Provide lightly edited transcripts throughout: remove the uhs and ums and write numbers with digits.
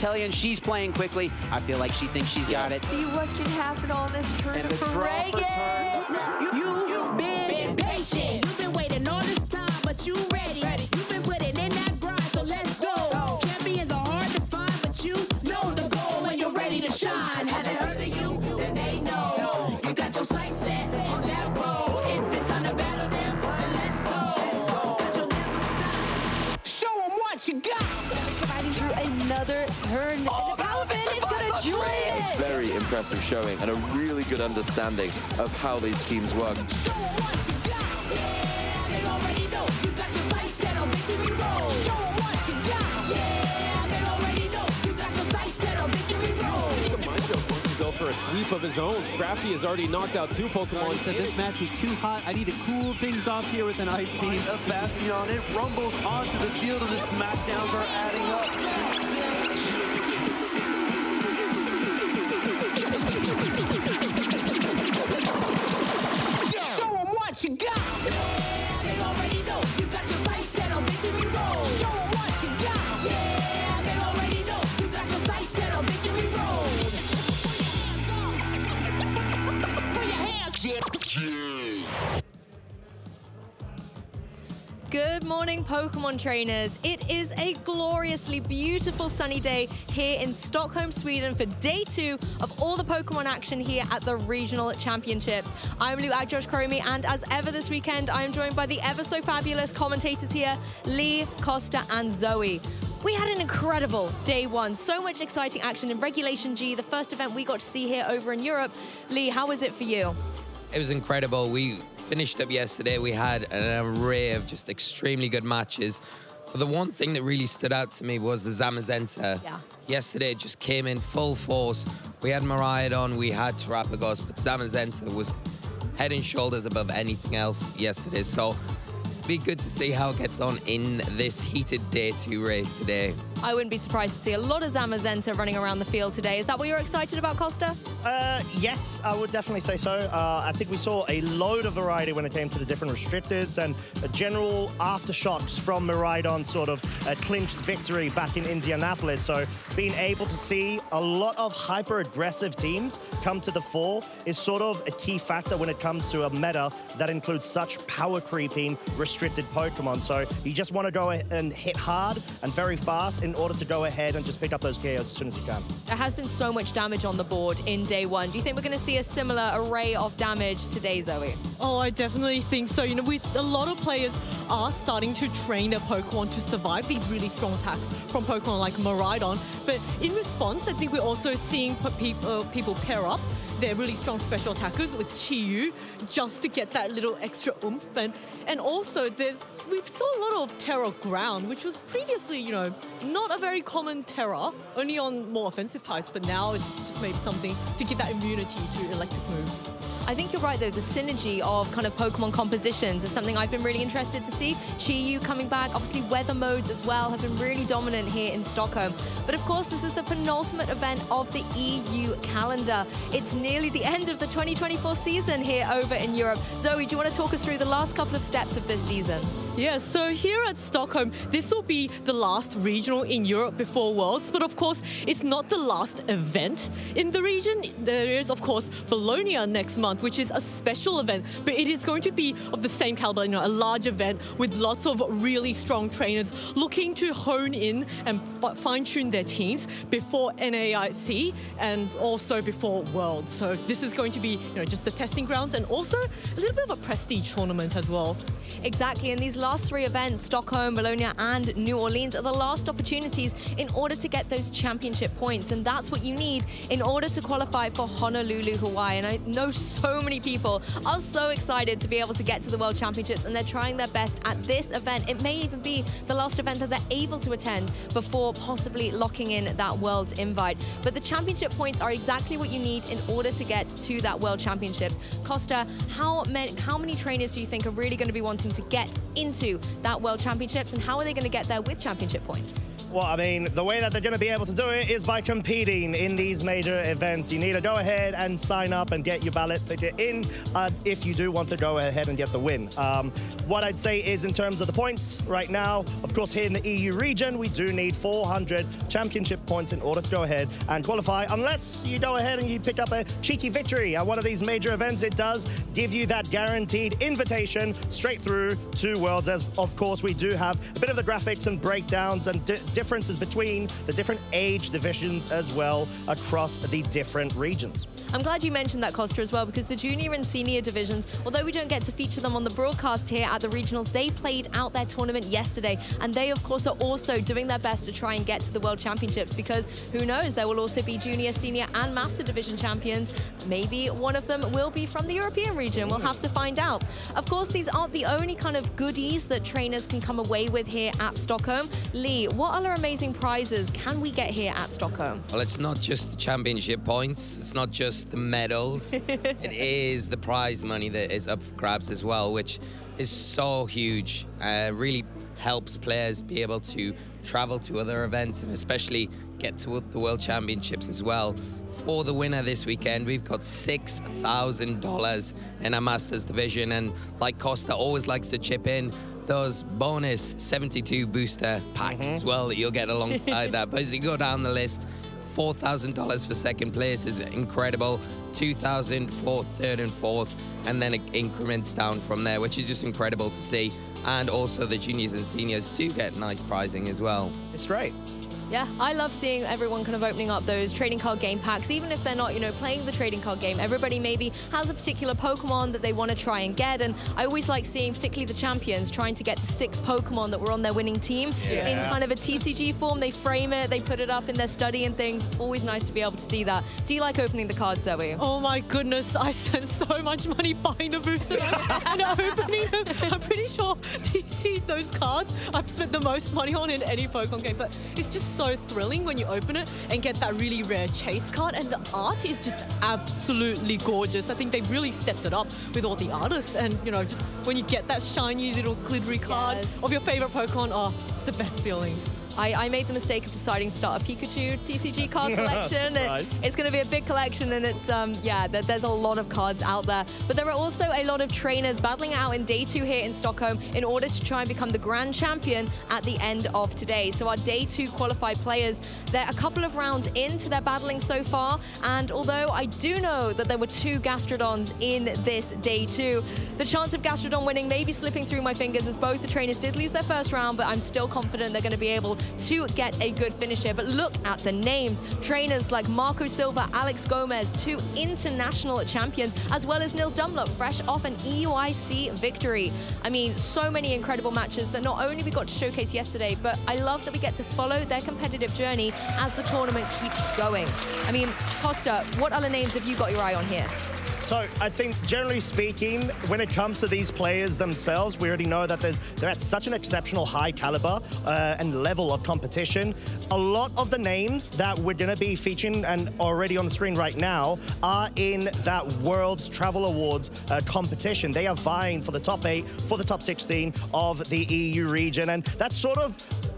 Inteleon, she's playing quickly. I feel like she thinks she's got it. See what can happen on this turn And the for draw for Reagan. You've been patient. You've been waiting all this time, but you ready. You've been putting in that grind, so let's go. Champions are hard to find, but you know the goal when you're ready to shine. Have they heard of you? Then they know. You got your sights set on that road. If it's time to battle them, then let's go. 'Cause you'll never stop. Show them what you got. Riding through another turn. And Palvin is going to join it. Very impressive showing and a really good understanding of how these teams work. Show 'em what you got. Yeah, they already know. You got your sights set on victory road. Show 'em what you got. Yeah, they already know. You got your sights set on victory road. Maestro wants to go for a sweep of his own. Scrafty has already knocked out 2 Pokemon. He said this match was too hot. I need to cool things off here with an ice beam. A Bastion, it rumbles onto the field, and the smackdowns are adding up. Show 'em what you got. Yeah, they already know. You got your sights set on victory road. Show 'em what you got. Yeah, they already know. You got your sights set on victory road. Put your hands up. Good morning, Pokemon trainers. It is a gloriously beautiful sunny day here in Stockholm, Sweden for day 2 of all the Pokemon action here at the Regional Championships. I'm Lou at Josh Cromie, and as ever this weekend, I am joined by the ever so fabulous commentators here, Lee, Costa, and Zoe. We had an incredible day 1. So much exciting action in Regulation G, the first event we got to see here over in Europe. Lee, how was it for you? It was incredible. We finished up yesterday. We had an array of just extremely good matches. But the one thing that really stood out to me was the Zamazenta. Yeah. Yesterday it just came in full force. We had Miraidon, we had Terapagos, but Zamazenta was head and shoulders above anything else yesterday. So be good to see how it gets on in this heated day 2 race today. I wouldn't be surprised to see a lot of Zamazenta running around the field today. Is that what you're excited about, Costa? Yes, I would definitely say so. I think we saw a load of variety when it came to the different restricteds and general aftershocks from Miraidon sort of a clinched victory back in Indianapolis. So being able to see a lot of hyper-aggressive teams come to the fore is sort of a key factor when it comes to a meta that includes such power-creeping restricted Pokemon. So you just want to go ahead and hit hard and very fast in order to go ahead and just pick up those KOs as soon as you can. There has been so much damage on the board in day 1. Do you think we're going to see a similar array of damage today, Zoe? Oh, I definitely think so. You know, a lot of players are starting to train their Pokemon to survive these really strong attacks from Pokemon like Miraidon. But in response, I think we're also seeing people pair up their really strong special attackers with Chi-Yu just to get that little extra oomph. And also, we saw a lot of Terra Ground, which was previously, you know, not a very common Terra, only on more offensive types, but now it's just maybe something to give that immunity to electric moves. I think you're right, though. The synergy of kind of Pokemon compositions is something I've been really interested to see. Chi-Yu coming back. Obviously, weather modes as well have been really dominant here in Stockholm. But of course, this is the penultimate event of the EU calendar. It's nearly the end of the 2024 season here over in Europe. Zoe, do you want to talk us through the last couple of steps of this season? Yeah, so here at Stockholm, this will be the last regional in Europe before Worlds, but of course, it's not the last event in the region. There is, of course, Bologna next month, which is a special event, but it is going to be of the same caliber, you know, a large event with lots of really strong trainers looking to hone in and fine-tune their teams before NAIC and also before Worlds. So this is going to be, you know, just the testing grounds and also a little bit of a prestige tournament as well. Exactly, and these last 3 events, Stockholm, Bologna, and New Orleans, are the last opportunities in order to get those championship points, and that's what you need in order to qualify for Honolulu, Hawaii. And I know so many people are so excited to be able to get to the World Championships, and they're trying their best at this event. It may even be the last event that they're able to attend before possibly locking in that World's invite. But the championship points are exactly what you need in order to get to that World Championships. Costa, how many trainers do you think are really going to be wanting to get into that World Championships, and how are they going to get there with championship points? Well, I mean, the way that they're going to be able to do it is by competing in these major events. You need to go ahead and sign up and get your ballot ticket in if you do want to go ahead and get the win. What I'd say is in terms of the points right now, of course, here in the EU region, we do need 400 championship points in order to go ahead and qualify. Unless you go ahead and you pick up a cheeky victory at one of these major events, it does give you that guaranteed invitation straight through to Worlds. As of course, we do have a bit of the graphics and breakdowns and differences between the different age divisions as well across the different regions. I'm glad you mentioned that, Costa, as well, because the junior and senior divisions, although we don't get to feature them on the broadcast here at the regionals, they played out their tournament yesterday, and they, of course, are also doing their best to try and get to the World Championships, because who knows, there will also be junior, senior, and master division champions. Maybe one of them will be from the European region. We'll have to find out. Of course, these aren't the only kind of goodies that trainers can come away with here at Stockholm. Lee, what other amazing prizes can we get here at Stockholm? Well, it's not just the championship points. It's not just the medals. It is the prize money that is up for grabs as well, which is so huge. Really helps players be able to travel to other events and especially get to the World Championships as well. For the winner this weekend, we've got $6,000 in our Masters division, and like Costa always likes to chip in, those bonus 72 booster packs as well that you'll get alongside that. But as you go down the list, $4,000 for second place is incredible, $2,000 for third and fourth, and then it increments down from there, which is just incredible to see. And also the juniors and seniors do get nice prizing as well. It's great. Yeah, I love seeing everyone kind of opening up those trading card game packs, even if they're not, playing the trading card game. Everybody maybe has a particular Pokemon that they want to try and get, and I always like seeing, particularly the champions, trying to get the 6 Pokemon that were on their winning team in kind of a TCG form. They frame it, they put it up in their study and things. It's always nice to be able to see that. Do you like opening the cards, Zoe? Oh my goodness, I spent so much money buying the boosters and opening them. I'm pretty sure TC, those cards, I've spent the most money on in any Pokemon game, but it's just so thrilling when you open it and get that really rare chase card, and the art is just absolutely gorgeous. I think they really stepped it up with all the artists, and just when you get that shiny little glittery card of your favorite Pokemon, oh, it's the best feeling. I made the mistake of deciding to start a Pikachu TCG card collection. It's going to be a big collection, and it's, there's a lot of cards out there. But there are also a lot of trainers battling out in day 2 here in Stockholm in order to try and become the grand champion at the end of today. So our day 2 qualified players, they're a couple of rounds into their battling so far. And although I do know that there were 2 Gastrodons in this day 2, the chance of Gastrodon winning may be slipping through my fingers, as both the trainers did lose their first round, but I'm still confident they're going to be able to get a good finish here. But look at the names. Trainers like Marco Silva, Alex Gomez, 2 international champions, as well as Nils Dunlop, fresh off an EUIC victory. I mean, so many incredible matches that not only we got to showcase yesterday, but I love that we get to follow their competitive journey as the tournament keeps going. I mean, Costa, what other names have you got your eye on here? So I think, generally speaking, when it comes to these players themselves, we already know that they're at such an exceptional high caliber and level of competition. A lot of the names that we're going to be featuring and already on the screen right now are in that World's Travel Awards competition. They are vying for the top 8, for the top 16 of the EU region, and that's sort of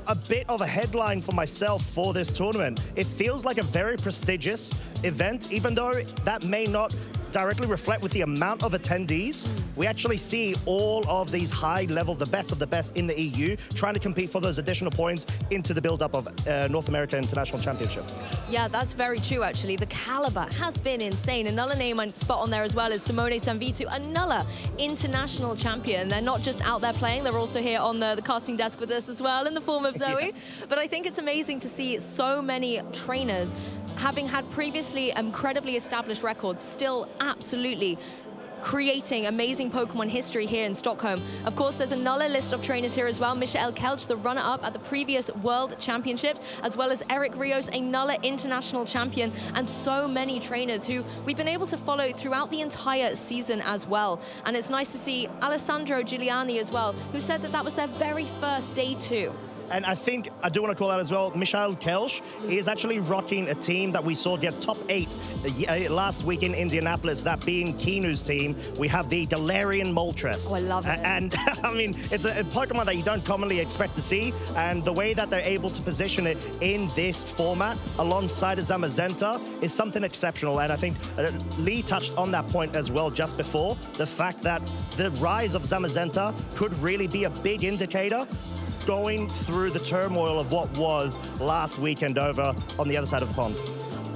a bit of a headline for myself for this tournament. It feels like a very prestigious event, even though that may not directly reflect with the amount of attendees. We actually see all of these high level, the best of the best in the EU, trying to compete for those additional points into the build-up of North America International Championship. Yeah, that's very true, actually. The caliber has been insane. Another name I spot on there as well is Simone Sanvitu, another international champion. They're not just out there playing, they're also here on the casting desk with us as well in the form of Zoe. But I think it's amazing to see so many trainers having had previously incredibly established records, still absolutely creating amazing Pokemon history here in Stockholm. Of course, there's another list of trainers here as well. Michael Kelch, the runner-up at the previous World Championships, as well as Eric Rios, another international champion, and so many trainers who we've been able to follow throughout the entire season as well. And it's nice to see Alessandro Giuliani as well, who said that that was their very first day 2. And I think I do want to call out as well, Michael Kelsch is actually rocking a team that we saw get top 8 last week in Indianapolis, that being Kinu's team. We have the Galarian Moltres. Oh, I love it. And I mean, it's a Pokemon that you don't commonly expect to see, and the way that they're able to position it in this format alongside a Zamazenta is something exceptional. And I think Lee touched on that point as well just before, the fact that the rise of Zamazenta could really be a big indicator going through the turmoil of what was last weekend over on the other side of the pond.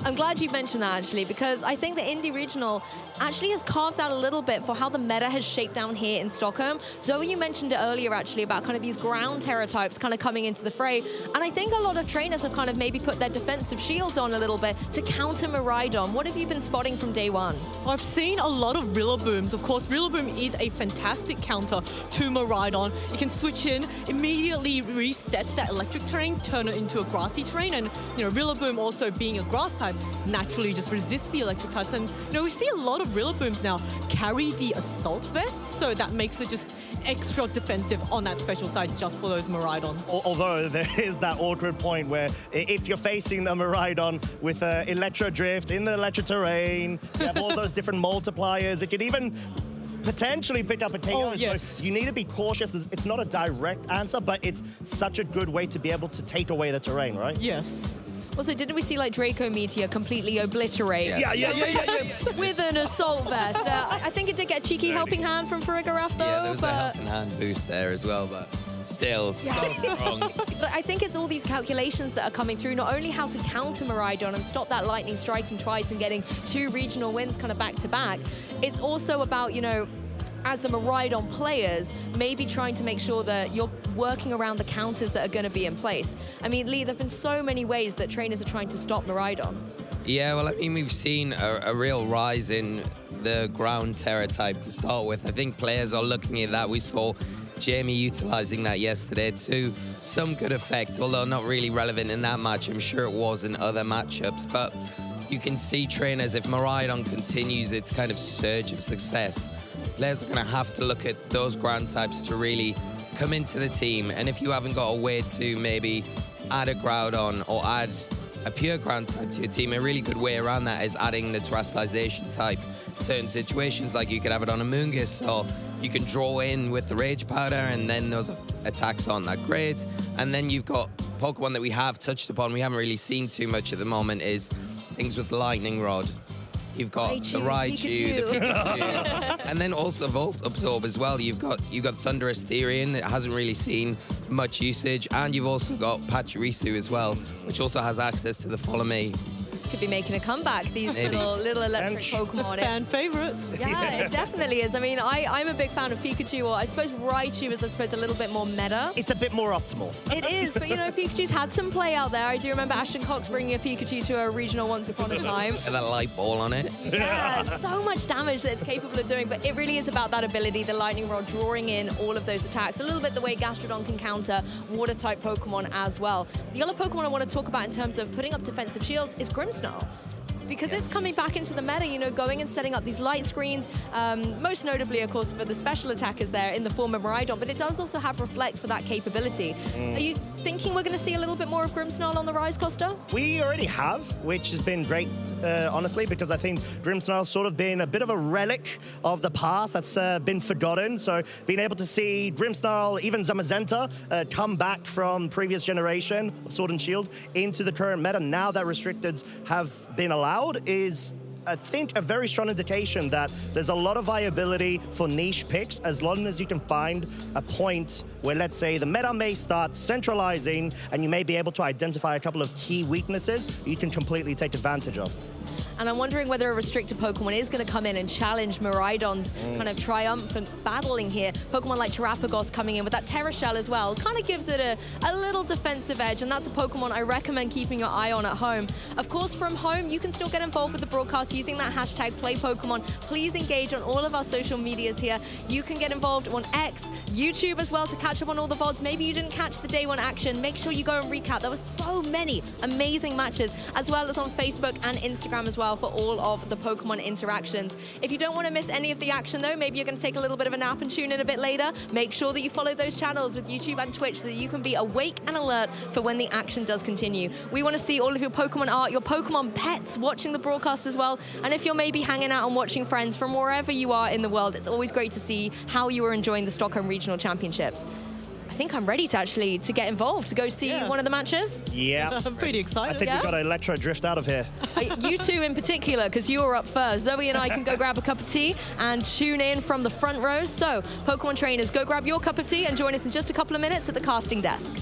I'm glad you mentioned that, actually, because I think the Indy Regional actually has carved out a little bit for how the meta has shaped down here in Stockholm. Zoe, you mentioned it earlier, actually, about kind of these ground terror types kind of coming into the fray. And I think a lot of trainers have kind of maybe put their defensive shields on a little bit to counter Miraidon. What have you been spotting from day one? Well, I've seen a lot of Rillabooms. Of course, Rillaboom is a fantastic counter to Miraidon. You can switch in, immediately reset that electric terrain, turn it into a grassy terrain, and Rillaboom also being a grass type naturally just resists the electric types. And we see a lot of Rillabooms now carry the assault vest, so that makes it just extra defensive on that special side just for those Miraidons. Although there is that awkward point where if you're facing a Miraidon with Electro Drift in the electric terrain, you have all those different multipliers, it could even potentially pick up a KO. Oh, yes. So you need to be cautious. It's not a direct answer, but it's such a good way to be able to take away the terrain, right? Yes. Also, didn't we see like Draco Meteor completely obliterate? Yeah. With an assault vest. I think it did get a cheeky helping hand from Farigiraf, though. Yeah, there was a helping hand boost there as well, but still so strong. But I think it's all these calculations that are coming through, not only how to counter Miraidon and stop that lightning striking twice and getting 2 regional wins kind of back to back. It's also about, as the Miraidon players, maybe trying to make sure that you're working around the counters that are going to be in place. I mean, Lee, there have been so many ways that trainers are trying to stop Miraidon. Yeah, well, I mean, we've seen a real rise in the ground terror type to start with. I think players are looking at that. We saw Jamie utilizing that yesterday to some good effect, although not really relevant in that match. I'm sure it was in other matchups, but you can see trainers, if Miraidon continues its kind of surge of success, players are going to have to look at those ground types to really come into the team. And if you haven't got a way to maybe add a Groudon or add a pure ground type to your team, a really good way around that is adding the Terastallization type. Certain situations, like you could have it on a Moongus, so you can draw in with the Rage Powder, and then those attacks aren't that great. And then you've got Pokemon that we have touched upon, we haven't really seen too much at the moment, is things with the Lightning Rod. You've got the Raichu, the Pikachu, and then also Volt Absorb as well. You've got Thunderous Therian. It hasn't really seen much usage, and you've also got Pachirisu as well, which also has access to the Follow Me. Could be making a comeback, these little electric Pokemon. The fan favorite. Yeah, it definitely is. I mean, I'm a big fan of Pikachu, or I suppose Raichu is, a little bit more meta. It's a bit more optimal. It is, but Pikachu's had some play out there. I do remember Ashton Cox bringing a Pikachu to a regional once upon a time. And that light ball on it. Yeah, so much damage that it's capable of doing, but it really is about that ability, the Lightning Rod, drawing in all of those attacks. A little bit the way Gastrodon can counter water-type Pokemon as well. The other Pokemon I want to talk about in terms of putting up defensive shields is Grimmsnarl. Because it's coming back into the meta, going and setting up these light screens, most notably, of course, for the special attackers there in the form of Miraidon, but it does also have Reflect for that capability. Are you thinking we're going to see a little bit more of Grimmsnarl on the rise, Costa? We already have, which has been great, honestly, because I think Grimmsnarl's sort of been a bit of a relic of the past that's been forgotten. So being able to see Grimmsnarl, even Zamazenta, come back from previous generation of Sword and Shield into the current meta, now that restricteds have been allowed, is, I think, a very strong indication that there's a lot of viability for niche picks as long as you can find a point where, let's say, the meta may start centralizing and you may be able to identify a couple of key weaknesses you can completely take advantage of. And I'm wondering whether a restricted Pokemon is going to come in and challenge Miraidon's kind of triumphant battling here. Pokemon like Terapagos coming in with that Terra Shell as well kind of gives it a little defensive edge, and that's a Pokemon I recommend keeping your eye on at home. Of course, from home, you can still get involved with the broadcast using that hashtag #PlayPokemon. Please engage on all of our social medias here. You can get involved on X, YouTube as well to catch up on all the VODs. Maybe you didn't catch the day one action. Make sure you go and recap. There were so many amazing matches, as well as on Facebook and Instagram as well. well for all of the Pokemon interactions. If you don't want to miss any of the action though, maybe you're going to take a little bit of a nap and tune in a bit later, make sure that you follow those channels with YouTube and Twitch so that you can be awake and alert for when the action does continue. We want to see all of your Pokemon art, your Pokemon pets watching the broadcast as well. And if you're maybe hanging out and watching friends from wherever you are in the world, it's always great to see how you are enjoying the Stockholm Regional Championships. I think I'm ready to get involved, to go see one of the matches. Yeah. I'm pretty excited. I think we've got to Electro drift out of here. You two in particular, because you were up first. Zoe and I can go grab a cup of tea and tune in from the front row. So, Pokemon trainers, go grab your cup of tea and join us in just a couple of minutes at the casting desk.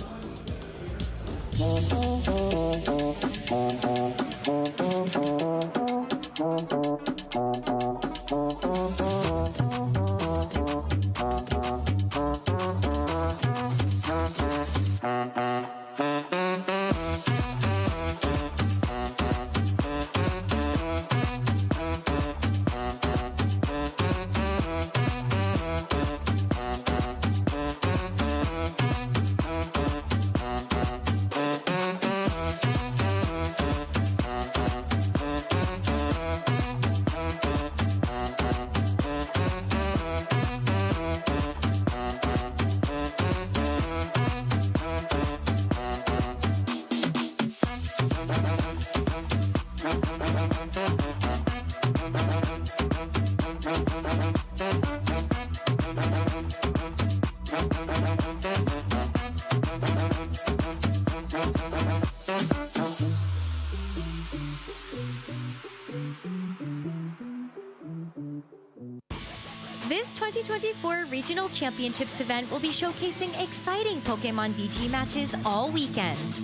This 2024 Regional Championships event will be showcasing exciting Pokemon VG matches all weekend.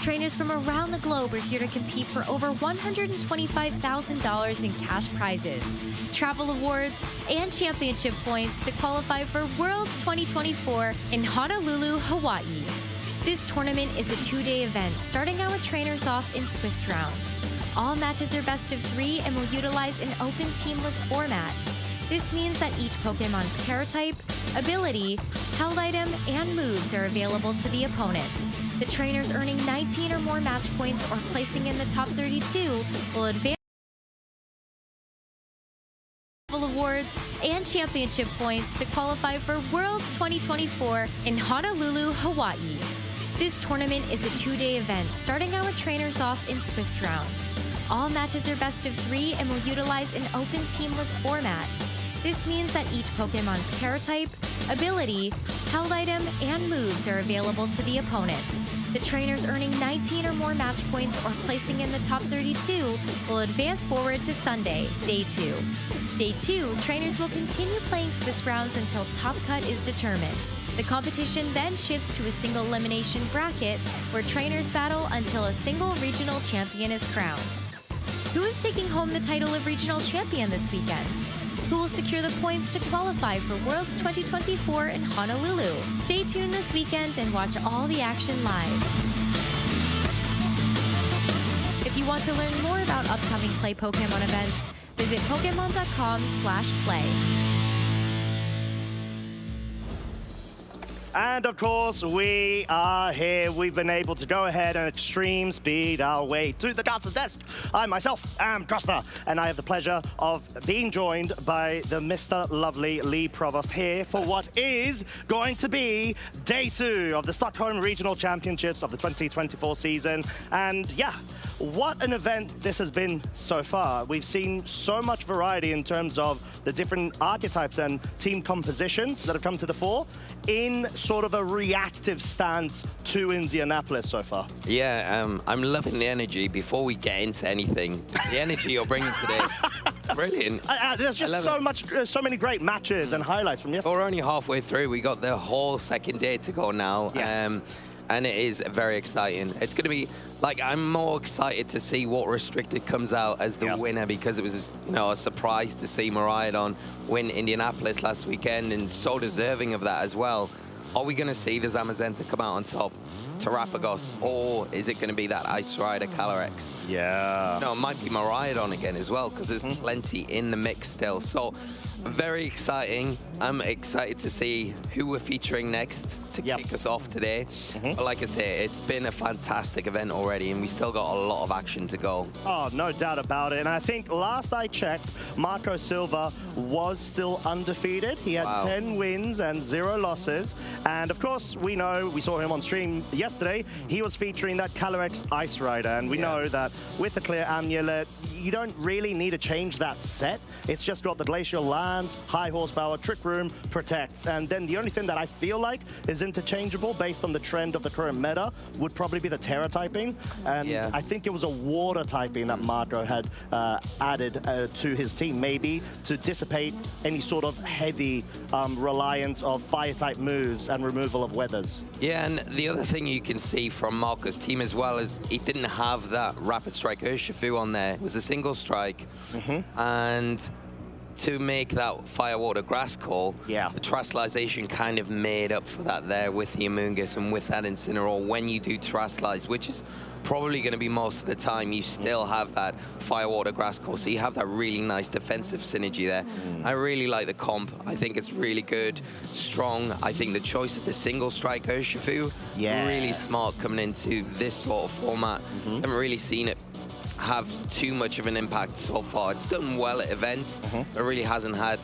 Trainers from around the globe are here to compete for over $125,000 in cash prizes, travel awards, and championship points to qualify for Worlds 2024 in Honolulu, Hawaii. This tournament is a two-day event, starting our trainers off in Swiss rounds. All matches are best of 3 and will utilize an open team list format. This means that each Pokemon's Terra type, ability, held item, and moves are available to the opponent. The trainers earning 19 or more match points or placing in the top 32 will advance awards and championship points to qualify for Worlds 2024 in Honolulu, Hawaii. This tournament is a two-day event, starting our trainers off in Swiss rounds. All matches are best of 3 and will utilize an open team list format. This means that each Pokemon's Terra type, ability, held item, and moves are available to the opponent. The trainers earning 19 or more match points or placing in the top 32 will advance forward to Sunday, Day 2. Day 2, trainers will continue playing Swiss rounds until top cut is determined. The competition then shifts to a single elimination bracket where trainers battle until a single regional champion is crowned. Who is taking home the title of regional champion this weekend? Who will secure the points to qualify for Worlds 2024 in Honolulu? Stay tuned this weekend and watch all the action live. If you want to learn more about upcoming Play Pokemon events, visit Pokemon.com/play. And of course, we are here. We've been able to go ahead and extreme speed our way to the casting desk. I myself am Costa, and I have the pleasure of being joined by the Mr. Lovely Lee Provost here for what is going to be Day 2 of the Stockholm Regional Championships of the 2024 season. And yeah, what an event this has been so far. We've seen so much variety in terms of the different archetypes and team compositions that have come to the fore in sort of a reactive stance to Indianapolis so far. Yeah, I'm loving the energy. Before we get into anything, the energy you're bringing today, brilliant. There's just so many great matches and highlights from yesterday. We're only halfway through. We got the whole second day to go now. Yes. And it is very exciting. It's going to be, like, I'm more excited to see what Restricted comes out as the winner, because it was, you know, a surprise to see Miraidon win Indianapolis last weekend, and so deserving of that as well. Are we going to see the Zamazenta come out on top? Terastallization, or is it going to be that Ice Rider Calyrex? Yeah. No, it might be Miraidon again as well, because there's plenty in the mix still. So very exciting. I'm excited to see who we're featuring next to kick us off today. But like I say, it's been a fantastic event already, and we still got a lot of action to go. Oh, no doubt about it. And I think last I checked, Marco Silva was still undefeated. He had 10 wins and 0 losses. And of course, we know, we saw him on stream yesterday, he was featuring that Calyrex Ice Rider. And we know that with the Clear Amulet, you don't really need to change that set. It's just got the Glacial Lands, High Horsepower, Trick Room, Protect. And then the only thing that I feel like is interchangeable based on the trend of the current meta would probably be the Terra typing. And I think it was a Water typing that Marco had added to his team, maybe to dissipate any sort of heavy reliance of Fire-type moves and removal of weathers. Yeah, and the other thing you can see from Marco's team as well is he didn't have that Rapid Strike Urshifu on there. It was a single strike. And to make that Fire Water Grass Call, the Terastallization kind of made up for that there with the Amoonguss and with that Incineroar. When you do Terastallize, which is probably going to be most of the time, you still have that Fire Water Grass Call, so you have that really nice defensive synergy there. I really like the comp. I think it's really good, strong. I think the choice of the single strike Urshifu, really smart coming into this sort of format. Haven't really seen it have too much of an impact so far. It's done well at events, but really hasn't had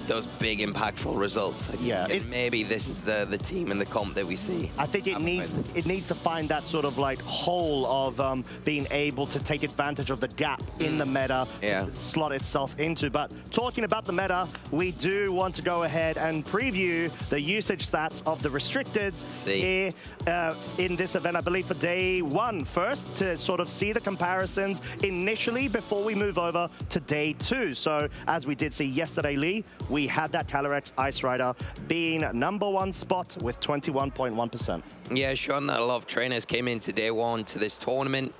those big impactful results. I think maybe this is the team and the comp that we see. I think it needs to find that sort of like hole of being able to take advantage of the gap in the meta to slot itself into. But talking about the meta, we do want to go ahead and preview the usage stats of the restricteds here in this event, I believe for day 1 first, to sort of see the comparisons initially before we move over to day 2. So as we did see yesterday, Lee, we had that Calyrex Ice Rider being #1 spot with 21.1%. Yeah, showing that a lot of trainers came into day 1 to this tournament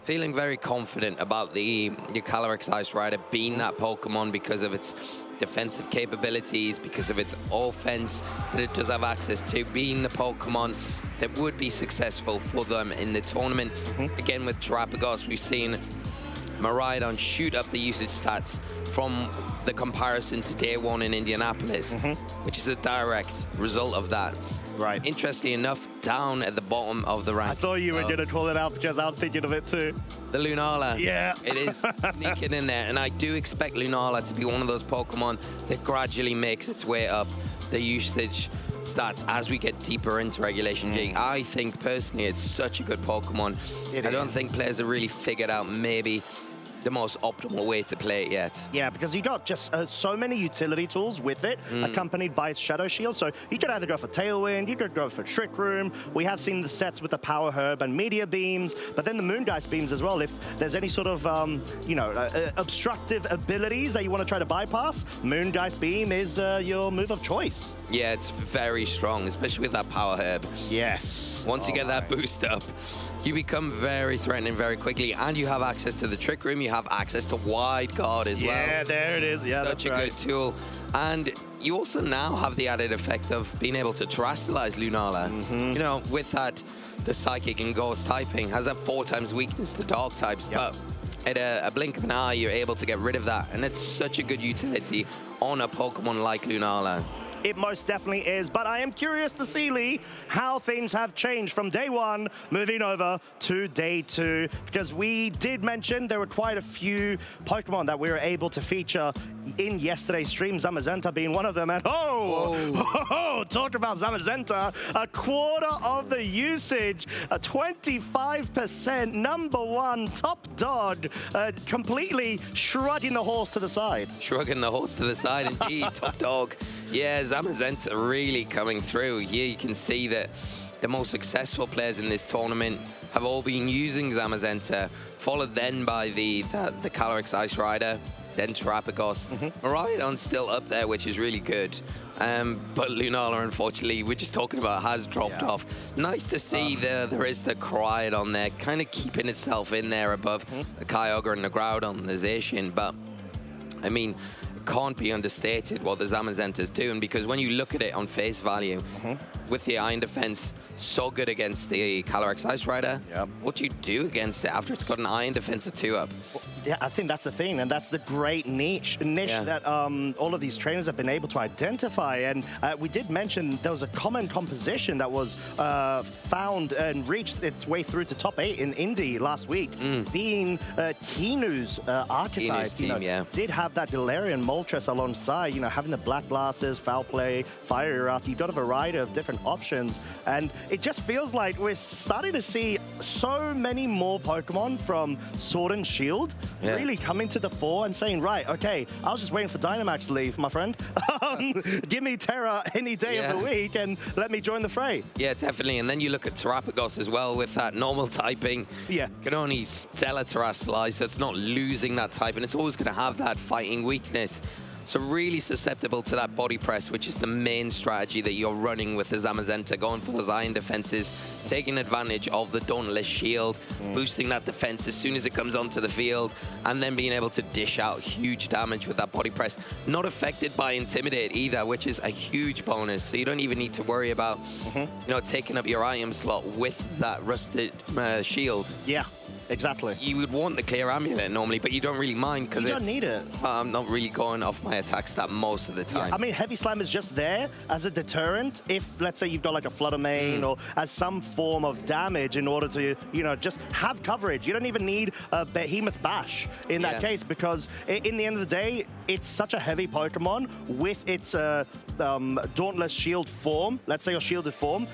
feeling very confident about the Calyrex Ice Rider being that Pokemon because of its defensive capabilities, because of its offense that it does have access to, being the Pokemon that would be successful for them in the tournament. Again, with Terastallization, we've seen Miraidon shoot up the usage stats from the comparison to day 1 in Indianapolis, which is a direct result of that. Right. Interestingly enough, down at the bottom of the rank. I thought you were going to call it out because I was thinking of it too. The Lunala. Yeah. It is sneaking in there, and I do expect Lunala to be one of those Pokemon that gradually makes its way up the usage stats as we get deeper into Regulation G. I think personally it's such a good Pokemon. I don't think players have really figured out maybe the most optimal way to play it yet. Yeah, because you got just so many utility tools with it, accompanied by its Shadow Shield. So you could either go for Tailwind, you could go for Trick Room. We have seen the sets with the Power Herb and Meteor Beams, but then the Moongeist Beams as well. If there's any sort of, obstructive abilities that you want to try to bypass, Moongeist Beam is your move of choice. Yeah, it's very strong, especially with that Power Herb. Yes. Once you get that boost up, you become very threatening very quickly, and you have access to the Trick Room, you have access to Wide Guard as well. Yeah, there it is. Yeah, Such a good tool. And you also now have the added effect of being able to Terastallize Lunala. You know, with that, the Psychic and Ghost typing has that 4 times weakness to Dark types, but at a blink of an eye, you're able to get rid of that. And it's such a good utility on a Pokemon like Lunala. It most definitely is, but I am curious to see, Lee, how things have changed from day 1 moving over to day 2, because we did mention there were quite a few Pokemon that we were able to feature in yesterday's stream, Zamazenta being one of them, and talk about Zamazenta, a quarter of the usage, 25%, #1 top dog, completely shrugging the horse to the side. Shrugging the horse to the side, indeed, top dog. Yeah, Zamazenta really coming through. Here you can see that the most successful players in this tournament have all been using Zamazenta, followed then by the Calyrex Ice Rider, then Terastallization. Miraidon's still up there, which is really good. But Lunala, unfortunately, we're just talking about, has dropped off. Nice to see there is the Koraidon there, kind of keeping itself in there above the Kyogre and the Groudon, the Zacian. But, I mean, can't be understated what the Zamazenta's doing, because when you look at it on face value, with the Iron Defense, so good against the Calyrex Ice Rider. Yep. What do you do against it after it's got an Iron Defense of 2 up? Yeah, I think that's the thing, and that's the great niche that all of these trainers have been able to identify. And we did mention there was a common composition that was found and reached its way through to top 8 in Indy last week, being Kinu's archetype. Kinu's team, did have that Galarian Moltres alongside, having the Black Glasses, Foul Play, Fire Earth. You've got a variety of different options, and it just feels like we're starting to see so many more Pokemon from Sword and Shield really coming to the fore and saying, right, okay, I was just waiting for Dynamax to leave, my friend. Give me Terra any day of the week and let me join the fray. Yeah, definitely. And then you look at Terapagos as well with that normal typing. Yeah. Can only Stellar Terastallize, so it's not losing that type, and it's always going to have that fighting weakness. So really susceptible to that body press, which is the main strategy that you're running with the Zamazenta, going for those iron defenses, taking advantage of the Dauntless Shield, boosting that defense as soon as it comes onto the field, and then being able to dish out huge damage with that body press. Not affected by Intimidate either, which is a huge bonus. So you don't even need to worry about, taking up your item slot with that Rusted Shield. Yeah. Exactly. You would want the Clear Amulet normally, but you don't really mind because you don't need it. I'm not really going off my attack stat most of the time. Yeah. I mean, Heavy Slam is just there as a deterrent if, let's say, you've got like a Flutter Mane or as some form of damage in order to, just have coverage. You don't even need a Behemoth Bash in that case, because in the end of the day, it's such a heavy Pokemon with its Dauntless Shield form, let's say your shielded form,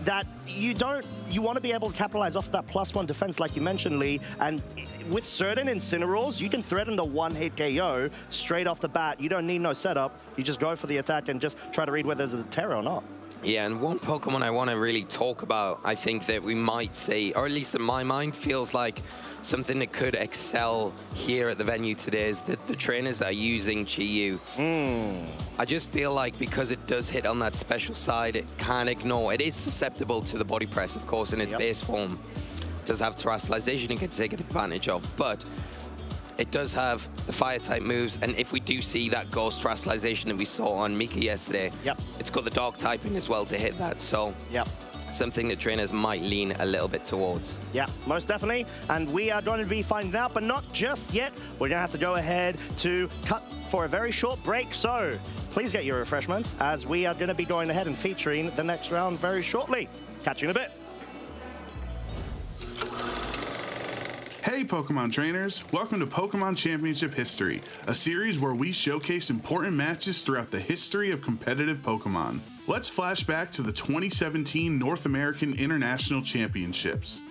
that you want to be able to capitalize off that +1 defense like you mentioned, Lee, and with certain Incineroars, you can threaten the one-hit KO straight off the bat. You don't need no setup. You just go for the attack and just try to read whether there's a Terra or not. Yeah, and one Pokemon I want to really talk about, I think that we might see, or at least in my mind, feels like something that could excel here at the venue today is the trainers that are using Chi-Yu. I just feel like because it does hit on that special side, it can't ignore. It is susceptible to the body press, of course, in its base form. It does have Terastallization it can take advantage of, but it does have the Fire-type moves, and if we do see that Ghost Terastallization that we saw on Mika yesterday, it's got the Dark typing as well to hit that, so something that trainers might lean a little bit towards. Yeah, most definitely, and we are going to be finding out, but not just yet. We're going to have to go ahead to cut for a very short break, so please get your refreshments, as we are going to be going ahead and featuring the next round very shortly. Catch you in a bit. Hey Pokemon trainers, welcome to Pokemon Championship History, a series where we showcase important matches throughout the history of competitive Pokemon. Let's flash back to the 2017 North American International Championships.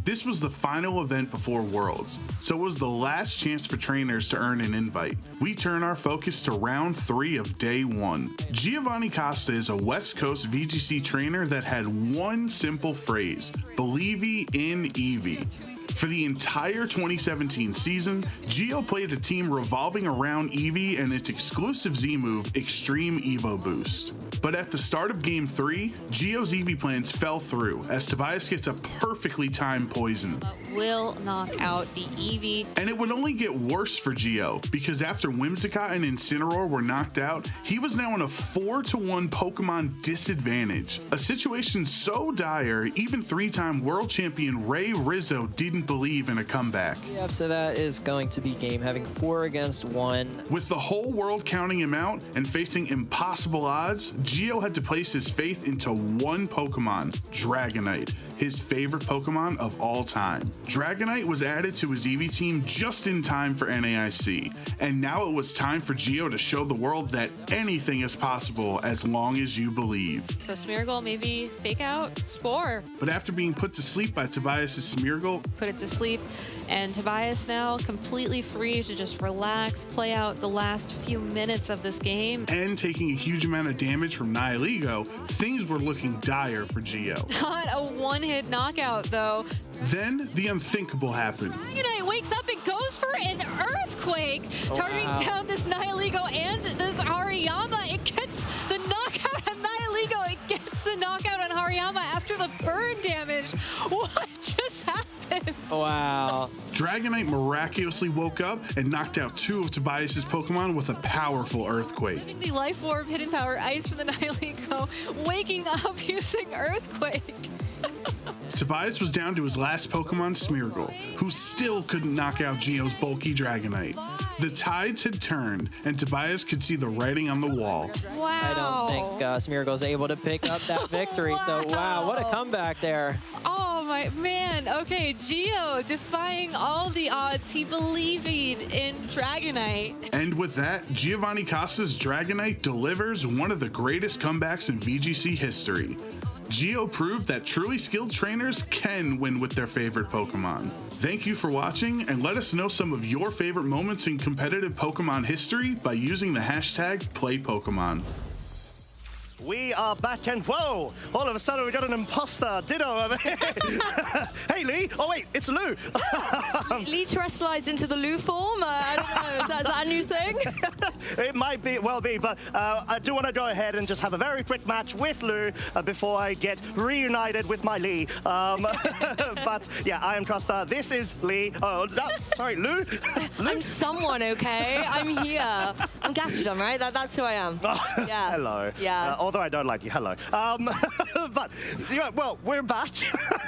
This was the final event before Worlds, so it was the last chance for trainers to earn an invite. We turn our focus to round 3 of day 1. Giovanni Costa is a West Coast VGC trainer that had one simple phrase, "Believe in Eevee." For the entire 2017 season, Gio played a team revolving around Eevee and its exclusive Z move, Extreme Evo Boost. But at the start of Game 3, Gio's Eevee plans fell through as Tobias gets a perfectly timed poison. Will knock out the Eevee. And it would only get worse for Gio, because after Whimsicott and Incineroar were knocked out, he was now in a 4-1 Pokemon disadvantage. A situation so dire, even 3-time world champion Ray Rizzo didn't believe in a comeback. So that is going to be game having 4 against 1. With the whole world counting him out and facing impossible odds, Gio had to place his faith into one Pokemon, Dragonite, his favorite Pokemon of all time. Dragonite was added to his Eevee team just in time for NAIC, and now it was time for Gio to show the world that anything is possible as long as you believe. So Smeargle maybe fake out Spore. But after being put to sleep by Tobias' Smeargle, put it to sleep, and Tobias now completely free to just relax, play out the last few minutes of this game. And taking a huge amount of damage from Nihilego, things were looking dire for Gio. Not a one-hit knockout, though. Then the unthinkable happened. Dragonite wakes up and goes for an Earthquake, targeting down this Nihilego and this Hariyama. It gets the knockout on Nihilego. It gets the knockout on Hariyama after the burn damage. What just happened? Wow. Dragonite miraculously woke up and knocked out 2 of Tobias' Pokemon with a powerful Earthquake. The Life Orb, Hidden Power, Ice from the Nihilego, waking up using Earthquake. Tobias was down to his last Pokemon, Smeargle, who still couldn't knock out Geo's bulky Dragonite. The tides had turned, and Tobias could see the writing on the wall. Wow. I don't think Smeargle's able to pick up that victory. So, wow, what a comeback there. Oh my man. Okay, Geo defying all the odds. He believing in Dragonite. And with that, Giovanni Costa's Dragonite delivers one of the greatest comebacks in VGC history. Geo proved that truly skilled trainers can win with their favorite Pokemon. Thank you for watching, and let us know some of your favorite moments in competitive Pokemon history by using the hashtag #PlayPokemon. We are back, and whoa! All of a sudden, we got an imposter Ditto over here. Hey, Lee. Oh wait, it's Lou. Lee terastallized into the Lou form. I don't know. Is that a new thing? It might well be, but I do want to go ahead and just have a very quick match with Lou before I get reunited with my Lee. But yeah, I am Trasta. This is Lee. Oh, no, sorry, Lou. I'm someone, okay? I'm here. I'm Gastrodon, right? That's who I am. Yeah. Hello. Yeah. Although I don't like you, hello. But, yeah, well, we're back,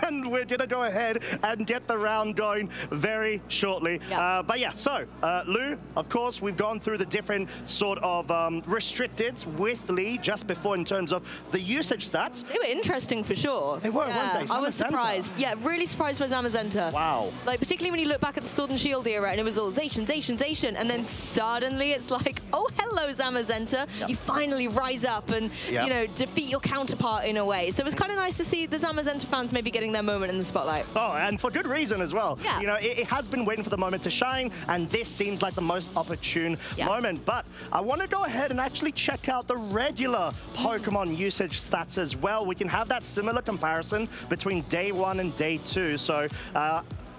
and we're going to go ahead and get the round going very shortly. Yeah. But yeah, so, Lou, of course, we've gone through the different sort of restricteds with Lee just before in terms of the usage stats. They were interesting for sure. They were, weren't they? I was surprised. Yeah, really surprised by Zamazenta. Wow. Like, particularly when you look back at the Sword and Shield era, and it was all Zacian, Zacian, Zacian, and then suddenly it's like, oh, hello, Zamazenta. Yep. You finally rise up and, you know, defeat your counterpart in a way. So it was kind of nice to see the Zamazenta fans maybe getting their moment in the spotlight. Oh, and for good reason as well. Yeah. You know, it has been waiting for the moment to shine, and this seems like the most opportune moment. But I want to go ahead and actually check out the regular Pokemon usage stats as well. We can have that similar comparison between day 1 and day 2. So,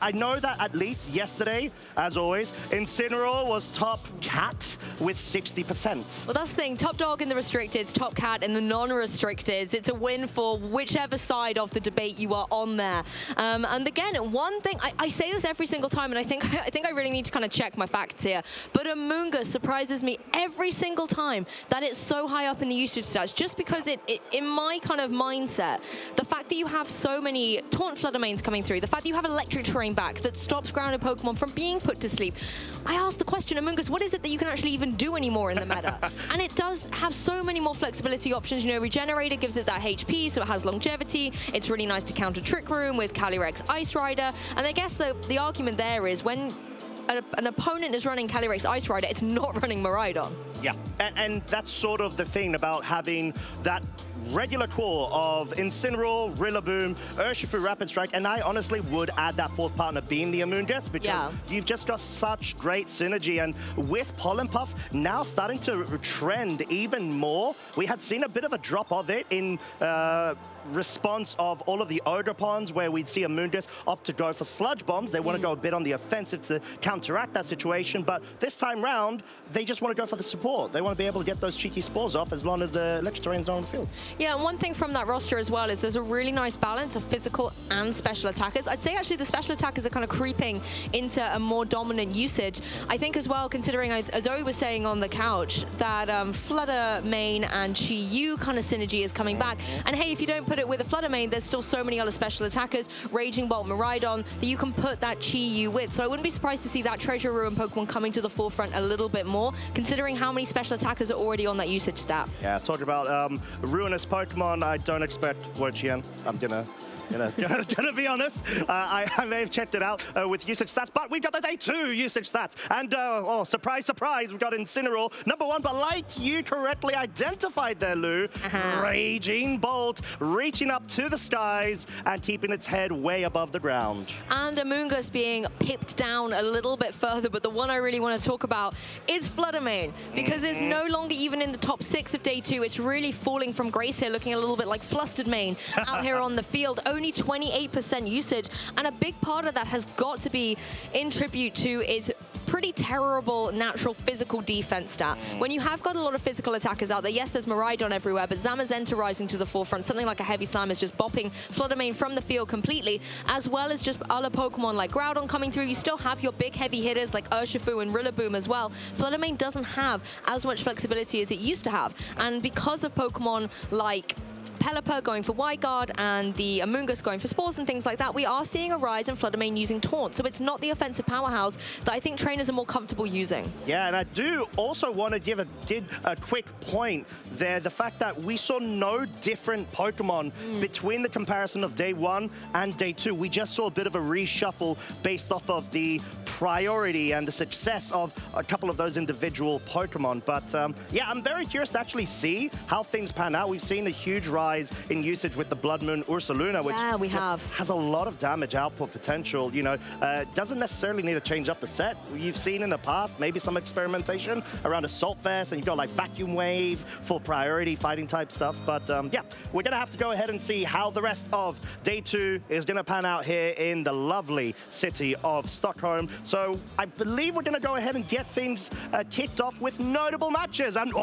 I know that at least yesterday, as always, Incineroar was top cat with 60%. Well, that's the thing. Top dog in the restricteds, top cat in the non-restricteds. It's a win for whichever side of the debate you are on there. And again, one thing, I say this every single time, and I think I really need to kind of check my facts here, but Amoonguss surprises me every single time that it's so high up in the usage stats, just because it in my kind of mindset, the fact that you have so many Taunt Fluttermanes coming through, the fact that you have electric terrain back that stops grounded Pokemon from being put to sleep. I asked the question, Amoonguss, what is it that you can actually even do anymore in the meta? And it does have so many more flexibility options. You know, Regenerator gives it that HP, so it has longevity. It's really nice to counter Trick Room with Calyrex Ice Rider. And I guess the argument there is when an opponent is running Calyrex Ice Rider, it's not running Miraidon. Yeah, and that's sort of the thing about having that regular core of Incineroar, Rillaboom, Urshifu, Rapid Strike, and I honestly would add that fourth partner being the Amoonguss, because you've just got such great synergy. And with Pollen Puff now starting to trend even more, we had seen a bit of a drop of it in response of all of the Ogerpons, where we'd see Amoonguss opt to go for Sludge Bombs. They want to go a bit on the offensive to counteract that situation, but this time round, they just want to go for the support. They want to be able to get those cheeky spores off as long as the electric terrain's not on the field. Yeah, and one thing from that roster as well is there's a really nice balance of physical and special attackers. I'd say actually the special attackers are kind of creeping into a more dominant usage. I think as well, considering, as Zoe was saying on the couch, that Flutter Mane and Chi-Yu kind of synergy is coming back. And hey, if you don't put it with a Flutter Mane, there's still so many other special attackers, Raging Bolt, Miraidon, that you can put that Chi-Yu with. So I wouldn't be surprised to see that Treasure Ruin Pokemon coming to the forefront a little bit more, considering how many special attackers are already on that usage stat. Yeah, talking about ruinous Pokemon, I don't expect Wo-Chien. I'm gonna be honest. I may have checked it out with usage stats, but we've got the day 2 usage stats. And, oh, surprise, surprise, we've got Incineroar, #1, but like you correctly identified there, Lou, Raging Bolt, reaching up to the skies and keeping its head way above the ground. And Amoonguss being pipped down a little bit further, but the one I really want to talk about is Flutter Mane, because it's no longer even in the top 6 of day 2. It's really falling from grace here, looking a little bit like Flustered Mane out here on the field. Only 28% usage, and a big part of that has got to be in tribute to its pretty terrible natural physical defense stat. When you have got a lot of physical attackers out there, yes, there's Miraidon everywhere, but Zamazenta rising to the forefront, something like a Heavy Slam is just bopping Fluttermane from the field completely, as well as just other Pokemon like Groudon coming through. You still have your big heavy hitters like Urshifu and Rillaboom as well. Fluttermane doesn't have as much flexibility as it used to have, and because of Pokemon like Pelipper going for Wide Guard and the Amoonguss going for Spores and things like that, we are seeing a rise in Fluttermane using Taunt. So it's not the offensive powerhouse that I think trainers are more comfortable using. Yeah, and I do also want to give a quick point there. The fact that we saw no different Pokemon between the comparison of day 1 and day 2. We just saw a bit of a reshuffle based off of the priority and the success of a couple of those individual Pokemon. But yeah, I'm very curious to actually see how things pan out. We've seen a huge rise in usage with the Blood Moon Ursaluna, which has a lot of damage output potential. You know, doesn't necessarily need to change up the set. You've seen in the past maybe some experimentation around Assault Vest, and you've got like Vacuum Wave for priority fighting type stuff. But yeah, we're gonna have to go ahead and see how the rest of day 2 is gonna pan out here in the lovely city of Stockholm. So I believe we're gonna go ahead and get things kicked off with notable matches. And we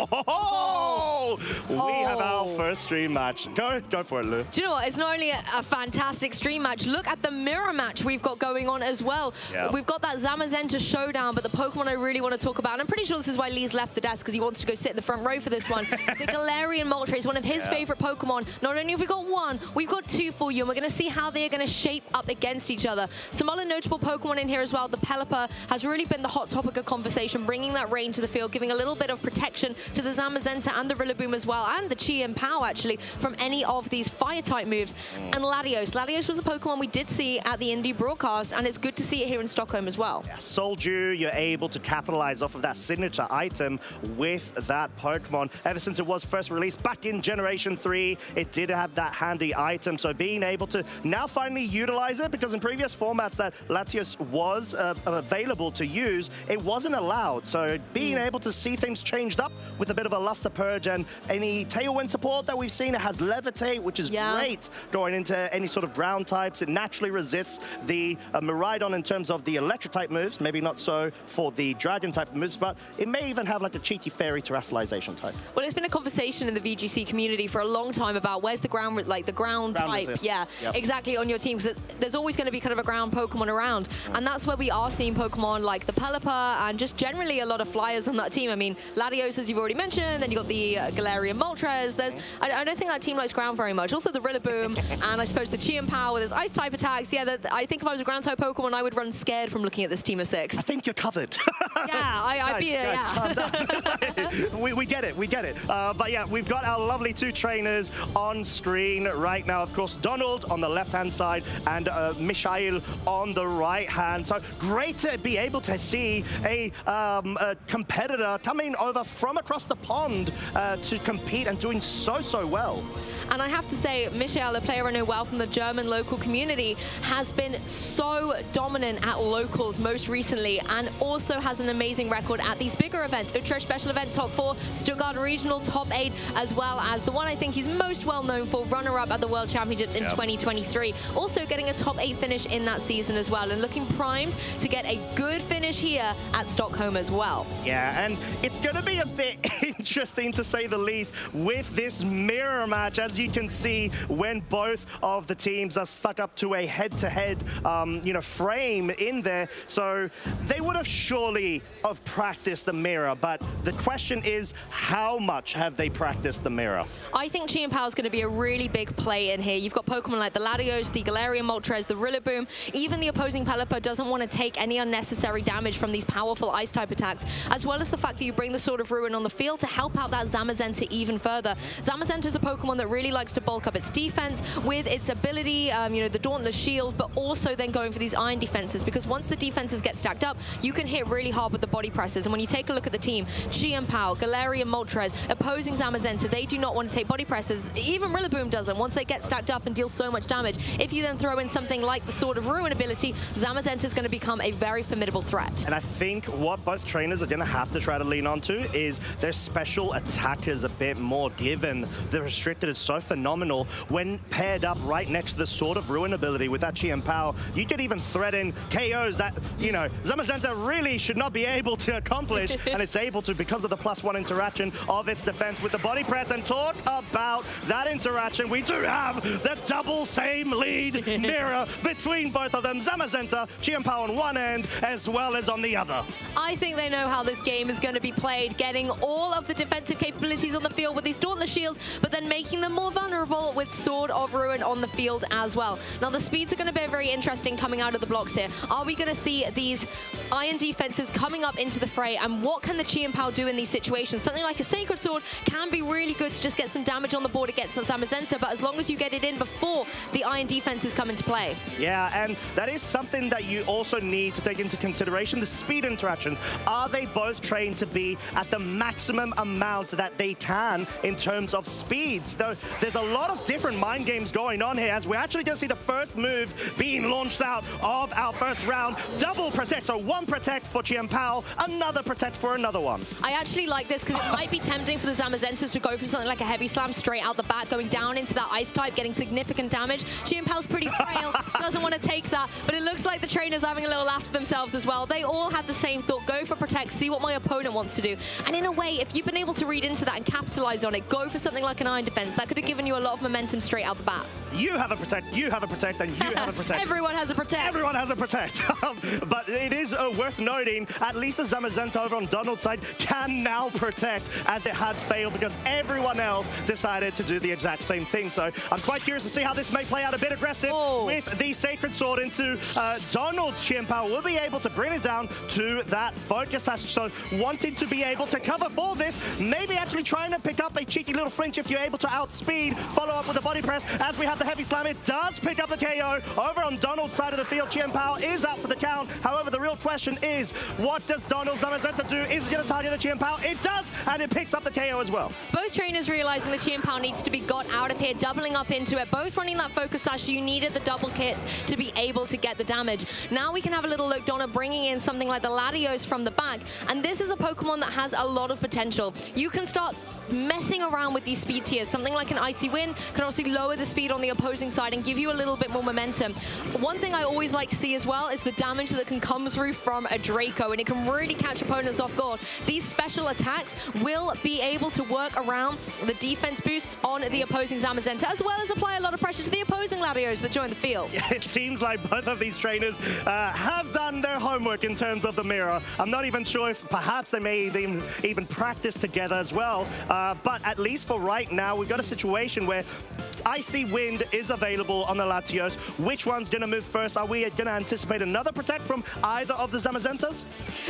have our first stream match. Go for it, Lou. Do you know what? It's not only a fantastic stream match, look at the mirror match we've got going on as well. Yeah. We've got that Zamazenta showdown, but the Pokemon I really want to talk about, and I'm pretty sure this is why Lee's left the desk, because he wants to go sit in the front row for this one. The Galarian Moltres is one of his favorite Pokemon. Not only have we got one, we've got 2 for you, and we're going to see how they're going to shape up against each other. Some other notable Pokemon in here as well. The Pelipper has really been the hot topic of conversation, bringing that rain to the field, giving a little bit of protection to the Zamazenta and the Rillaboom as well, and the Chi and Pow actually, from any of these fire-type moves. And Latios. Latios was a Pokemon we did see at the Indie broadcast, and it's good to see it here in Stockholm as well. Yeah, Soldew, you're able to capitalize off of that signature item with that Pokemon. Ever since it was first released back in Generation 3, it did have that handy item. So being able to now finally utilize it, because in previous formats that Latios was available to use, it wasn't allowed. So being able to see things changed up with a bit of a Luster Purge and any Tailwind support that we've seen, it has Levitate, which is great going into any sort of ground types. It naturally resists the Miraidon in terms of the electric type moves, maybe not so for the dragon type moves, but it may even have like a cheeky fairy terastallization type. Well, it's been a conversation in the VGC community for a long time about where's the ground, like the ground type, resist. Exactly, on your team, because there's always going to be kind of a ground Pokemon around, and that's where we are seeing Pokemon like the Pelipper and just generally a lot of flyers on that team. I mean, Latios, as you've already mentioned, then you got the Galarian Moltres. I don't think that team likes ground very much. Also the Rillaboom, and I suppose the Chi and Pow with his ice type attacks. Yeah, I think if I was a ground type Pokemon, I would run scared from looking at this team of 6. I think you're covered. I'd be, calm down. we get it, but yeah, we've got our lovely 2 trainers on screen right now. Of course, Donald on the left-hand side and Mishail on the right-hand. So great to be able to see a competitor coming over from across the pond to compete and doing so well. And I have to say, Michael, a player I know well from the German local community, has been so dominant at locals most recently, and also has an amazing record at these bigger events. Utrecht Special Event Top 4, Stuttgart Regional Top 8, as well as the one I think he's most well known for, runner-up at the World Championships in 2023. Also getting a top 8 finish in that season as well, and looking primed to get a good finish here at Stockholm as well. Yeah, and it's going to be a bit interesting to say the least with this mirror match, as you can see, when both of the teams are stuck up to a head-to-head, frame in there. So they would have surely have practiced the mirror, but the question is, how much have they practiced the mirror? I think Chi and Pow is going to be a really big play in here. You've got Pokemon like the Latios, the Galarian Moltres, the Rillaboom. Even the opposing Pelipper doesn't want to take any unnecessary damage from these powerful ice-type attacks, as well as the fact that you bring the Sword of Ruin on the field to help out that Zamazenta even further. Zamazenta is a Pokemon that really likes to bulk up its defense with its ability, the Dauntless Shield, but also then going for these iron defenses, because once the defenses get stacked up, you can hit really hard with the body presses. And when you take a look at the team, Chi and Pow, Galarian Moltres, opposing Zamazenta, they do not want to take body presses. Even Rillaboom doesn't, once they get stacked up and deal so much damage. If you then throw in something like the Sword of Ruin ability, Zamazenta is going to become a very formidable threat. And I think what both trainers are going to have to try to lean onto is their special attackers a bit more, given the restricted is so phenomenal when paired up right next to the Sword of Ruin ability with that Chi and Power. You could even threaten KOs that, you know, Zamazenta really should not be able to accomplish, and it's able to because of the +1 interaction of its defense with the body press. And talk about that interaction, we do have the double same lead mirror between both of them. Zamazenta, Chi and Power on one end, as well as on the other. I think they know how this game is going to be played, getting all of the defensive capabilities on the field with these Dauntless Shields, but then making them more vulnerable with Sword of Ruin on the field as well. Now, the speeds are going to be very interesting coming out of the blocks here. Are we going to see these iron defenses coming up into the fray, and what can the Chi and Power do in these situations? Something like a Sacred Sword can be really good to just get some damage on the board against the Zamazenta, but as long as you get it in before the iron defenses come into play. Yeah, and that is something that you also need to take into consideration. The speed interactions, are they both trained to be at the maximum amount that they can in terms of speeds? Though there's a lot of different mind games going on here, as we're actually going to see the first move being launched out of our first round. Double protect, so one protect for Chi and Pow, another protect for another one. I actually like this because it might be tempting for the Zamazentas to go for something like a heavy slam straight out the bat, going down into that ice type, getting significant damage. Chi and Pow's pretty frail, doesn't want to take that, but it looks like the trainers are having a little laugh to themselves as well. They all have the same thought, go for protect, see what my opponent wants to do. And in a way, if you've been able to read into that and capitalize on it, go for something like an iron defense. That could have given you a lot of momentum straight out the bat. You have a protect, you have a protect, and you have a protect. Everyone has a protect. Everyone has a protect. But it is worth noting, at least the Zamazenta over on Donald's side can now protect, as it had failed because everyone else decided to do the exact same thing. So I'm quite curious to see how this may play out a bit aggressive with the Sacred Sword into Donald's Chi and Power. Will be able to bring it down to that focus slash. So wanting to be able to cover for this, maybe actually trying to pick up a cheeky little flinch if you're able to outspeed, follow up with a body press. As we have the heavy slam, it does pick up the KO over on Donald's side of the field. Chi and Power is out for the count. However, the real question is, what does Donald Zamazenta do? Is it going to target the Chi and Power? It does, and it picks up the KO as well. Both trainers realizing the Chi and Power needs to be got out of here, doubling up into it, both running that focus slash. You needed the double kit to be able to get the damage. Now we can have a little look, Donna bringing in something like the Latios from the back, and this is a Pokemon that has a lot of potential. You can start messing around with these speed tiers. Something like an Icy Wind can obviously lower the speed on the opposing side and give you a little bit more momentum. One thing I always like to see as well is the damage that can come through from a Draco, and it can really catch opponents off guard. These special attacks will be able to work around the defense boost on the opposing Zamazenta, as well as apply a lot of pressure to the opposing Latios that join the field. It seems like both of these trainers have done their homework in terms of the mirror. I'm not even sure if perhaps they may even practice together as well. But at least for right now, we've got a situation where Icy Wind is available on the Latios. Which one's going to move first? Are we going to anticipate another protect from either of the Zamazentas?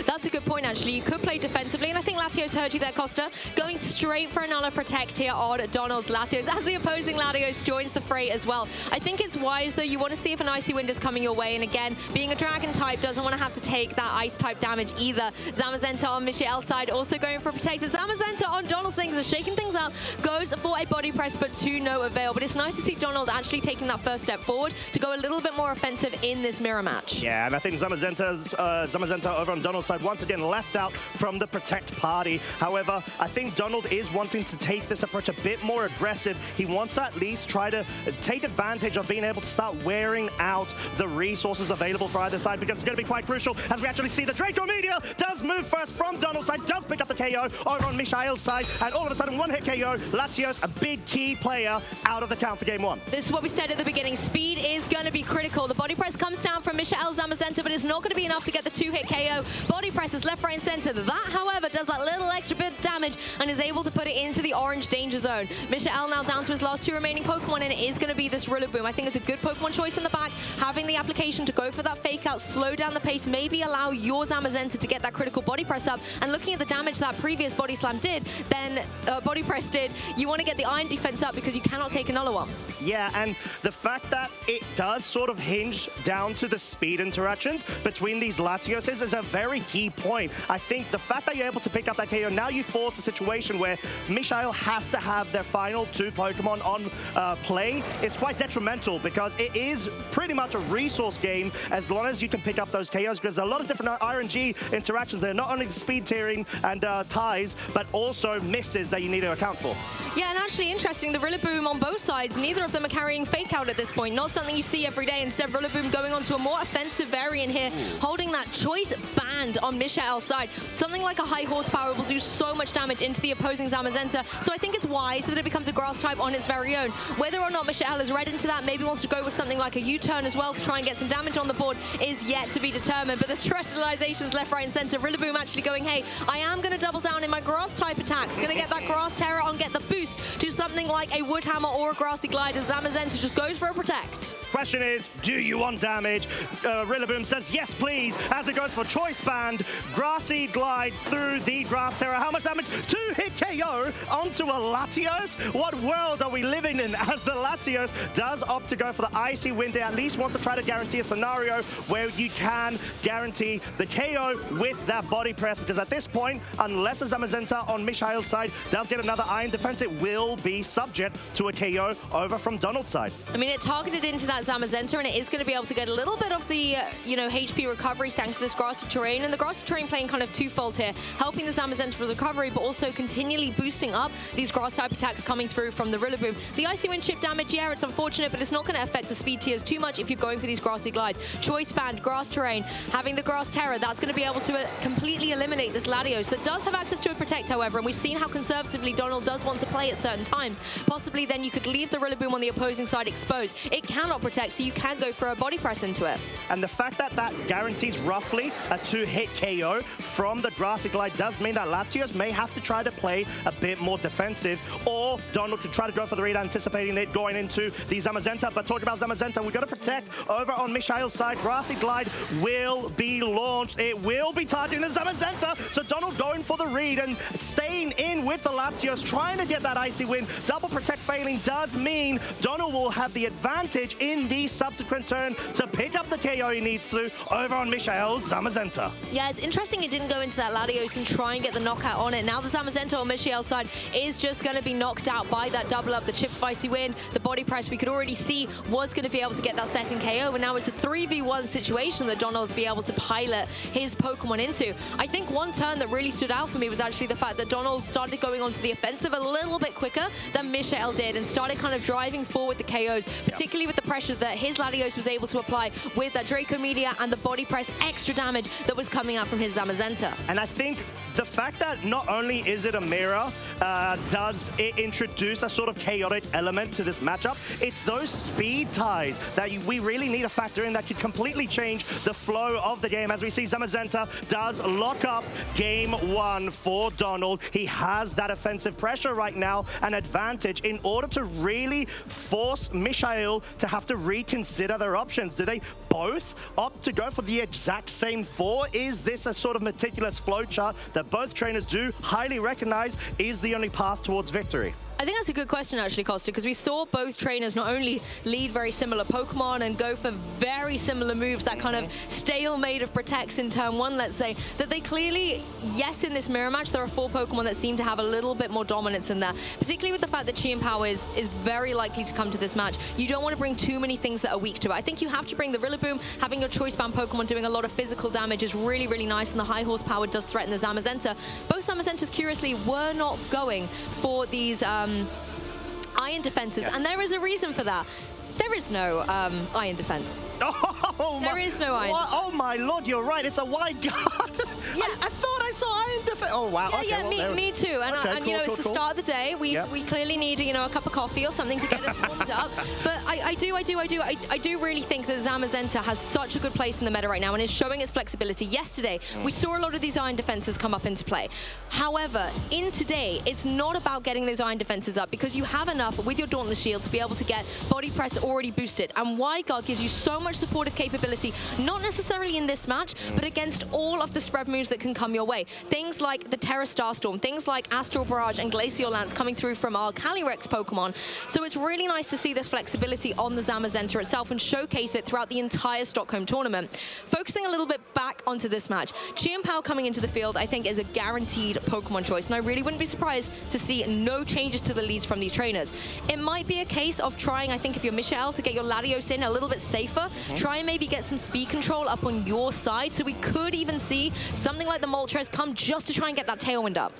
That's a good point, actually. You could play defensively, and I think Latios heard you there, Costa. Going straight for another protect here on Donald's Latios, as the opposing Latios joins the fray as well. I think it's wise, though. You want to see if an Icy Wind is coming your way, and again, being a Dragon type doesn't want to have to take that Ice type damage either. Zamazenta on Michael's side also going for a protect, but Zamazenta on Donald's things is shaking things up, goes for a body press, but to no avail. But it's nice to see Donald actually taking that first step forward to go a little bit more offensive in this mirror match. Yeah, and I think Zamazenta over on Donald's side once again left out from the protect party. However, I think Donald is wanting to take this approach a bit more aggressive. He wants to at least try to take advantage of being able to start wearing out the resources available for either side, because it's going to be quite crucial as we actually see the Draco Meteor does move first from Donald's side, does pick up the KO over on Michael's side, and all of a sudden one-hit KO. Latios, a big key player, out of the count for game one. This is what we said at the beginning. Speed is going to be critical. The body press comes down from Michael Zamazenta, but it's not going to be enough to get the two-hit KO. Body presses left, right, and center. That, however, does that little extra bit of damage and is able to put it into the orange danger zone. Michael now down to his last two remaining Pokemon, and it is going to be this Rillaboom. I think it's a good Pokemon choice in the back, having the application to go for that fake out, slow down the pace, maybe allow your Zamazenta to get that critical body press up. And looking at the damage that previous body slam did, then body press did, you want to get the iron defense up because you cannot take another one. Yeah, and the fact that it does sort of hinge down to the speed interactions between these Latios is a very key point. I think the fact that you're able to pick up that KO, now you force a situation where Michael has to have their final two Pokemon on play. It's quite detrimental because it is pretty much a resource game as long as you can pick up those KOs, because there's a lot of different RNG interactions there, not only the speed tiering and ties, but also misses that you need to account for. Yeah, and actually interesting, the Rillaboom on both sides, neither of them are carrying Fake Out at this point. Not something you see every day. Instead, Rillaboom going on to a more offensive variant here, holding that choice band on Michael's side. Something like a high horsepower will do so much damage into the opposing Zamazenta, so I think it's wise that it becomes a grass type on its very own. Whether or not Michael is read into that, maybe wants to go with something like a U-turn as well to try and get some damage on the board, is yet to be determined. But the Terastallizations left, right, and center. Rillaboom actually going, hey, I am going to double down in my grass type attacks. Going to get that grass terror on, get the boost to something like a Wood Hammer or a Grassy Glide, as Zamazenta just goes for a protect. Question is, do you want damage? Rillaboom says yes, please, as it goes for Choice Band, Grassy Glide through the Grass Terror. How much damage? 2-hit KO onto a Latios? What world are we living in as the Latios does opt to go for the Icy Wind? It at least wants to try to guarantee a scenario where you can guarantee the KO with that body press, because at this point, unless a Zamazenta on Michael's side does get another Iron Defense, it will be subject to a KO over from Donald's side. I mean, it targeted into that Zamazenta, and it is going to be able to get a little bit of the, HP recovery thanks to this grassy terrain. And the grassy terrain playing kind of twofold here, helping the Zamazenta with recovery, but also continually boosting up these grass type attacks coming through from the Rillaboom. The Icy Wind chip damage, yeah, it's unfortunate, but it's not going to affect the speed tiers too much if you're going for these grassy glides. Choice Band, grass terrain, having the Grass Terror, that's going to be able to completely eliminate this Latios that does have access to a protect, however, and we've seen how conservatively Donald does want to play at certain times. Possibly then you could leave the Rillaboom on the opposing side exposed. It cannot protect, so you can go for a body press into it. And the fact that that guarantees roughly a 2-hit KO from the Grassy Glide does mean that Latios may have to try to play a bit more defensive, or Donald could try to go for the read, anticipating it going into the Zamazenta. But talking about Zamazenta, we've got to protect over on Michael's side. Grassy Glide will be launched. It will be targeting the Zamazenta. So Donald going for the read and staying in with the Latios, trying to get that Icy Wind. Double protect failing does mean Donald will have the advantage in the subsequent turn to pick up the KO he needs to over on Michael's Zamazenta. Yeah, it's interesting it didn't go into that Latios and try and get the knockout on it. Now the Zamazenta on Michael's side is just going to be knocked out by that double up, the chip Icy Wind, the body press we could already see was going to be able to get that second KO, and now it's a 3v1 situation that Donald's be able to pilot his Pokemon into. I think one turn that really stood out for me was actually the fact that Donald started going onto the offensive a little bit quicker than Michael did and started kind of driving forward the KOs, particularly with the pressure that his Latios was able to apply with that Draco Media and the body press extra damage that was coming out from his Zamazenta. And I think the fact that not only is it a mirror, does it introduce a sort of chaotic element to this matchup, it's those speed ties that we really need to factor in that could completely change the flow of the game. As we see, Zamazenta does lock up game one for Donald. He has that offensive pressure right now, an advantage in order to really force Michael to have to reconsider their options. Do they both opt to go for the exact same 4? Is this a sort of meticulous flowchart that both trainers do highly recognize is the only path towards victory? I think that's a good question, actually, Costa, because we saw both trainers not only lead very similar Pokemon and go for very similar moves, that kind of stalemate of protects in turn one, let's say, that they clearly, yes, in this mirror match, there are 4 Pokemon that seem to have a little bit more dominance in there, particularly with the fact that Chi and Power is very likely to come to this match. You don't want to bring too many things that are weak to it. I think you have to bring the Rillaboom. Having your Choice Band Pokemon doing a lot of physical damage is really, really nice, and the high horsepower does threaten the Zamazenta. Both Zamazentas, curiously, were not going for these iron defenses, and there is a reason for that. There is no iron defense. There is no iron defense. Oh my lord, you're right. It's a wide guard. Yeah. I thought I saw iron defense. Oh wow. Yeah, okay, yeah, me too. And, okay, and you know, it's the start of the day. We clearly need, you know, a cup of coffee or something to get us warmed up. But I do really think that Zamazenta has such a good place in the meta right now and is showing its flexibility. Yesterday, we saw a lot of these iron defenses come up into play. However, in today, it's not about getting those iron defenses up because you have enough with your Dauntless Shield to be able to get body press already boosted. And Wide Guard gives you so much supportive capability, not necessarily in this match, but against all of the spread moves that can come your way. Things like the Terra Starstorm, things like Astral Barrage and Glacial Lance coming through from our Calyrex Pokemon. So it's really nice to see this flexibility on the Zamazenta itself and showcase it throughout the entire Stockholm tournament. Focusing a little bit back onto this match, Chi and Pao coming into the field, I think, is a guaranteed Pokemon choice, and I really wouldn't be surprised to see no changes to the leads from these trainers. It might be a case of trying, I think, if you're Michael, to get your Latios in a little bit safer, try and maybe get some speed control up on your side, so we could even see something like the Moltres come just to try and and get that tailwind up?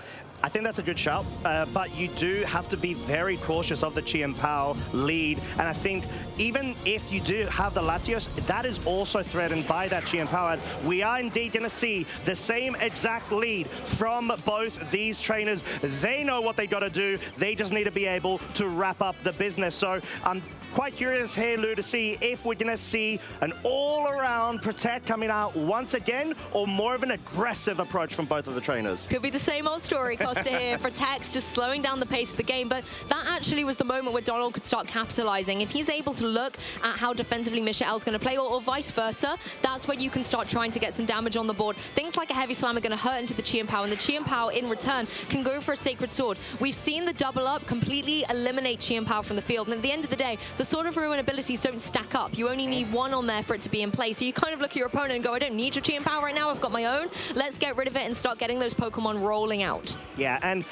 I think that's a good shout, but you do have to be very cautious of the Chien Pao lead. And I think even if you do have the Latios, that is also threatened by that Chien Pao, as we are indeed going to see the same exact lead from both these trainers. They know what they got to do. They just need to be able to wrap up the business. So I'm quite curious here, Lou, to see if we're going to see an all-around Protect coming out once again, or more of an aggressive approach from both of the trainers. Could be the same old story, Costa here. Protect's just slowing down the pace of the game, but that actually was the moment where Donald could start capitalizing. If he's able to look at how defensively Michael's going to play, or vice versa, that's where you can start trying to get some damage on the board. Things like a Heavy Slam are going to hurt into the Chien Pao, and the Chien Pao in return can go for a Sacred Sword. We've seen the double up completely eliminate Chien Pao from the field, and at the end of the day, the Sword of Ruin abilities don't stack up. You only need one on there for it to be in play. So you kind of look at your opponent and go, I don't need your Chien Pao right now, I've got my own. Let's get rid of it and start getting those Pokemon rolling out. Yeah, and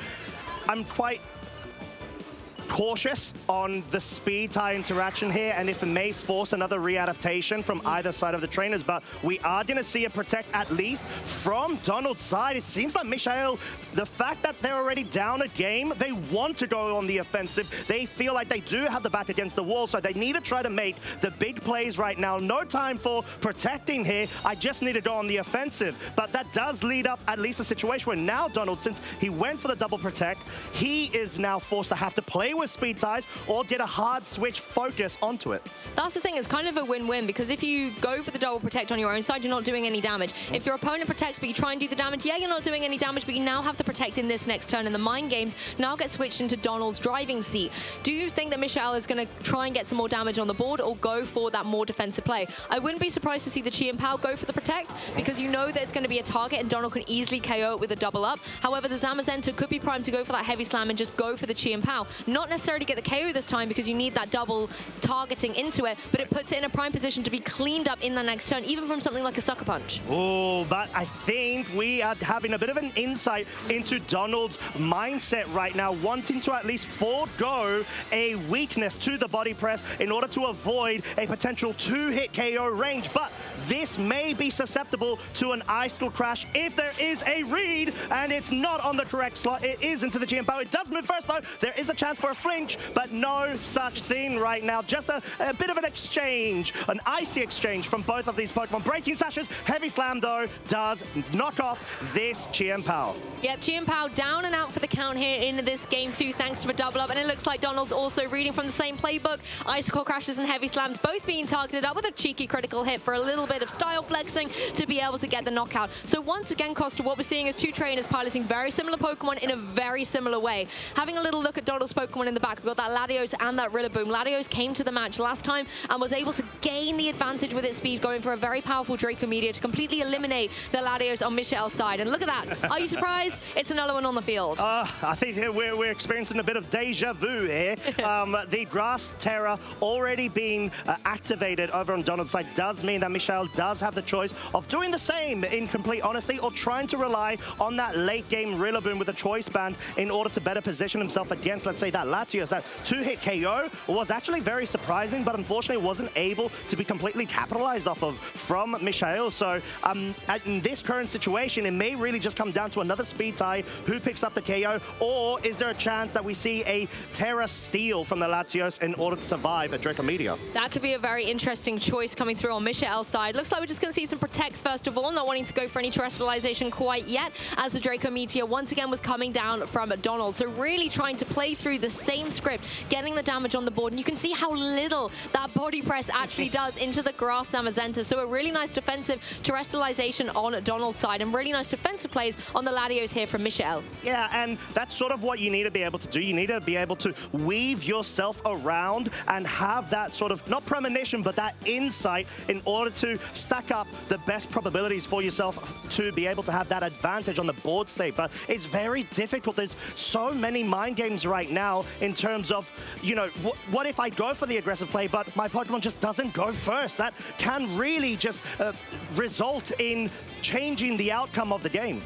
I'm quite cautious on the speed tie interaction here, and if it may force another readaptation from either side of the trainers, but we are going to see a Protect at least from Donald's side. It seems like Michael, the fact that they're already down a game, they want to go on the offensive. They feel like they do have the back against the wall, so they need to try to make the big plays right now. No time for protecting here. I just need to go on the offensive. But that does lead up at least a situation where now Donald, since he went for the double Protect, he is now forced to have to play with speed ties or get a hard switch focus onto it. That's the thing, it's kind of a win-win, because if you go for the double Protect on your own side, you're not doing any damage. If your opponent protects but you try and do the damage, yeah, you're not doing any damage, but you now have the Protect in this next turn, and the mind games now get switched into Donald's driving seat. Do you think that Michelle is going to try and get some more damage on the board, or go for that more defensive play? I wouldn't be surprised to see the Chien Pao go for the Protect, because you know that it's going to be a target and Donald can easily KO it with a double up. However, the Zamazenta could be primed to go for that Heavy Slam and just go for the Chien Pao. Not necessarily get the KO this time, because you need that double targeting into it, but it puts it in a prime position to be cleaned up in the next turn, even from something like a Sucker Punch. Oh, but I think we are having a bit of an insight into Donald's mindset right now, wanting to at least forego a weakness to the body press in order to avoid a potential 2-hit KO range. But this may be susceptible to an Ice Skull Crash if there is a read, and it's not on the correct slot. It is into the Chien Pao. It does move first, though. There is a chance for a flinch, but no such thing right now. Just a bit of an exchange, an icy exchange from both of these Pokemon. Breaking Sashes, Heavy Slam, though, does knock off this Chien Pao. Yep, Chien Pao down and out for the count here in this game 2, thanks to a double up, and it looks like Donald's also reading from the same playbook. Icicle Crashes and Heavy Slams both being targeted up with a cheeky critical hit for a little bit of style flexing to be able to get the knockout. So once again, Costa, what we're seeing is two trainers piloting very similar Pokemon in a very similar way. Having a little look at Donald's Pokemon in the back, we've got that Latios and that Rillaboom. Latios came to the match last time and was able to gain the advantage with its speed, going for a very powerful Draco Meteor to completely eliminate the Latios on Michelle's side. And look at that. Are you surprised? It's another one on the field. I think we're experiencing a bit of deja vu here. The Grass Terra already being activated over on Donald's side does mean that Michelle does have the choice of doing the same, in complete honesty, or trying to rely on that late game Rillaboom with a choice band in order to better position himself against, let's say, that Latios. That 2-hit KO was actually very surprising, but unfortunately wasn't able to be completely capitalized off of from Michael. So in this current situation, it may really just come down to another speed tie, who picks up the KO, or is there a chance that we see a Terra steal from the Latios in order to survive a Draco Meteor? That could be a very interesting choice coming through on Michelle's side. Looks like we're just going to see some Protects first of all, not wanting to go for any Terastallization quite yet, as the Draco Meteor once again was coming down from Donald. So really trying to play through the same script, getting the damage on the board, and you can see how little that body press actually does into the Grass Zamazenta. So a really nice defensive Terastallization on Donald's side, and really nice defensive plays on the Latios here from Michelle. Yeah, and that's sort of what you need to be able to do. You need to be able to weave yourself around and have that sort of, not premonition, but that insight in order to stack up the best probabilities for yourself to be able to have that advantage on the board state. But it's very difficult. There's so many mind games right now in terms of, you know, what if I go for the aggressive play, but my Pokemon just doesn't go first? That can really just result in changing the outcome of the game.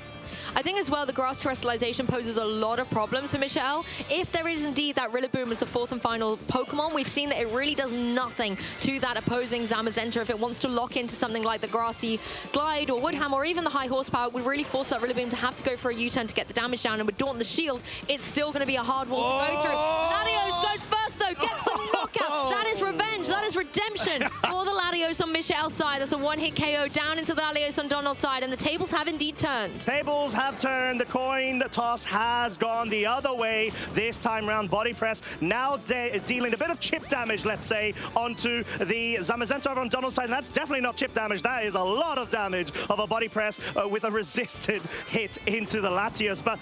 I think as well, the grass terastallization poses a lot of problems for Michelle. If there is indeed that Rillaboom as the fourth and final Pokemon, we've seen that it really does nothing to that opposing Zamazenta. If it wants to lock into something like the Grassy Glide or Woodham or even the high horsepower, it would really force that Rillaboom to have to go for a U-turn to get the damage down. And with Daunt the Shield, it's still going to be a hard wall to go through. Latios goes first though, gets the knockout. That is revenge, that is redemption for the Latios on Michelle's side. That's a one-hit KO down into the Latios on Donald's side, and the tables have indeed turned. Tables have turned. The coin toss has gone the other way this time round. Body press now dealing a bit of chip damage, let's say, onto the Zamazenta over on Donald's side. And that's definitely not chip damage. That is a lot of damage of a body press with a resisted hit into the Latios. But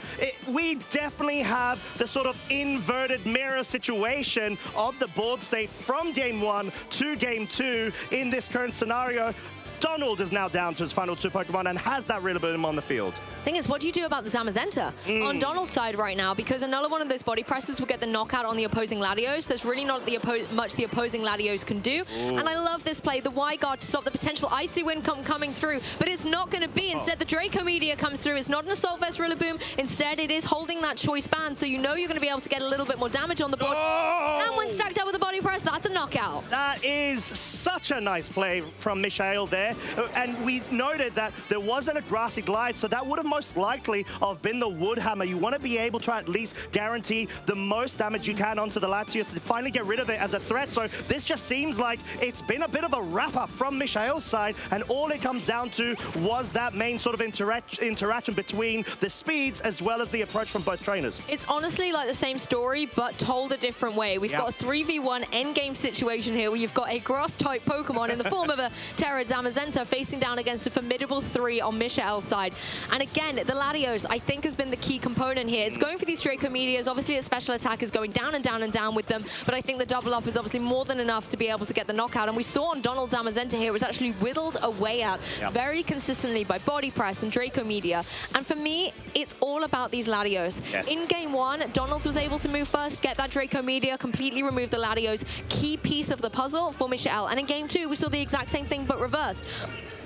we definitely have the sort of inverted mirror situation of the board state from Game 1 to Game 2 in this current scenario. Donald is now down to his final two Pokemon and has that Rillaboom on the field. Thing is, what do you do about the Zamazenta on Donald's side right now? Because another one of those body presses will get the knockout on the opposing Latios. There's really not much the opposing Latios can do. And I love this play, the Y-Guard to stop the potential Icy Wind coming through, but it's not going to be. Instead, the Draco Meteor comes through. It's not an Assault Vest Rillaboom. Instead, it is holding that choice band, so you know you're going to be able to get a little bit more damage on the board. And when stacked up with a body press, that's a knockout. That is such a nice play from Michael there. And we noted that there wasn't a Grassy Glide, so that would have most likely have been the Wood Hammer. You want to be able to at least guarantee the most damage you can onto the Latios to finally get rid of it as a threat. So this just seems like it's been a bit of a wrap-up from Michael's side, and all it comes down to was that main sort of interaction between the speeds as well as the approach from both trainers. It's honestly like the same story, but told a different way. We've got a 3v1 endgame situation here where you've got a grass-type Pokemon in the form of a Terra Zamazenta facing down against a formidable 3 on Michael's side. And again, the Latios, I think, has been the key component here. It's going for these Draco Meteors. Obviously, its special attack is going down and down and down with them, but I think the double up is obviously more than enough to be able to get the knockout. And we saw on Donald Zamazenta here, it was actually whittled away at very consistently by body press and Draco Meteor. And for me, it's all about these Latios. In Game 1, Donald was able to move first, get that Draco Meteor, completely remove the Latios. Key piece of the puzzle for Michelle. And in Game 2, we saw the exact same thing, but reversed.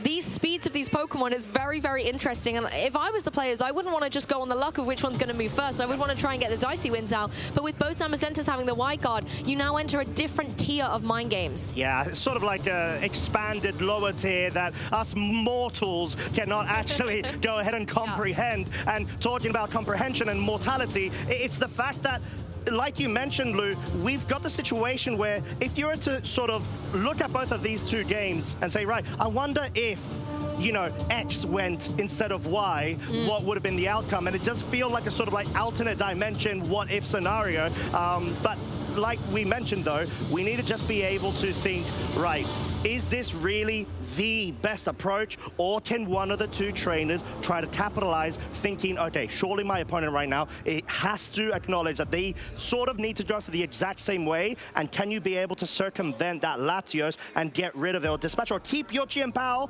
These speeds of these Pokemon is very, very interesting. And if I was the players, I wouldn't want to just go on the luck of which one's going to move first. I would want to try and get the Dicey Winds out. But with both Zamazentas having the Wide Guard, you now enter a different tier of mind games. Yeah, it's sort of like an expanded lower tier that us mortals cannot actually go ahead and comprehend. And talking about comprehension and mortality, it's the fact that, like you mentioned, Lou, we've got the situation where if you were to sort of look at both of these two games and say, right, I wonder if, you know, X went instead of Y, what would have been the outcome? And it does feel like a sort of like alternate dimension what-if scenario. But like we mentioned, though, we need to just be able to think, right, is this really the best approach, or can one of the two trainers try to capitalize, thinking, okay, surely my opponent right now, it has to acknowledge that they sort of need to go for the exact same way, and can you be able to circumvent that Latios and get rid of it, or dispatch, or keep your Chien-Pao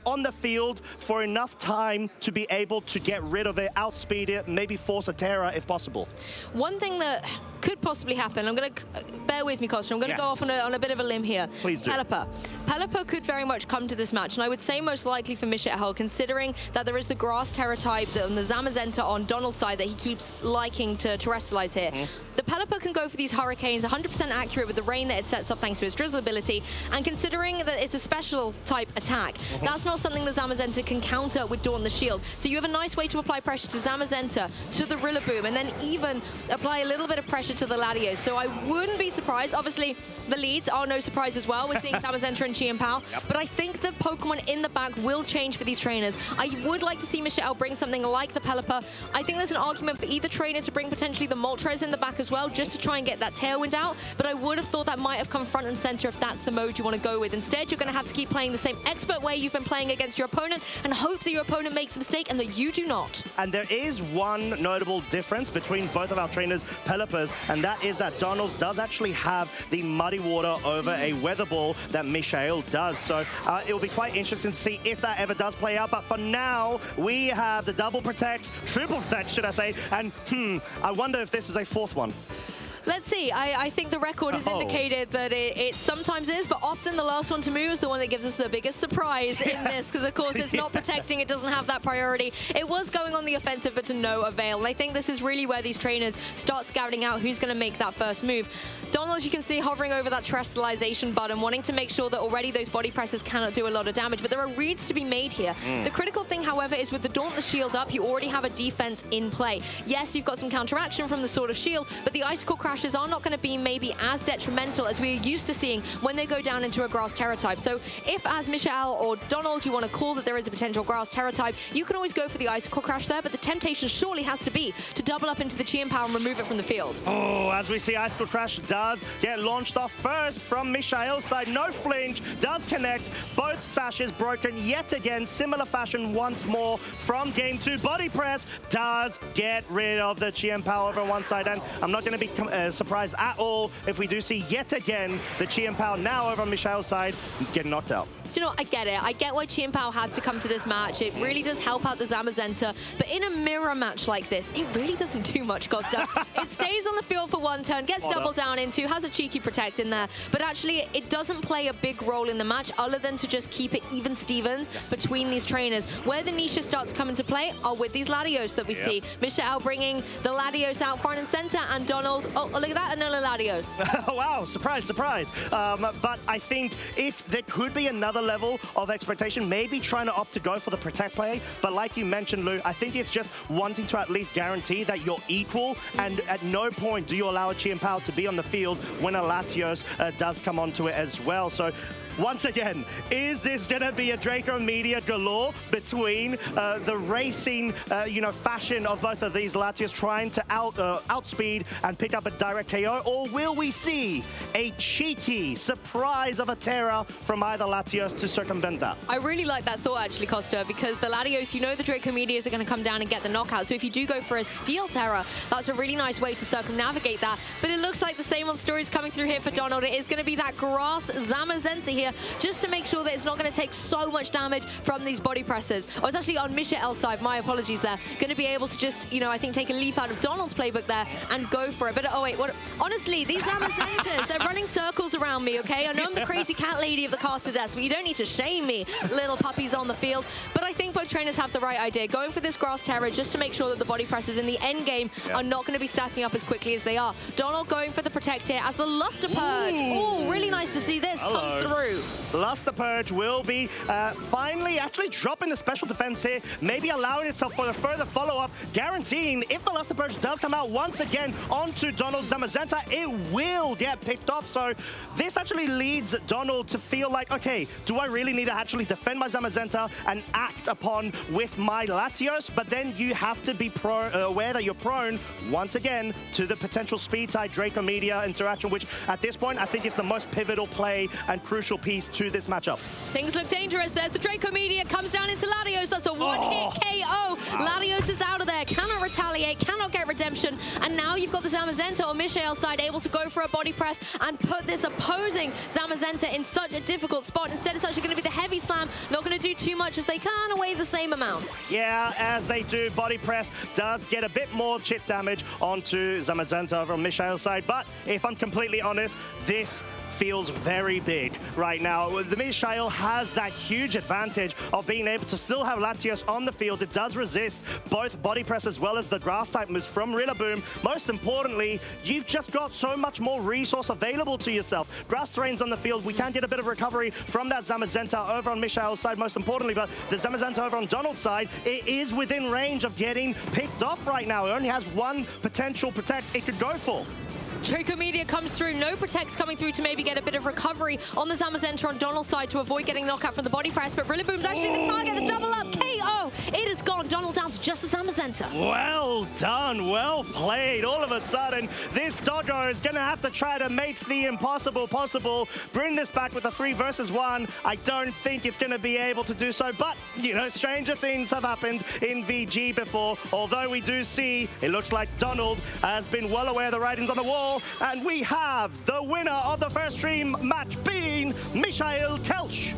on the field for enough time to be able to get rid of it, outspeed it, maybe force a Terra if possible? One thing that could possibly happen, I'm going to, bear with me, Costa, I'm going to go off on a bit of a limb here. Please do. Pelipper could very much come to this match, and I would say most likely for Michelle, considering that there is the Grass Terra type on the Zamazenta on Donald's side that he keeps liking to terastallize here. The Pelipper can go for these Hurricanes, 100% accurate with the rain that it sets up thanks to its drizzle ability, and considering that it's a special type attack, that's not something the Zamazenta can counter with Daunt the Shield. So you have a nice way to apply pressure to Zamazenta, to the Rillaboom, and then even apply a little bit of pressure to the Latios. So I wouldn't be surprised. Obviously, the leads are no surprise as well. We're seeing Zamazenta and Chien-Pao, but I think the Pokemon in the back will change for these trainers. I would like to see Michelle bring something like the Pelipper. I think there's an argument for either trainer to bring potentially the Moltres in the back as well, just to try and get that Tailwind out, but I would have thought that might have come front and center if that's the mode you want to go with. Instead, you're going to have to keep playing the same expert way you've been playing against your opponent and hope that your opponent makes a mistake and that you do not. And there is one notable difference between both of our trainers' Pelippers, and that is that Donald's does actually have the Muddy Water over a Weather Ball that Michael does. So it'll be quite interesting to see if that ever does play out. But for now, we have the double protect, triple protect, should I say, and I wonder if this is a fourth one. Let's see. I think the record has indicated that it sometimes is, but often the last one to move is the one that gives us the biggest surprise in this, because of course it's not protecting, it doesn't have that priority. It was going on the offensive, but to no avail. And I think this is really where these trainers start scouting out who's going to make that first move. Donald, you can see hovering over that Terastallization button, wanting to make sure that already those body presses cannot do a lot of damage, but there are reads to be made here. The critical thing, however, is with the Dauntless Shield up, you already have a defense in play. Yes, you've got some counteraction from the Sword of Shield, but the Icicle crashes are not going to be maybe as detrimental as we're used to seeing when they go down into a Grass Terror type. So if, as Michelle or Donald, you want to call that there is a potential Grass Terror type, you can always go for the Icicle crash there, but the temptation surely has to be to double up into the Chi and Power and remove it from the field. Oh, as we see, Icicle crash does get launched off first from Michael's side. No flinch, does connect. Both sashes broken yet again. Similar fashion once more from game 2. Body press does get rid of the Chi and Power over on one side, and I'm not going to be surprised at all if we do see yet again the Chi and Power now over on Michael's side getting knocked out. Do you know what? I get it. I get why Chi and Power has to come to this match. It really does help out the Zamazenta. But in a mirror match like this, it really doesn't do much, Costa. It stays on the field for one turn, gets doubled down into, has a cheeky protect in there. But actually, it doesn't play a big role in the match other than to just keep it even Stevens between these trainers. Where the niches start to come into play are with these Latios that we see. Michelle bringing the Latios out front and center, and Donald, oh, look at that, another Latios. Wow, surprise, surprise. But I think if there could be another level of expectation, maybe trying to opt to go for the protect play, but like you mentioned, Lou, I think it's just wanting to at least guarantee that you're equal, and at no point do you allow a Chi and Power to be on the field when a Latios does come onto it as well. So once again, is this going to be a Draco Media galore between the racing, fashion of both of these Latios trying to outspeed and pick up a direct KO, or will we see a cheeky surprise of a Terra from either Latios to circumvent that? I really like that thought, actually, Costa, because the Latios, the Draco Medias are going to come down and get the knockout. So if you do go for a Steel Terra, that's a really nice way to circumnavigate that. But it looks like the same old story is coming through here for Donald. It is going to be that Grass Zamazenta here, just to make sure that it's not going to take so much damage from these body presses. I was actually on Michael's side, my apologies there. Going to be able to just, I think take a leaf out of Donald's playbook there and go for it. But, oh wait, what? Honestly, these Zamazentas, they're running circles around me, okay? I know I'm the crazy cat lady of the caster desk, but you don't need to shame me, little puppies on the field. But I think both trainers have the right idea. Going for this Grass Terror just to make sure that the body presses in the end game are not going to be stacking up as quickly as they are. Donald going for the protect here as the Luster Purge. Oh, really nice to see this comes through. Luster Purge will be finally actually dropping the special defense here, maybe allowing itself for the further follow-up, guaranteeing if the Luster Purge does come out once again onto Donald Zamazenta, it will get picked off. So this actually leads Donald to feel like, okay, do I really need to actually defend my Zamazenta and act upon with my Latios? But then you have to be aware that you're prone, once again, to the potential speed-tied Draco Media interaction, which at this point, I think it's the most pivotal play and crucial piece to this matchup. Things look dangerous. There's the Draco Media, comes down into Latios. That's a one-hit KO. Latios is out of there, cannot retaliate, cannot get redemption. And now you've got the Zamazenta on Michael's side able to go for a body press and put this opposing Zamazenta in such a difficult spot. Instead, it's actually going to be the heavy slam. Not going to do too much as they kind of weigh the same amount. Yeah, as they do, body press does get a bit more chip damage onto Zamazenta over on Michael's side. But if I'm completely honest, this feels very big right now. The Michael has that huge advantage of being able to still have Latios on the field. It does resist both body press as well as the grass type moves from Rillaboom. Most importantly, you've just got so much more resource available to yourself. Grass terrain's on the field. We can get a bit of recovery from that Zamazenta over on Michael's side, most importantly, but the Zamazenta over on Donald's side, it is within range of getting picked off right now. It only has one potential protect it could go for. Draco Media comes through, no protects coming through to maybe get a bit of recovery on the Zamazenta on Donald's side to avoid getting knocked out from the body press, but Rillaboom's actually the target, the double up KO. It has gone Donald down to just the Zamazenta. Well done, well played. All of a sudden, this doggo is going to have to try to make the impossible possible, bring this back with a 3 versus 1. I don't think it's going to be able to do so, but, stranger things have happened in VG before, although we do see, it looks like Donald has been well aware of the writings on the wall, and we have the winner of the first stream match being Michael Kelch.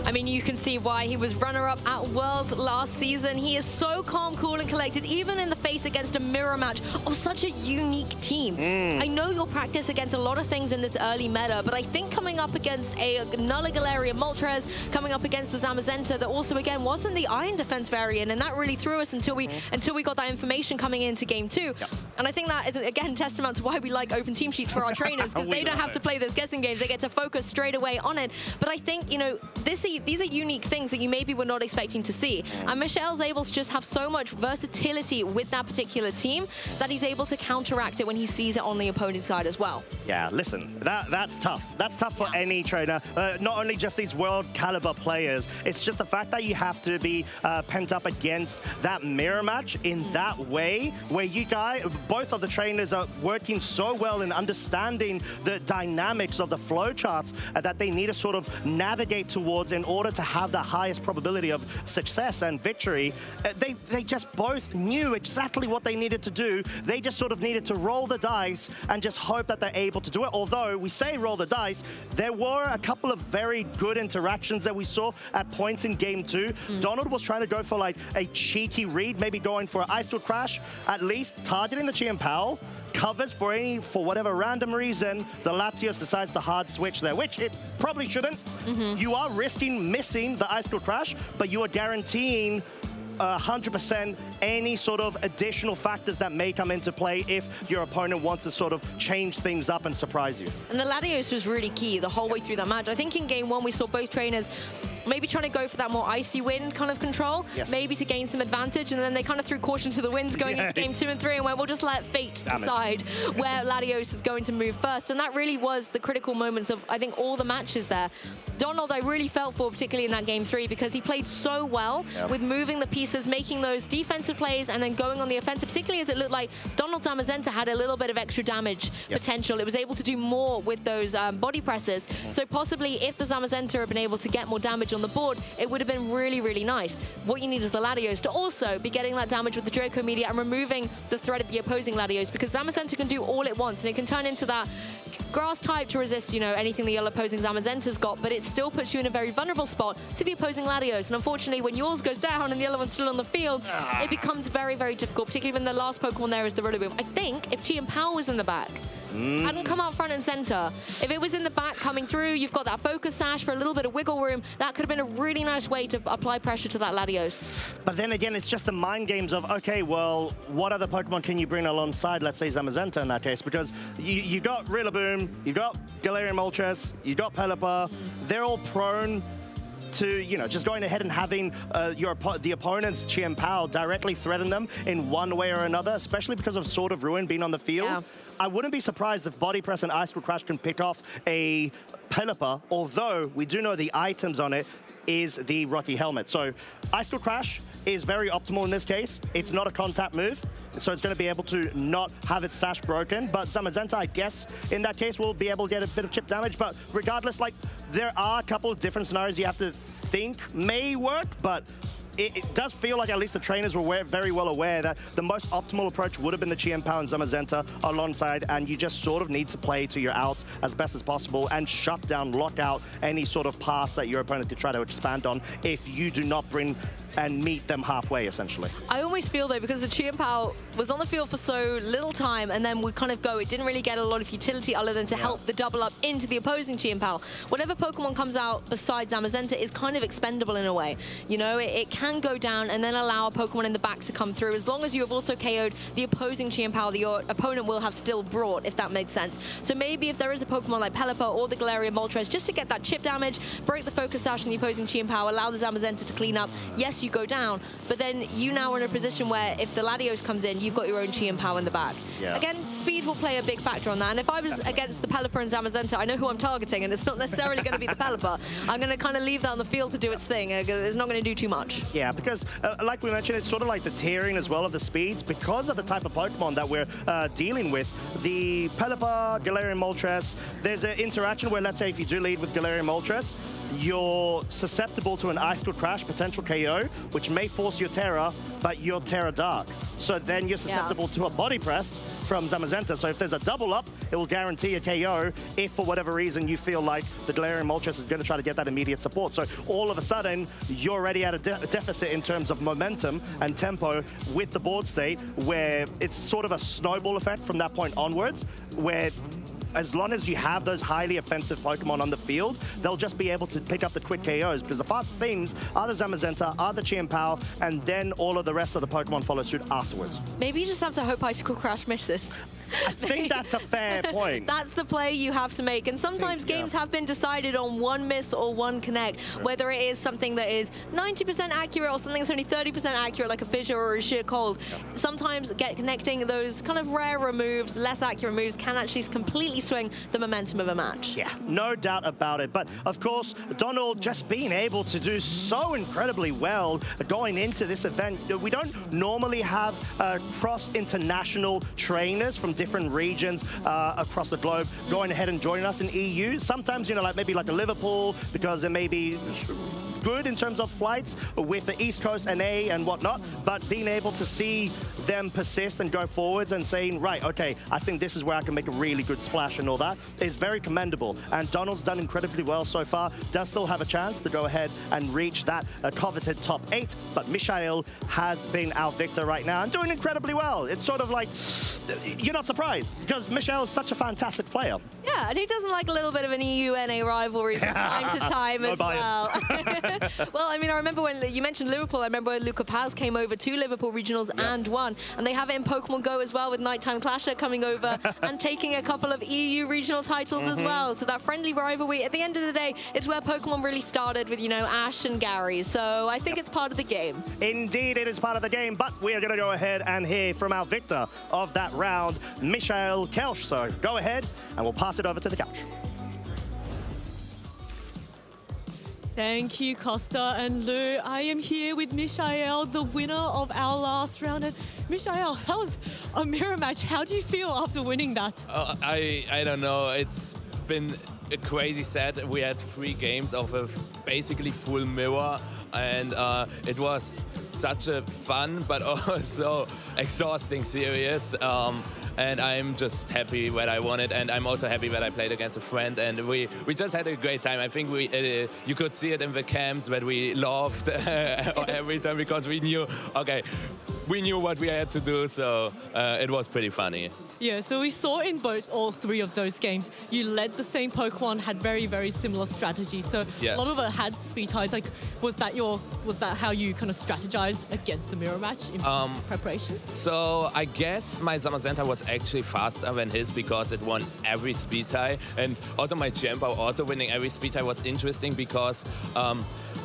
I mean, you can see why he was runner-up at Worlds last season. He is so calm, cool, and collected, even in the face against a mirror match of such a unique team. I know you'll practice against a lot of things in this early meta, but I think coming up against a Nulla Galarian Moltres, coming up against the Zamazenta that also, again, wasn't the Iron Defense variant, and that really threw us until we got that information coming into Game 2. And I think that is, again, testament to why we like open team sheets for our trainers, because they don't have to play those guessing games. They get to focus straight away on it. But I think, you know, these are unique things that you maybe were not expecting to see. And Michelle's able to just have so much versatility with that particular team that he's able to counteract it when he sees it on the opponent's side as well. Yeah, listen, that's tough. That's tough for any trainer. Not only just these world caliber players, it's just the fact that you have to be pent up against that mirror match in that way, where you guys, both of the trainers are working so well in understanding the dynamics of the flow charts that they need to sort of navigate towards in order to have the highest probability of success and victory. They just both knew exactly what they needed to do. They just sort of needed to roll the dice and just hope that they're able to do it. Although we say roll the dice, there were a couple of very good interactions that we saw at points in Game 2. Donald was trying to go for like a cheeky read, maybe going for an Ice Storm Crash, at least targeting the Chi and Powell, covers for whatever random reason, the Latios decides to hard switch there, which it probably shouldn't. You are risking missing the Ice Storm Crash, but you are guaranteeing 100% any sort of additional factors that may come into play if your opponent wants to sort of change things up and surprise you. And the Latios was really key the whole way through that match. I think in Game 1 we saw both trainers maybe trying to go for that more icy wind kind of control, maybe to gain some advantage, and then they kind of threw caution to the winds going into Game 2 and 3, and where we'll just let fate decide where Latios is going to move first. And that really was the critical moments of, I think, all the matches there. Donald, I really felt for, particularly in that Game 3, because he played so well with moving the pieces, making those defensive plays, and then going on the offensive, particularly as it looked like Donald Zamazenta had a little bit of extra damage potential. It was able to do more with those body presses. So possibly if the Zamazenta had been able to get more damage on the board, it would have been really, really nice. What you need is the Latios to also be getting that damage with the Draco Media and removing the threat of the opposing Latios, because Zamazenta can do all it wants, and it can turn into that grass type to resist, you know, anything the opposing Zamazenta's got, but it still puts you in a very vulnerable spot to the opposing Latios. And unfortunately, when yours goes down and the other one's still on the field, it becomes very, very difficult, particularly when the last Pokemon there is the Rillaboom. I think if Chi and Power was in the back, hadn't come out front and center, if it was in the back coming through, you've got that focus sash for a little bit of wiggle room, that could have been a really nice way to apply pressure to that Latios. But then again, it's just the mind games of, okay, well, what other Pokemon can you bring alongside, let's say Zamazenta in that case? Because you got Rillaboom, you got Galarian Moltres, you got Pelipper, they're all prone to, you know, just going ahead and having the opponent's Chi and Pow directly threaten them in one way or another, especially because of Sword of Ruin being on the field. I wouldn't be surprised if Body Press and Ice Storm Crash can pick off a Pelipper, although we do know the items on it is the Rocky Helmet. So Ice Storm Crash is very optimal in this case. It's not a contact move, so it's going to be able to not have its sash broken. But Zamazenta, I guess, in that case, will be able to get a bit of chip damage. But regardless, like, there are a couple of different scenarios you have to think may work, but it does feel like at least the trainers were very well aware that the most optimal approach would have been the Chi and Pow and Zamazenta alongside, and you just sort of need to play to your outs as best as possible and shut down, lock out any sort of paths that your opponent could try to expand on if you do not bring and meet them halfway, essentially. I always feel, though, because the Chi and Pow was on the field for so little time and then would kind of go, it didn't really get a lot of utility other than to help the double up into the opposing Chi and Pow. Whatever Pokemon comes out besides Zamazenta is kind of expendable in a way. You know, it can go down and then allow a Pokemon in the back to come through. As long as you have also KO'd the opposing Chi and Pow, your opponent will have still brought, if that makes sense. So maybe if there is a Pokemon like Pelipper or the Galarian Moltres, just to get that chip damage, break the Focus Sash on the opposing Chi and Pow, allow the Zamazenta to clean up. Yes, you go down, but then you now are in a position where if the Latios comes in, you've got your own Chi and Pow in the back. Again, speed will play a big factor on that. And if I was against the Pelipper and Zamazenta, I know who I'm targeting, and it's not necessarily going to be the Pelipper. I'm going to kind of leave that on the field to do its thing. It's not going to do too much. Yeah, because like we mentioned, it's sort of like the tiering as well of the speeds because of the type of Pokemon that we're dealing with. The Pelipper, Galarian Moltres, there's an interaction where, let's say, if you do lead with Galarian Moltres, you're susceptible to an Ice Cold Crash, potential KO, which may force your Terra, but you're Terra Dark. So then you're susceptible to a body press from Zamazenta. So if there's a double up, it will guarantee a KO if for whatever reason you feel like the Galarian Moltres is going to try to get that immediate support. So all of a sudden, you're already at a deficit in terms of momentum and tempo with the board state, where it's sort of a snowball effect from that point onwards, where as long as you have those highly offensive Pokemon on the field, they'll just be able to pick up the quick KOs, because the fast things are the Zamazenta, are the Chi-Pao, and then all of the rest of the Pokemon follow suit afterwards. Maybe you just have to hope Icicle Crash misses. I think that's a fair point. That's the play you have to make. And sometimes games have been decided on one miss or one connect, whether it is something that is 90% accurate or something that's only 30% accurate, like a fissure or a sheer cold. Sometimes connecting those kind of rarer moves, less accurate moves, can actually completely swing the momentum of a match. Yeah, no doubt about it. But of course, Donald just being able to do so incredibly well going into this event. We don't normally have cross-international trainers from different regions across the globe going ahead and joining us in EU. Sometimes, you know, like maybe like a Liverpool, because it may be good in terms of flights with the East Coast NA and whatnot, but being able to see them persist and go forwards and saying, right, okay, I think this is where I can make a really good splash and all that is very commendable. And Donald's done incredibly well so far, does still have a chance to go ahead and reach that coveted top 8, but Michael has been our victor right now and doing incredibly well. It's sort of like, you're not surprised, because Michael is such a fantastic player. Yeah, and who doesn't like a little bit of an EU-NA rivalry from time to time as well? Well, I mean, I remember when you mentioned Liverpool, I remember when Luca Paz came over to Liverpool Regionals and won. And they have it in Pokemon Go as well, with Nighttime Clasher coming over and taking a couple of EU regional titles as well. So that friendly rivalry, at the end of the day, it's where Pokemon really started with, you know, Ash and Gary. So I think it's part of the game. Indeed, it is part of the game, but we are going to go ahead and hear from our victor of that round, Michael Kelsch. So go ahead, and we'll pass it over to the couch. Thank you, Costa and Lou. I am here with Michael, the winner of our last round. And Michael, that was a mirror match. How do you feel after winning that? I don't know. It's been a crazy set. We had 3 games of a basically full mirror, and it was such a fun but also exhausting series. And I'm just happy that I won it, and I'm also happy that I played against a friend, and we just had a great time. I think you could see it in the camps that we laughed every time, because we knew, okay, we knew what we had to do, so it was pretty funny. Yeah, so we saw in all 3 of those games, you led the same Pokemon, had very, very similar strategies. So a lot of it had speed ties. Like, was that how you kind of strategized against the mirror match in preparation? So I guess my Zamazenta was actually faster than his, because it won every speed tie, and also my Chi-Pao also winning every speed tie was interesting, because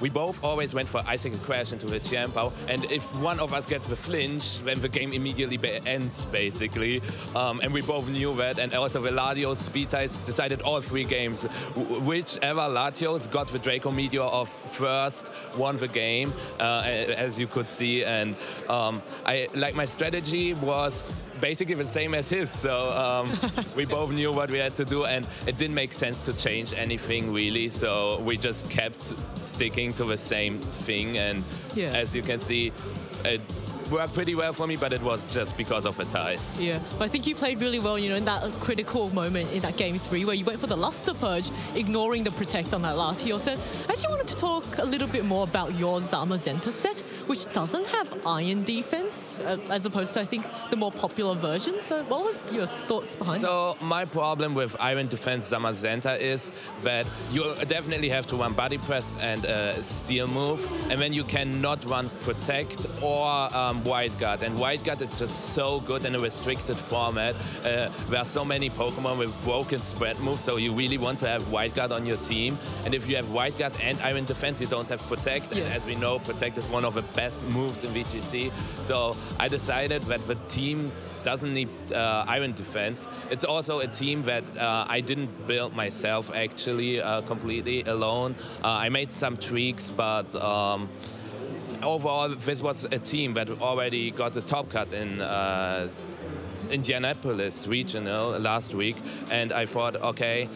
we both always went for Icicle Crash into the Chi-Pao, and if one of us gets the flinch, then the game immediately ends, basically. And we both knew that, and also the Latios speed ties decided all 3 games. Whichever Latios got the Draco Meteor off first won the game, as you could see. And my strategy was basically the same as his, so we both knew what we had to do, and it didn't make sense to change anything really, so we just kept sticking to the same thing, and as you can see, it worked pretty well for me, but it was just because of the ties. Yeah, but I think you played really well, you know, in that critical moment in that game 3 where you went for the Luster Purge, ignoring the Protect on that Latios set. I actually wanted to talk a little bit more about your Zamazenta set, which doesn't have Iron Defense, as opposed to, I think, the more popular version. So what was your thoughts behind that? So my problem with Iron Defense Zamazenta is that you definitely have to run Body Press and Steel move, and then you cannot run Protect or Wide Guard, and Wide Guard is just so good in a restricted format. There are so many Pokemon with broken spread moves, so you really want to have Wide Guard on your team. And if you have Wide Guard and Iron Defense, you don't have Protect. And as we know, Protect is one of the best moves in VGC. So I decided that the team doesn't need Iron Defense. It's also a team that I didn't build myself, actually, completely alone. I made some tweaks, but overall, this was a team that already got the top cut in Indianapolis regional last week, and I thought, okay,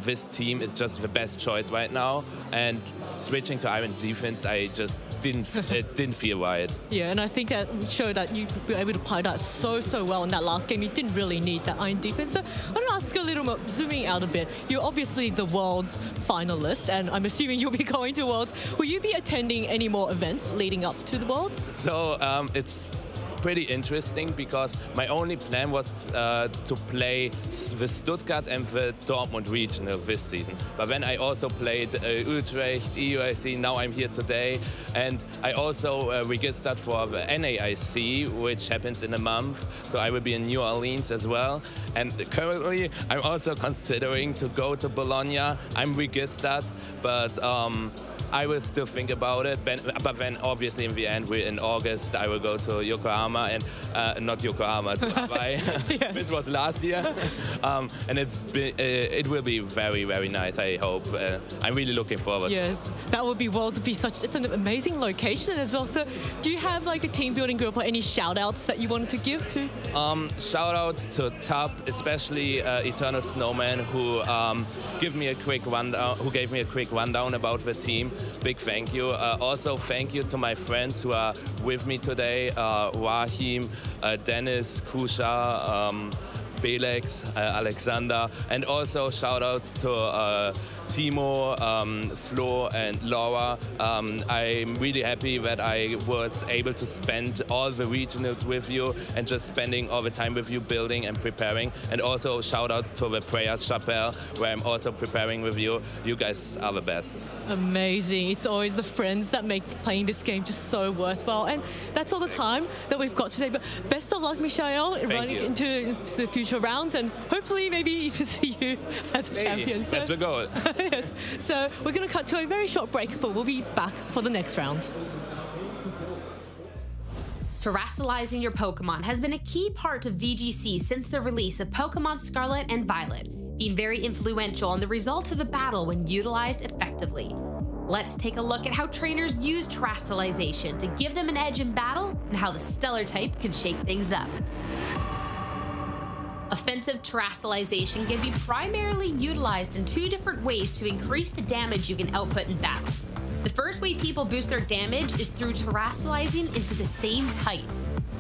this team is just the best choice right now. And switching to Iron Defense, I just it didn't feel right. Yeah, and I think that showed that you were able to play that so well in that last game. You didn't really need that Iron Defense. So I want to ask a little more, zooming out a bit. You're obviously the Worlds finalist, and I'm assuming you'll be going to Worlds. Will you be attending any more events leading up to the Worlds? So it's pretty interesting because my only plan was to play the Stuttgart and the Dortmund regional this season. But then I also played Utrecht, EUIC, now I'm here today. And I also registered for the NAIC, which happens in a month. So I will be in New Orleans as well. And currently I'm also considering to go to Bologna. I'm registered, but I will still think about it, but then obviously in the end, in August, I will go to Yokohama, and not Yokohama, to Hawaii. Yes. This was last year, and it will be very nice. I hope. I'm really looking forward. Yeah, that would be Worlds. It's an amazing location as well. So, do you have like a team building group or any shout outs that you wanted to give to? Shout outs to Top, especially Eternal Snowman, who gave me a quick rundown about the team. Big thank you. Also, thank you to my friends who are with me today, Wahim, Dennis, Kusha, Belex, Alexander, and also shout outs to Timo, Flo, and Laura. I'm really happy that I was able to spend all the regionals with you and just spending all the time with you building and preparing. And also shout outs to the Prayers Chapelle, where I'm also preparing with you. You guys are the best. Amazing. It's always the friends that make playing this game just so worthwhile. And that's all the time that we've got today. But best of luck, Michael, running into the future rounds, and hopefully maybe even see you as a champion. That's the goal. Yes. So we're going to cut to a very short break, but we'll be back for the next round. Terastallizing your Pokemon has been a key part of VGC since the release of Pokémon Scarlet and Violet, being very influential on the result of a battle when utilized effectively. Let's take a look at how trainers use Terastallization to give them an edge in battle and how the Stellar type can shake things up. Offensive Terastallization can be primarily utilized in two different ways to increase the damage you can output in battle. The first way people boost their damage is through Terastallizing into the same type.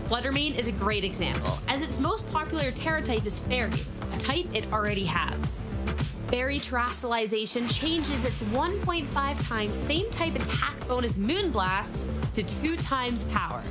Fluttermane is a great example, as its most popular Terra type is Fairy, a type it already has. Fairy Terastallization changes its 1.5 times same type attack bonus Moonblasts to 2 times power.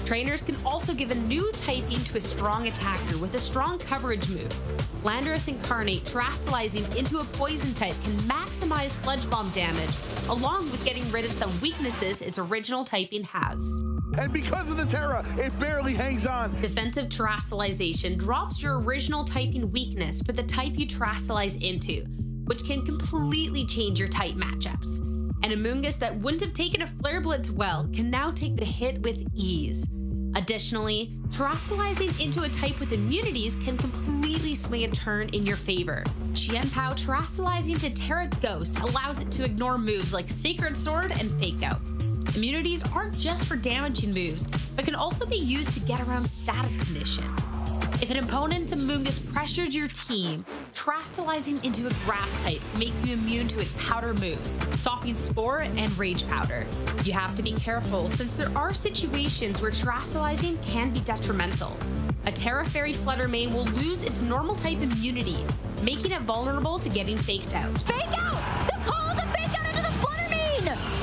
Trainers can also give a new typing to a strong attacker with a strong coverage move. Landorus Incarnate Terastallizing into a poison type can maximize Sludge Bomb damage, along with getting rid of some weaknesses its original typing has. And because of the Terra, it barely hangs on. Defensive Terastallization drops your original typing weakness for the type you Terastallize into, which can completely change your type matchups. An Amoonguss that wouldn't have taken a Flare Blitz well can now take the hit with ease. Additionally, Terastallizing into a type with immunities can completely swing a turn in your favor. Qianpao Terastallizing to Terra Ghost allows it to ignore moves like Sacred Sword and Fake Out. Immunities aren't just for damaging moves, but can also be used to get around status conditions. If an opponent's Amoonguss pressures your team, Terastallizing into a grass type can make you immune to its powder moves, stopping Spore and Rage Powder. You have to be careful since there are situations where Terastallizing can be detrimental. A Terra Fairy Fluttermane will lose its normal type immunity, making it vulnerable to getting faked out. Fake out! The call to fake out into the Fluttermane!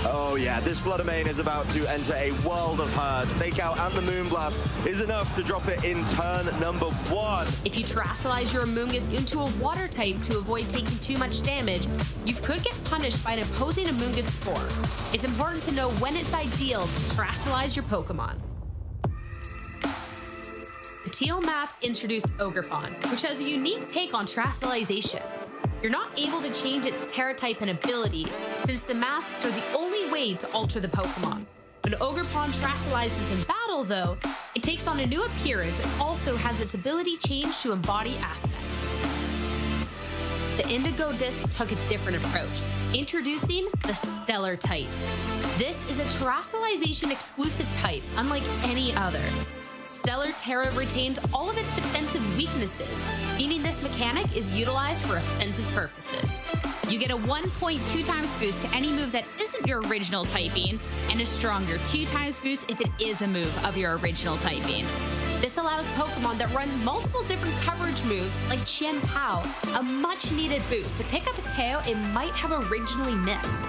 Oh yeah, this Fluttermane is about to enter a world of hurt. Fake Out and the Moonblast is enough to drop it in turn number 1. If you Terastallize your Amoonguss into a water type to avoid taking too much damage, you could get punished by an opposing Amoonguss Spore. It's important to know when it's ideal to Terastallize your Pokemon. The Teal Mask introduced Ogerpon, which has a unique take on Terastallization. You're not able to change its Terra type and ability, since the masks are the only way to alter the Pokemon. When Ogerpon Terastallizes in battle, though, it takes on a new appearance and also has its ability changed to Embody Aspect. The Indigo Disc took a different approach, introducing the Stellar type. This is a Terastallization exclusive type, unlike any other. Stellar Terra retains all of its defensive weaknesses, meaning this mechanic is utilized for offensive purposes. You get a 1.2 times boost to any move that isn't your original typing, and a stronger 2 times boost if it is a move of your original typing. This allows Pokemon that run multiple different coverage moves, like Chien Pao, a much needed boost to pick up a KO it might have originally missed.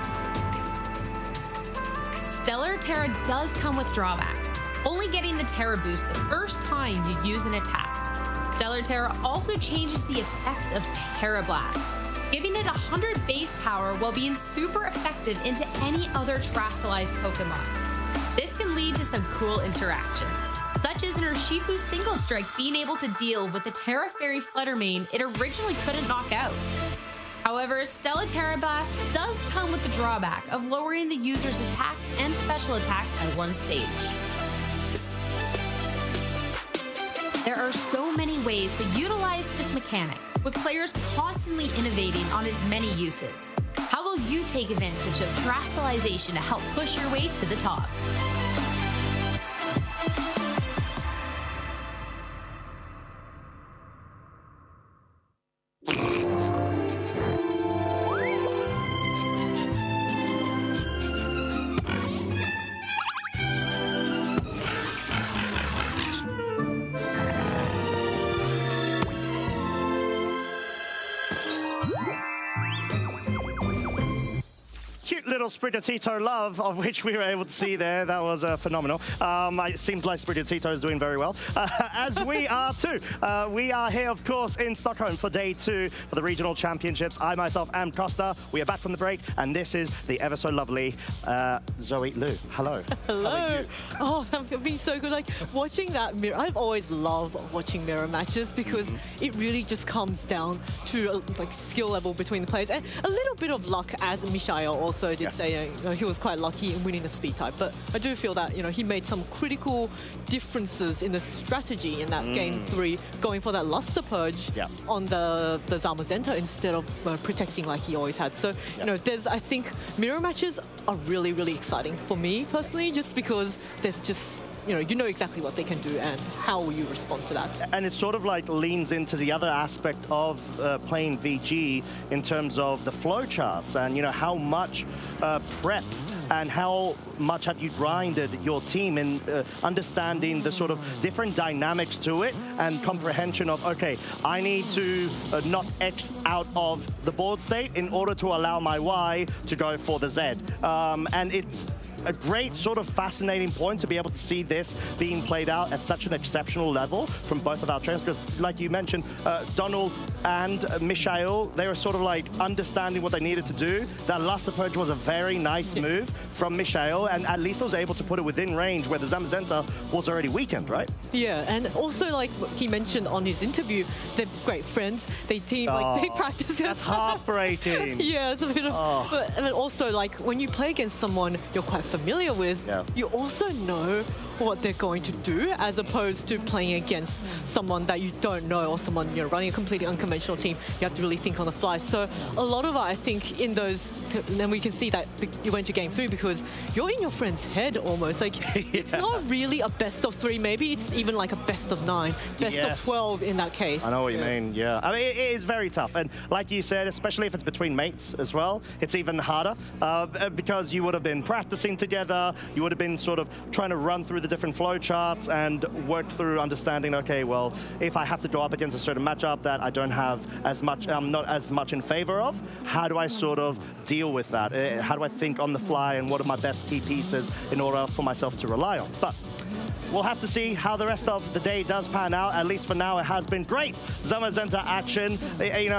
Stellar Terra does come with drawbacks, only getting the Terra boost the first time you use an attack. Stellar Terra also changes the effects of Terra Blast, giving it 100 base power while being super effective into any other Terastallized Pokemon. This can lead to some cool interactions, such as an Urshifu Single Strike being able to deal with the Terra Fairy Flutter Mane it originally couldn't knock out. However, Stellar Terra Blast does come with the drawback of lowering the user's attack and special attack at one stage. There are so many ways to utilize this mechanic, with players constantly innovating on its many uses. How will you take advantage of Terastallization to help push your way to the top? Little Sprigatito love, of which we were able to see there. That was phenomenal. It seems like Sprigatito is doing very well, as we are too. We are here, of course, in Stockholm for day 2 for the regional championships. I myself am Costa. We are back from the break, and this is the ever so lovely Zoe Liu. Hello. Hello. Oh, I've been so good. Like watching that mirror. I've always loved watching mirror matches because it really just comes down to like skill level between the players and a little bit of luck, as Mishael also did say. He was quite lucky in winning the speed type, but I do feel that he made some critical differences in the strategy in that game 3, going for that Luster Purge on the Zamazenta instead of protecting like he always had. So there's, I think, mirror matches are really, really exciting for me personally, just because there's just you know exactly what they can do and how will you respond to that. And it sort of like leans into the other aspect of playing VG in terms of the flow charts and how much prep and how much have you grinded your team in understanding the sort of different dynamics to it and comprehension of, okay, I need to knock X out of the board state in order to allow my Y to go for the Z. And it's a great sort of fascinating point to be able to see this being played out at such an exceptional level from both of our trainers, because like you mentioned, Donald and Mishael, they were sort of like understanding what they needed to do. That Luster Purge was a very nice move from Mishael, and at least I was able to put it within range where the Zamazenta was already weakened, right? Yeah, and also like he mentioned on his interview, they're great friends, they team, like they practice. That's heartbreaking. Yeah, it's a bit of, but also like when you play against someone you're quite familiar with, you also know what they're going to do, as opposed to playing against someone that you don't know or someone running a completely unconventional team. You have to really think on the fly. So a lot of it, I think, in those, and we can see that you went to game 3 because you're in your friend's head almost. Like it's not really a best of 3, maybe it's even like a best of 9, best of 12 in that case. I know what you mean. Yeah, I mean it is very tough, and like you said, especially if it's between mates as well, it's even harder because you would have been practicing together, you would have been sort of trying to run through the different flow charts and work through understanding, okay, well, if I have to go up against a certain matchup that I don't have as much, I'm not as much in favor of, how do I sort of deal with that? How do I think on the fly, and what are my best key pieces in order for myself to rely on? But we'll have to see how the rest of the day does pan out. At least for now, it has been great Zamazenta action.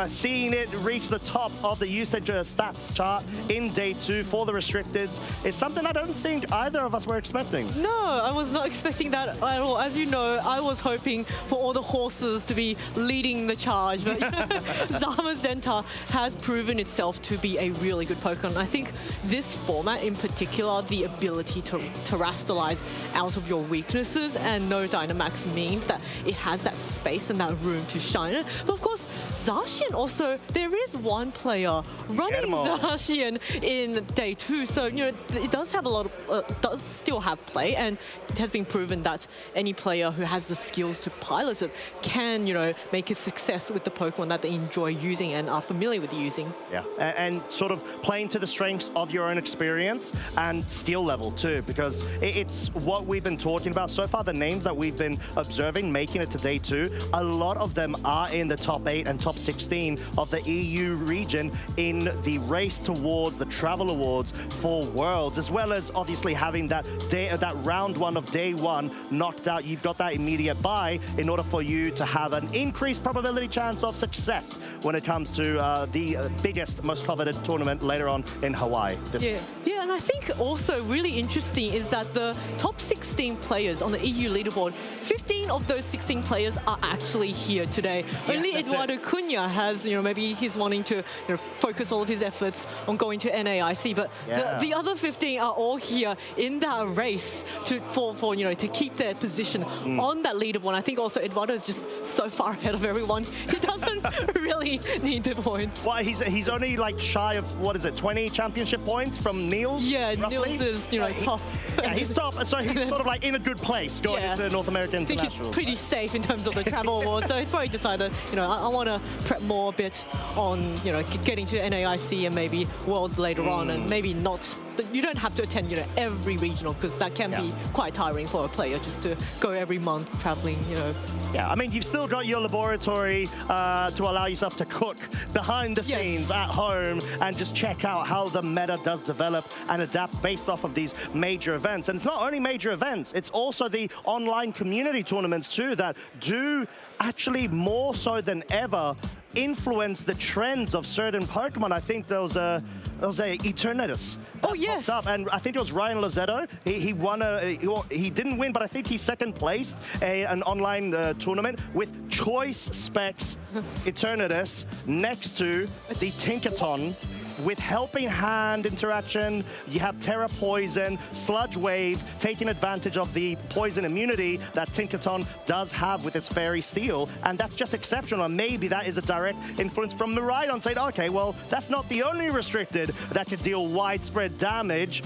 Seeing it reach the top of the usage stats chart in day 2 for the restricteds is something I don't think either of us were expecting. No, I was not expecting that at all. As you know, I was hoping for all the horses to be leading the charge, but Zamazenta has proven itself to be a really good Pokemon. I think this format in particular, the ability to terastallize out of your weaknesses and no Dynamax means that it has that space and that room to shine. But of course, Zacian also, there is one player running Zacian in day 2. So, it does have a lot of, does still have play, and it has been proven that any player who has the skills to pilot it can, make a success with the Pokemon that they enjoy using and are familiar with using. Yeah, and sort of playing to the strengths of your own experience and skill level too, because it's what we've been talking about so far. The names that we've been observing making it to day 2, a lot of them are in the top 8 and top 16 of the EU region in the race towards the Travel Awards for Worlds, as well as obviously having that round 1 of day 1 knocked out. You've got that immediate bye in order for you to have an increased probability chance of success when it comes to the biggest, most coveted tournament later on in Hawaii. Yeah, and I think also really interesting is that the top 16 players on the EU leaderboard, 15 of those 16 players are actually here today. Only Eduardo Cunha has, maybe he's wanting to focus all of his efforts on going to NAIC, but the other 15 are all here in that race to keep their position on that leaderboard. I think also Eduardo is just so far ahead of everyone. He doesn't really need the points. Well, he's only like shy of, 20 championship points from Niels? Yeah, roughly? Niels is, top. Yeah, he's top, so he's sort of like in a good place going into North American International. I think he's pretty safe in terms of the travel awards, so he's probably decided, I want to prep more a bit on, getting to NAIC and maybe Worlds later on, and maybe not. You don't have to attend, every regional, because that can be quite tiring for a player just to go every month traveling, Yeah, I mean, you've still got your laboratory to allow yourself to cook behind the scenes at home and just check out how the meta does develop and adapt based off of these major events. And it's not only major events, it's also the online community tournaments too that do actually more so than ever influence the trends of certain Pokemon. I think there was a Eternatus. Oh yes. Up, and I think it was Ryan Lozetto. He won he didn't win, but I think he second placed an online tournament with choice specs Eternatus next to the Tinkaton. With Helping Hand interaction, you have Terra Poison, Sludge Wave, taking advantage of the poison immunity that Tinkaton does have with its Fairy Steel, and that's just exceptional. And maybe that is a direct influence from Miraidon saying, okay, well, that's not the only restricted that could deal widespread damage,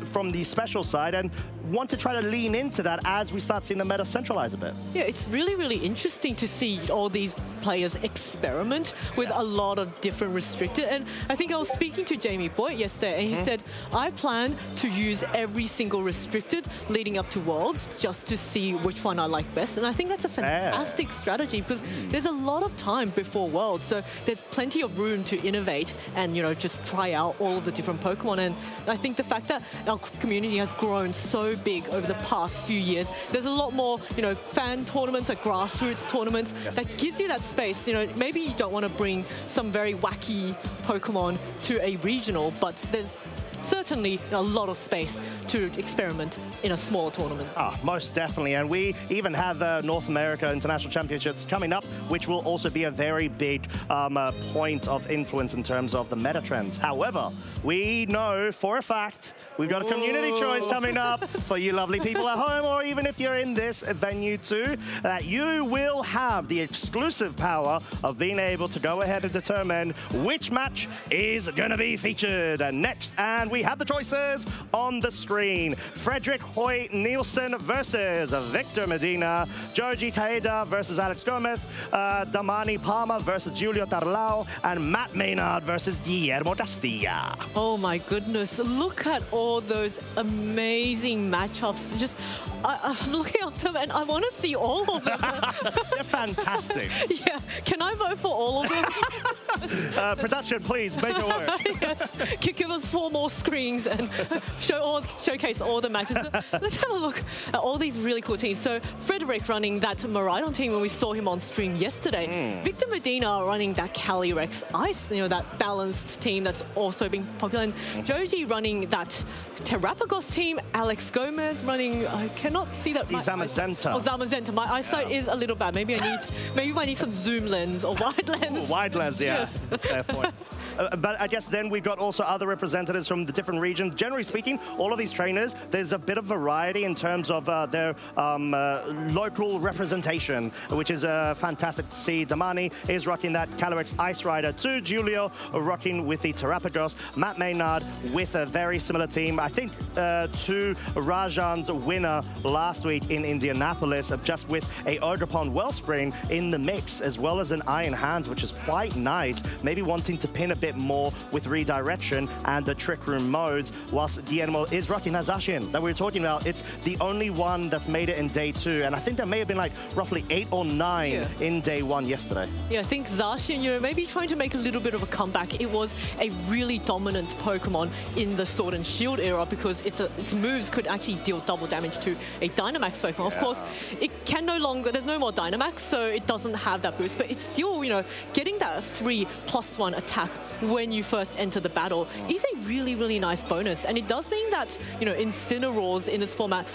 from the special side, and want to try to lean into that as we start seeing the meta centralize a bit. Yeah, it's really, really interesting to see all these players experiment with a lot of different restricted. And I think I was speaking to Jamie Boyd yesterday, and he said, I plan to use every single restricted leading up to Worlds just to see which one I like best. And I think that's a fantastic strategy, because there's a lot of time before Worlds, so there's plenty of room to innovate and, just try out all of the different Pokemon. And I think the fact that our community has grown so big over the past few years, there's a lot more, fan tournaments, like grassroots tournaments, that gives you that space. Maybe you don't want to bring some very wacky Pokemon to a regional, but there's certainly a lot of space to experiment in a small tournament. Most definitely. And we even have North America International Championships coming up, which will also be a very big point of influence in terms of the meta trends. However, we know for a fact we've got a community choice coming up for you lovely people at home, or even if you're in this venue too, that you will have the exclusive power of being able to go ahead and determine which match is going to be featured next. And we have the choices on the screen. Frederick Hoyt Nielsen versus Victor Medina. Joji Kaeda versus Alex Gomez. Damani Palma versus Julio Tarlao. And Matt Maynard versus Guillermo Castilla. Oh my goodness. Look at all those amazing matchups. Just, I'm looking at them and I want to see all of them. They're fantastic. Yeah. Can I vote for all of them? Production, please, make it work. Yes. Give us 4 more screens and showcase all the matches. So let's have a look at all these really cool teams. So Frederick running that Miraidon team when we saw him on stream yesterday. Victor Medina running that Calyrex Ice, that balanced team that's also been popular. And Joji running that Terrapagos team. Alex Gomez running, I cannot see that. Zamazenta. Zamazenta. My eyesight is a little bad. Maybe I need some zoom lens or wide lens. Wide lens, yeah. Yes. Fair point. But I guess then we've got also other representatives from the different regions. Generally speaking, all of these trainers, there's a bit of variety in terms of their local representation, which is fantastic to see. Damani is rocking that Calyrex Ice Rider to Julio, rocking with the Terapagos. Matt Maynard with a very similar team. I think to Rajan's winner last week in Indianapolis, just with a Ogerpon Wellspring in the mix, as well as an Iron Hands, which is quite nice. Maybe wanting to pin a bit more with Redirection and the Trick Room modes, whilst Guillermo is rocking that Zacian that we were talking about. It's the only one that's made it in day 2, and I think there may have been like roughly 8 or 9 in day 1 yesterday. Yeah, I think Zacian, maybe trying to make a little bit of a comeback. It was a really dominant Pokemon in the Sword and Shield era because its moves could actually deal double damage to a Dynamax Pokemon. Of course, it can no longer, there's no more Dynamax, so it doesn't have that boost, but it's still, getting that free +1 attack when you first enter the battle is a really, really nice bonus. And it does mean that, Incineroars in this format,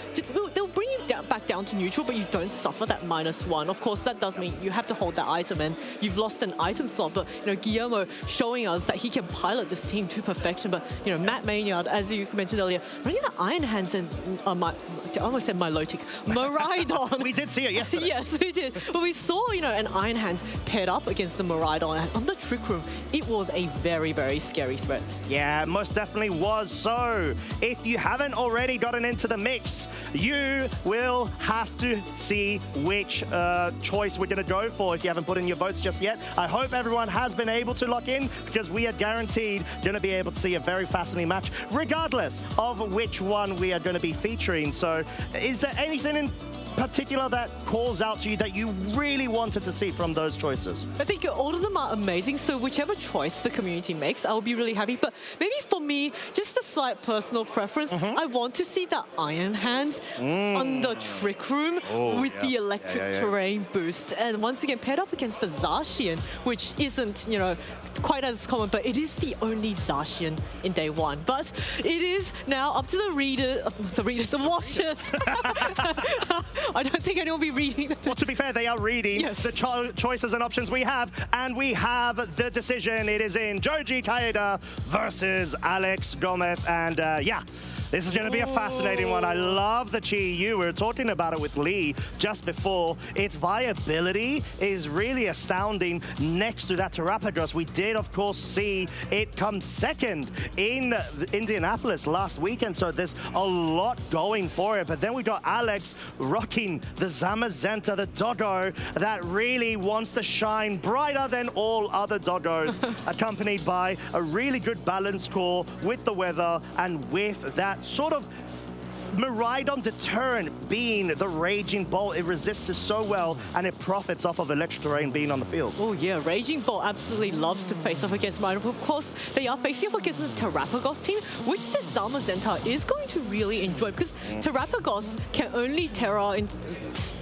they'll bring you back down to neutral, but you don't suffer that -1. Of course, that does mean you have to hold that item, and you've lost an item slot. But, Guillermo showing us that he can pilot this team to perfection. But, Matt Maynard, as you mentioned earlier, running the Iron Hands and I almost said Milotic, Miraidon. We did see it yesterday. Yes, we did. But we saw, an Iron Hands paired up against the Miraidon, and on the Trick Room, it was a very, very scary threat. Yeah, most definitely was. So, if you haven't already gotten into the mix, you will have to see which choice we're going to go for if you haven't put in your votes just yet. I hope everyone has been able to lock in, because we are guaranteed going to be able to see a very fascinating match, regardless of which one we are going to be featuring. So, is there anything in particular that calls out to you that you really wanted to see from those choices? I think all of them are amazing, so whichever choice the community makes, I'll be really happy. But maybe for me, just a slight personal preference, I want to see the Iron Hands on the Trick Room with the electric terrain boost. And once again, paired up against the Zacian, which isn't, quite as common, but it is the only Zacian in day 1. But it is now up to the the watchers. I don't think anyone will be reading them. Well, to be fair, they are reading the choices and options we have, and we have the decision. It is in Joji Kaeda versus Alex Gomez, and this is going to be a fascinating one. I love the Chi-Yu. We were talking about it with Lee just before. Its viability is really astounding next to that Terapagos. We did, of course, see it come second in Indianapolis last weekend, so there's a lot going for it. But then we got Alex rocking the Zamazenta, the doggo that really wants to shine brighter than all other doggos, accompanied by a really good balance core with the weather and with that sort of Miraidon deterrent being the Raging Bolt. It resists it so well, and it profits off of electric terrain being on the field. Oh yeah, Raging Bolt absolutely loves to face off against Miraidon. Of course, they are facing off against the Terapagos team, which the Zamazenta is going to really enjoy, because Terapagos can only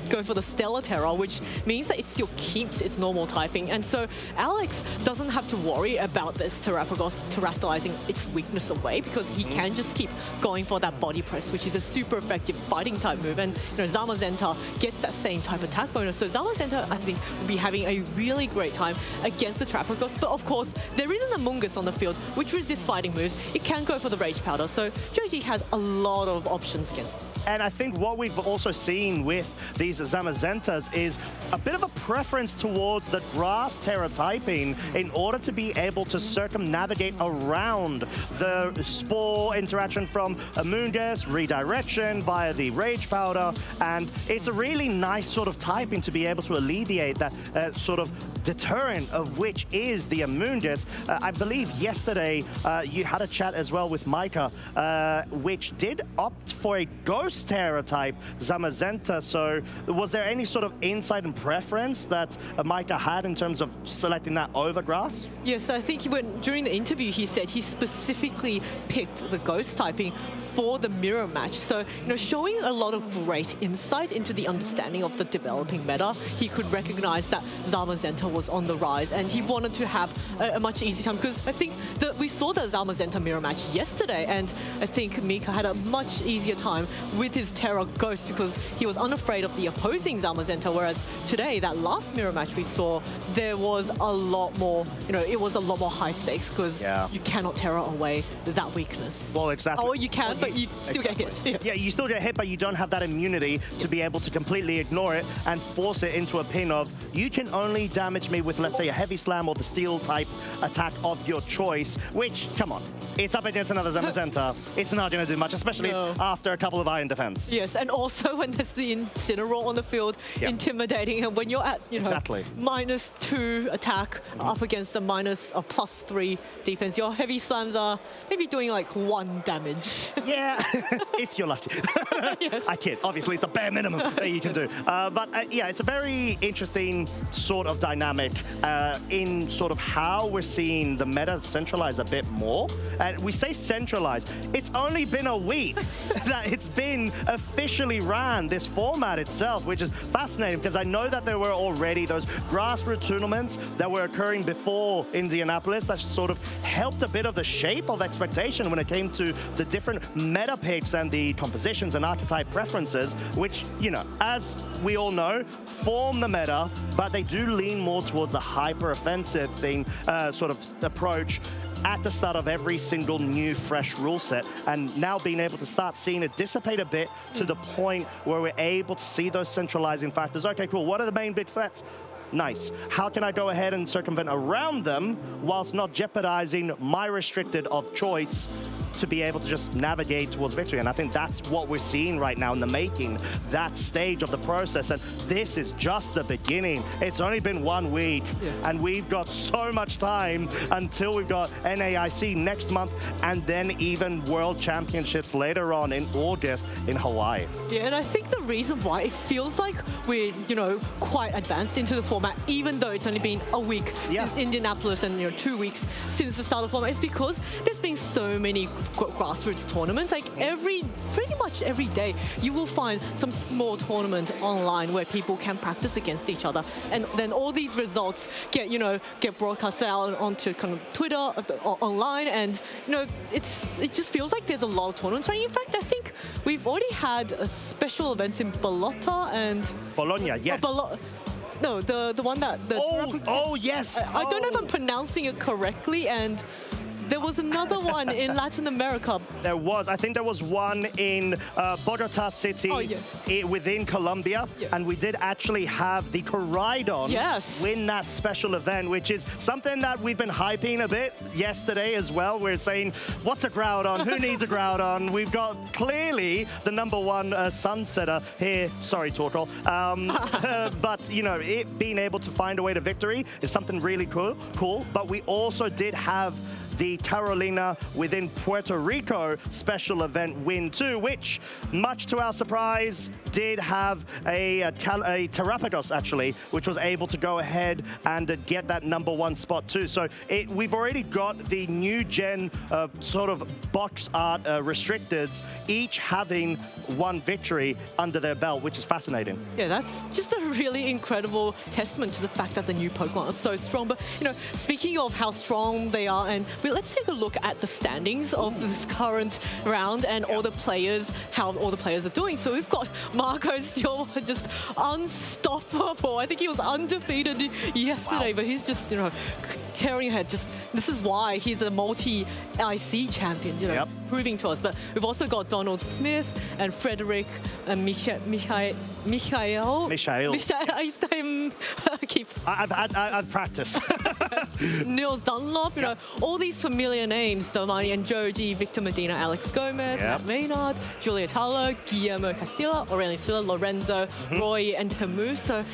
go for the Stellar Terra, which means that it still keeps its normal typing. And so Alex doesn't have to worry about this Terapagos terastallizing its weakness away, because he can just keep going for that body press, which is a super effective fighting type move. And Zamazenta gets that same type attack bonus. So Zamazenta, I think, will be having a really great time against the Terapagos. But of course, there is an Amoonguss on the field, which resists fighting moves. It can go for the Rage Powder. So Joji has a lot of options against it. And I think what we've also seen with these Zamazentas is a bit of a preference towards the Grass Terra typing in order to be able to circumnavigate around the Spore interaction from Amoonguss, Redirection via the Rage Powder, and it's a really nice sort of typing to be able to alleviate that sort of deterrent of which is the Amoonguss. I believe yesterday you had a chat as well with Micah, which did opt for a Ghost Terra type Zamazenta. So was there any sort of insight and preference that Micah had in terms of selecting that over Grass? Yes, I think during the interview he said he specifically picked the Ghost typing for the mirror match. So, showing a lot of great insight into the understanding of the developing meta. He could recognize that Zamazenta was on the rise, and he wanted to have a much easier time, because I think that we saw the Zamazenta mirror match yesterday, and I think Mika had a much easier time with with his Terra Ghost because he was unafraid of the opposing Zamazenta, whereas today, that last mirror match we saw, there was a lot more, it was a lot more high stakes because you cannot Terra away that weakness. Well, exactly. Oh, you can, but you still get hit. Yes. Yeah, you still get hit, but you don't have that immunity to be able to completely ignore it and force it into a pin of, you can only damage me with, let's say, a heavy slam or the steel type attack of your choice, which, come on, it's up against another Zamazenta. It's not going to do much, especially after a couple of Iron Defense. Yes, and also when there's the Incineroar on the field, intimidating, and when you're at, -2 attack up against a +3 defense, your heavy slams are maybe doing like 1 damage. Yeah, if you're lucky. Yes. I kid. Obviously, it's the bare minimum that you can do. But yeah, it's a very interesting sort of dynamic in sort of how we're seeing the meta centralize a bit more. And we say centralized. It's only been a week that it's been officially ran, this format itself, which is fascinating because I know that there were already those grassroots tournaments that were occurring before Indianapolis that sort of helped a bit of the shape of expectation when it came to the different meta picks and the compositions and archetype preferences, which, as we all know, form the meta, but they do lean more towards the hyper-offensive thing, sort of approach at the start of every single new, fresh rule set. And now being able to start seeing it dissipate a bit to the point where we're able to see those centralizing factors. Okay, cool. What are the main big threats? Nice. How can I go ahead and circumvent around them whilst not jeopardizing my restricted of choice to be able to just navigate towards victory? And I think that's what we're seeing right now in the making, that stage of the process. And this is just the beginning. It's only been 1 week, and we've got so much time until we've got NAIC next month, and then even World Championships later on in August in Hawaii. Yeah, and I think the reason why it feels like we're, quite advanced into the format, even though it's only been a week since Indianapolis and, 2 weeks since the start of the format, is because there's been so many grassroots tournaments. Like pretty much every day, you will find some small tournament online where people can practice against each other, and then all these results get broadcast out onto kind of Twitter or online, and it just feels like there's a lot of tournaments. Right? In fact, I think we've already had a special events in Bologna, yes. No, the one that yes. I don't know if I'm pronouncing it correctly, and there was another one in Latin America. There was. I think there was one in Bogota City within Colombia. Yes. And we did actually have the Coridon win that special event, which is something that we've been hyping a bit yesterday as well. We're saying, what's a Groudon? Who needs a Groudon? We've got clearly the #1 Sunsetter here. Sorry, Torkoal. But, it being able to find a way to victory is something really cool. But we also did have the Carolina within Puerto Rico special event win too, which, much to our surprise, did have a Terapagos actually, which was able to go ahead and get that #1 spot too. So we've already got the new gen sort of box art restricteds, each having 1 victory under their belt, which is fascinating. Yeah, that's just a really incredible testament to the fact that the new Pokemon are so strong. But, speaking of how strong they are, and let's take a look at the standings of this current round and all the players, how all the players are doing. So we've got Marco still just unstoppable. I think he was undefeated yesterday, but he's just, tearing ahead. This is why he's a multi-IC champion, proving to us. But we've also got Donald Smith and Frederick and Michael. I've practiced. Nils Dunlop, all these familiar names, Domani and Joji, Victor Medina, Alex Gomez, Matt Maynard, Julia Talo, Guillermo Castilla, Aurelian Sula, Lorenzo, Roy, and Tamu. So,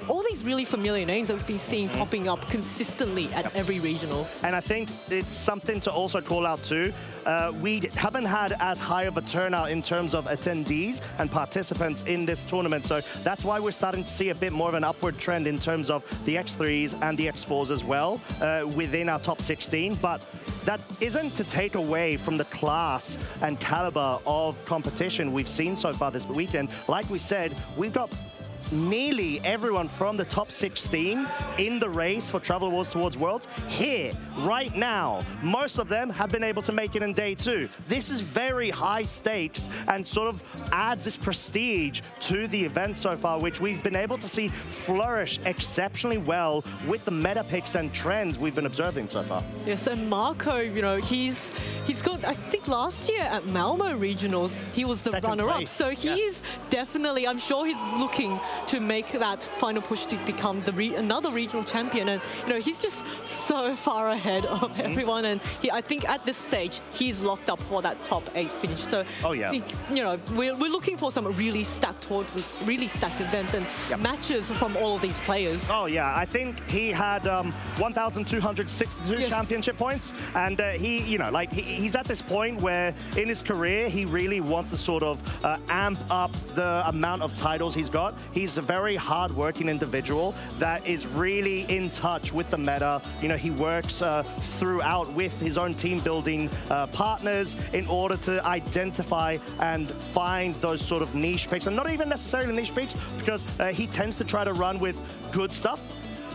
all these really familiar names that we've been seeing popping up consistently at every regional. And I think it's something to also call out too. We haven't had as high of a turnout in terms of attendees and participants in this tournament. So that's why we're starting to see a bit more of an upward trend in terms of the X3s and the X4s as well within our top 16. But that isn't to take away from the class and caliber of competition we've seen so far this weekend. Like we said, we've got nearly everyone from the top 16 in the race for Travel Awards towards Worlds here, right now. Most of them have been able to make it in day 2. This is very high stakes and sort of adds this prestige to the event so far, which we've been able to see flourish exceptionally well with the meta picks and trends we've been observing so far. Yes, and Marco, you know, he's got, I think last year at Malmo Regionals, he was the runner-up. So he's definitely, I'm sure he's looking to make that final push to become another regional champion. And, you know, he's just so far ahead of everyone. And I think at this stage, he's locked up for that top 8 finish. So I think, you know, we're looking for some really stacked events and matches from all of these players. Oh, yeah. I think he had 1,262 championship points. And he, you know, like he's at this point where in his career, he really wants to sort of amp up the amount of titles he's got. He's a very hard-working individual that is really in touch with the meta. You know, he works throughout with his own team-building partners in order to identify and find those sort of niche picks, and not even necessarily niche picks, because he tends to try to run with good stuff.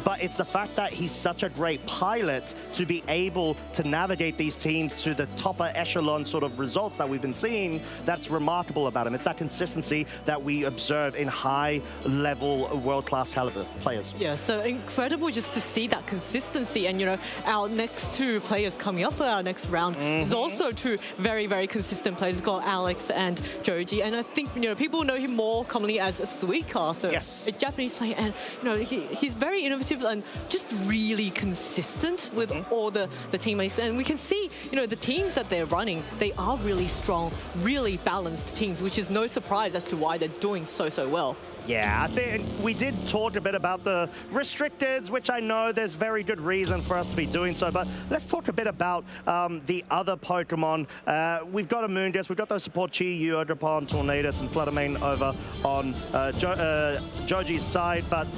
But it's the fact that he's such a great pilot to be able to navigate these teams to the topper echelon sort of results that we've been seeing that's remarkable about him. It's that consistency that we observe in high-level, world-class caliber players. Yeah, so incredible just to see that consistency. And, you know, our next 2 players coming up for our next round is also 2 very, very consistent players. We've got Alex and Joji. And I think, you know, people know him more commonly as Suika, so a Japanese player. And, you know, he's very innovative and just really consistent with all the teammates. And we can see, you know, the teams that they're running, they are really strong, really balanced teams, which is no surprise as to why they're doing so well. Yeah, I think we did talk a bit about the restricteds, which I know there's very good reason for us to be doing so, but let's talk a bit about the other Pokemon. We've got Amoonguss, we've got those support Chi, Yu, Odrapon, Tornadus, and Fluttermane over on Joji's side, but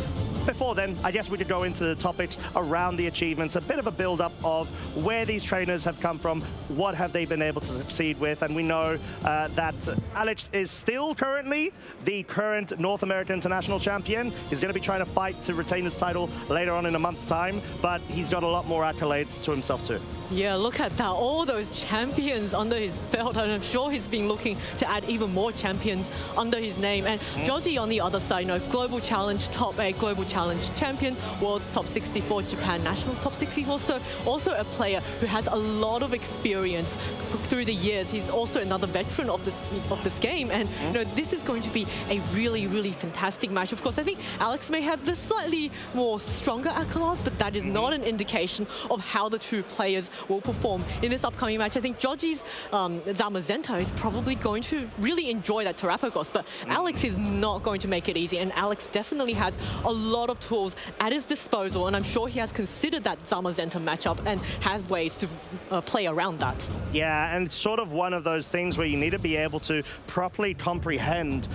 before then, I guess we could go into the topics around the achievements, a bit of a build-up of where these trainers have come from, what have they been able to succeed with, and we know that Alex is still currently the current North American International Champion. He's going to be trying to fight to retain his title later on in a month's time, but he's got a lot more accolades to himself too. Yeah, look at that. All those champions under his belt, and I'm sure he's been looking to add even more champions under his name. And Joji on the other side, you know, Global Challenge Top 8, Global Challenge Champion, World's Top 64, Japan Nationals Top 64. So also a player who has a lot of experience through the years. He's also another veteran of this game. And, you know, this is going to be a really, really fantastic match. Of course, I think Alex may have the slightly more stronger accolades, but that is not an indication of how the 2 players will perform in this upcoming match. I think Joji's Zamazenta is probably going to really enjoy that Terastallization, but Alex is not going to make it easy, and Alex definitely has a lot of tools at his disposal, and I'm sure he has considered that Zamazenta matchup and has ways to play around that. Yeah, and it's sort of one of those things where you need to be able to properly comprehend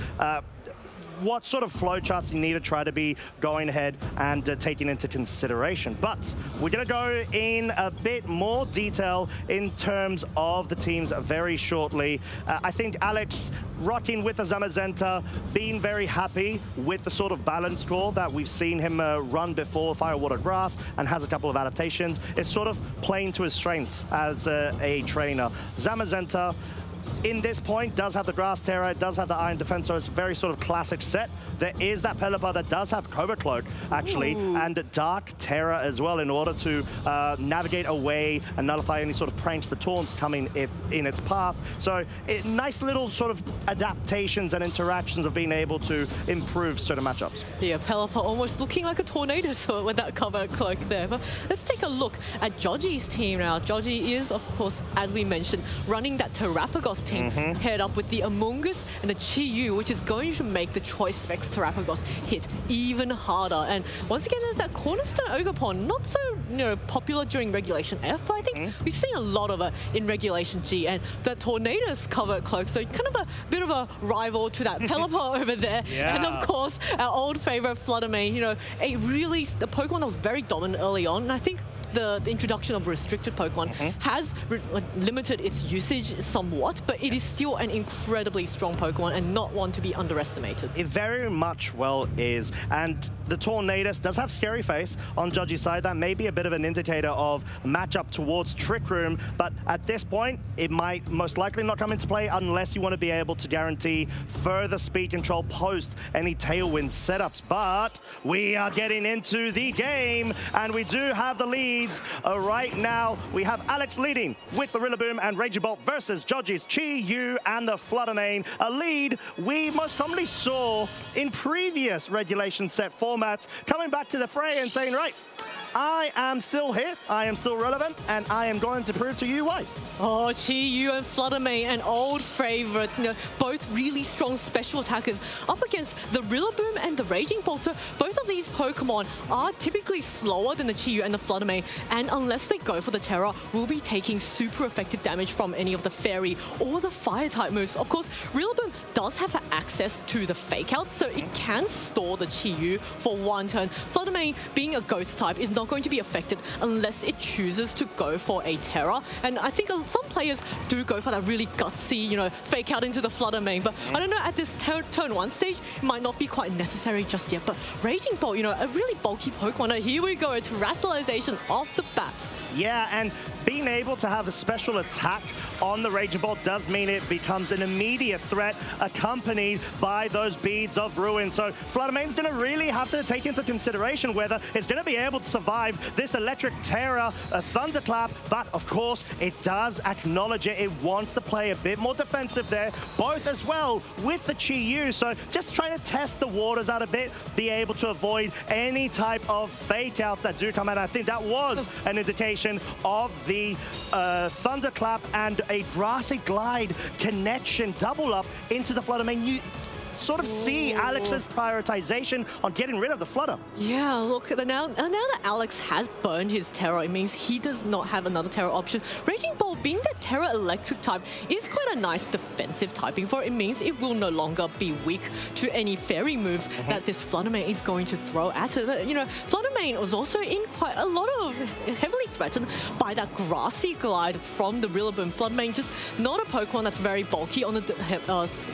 what sort of flowcharts you need to try to be going ahead and taking into consideration. But we're going to go in a bit more detail in terms of the teams very shortly. I think Alex rocking with the Zamazenta, being very happy with the sort of balance score that we've seen him run before, Fire, Water, Grass, and has a couple of adaptations. It's sort of playing to his strengths as a trainer. Zamazenta, in this point, does have the Grass Terra, it does have the Iron Defense, so it's a very sort of classic set. There is that Pelipper that does have Cobra Cloak, actually, and Dark Terra as well, in order to navigate away and nullify any sort of pranks the taunts coming in its path. So nice little sort of adaptations and interactions of being able to improve certain matchups. Yeah, Pelipper almost looking like a tornado with that Cobra Cloak there. But let's take a look at Joji's team now. Joji is, of course, as we mentioned, running that Terastallization team, paired up with the Amoonguss and the Chi-Yu, which is going to make the Choice Specs Terastallization hit even harder. And once again, there's that Cornerstone Ogerpon, not so, you know, popular during Regulation F, but I think we've seen a lot of it in Regulation G. And that Tornadus Covert Cloak, so kind of a bit of a rival to that Pelipper over there. Yeah. And of course, our old favorite Fluttermane, you know, the Pokemon that was very dominant early on. And I think the introduction of restricted Pokemon has limited its usage somewhat, but it is still an incredibly strong Pokemon and not one to be underestimated. It very much well is. And the Tornadus does have Scary Face on Judgy's side. That may be a bit of an indicator of matchup towards Trick Room, but at this point, it might most likely not come into play unless you want to be able to guarantee further speed control post any Tailwind setups. But we are getting into the game, and we do have the leads. Right now, we have Alex leading with the Rillaboom and Raging Bolt versus Judgy's Chi-Yu and the Fluttermane. A lead we most commonly saw in previous regulation set formats, coming back to the fray and saying, right, I am still here, I am still relevant, and I am going to prove to you why. Oh, Chi-Yu and Fluttermane, an old favorite, you know, both really strong special attackers up against the Rillaboom and the Raging Bolt. So both of these Pokemon are typically slower than the Chi-Yu and the Fluttermane, and unless they go for the Terra, will be taking super effective damage from any of the Fairy or the Fire-type moves. Of course, Rillaboom does have access to the Fake Out, so it can store the Chi-Yu for one turn. Fluttermane, being a Ghost type, is not going to be affected unless it chooses to go for a Terra. And I think some players do go for that really gutsy, you know, Fake Out into the Fluttermane. But I don't know, at this turn 1 stage, it might not be quite necessary just yet. But Raging Bolt, you know, a really bulky Pokemon. And here we go, a Terastallization off the bat. Yeah, and being able to have a special attack on the Raging Bolt does mean it becomes an immediate threat accompanied by those beads of ruin. So Fluttermane's going to really have to take into consideration whether it's going to be able to survive this Electric Terra Thunderclap. But of course, it does acknowledge it. It wants to play a bit more defensive there, both as well with the Chi-Yu. So just trying to test the waters out a bit, be able to avoid any type of fake outs that do come out. I think that was an indication of the Thunderclap and a Grassy Glide connection double up into the Fluttermane. You sort of see Alex's prioritization on getting rid of the Flutter. Yeah, look, now that Alex has burned his Terra, it means he does not have another Terra option. Raging Bolt, being the Terra Electric type, is quite a nice defensive typing for it. It means it will no longer be weak to any Fairy moves that this Fluttermane is going to throw at it. But, you know, Fluttermane was also in quite a lot of heavily threatened by that Grassy Glide from the Rillaboom. Fluttermane just not a Pokemon that's very bulky on the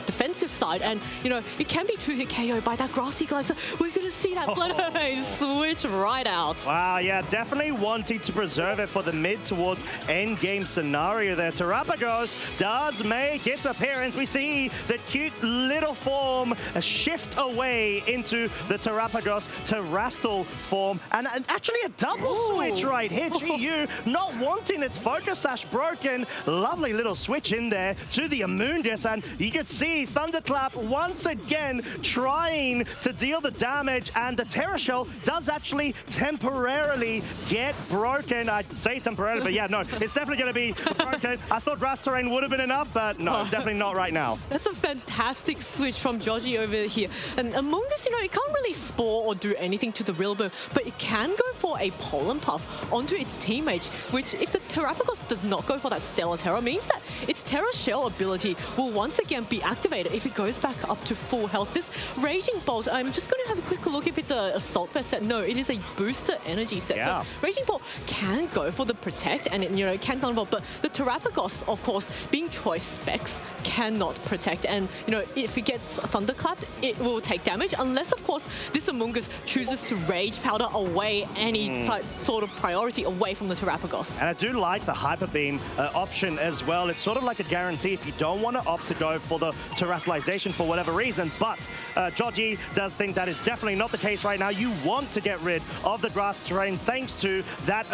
defensive side, and, you know, it can be 2-hit KO by that Grassy Glide, so we're going to see that Fluttermane switch right out. Wow, yeah, definitely wanting to preserve it for the mid towards end game scenario there. Terapagos does make its appearance. We see the cute little form shift away into the Terapagos Terastal form, and actually a double switch right here. Chi-Yu not wanting its Focus Sash broken. Lovely little switch in there to the Amoonguss, and you can see Thunderclap once again trying to deal the damage, and the Terra Shell does actually temporarily get broken. I'd say temporarily, but yeah, no, it's definitely going to be broken. I thought Grass Terrain would have been enough, but no, definitely not right now. That's a fantastic switch from Judgy over here. And Amoonguss, you know, it can't really spore or do anything to the Rillaboom, but it can go for a Pollen Puff onto its teammate, which, if the Terapagos does not go for that Stellar Terra, means that its Terra Shell ability will once again be activated if it goes back up to full health. This Raging Bolt, I'm just going to have a quick look if it's a Assault Vest set. No, it is a Booster Energy set. Yeah. So Raging Bolt can go for the Protect, and it, you know, can Thunderbolt, but the Terapagos, of course, being choice specs, cannot protect. And, you know, if it gets Thunderclapped, it will take damage, unless, of course, this Amoonguss chooses to Rage Powder away any type, sort of priority away from the Terapagos. And I do like the Hyper Beam option as well. It's sort of like a guarantee if you don't want to opt to go for the Terastallization for whatever reason, but Judgy does think that is definitely not the case right now. You want to get rid of the Grass Terrain thanks to that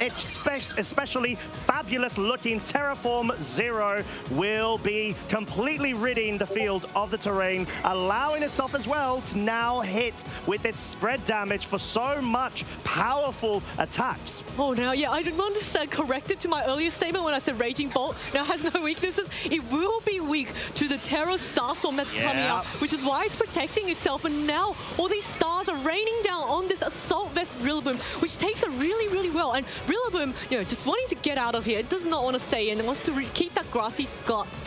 especially fabulous looking Terraform Zero will be completely ridding the field of the terrain, allowing itself as well to now hit with its spread damage for so much powerful attacks. Oh, now, yeah, I didn't want to stand corrected to my earlier statement when I said Raging Bolt now has no weaknesses. It will be weak to the Terra Starstorm that's coming up, which is why it's protecting itself. And now all these stars are raining down on this Assault Vest Rillaboom, which takes it really, really well. And Rillaboom, you know, just wanting to get out of here. It does not want to stay in. It wants to keep that Grassy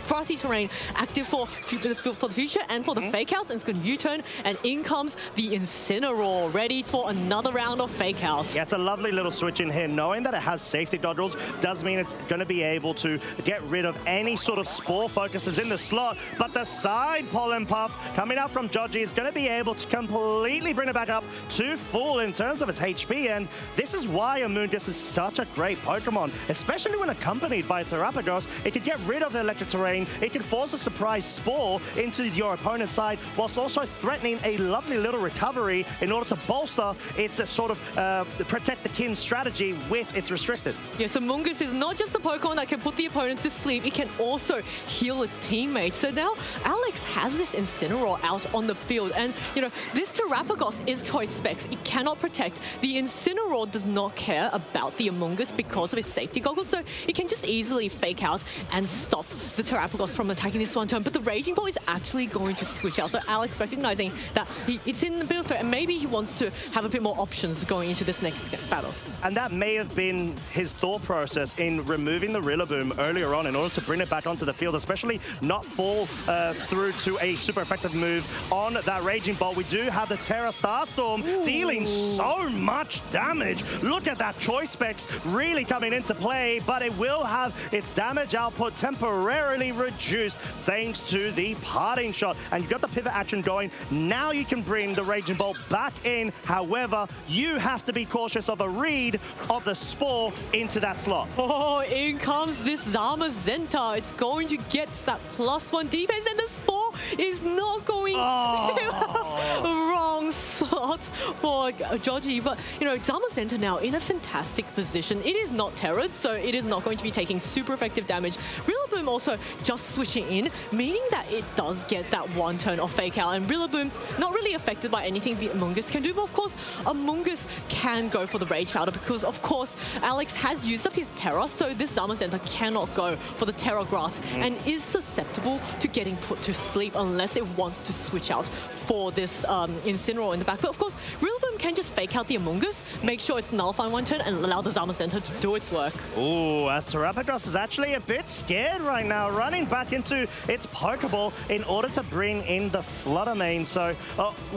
grassy terrain active for the future and for the fake outs, and it's going to U-turn, and in comes the Incineroar, ready for another round of fake outs. Yeah, it's a lovely little switch in here. Knowing that it has safety goggles does mean it's going to be able to get rid of any sort of spore focuses in the slot, but the side pollen puff coming out from Joji is going to be able to completely bring it back up to full in terms of its HP, and this is why Amoonguss is such a great Pokemon, especially when accompanied by Terapagos. It could get rid of the electric terrain, it could force a surprise spore into your opponent's side, whilst also threatening a lovely little recovery in order to bolster its sort of protect the kin strategy with its restricted. Yes, Amoonguss is not just a Pokemon that can put the opponent to sleep, it can also heal its teammates. So now Alex has this Incineroar out on the field, and you know, this Terapagos is choice specs. It cannot protect. The Incineroar does not care about the Amoonguss because of its safety goggles, so it can just easily fake out and stop the Terapagos from attacking this one turn. But the Raging Ball is actually going to switch out. So Alex recognizing that it's in the build threat, and maybe he wants to have a bit more options going into this next battle. And that may have been his thought process in removing the Rillaboom earlier on in order to bring it back onto the field, especially not fall through to a super effective move on that Raging Bolt. We do have the Terra Starstorm dealing so much damage. Look at that choice specs really coming into play, but it will have its damage output temporarily reduced thanks to the parting shot. And you've got the pivot action going. Now you can bring the Raging Bolt back in. However, you have to be cautious of a read of the Spore into that slot. Oh, in comes this Zamazenta. It's going to get that +1 defense, and the Spore is not going wrong slot for Joji. But, you know, Zamazenta now in a fantastic position. It is not terrored, so it is not going to be taking super effective damage. Rillaboom also just switching in, meaning that it does get that one turn of fake out. And Rillaboom not really affected by anything the Amoonguss can do, but of course, Amoonguss can go for the Rage Powder because, of course, Alex has used up his Terra, so this Zamazenta cannot go for the Terra Grass and is susceptible to getting put to sleep unless it wants to switch out for this Incineroar in the back. But of course, Rillaboom can just fake out the Amoonguss, make sure it's nullifying one turn, and allow the Zamazenta to do its work. Ooh, as Terapagos is actually a bit scared right now, running back into its Pokeball in order to bring in the Flutter Mane. So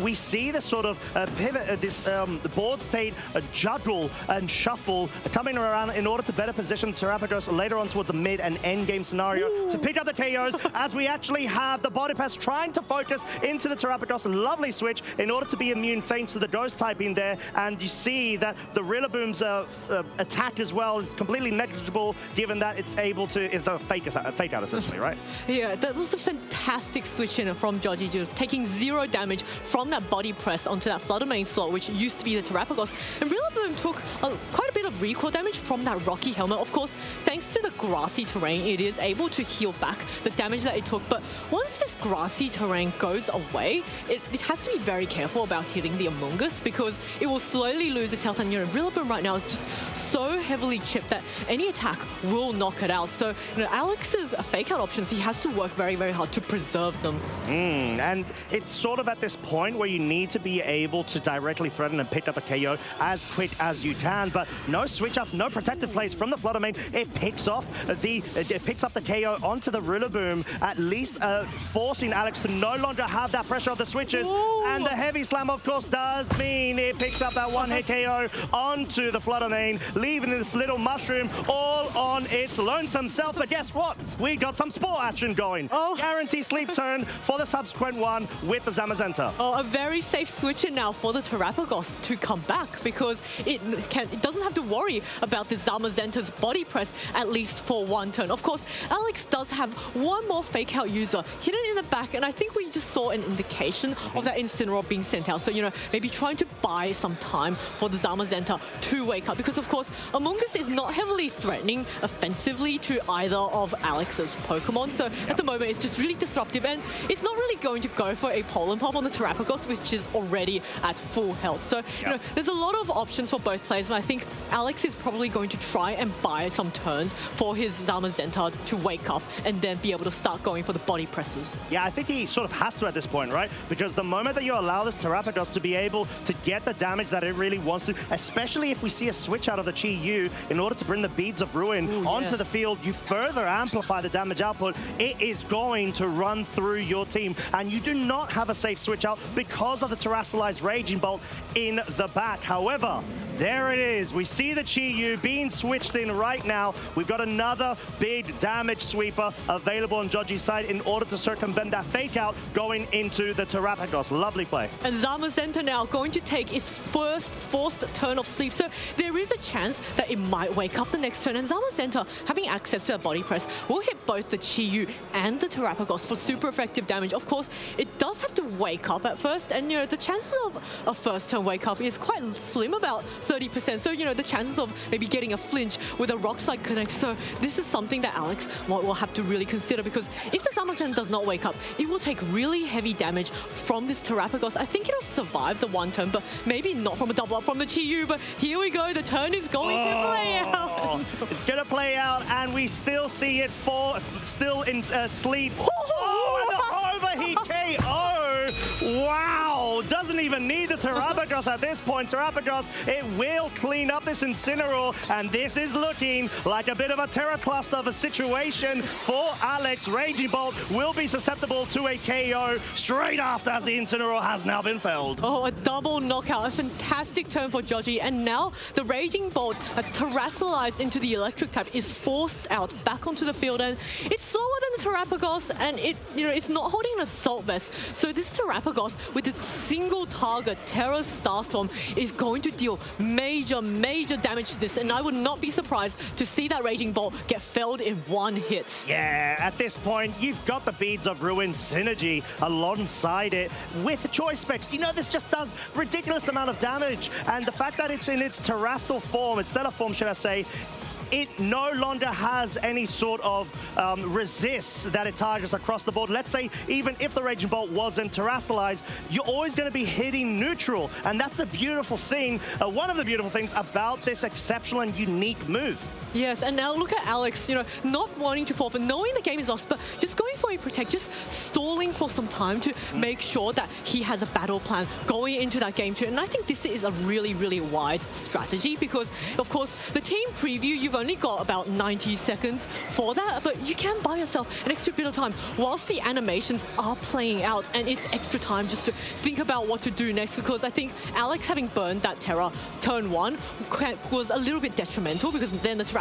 we see this sort of pivot, this board state juggle and shuffle coming around in order to better position Terapagos later on towards the mid and end game scenario to pick up the KOs, as we actually have the Body Press trying to focus into the Terapagos. Lovely switch in order to be immune thanks to the Ghost typing there, and you see that the Rillaboom's attack as well is completely negligible given that it's able to, it's a fake out essentially, right? Yeah, that was a fantastic switch in from Joji, just taking 0 damage from that Body Press onto that Flutter Mane slot, which used to be the Terapagos. And Rillaboom took quite a bit of recoil damage from that Rocky Helmet. Of course, thanks to the grassy terrain, it is able to heal back the damage that it took. But once this grassy terrain goes away, it has to be very careful about hitting the Amoonguss because it will slowly lose its health. And you know, Rillaboom right now is just so heavily chipped that any attack will knock it out. So, you know, Alex's fake out options, he has to work very, very hard to preserve them. And it's sort of at this point where you need to be able to directly threaten and pick up a KO as quick as you can, but no switch outs, no protective plays from the Flutter Mane. It picks up the KO onto the Rillaboom, at least forcing Alex to no longer have that pressure of the switches. And the Heavy Slam, of course, does mean it picks up that one-hit KO onto the Flutter Mane, leaving this little mushroom all on its lonesome self. But guess what? We got some Spore action going. Guarantee sleep turn for the subsequent one with the Zamazenta. A very safe switch in now for the Terapagos to come back because it doesn't have to worry about the Zamazenta's Body Press, at least for one turn. Of course, Alex does have one more fake out user hidden in the back, and I think we just saw an indication of that Incineroar being sent out. So, you know, maybe trying to buy some time for the Zamazenta to wake up because, of course, Amoonguss is not heavily threatening offensively to either of Alex's Pokemon. So at the moment, it's just really disruptive, and it's not really going to go for a Pollen Pop on the Terapagos, which is already at full health. So, you know, there's a lot of options for both players, and I think Alex is probably going to try and buy some turns for his Zamazenta to wake up and then be able to start going for the Body Presses. Yeah, I think he sort of has to at this point, right? Because the moment that you allow this Terapagos to be able to get the damage that it really wants to, especially if we see a switch out of the Chi Yu in order to bring the Beads of Ruin onto the field, you further amplify the damage output. It is going to run through your team, and you do not have a safe switch out because of the Terastallized Raging Bolt in the back. However, there it is. We see the Chi Yu being switched in right now. We've got another big damage sweeper available on Joji's side in order to circumvent that fake out going into the Terapagos. Lovely play. And Zamazenta now going to take its first forced turn of sleep. So there is a chance that it might wake up the next turn. And Zamazenta, having access to a body press, will hit both the Chi Yu and the Terapagos for super effective damage. Of course, it does have to wake up at first. And, the chances of a first turn wake up is quite slim, about 30%. So, the chances of maybe getting a flinch with a rock slide connect. So this is something that Alex will have to really consider, because if the Zamazenta does not wake up, it will take really heavy damage from this Terapagos. I think it'll survive the one turn, but maybe not from a double up from the Chi Yu. But here we go. The turn is going to play out. It's going to play out, and we still see it still in sleep. Oh, and the overheat KO. Wow. Doesn't even need the Terapagos at this point. Terapagos, it will clean up this Incineroar, and this is looking like a bit of a Terra Cluster of a situation for Alex. Raging Bolt will be susceptible to a KO straight after, as the Incineroar has now been felled. Oh, a double knockout. A fantastic turn for Joji. And now the Raging Bolt that's Terastallized into the electric type is forced out back onto the field, and it's slower than the Terapagos, and it's not holding an Assault Vest. So this Terapagos with its single target Terra Starstorm is going to deal major damage to this, and I would not be surprised to see that Raging Bolt get felled in one hit. Yeah, at this point, you've got the Beads of Ruin synergy alongside it with Choice Specs. This just does ridiculous amount of damage, and the fact that it's in its Terastal form, its Stellar form, should I say, it no longer has any sort of resists that it targets across the board. Let's say even if the Raging Bolt wasn't Terastallized, you're always going to be hitting neutral. And that's the beautiful thing, one of the beautiful things about this exceptional and unique move. Yes, and now look at Alex, not wanting to fall, but knowing the game is lost, but just going for a protect, just stalling for some time to make sure that he has a battle plan going into that game too. And I think this is a really wise strategy, because, of course, the team preview, you've only got about 90 seconds for that, but you can buy yourself an extra bit of time whilst the animations are playing out, and it's extra time just to think about what to do next, because I think Alex having burned that Terra turn 1 was a little bit detrimental, because then the Terapagos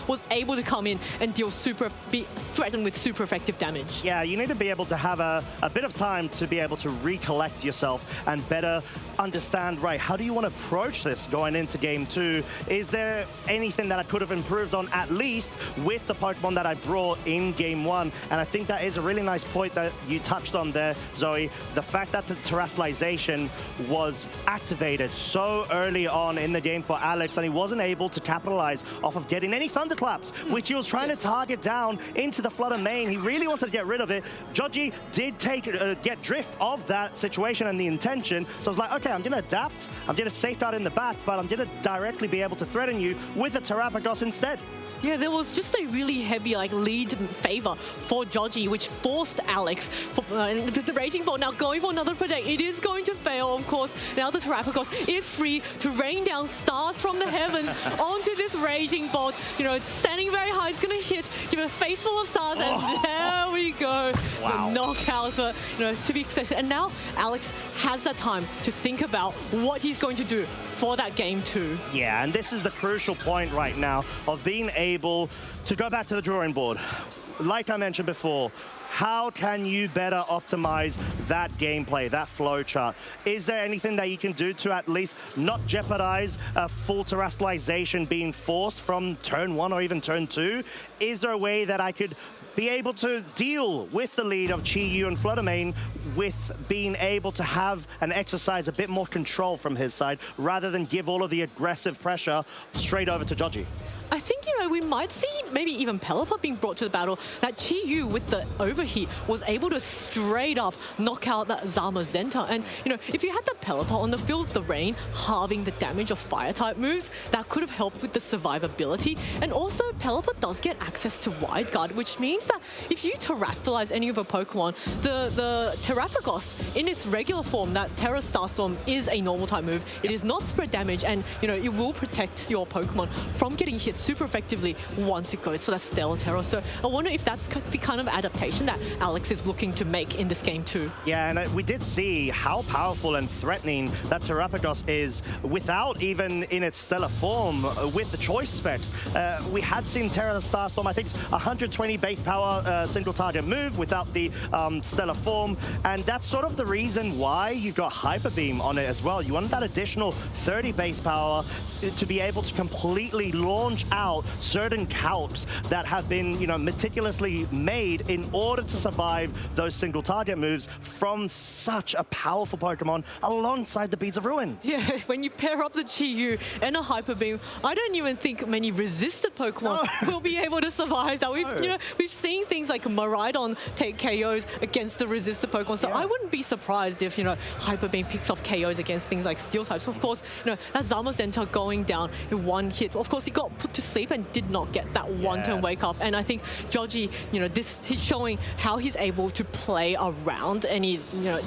was able to come in and be threatened with super effective damage. Yeah, you need to be able to have a bit of time to be able to recollect yourself and better understand, right, how do you want to approach this going into game 2? Is there anything that I could have improved on, at least with the Pokemon that I brought in game 1? And I think that is a really nice point that you touched on there, Zoe. The fact that the Terastallization was activated so early on in the game for Alex, and he wasn't able to capitalize off of getting any Thunderclaps, which he was trying to target down into the Flutter Mane. He really wanted to get rid of it. Joji did get drift of that situation and the intention, so I was like, okay, I'm going to adapt. I'm going to safeguard in the back, but I'm going to directly be able to threaten you with a Terapagos instead. Yeah, there was just a really heavy lead favor for Joji, which forced Alex. The Raging Bolt now going for another protect. It is going to fail, of course. Now the Terapagos is free to rain down stars from the heavens onto this Raging Bolt. Standing very high, it's going to hit, a face full of stars, and there we go. Wow. The knockout, but, to be expected. And now Alex has that time to think about what he's going to do for that game 2. Yeah, and this is the crucial point right now of being able to go back to the drawing board. Like I mentioned before, how can you better optimize that gameplay, that flow chart? Is there anything that you can do to at least not jeopardize a full Terastallization being forced from turn 1 or even turn 2? Is there a way that I could be able to deal with the lead of Chi Yu and Flutter Mane with being able to have and exercise a bit more control from his side rather than give all of the aggressive pressure straight over to Joji? I think, we might see maybe even Pelipper being brought to the battle. That Chi Yu with the overheat was able to straight up knock out that Zamazenta. And, if you had the Pelipper on the field of the rain, halving the damage of fire-type moves, that could have helped with the survivability. And also, Pelipper does get access to Wide Guard, which means that if you Terastallize any of a Pokemon, the Terapagos, in its regular form, that Terastallization is a normal type move. It is not spread damage, and, it will protect your Pokemon from getting hit super effectively once it goes for that Stellar Terror. So I wonder if that's the kind of adaptation that Alex is looking to make in this game too. Yeah, and we did see how powerful and threatening that Terapagos is without even in its stellar form with the choice specs. We had seen Terastallization, I think, 120 base power single target move without the stellar form, and that's sort of the reason why you've got Hyper Beam on it as well. You want that additional 30 base power to be able to completely launch out certain calcs that have been, meticulously made in order to survive those single target moves from such a powerful Pokemon alongside the Beads of Ruin. Yeah, when you pair up the Chi Yu and a Hyper Beam, I don't even think many resisted Pokemon will be able to survive that. We've seen things like Miraidon take KOs against the resisted Pokemon, so I wouldn't be surprised if, Hyper Beam picks off KOs against things like Steel types. Of course, that Zamazenta going down in one hit. Of course, he got put to sleep and did not get that one-turn wake up. And I think Joji, he's showing how he's able to play around any,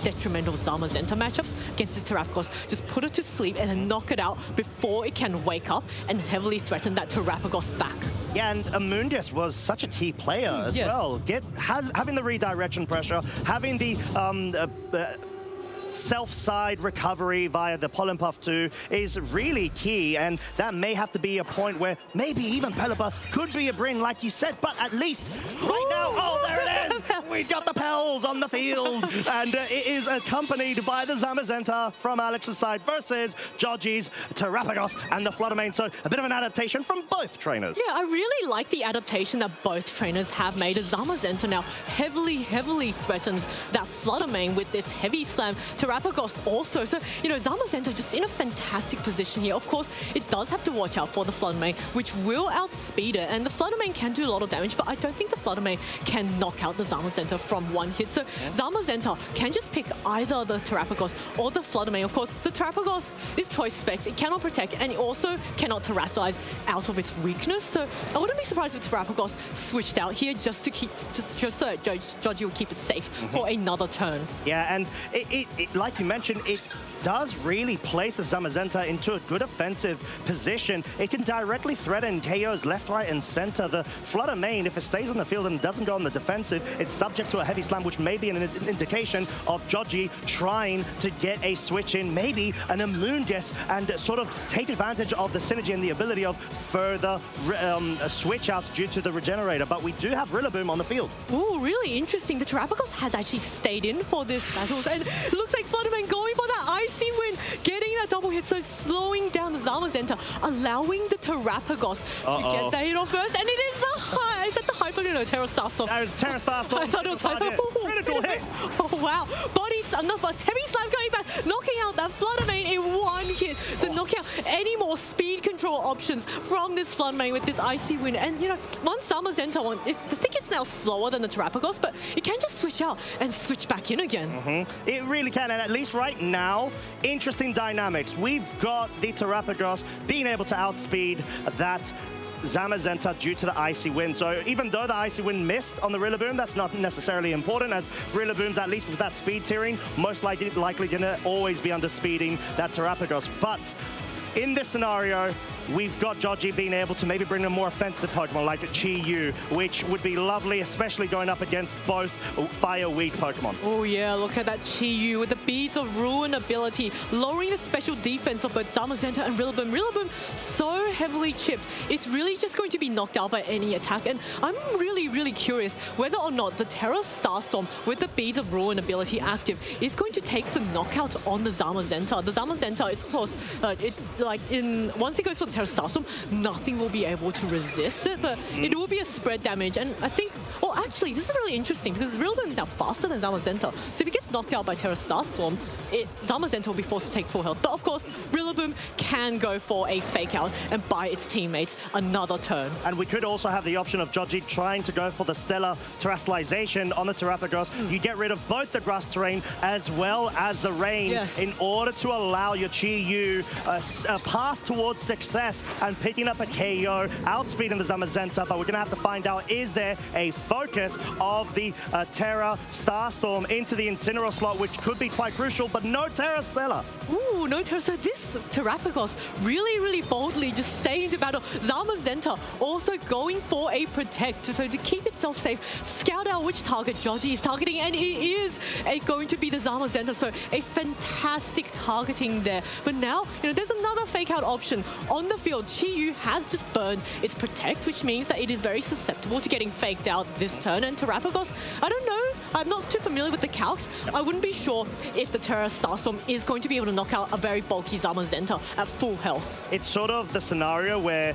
detrimental Zamazenta matchups against his Terapagos. Just put it to sleep and then knock it out before it can wake up and heavily threaten that Terapagos back. Yeah, and Amoonguss was such a key player as well. Having the redirection pressure, having the self-side recovery via the Pollen Puff 2 is really key, and that may have to be a point where maybe even Pelipper could be a Bryn, like you said, but at least right now, there it is! We've got the Pels on the field, and it is accompanied by the Zamazenta from Alex's side versus Joji's Terapagos and the Fluttermane, so a bit of an adaptation from both trainers. Yeah, I really like the adaptation that both trainers have made. Zamazenta now heavily threatens that Fluttermane with its heavy slam. Terapagos also. So, Zamazenta just in a fantastic position here. Of course, it does have to watch out for the Fluttermane, which will outspeed it. And the Fluttermane can do a lot of damage, but I don't think the Fluttermane can knock out the Zamazenta from one hit. So, Zamazenta can just pick either the Terapagos or the Fluttermane. Of course, the Terapagos is choice specs. It cannot protect, and it also cannot Terastallize out of its weakness. So, I wouldn't be surprised if Terapagos switched out here just to keep, just so Joji will keep it safe for another turn. Yeah, and it like you mentioned, it does really place the Zamazenta into a good offensive position. It can directly threaten KOs left, right, and center. The Fluttermane, if it stays on the field and doesn't go on the defensive, it's subject to a heavy slam, which may be an indication of Joji trying to get a switch in, maybe an Amoonguss, and sort of take advantage of the synergy and the ability of further switch outs due to the Regenerator. But we do have Rillaboom on the field. Ooh, really interesting. The Terapagos has actually stayed in for this battle, and it looks like Fluttermane going for that Icy Wind, getting that double hit, so slowing down the Zamazenta, allowing the Terapagos to get the hit off first, and it is is that the Hyper? No, Terastallization. That was Terastallization. I thought it was Hyper. Critical hit. Oh, wow. Heavy slam coming back, knocking out that Fluttermane in one hit. So knocking out any more speed control options from this Fluttermane with this Icy Wind. And, one Zamazenta, I think it's now slower than the Terapagos, but it can just switch out and switch back in again. It really can, and at least right now, interesting dynamics. We've got the Terapagos being able to outspeed that Zamazenta due to the Icy Wind. So even though the Icy Wind missed on the Rillaboom, that's not necessarily important, as Rillaboom's, at least with that speed tiering, most likely going to always be underspeeding that Terapagos. But in this scenario, we've got Joji being able to maybe bring a more offensive Pokemon like Chi Yu, which would be lovely, especially going up against both fire-weak Pokemon. Oh yeah, look at that Chi Yu with the Beads of Ruin ability, lowering the special defense of both Zamazenta and Rillaboom. Rillaboom so heavily chipped, it's really just going to be knocked out by any attack. And I'm really curious whether or not the Terastalliation with the Beads of Ruin ability active is going to take the knockout on the Zamazenta. The Zamazenta is, of course, once it goes for the Terastalliation, nothing will be able to resist it, but it will be a spread damage. And I think, well, actually, this is really interesting because Rillaboom is now faster than Zamazenta. So if he gets knocked out by Terastallisation, Zamazenta will be forced to take full health. But of course, Rillaboom can go for a fake out and buy its teammates another turn. And we could also have the option of Joji trying to go for the Stellar Terastallization on the Terapagos. You get rid of both the grass terrain as well as the rain in order to allow your Chi-Yu a path towards success and picking up a KO, outspeeding the Zamazenta. But we're going to have to find out, is there a focus of the Terra Starstorm into the Incineroar slot, which could be quite crucial, but no Terra Stella. Ooh, no Terra. So this Terapagos really boldly just staying into battle. Zamazenta also going for a protect. So to keep itself safe, scout out which target Joji is targeting, and it is going to be the Zamazenta. So a fantastic targeting there. But now, there's another fake out option on the field. Chi-Yu has just burned its protect, which means that it is very susceptible to getting faked out this turn. And Terapagos, I don't know, I'm not too familiar with the calcs. I wouldn't be sure if the Terra Starstorm is going to be able to knock out a very bulky Zamazenta at full health. It's sort of the scenario where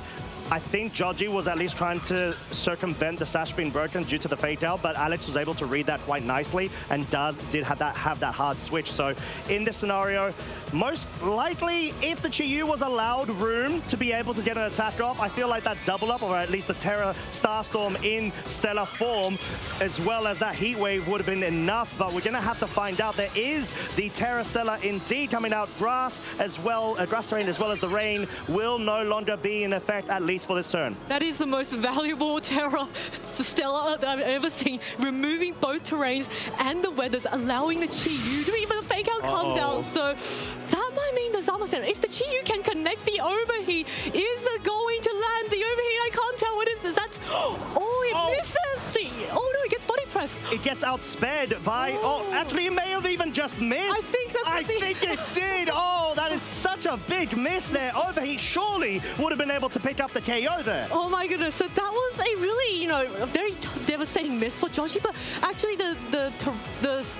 I think Joji was at least trying to circumvent the sash being broken due to the fake out, but Alex was able to read that quite nicely and did have that hard switch. So in this scenario, most likely, if the Chi-Yu was allowed room to be able to get an attack off, I feel like that double up, or at least the Terra Starstorm in stellar form, as well as that Heat Wave would have been enough. But we're going to have to find out. There is the Terra Stella indeed coming out. Grass as well, grass terrain as well as the rain will no longer be in effect, at least for this turn. That is the most valuable Terra Stella that I've ever seen. Removing both terrains and the weathers, allowing the Chi-Yu to even the fake out comes out. So that might mean the Zamazenta, if the Chi-Yu can connect the overheat, is it going to land the overheat? I can't tell. What is this? That, it misses the, no, it gets body pressed. It gets outsped by, actually it may have even just missed. I think it did. That is such a big miss there. Overheat surely would have been able to pick up the KO there. Oh my goodness, so that was a really, a very devastating miss for Joji, but actually the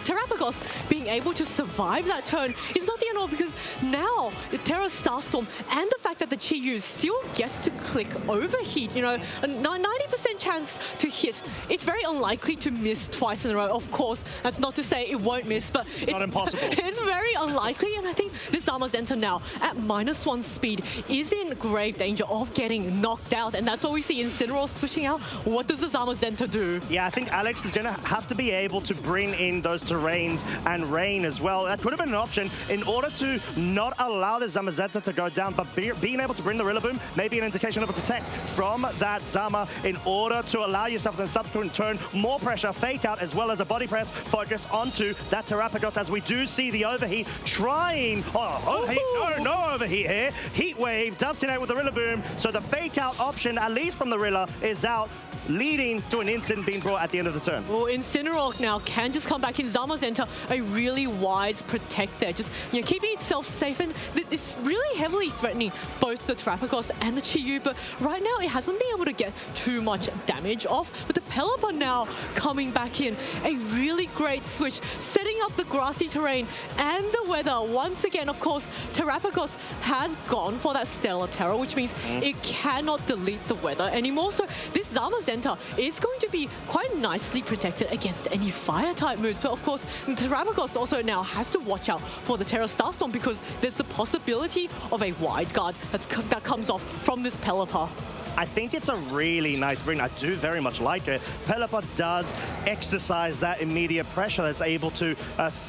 Terapagos being able to survive that turn is not the end all, because now the Terra Starstorm and the fact that the Chi-Yu still gets to click overheat, a 90% chance to hit. It's very unlikely to miss twice in a row. Of course, that's not to say it won't miss, but it's not impossible. It's very unlikely, and I think this Zamazenta now at -1 speed is in grave danger of getting knocked out, and that's what we see Incineroar switching out. What does the Zamazenta do? Yeah, I think Alex is going to have to be able to bring in those terrains and rain as well. That could have been an option in order to not allow the Zamazenta to go down, but being able to bring the Rillaboom may be an indication of a protect from that Zama in order to allow yourself in the subsequent turn more pressure, fake out, as well as a body press focus onto that Terapagos, as we do see the overheat trying. Overheat, no overheat here. Heat Wave does connect with the Rillaboom, so the fake out option, at least from the Rilla, is out, leading to an instant being brought at the end of the turn. Well, Incineroar now can just come back in. Zamazenta, a really wise protect there, just keeping itself safe, and it's really heavily threatening both the Terapagos and the Chi-Yu, but right now it hasn't been able to get too much damage off. But the Pelipper now coming back in, a really great switch, setting up the grassy terrain and the weather. Once again, of course, Terapagos has gone for that Stellar Terror, which means it cannot delete the weather anymore. So this Zamazenta is going to be quite nicely protected against any fire-type moves. But of course, Terapagos also now has to watch out for the Terra Starstorm, because there's the possibility of a wide guard that comes off from this Pelipper. I think it's a really nice bring. I do very much like it. Pelipper does exercise that immediate pressure that's able to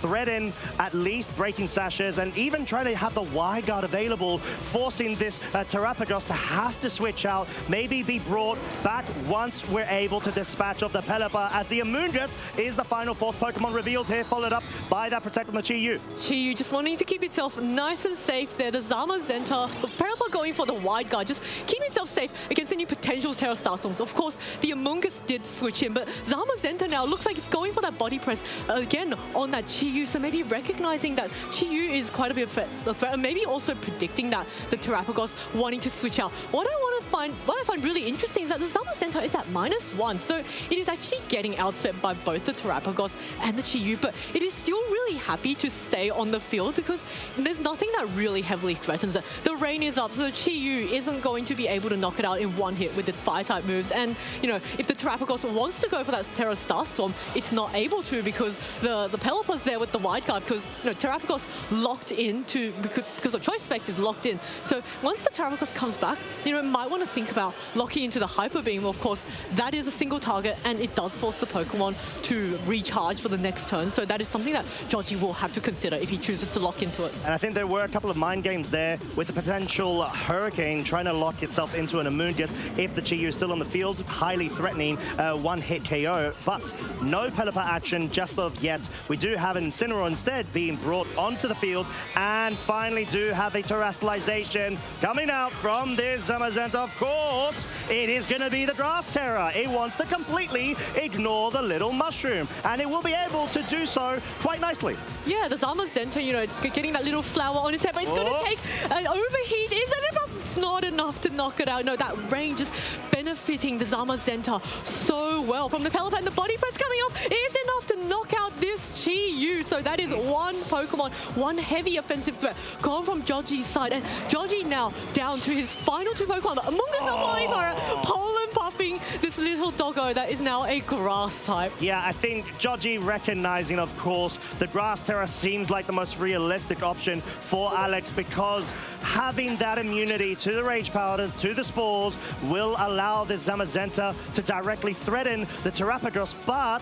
threaten at least breaking sashes and even try to have the wide guard available, forcing this Terapagos to have to switch out, maybe be brought back once we're able to dispatch of the Pelipper, as the Amoonguss is the final fourth Pokemon revealed here, followed up by that protect on the Chi-Yu. Chi-Yu just wanting to keep itself nice and safe there. The Zamazenta, the Pelipper going for the wide guard, just keep itself safe against any potential Terra Starstorms. Of course, the Amoonguss did switch in, but Zamazenta now looks like it's going for that body press again on that Chi-Yu, so maybe recognizing that Chi-Yu is quite a bit of a threat, and maybe also predicting that the Terapagos wanting to switch out. What I find really interesting is that the Zamazenta is at -1, so it is actually getting outsped by both the Terapagos and the Chi-Yu, but it is still really really happy to stay on the field because there's nothing that really heavily threatens it. The rain is up, so Chi-Yu isn't going to be able to knock it out in one hit with its fire-type moves. And, you know, if the Terapagos wants to go for that Terra Starstorm, it's not able to because the Pelipper's there with the wide guard because, you know, Terapagos locked into, because the choice specs is locked in. So once the Terapagos comes back, you know, it might want to think about locking into the Hyper Beam. Of course, that is a single target and it does force the Pokemon to recharge for the next turn. So that is something that Georgie will have to consider if he chooses to lock into it. And I think there were a couple of mind games there with the potential Hurricane trying to lock itself into an Amoonguss if the Chi-Yu is still on the field. Highly threatening one-hit KO, but no Pelipper action just of yet. We do have an Incineroar instead being brought onto the field, and finally do have a Terastallization coming out from this Zamazenta. Of course, it is going to be the Grass Terror. It wants to completely ignore the little mushroom, and it will be able to do so quite nicely. Yeah, the Zamazenta, you know, getting that little flower on his head, but it's going to take an overheat. Isn't it not enough to knock it out? No, that range is benefiting the Zamazenta so well. From the Pelipper and the body press coming off, it is enough to knock out this Chi-Yu. So that is one Pokemon, one heavy offensive threat gone from Georgie's side. And Georgie now down to his final two Pokemon. Amoonguss applying for it, pollen puffing this little doggo that is now a grass type. Yeah, I think Georgie recognizing, of course, the Grass Terror seems like the most realistic option for Alex because having that immunity to the Rage Powders, to the Spores, will allow the Zamazenta to directly threaten the Terapagos, but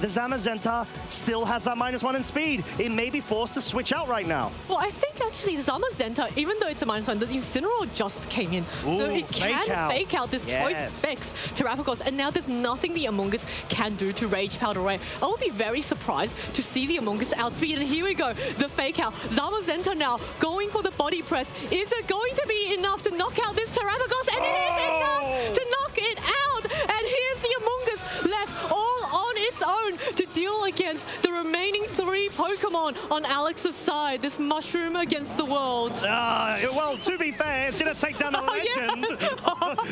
the Zamazenta still has that -1 in speed. It may be forced to switch out right now. Well, I think actually the Zamazenta, even though it's a -1, the Incineroar just came in. Ooh, so it can fake out this choice Yes. specs Terapagos, and now there's nothing the Amoonguss can do to Rage Powder away. I would be very surprised to see the Amoonguss outspeed, and here we go, the fake out. Zamazenta now going for the body press. Is it going to be enough to knock out this Terapagos? And it is enough to knock it out! And here's the Amoonguss left all on its own to deal against the remaining 3 Pokemon on Alex's side. This mushroom against the world. Well, to be fair, it's going to take down the legend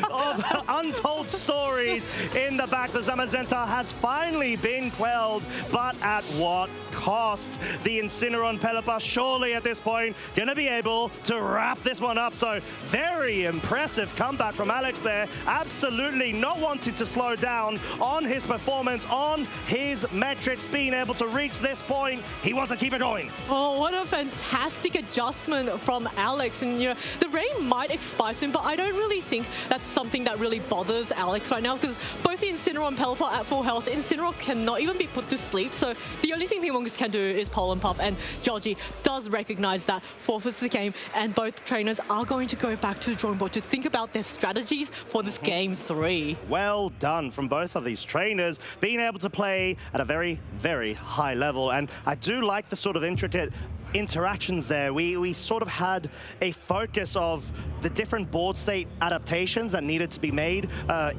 of untold stories in the back. The Zamazenta has finally been quelled, but at what cost? The Incineroar and Pelipper surely at this point going to be able to wrap this one up. So very impressive comeback from Alex there. Absolutely not wanting to slow down on his performance, on his metrics, being able to reach this point. He wants to keep it going. Oh, what a fantastic adjustment from Alex. And, you know, the rain might expire soon, but I don't really think that's something that really bothers Alex right now because both the Incineroar and Pelipper are at full health. Incineroar cannot even be put to sleep. So the only thing the Amoonguss can do is Pollen Puff, and Georgie does recognize that, forfeits the game, and both trainers are going to go back to the drawing board to think about their strategies for this Game 3. Well done from both of these trainers, being able to play at a very, very high level. And I do like the sort of intricate interactions there. We sort of had a focus of the different board state adaptations that needed to be made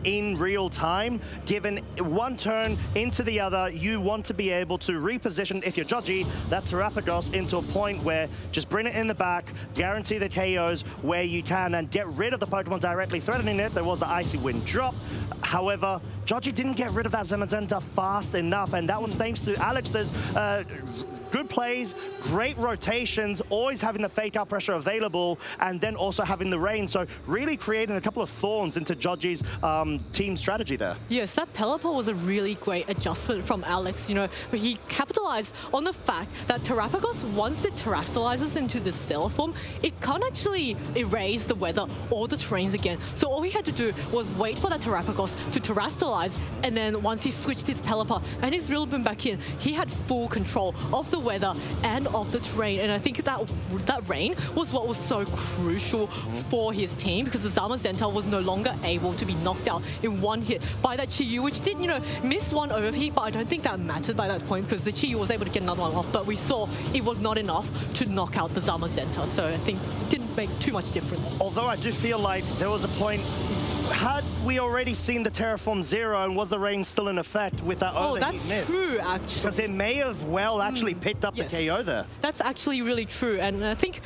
in real time. Given one turn into the other, you want to be able to reposition, if you're Georgie, that Terapagos into a point where just bring it in the back, guarantee the KOs where you can, and get rid of the Pokemon directly threatening it. There was the Icy Wind drop. However, Georgie didn't get rid of that Zamazenta fast enough, and that was thanks to Alex's good plays, great rotations, always having the fake out pressure available, and then also having the rain. So really creating a couple of thorns into Georgie's team strategy there. Yes, that Pelipper was a really great adjustment from Alex. You know, he capitalized on the fact that Terapagos, once it terastallizes into the stellar form, it can't actually erase the weather or the terrains again. So all he had to do was wait for that Terapagos to terastallize, and then once he switched his Pelipper and his Rillaboom back in, he had full control of the weather and of the terrain. And I think that rain was what was so crucial for his team, because the Zamazenta was no longer able to be knocked out in one hit by that Chi-Yu, which did, you know, miss one overheat, but I don't think that mattered by that point because the Chi-Yu was able to get another one off, but we saw it was not enough to knock out the Zamazenta, so I think it didn't make too much difference. Although I do feel like there was a point had we already seen the Terraform Zero, and was the rain still in effect with that overheat miss? That's true, actually. Because it may have actually picked up the KO there. That's actually really true. And I think,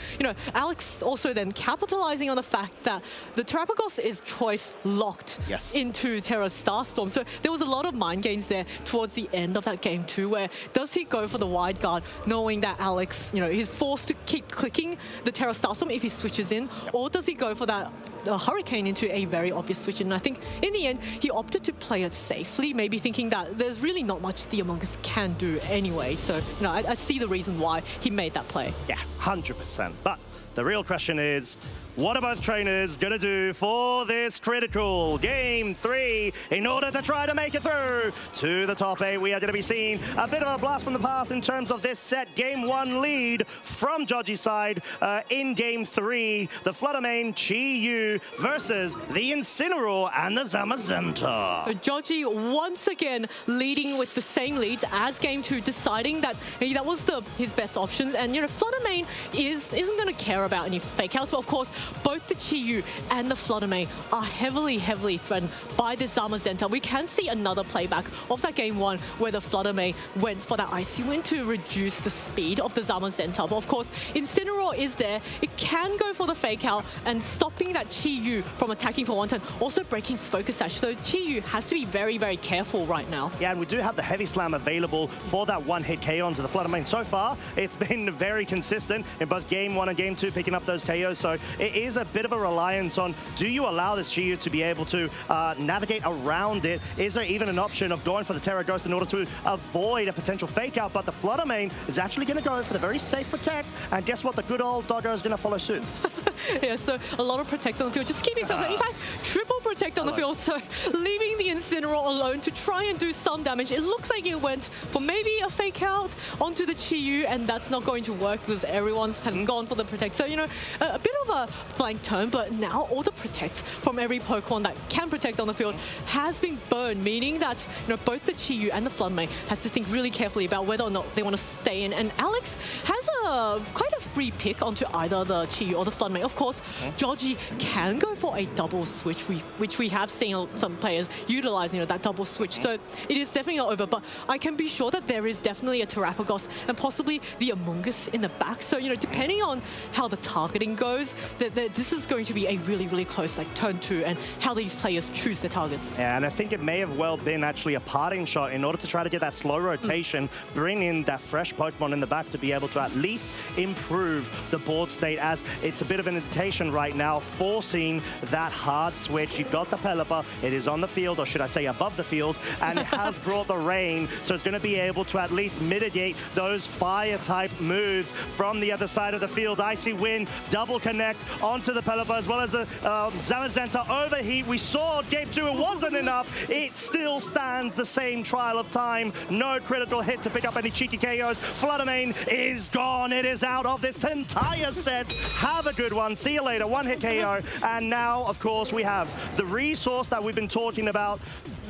Alex also then capitalizing on the fact that the Terapagos is choice locked into Terra Starstorm. So there was a lot of mind games there towards the end of that game too, where does he go for the wide guard, knowing that Alex, he's forced to keep clicking the Terra Starstorm if he switches in, or does he go for that Hurricane into a very obvious switch? And I think in the end, he opted to play it safely, maybe thinking that there's really not much the Among Us can do anyway. So, I see the reason why he made that play. Yeah, 100%. But the real question is, what are both trainers going to do for this critical Game 3 in order to try to make it through to the top 8? We are going to be seeing a bit of a blast from the past in terms of this set Game 1 lead from Joji's side in Game 3. The Fluttermane Chi-Yu versus the Incineroar and the Zamazenta. So Joji once again leading with the same leads as Game 2, deciding that that was his best options. And, Fluttermane isn't going to care about any fake outs, but of course, both the Chi-Yu and the Fluttermane are heavily threatened by the Zamazenta. We can see another playback of that Game 1 where the Fluttermane went for that Icy Wind to reduce the speed of the Zamazenta. But of course, Incineroar is there. It can go for the fake out and stopping that Chi-Yu from attacking for one turn, also breaking his Focus Sash. So Chi-Yu has to be very careful right now. Yeah, and we do have the Heavy Slam available for that one-hit KO onto the Fluttermane. So far, it's been very consistent in both Game 1 and Game 2, picking up those KOs. So it is a bit of a reliance on, do you allow this Chi-Yu to be able to navigate around it? Is there even an option of going for the Terra Ghost in order to avoid a potential fake out? But the Fluttermane is actually going to go for the very safe protect, and guess what? The good old Doggo is going to follow suit. Yeah, so a lot of protects on the field, just keeping something. In fact, triple protect on the field, so leaving the Incineroar alone to try and do some damage. It looks like it went for maybe a fake out onto the Chi-Yu, and that's not going to work because everyone has gone for the protect. So, a bit of a flank turn, but now all the protects from every Pokemon that can protect on the field has been burned, meaning that, both the Chi-Yu and the Fluttermane has to think really carefully about whether or not they want to stay in. And Alex has quite a free pick onto either the Chi-Yu or the Fluttermane. Of course, Joji can go for a double switch, which we have seen some players utilizing, that double switch. So it is definitely not over, but I can be sure that there is definitely a Terapagos and possibly the Among Us in the back. So, depending on how the targeting goes, this is going to be a really close turn 2 and how these players choose their targets. Yeah, and I think it may have well been actually a parting shot in order to try to get that slow rotation, bring in that fresh Pokemon in the back to be able to at least improve the board state, as it's a bit of an indication right now, forcing that hard switch. You've got the Pelipper, it is on the field, or should I say above the field, and it has brought the rain, so it's going to be able to at least mitigate those fire-type moves from the other side of the field. Icy Wind, double connect onto the Pelipper, as well as the Zamazenta overheat. We saw Game 2, it wasn't enough. It still stands the same trial of time. No critical hit to pick up any cheeky KOs. Fluttermane is gone. It is out of this entire set. Have a good one. See you later. One-hit KO. And now, of course, we have the resource that we've been talking about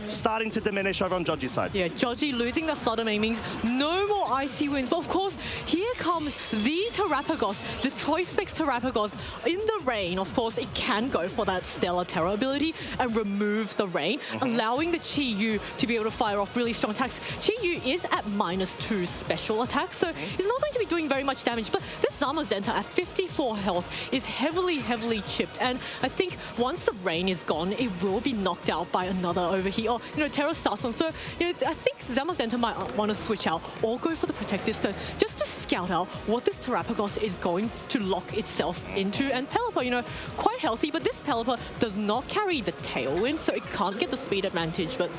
starting to diminish over on Joji's side. Yeah, Joji losing the Fluttermane means no more Icy Winds. But of course, here comes the Terapagos, the Choice Specs Terapagos. In the rain, of course, it can go for that Stellar Terror ability and remove the rain, allowing the Chi-Yu to be able to fire off really strong attacks. Chi-Yu is at -2 special attacks, so he's not going to be doing very much damage. But this Zamazenta at 54 health is heavily chipped. And I think once the rain is gone, it will be knocked out by another overheat. Or, Terastallization. So, I think Zamazenta might want to switch out or go for the Protect this turn, just to scout out what this Terapagos is going to lock itself into. And Pelipper, quite healthy, but this Pelipper does not carry the Tailwind, so it can't get the speed advantage. But,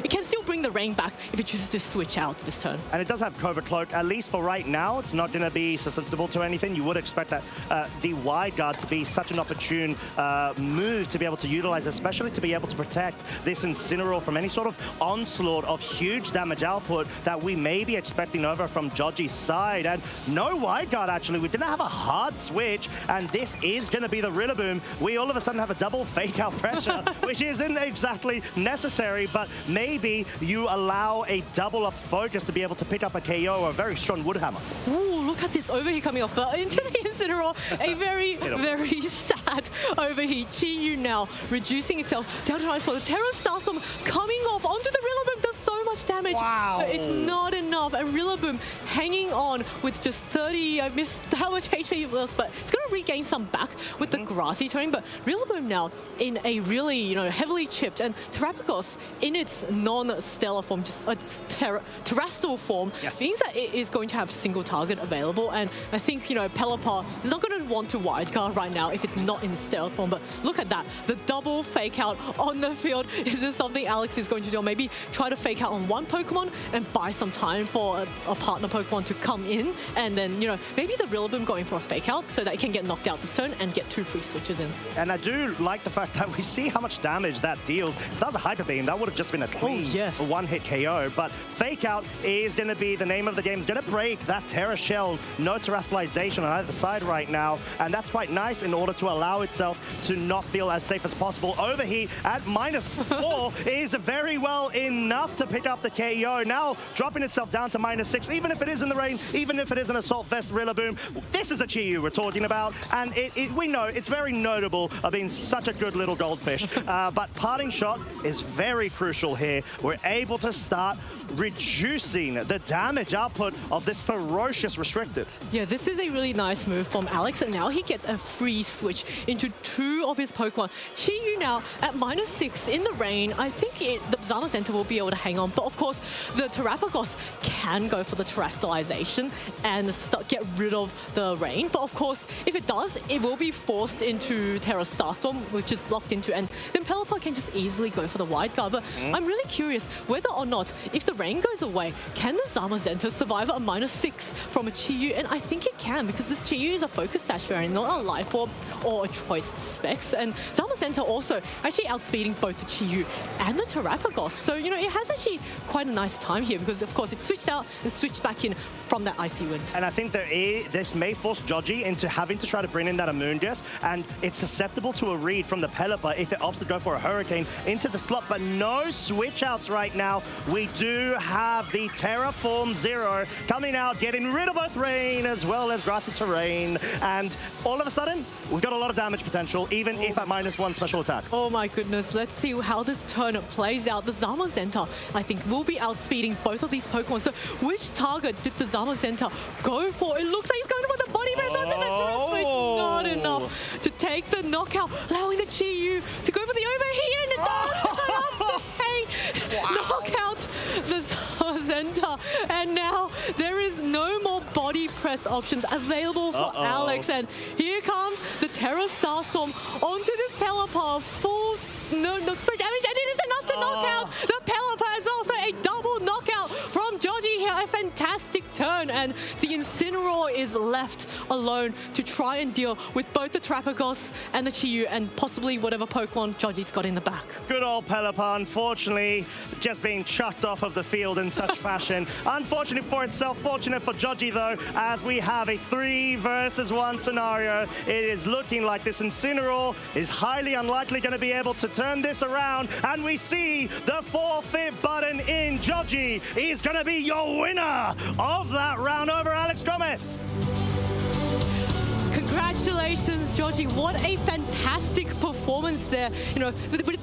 it can still bring the rain back if it chooses to switch out this turn. And it does have Covert Cloak. At least for right now, it's not going to be susceptible to anything. You would expect that the Wide Guard to be such an opportune move to be able to utilize, especially to be able to protect this Incineroar from any sort of onslaught of huge damage output that we may be expecting over from Joji's side. And no Wide Guard, actually. We didn't have a hard switch, and this is going to be the Rillaboom. We all of a sudden have a double fake out pressure, which isn't exactly necessary, but maybe Hopefully, you allow a double up focus to be able to pick up a KO or a very strong Woodhammer. Ooh, look at this overheat coming off. But into the Incineroar, a very, very sad overheat. Chi-Yu now reducing itself down to rise for the Terastallization coming off onto the Rillaboom. Does so much damage. Wow. But it's not enough. And Rillaboom hanging on with just 30. I missed how much HP it was, but it's going to regain some back with the grassy terrain. But Rillaboom now in a really, heavily chipped, and Terapagos in its non-stellar form, just a terrestrial form, means that it is going to have single target available. And I think, Pelipper is not going to want to wildcard right now if it's not in the stellar form. But look at that. The double fake out on the field. Is this something Alex is going to do? Or maybe try to fake out on one Pokemon and buy some time for a partner Pokemon to come in. And then, maybe the Rillaboom going for a fake out so that it can get knocked out this turn and get 2 free switches in. And I do like the fact that we see how much damage that deals. If that was a Hyper Beam, that would have just been a clean one-hit KO. But Fake Out is going to be the name of the game. It's going to break that Terra Shell. No Terastallization on either side right now. And that's quite nice in order to allow itself to not feel as safe as possible. Overheat at -4 is very well enough to pick up the KO. Now dropping itself down to -6, even if it is in the rain, even if it is an Assault Vest Rillaboom. This is a Chi-Yu we're talking about. And we know it's very notable of being such a good little goldfish. But Parting Shot is very crucial here. We're able to start reducing the damage output of this ferocious restricted. Yeah, this is a really nice move from Alex, and now he gets a free switch into 2 of his Pokemon. Chi-Yu now at -6 in the rain. I think the Zamazenta will be able to hang on, but of course the Terapagos can go for the Terastallization and get rid of the rain. But of course, if it does, it will be forced into Terastalstorm, which is locked into, and then Pelipper can just easily go for the wide guard. But I'm really curious whether or not, if the rain goes away, can the Zamazenta survive a -6 from a Chi-Yu? And I think it can, because this Chi-Yu is a Focus Sash variant, not a Life Orb or a Choice Specs. And Zamazenta also actually outspeeding both the Chi-Yu and the Terapagos. So, it has actually quite a nice time here, because of course it switched out and switched back in from that Icy Wind. And I think this may force Joji into having to try to bring in that Amoonguss, and it's susceptible to a read from the Pelipper if it opts to go for a Hurricane into the slot, but no switch outs right now. We do have the Terraform Zero coming out, getting rid of both rain as well as grassy terrain, and all of a sudden, we've got a lot of damage potential, even if at -1 special attack. Oh my goodness, let's see how this turn plays out. The Zamazenta, I think, will be outspeeding both of these Pokemon. So which target did the Zamazenta go for? It looks like he's going for the Body Press onto the Terrace, but it's not enough to take the knockout, allowing the Chi-Yu to go for the overheat, and it does enough to knock out the Zamazenta. And now there is no more Body Press options available for Alex. And here comes the Terastallstorm onto this Pelipper, full no spread damage, and it is enough to knock out the Pelipper as well. So a double knockout from Joji here. A fantastic turn, and the Incineroar is left alone to try and deal with both the Terapagos and the Chi-Yu, and possibly whatever Pokemon Joji's got in the back. Good old Pelipper, unfortunately, just being chucked off of the field in such fashion. Unfortunate for itself, fortunate for Joji though, as we have a 3 versus 1 scenario. It is looking like this Incineroar is highly unlikely going to be able to turn this around, and we see the forfeit button in. Joji is going to be your winner of that round over Alex Gomez. Congratulations, Joji. What a fantastic performance there.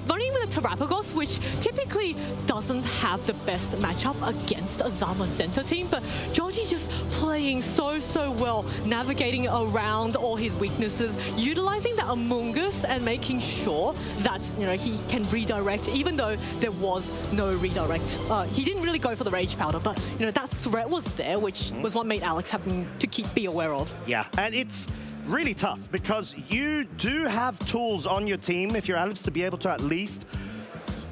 Running with a Terapagos, which typically doesn't have the best matchup against a Zamazenta team, but Joji's just playing so well, navigating around all his weaknesses, utilizing the Amoonguss and making sure that, he can redirect, even though there was no redirect. He didn't really go for the Rage Powder, but, that threat was there, which was what made Alex having to be aware of. Yeah, and it's really tough because you do have tools on your team, if you're Alex, to be able to at least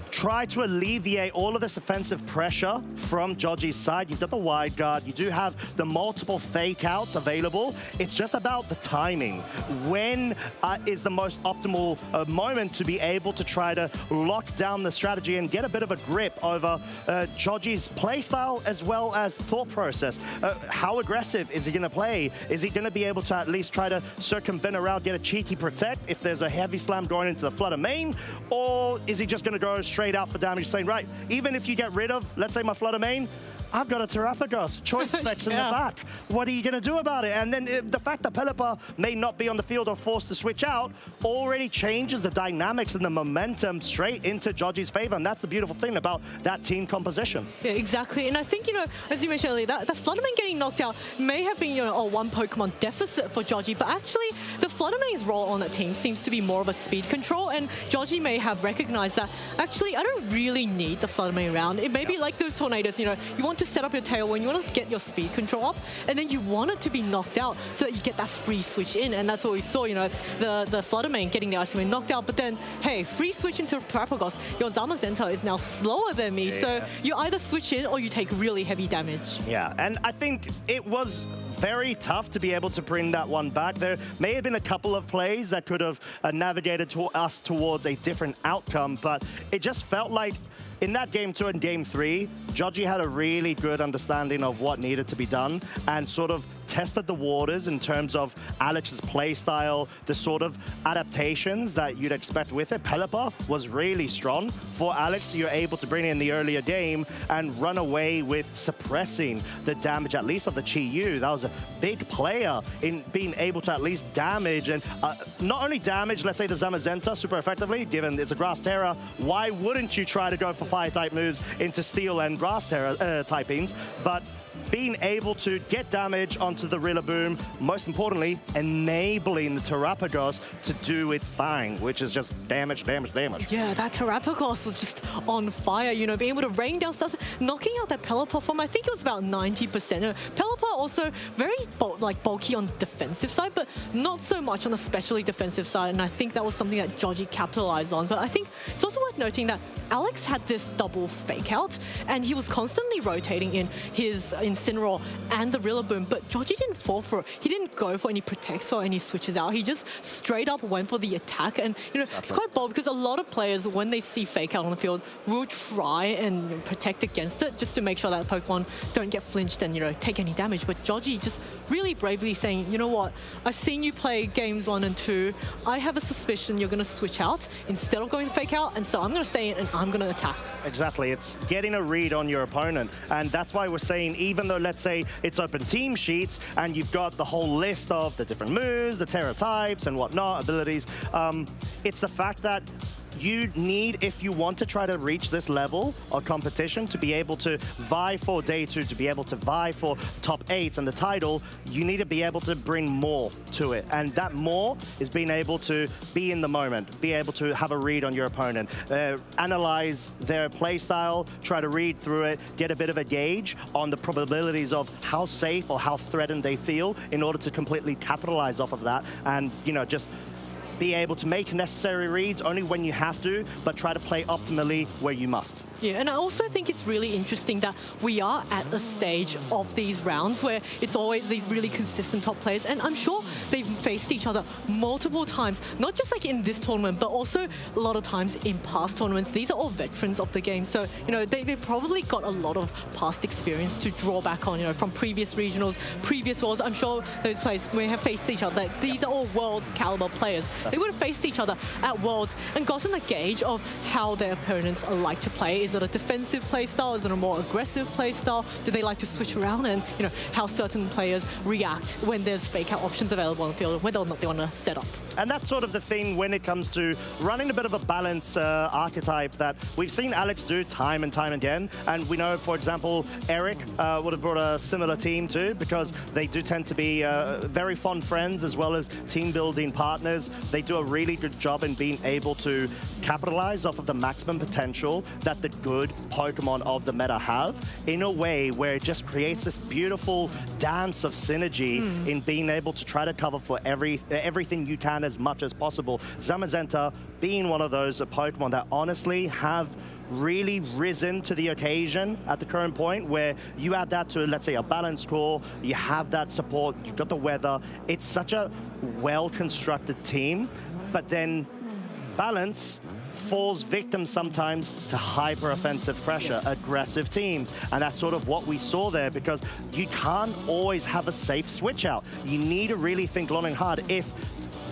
try to alleviate all of this offensive pressure from Joji's side. You've got the wide guard, you do have the multiple fake outs available. It's just about the timing. When is the most optimal moment to be able to try to lock down the strategy and get a bit of a grip over Joji's playstyle as well as thought process. How aggressive is he going to play? Is he going to be able to at least try to circumvent around, get a cheeky protect if there's a heavy slam going into the Flutter main? Or is he just going to go straight straight out for damage, saying, right, even if you get rid of, let's say, my Flutter main, I've got a Terastallization, choice specs in the back. What are you going to do about it? And then the fact that Pelipper may not be on the field or forced to switch out already changes the dynamics and the momentum straight into Joji's favor. And that's the beautiful thing about that team composition. Yeah, exactly. And I think, as you mentioned earlier, that the Fluttermane getting knocked out may have been, a one Pokemon deficit for Joji, but actually the Fluttermane's role on that team seems to be more of a speed control, and Joji may have recognized that, actually, I don't really need the Fluttermane around. It may be like those tornadoes, you want to set up your tailwind, you want to get your speed control up, and then you want it to be knocked out so that you get that free switch in, and that's what we saw, the Fluttermane getting the Ice Mane knocked out, but then, hey, free switch into Terastallization, your Zamazenta is now slower than me, so you either switch in or you take really heavy damage. Yeah, and I think it was very tough to be able to bring that one back. There may have been a couple of plays that could have navigated us towards a different outcome, but it just felt like in that Game 2 and Game 3, Joji had a really good understanding of what needed to be done and sort of tested the waters in terms of Alex's play style, the sort of adaptations that you'd expect with it. Pelipper was really strong for Alex. You're able to bring in the earlier game and run away with suppressing the damage, at least of the Chi-Yu. That was a big player in being able to at least damage, and not only damage, let's say, the Zamazenta super effectively, given it's a Grass Terra. Why wouldn't you try to go for Fire-type moves into Steel and Grass Terra typings? But being able to get damage onto the Rillaboom, most importantly, enabling the Terastallization to do its thing, which is just damage, damage, damage. Yeah, that Terastallization was just on fire, being able to rain down stuff, knocking out that Pelipper from, I think it was about 90%. Pelipper also very bulky on the defensive side, but not so much on the specially defensive side, and I think that was something that Joji capitalized on. But I think it's also worth noting that Alex had this double fake out, and he was constantly rotating in his Incineroar and the Rillaboom, but Joji didn't fall for it. He didn't go for any protects or any switches out. He just straight up went for the attack, and it's quite bold because a lot of players, when they see fake out on the field, will try and protect against it just to make sure that Pokemon don't get flinched and take any damage. But Joji just really bravely saying, you know what, I've seen you play games 1 and 2. I have a suspicion you're going to switch out instead of going fake out, and so I'm going to stay in and I'm going to attack. Exactly, it's getting a read on your opponent, and that's why we're saying, even though, let's say, it's open team sheets and you've got the whole list of the different moves, the Terra types and whatnot, abilities, it's the fact that you need, if you want to try to reach this level of competition, to be able to vie for Day 2, to be able to vie for top 8 and the title, you need to be able to bring more to it. And that more is being able to be in the moment, be able to have a read on your opponent, analyze their play style, try to read through it, get a bit of a gauge on the probabilities of how safe or how threatened they feel in order to completely capitalize off of that and, just be able to make necessary reads only when you have to, but try to play optimally where you must. Yeah, and I also think it's really interesting that we are at a stage of these rounds where it's always these really consistent top players, and I'm sure they've faced each other multiple times, not just like in this tournament, but also a lot of times in past tournaments. These are all veterans of the game, so they've probably got a lot of past experience to draw back on, from previous regionals, previous worlds. I'm sure those players may have faced each other. These are all worlds caliber players. They would have faced each other at worlds and gotten a gauge of how their opponents like to play. Is it a defensive play style? Is it a more aggressive play style? Do they like to switch around? And how certain players react when there's fake out options available on the field, whether or not they want to set up. And that's sort of the thing when it comes to running a bit of a balance archetype that we've seen Alex do time and time again. And we know, for example, Eric would have brought a similar team too, because they do tend to be very fond friends as well as team building partners. They do a really good job in being able to capitalize off of the maximum potential that the good Pokemon of the meta have in a way where it just creates this beautiful dance of synergy in being able to try to cover for everything you can as much as possible. Zamazenta being one of those Pokemon that honestly have really risen to the occasion at the current point, where you add that to, let's say, a balanced core, you have that support, you've got the weather. It's such a well-constructed team, but then balance falls victim sometimes to hyper-offensive pressure, aggressive teams. And that's sort of what we saw there, because you can't always have a safe switch out. You need to really think long and hard if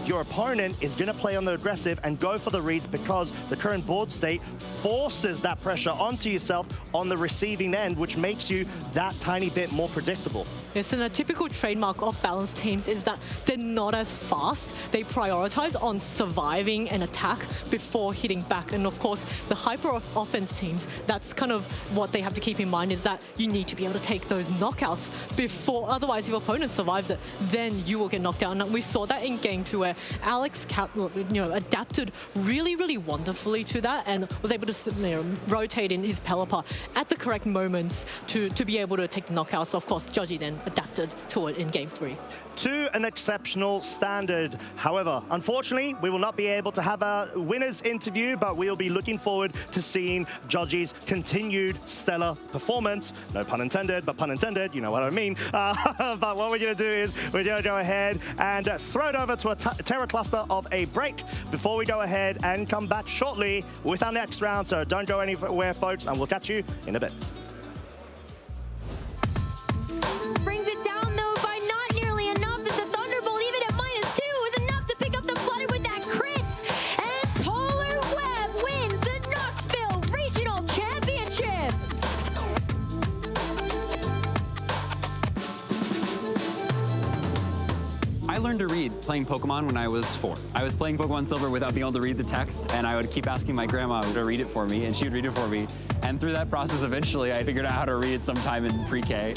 your opponent is going to play on the aggressive and go for the reads because the current board state forces that pressure onto yourself on the receiving end, which makes you that tiny bit more predictable. Yes, and a typical trademark of balanced teams is that they're not as fast. They prioritize on surviving an attack before hitting back. And of course, the hyper offense teams, that's kind of what they have to keep in mind, is that you need to be able to take those knockouts before, otherwise if your opponent survives it, then you will get knocked down. And we saw that in game 2 where Alex adapted really, really wonderfully to that and was able to rotate in his Pelipper at the correct moments to be able to take the knockouts. So of course, Joji then adapted to it in game 3. To an exceptional standard. However, unfortunately, we will not be able to have a winner's interview, but we'll be looking forward to seeing Joji's continued stellar performance. No pun intended, but pun intended, you know what I mean. But what we're going to do is we're going to go ahead and throw it over to a Terra cluster of a break before we go ahead and come back shortly with our next round. So don't go anywhere, folks, and we'll catch you in a bit. Brings it down, though, by not nearly enough, as the Thunderbolt, even at -2, is enough to pick up the flutter with that crit. And Taller Webb wins the Knoxville Regional Championships. I learned to read playing Pokemon when I was 4. I was playing Pokemon Silver without being able to read the text, and I would keep asking my grandma to read it for me, and she would read it for me. And through that process, eventually, I figured out how to read sometime in pre-K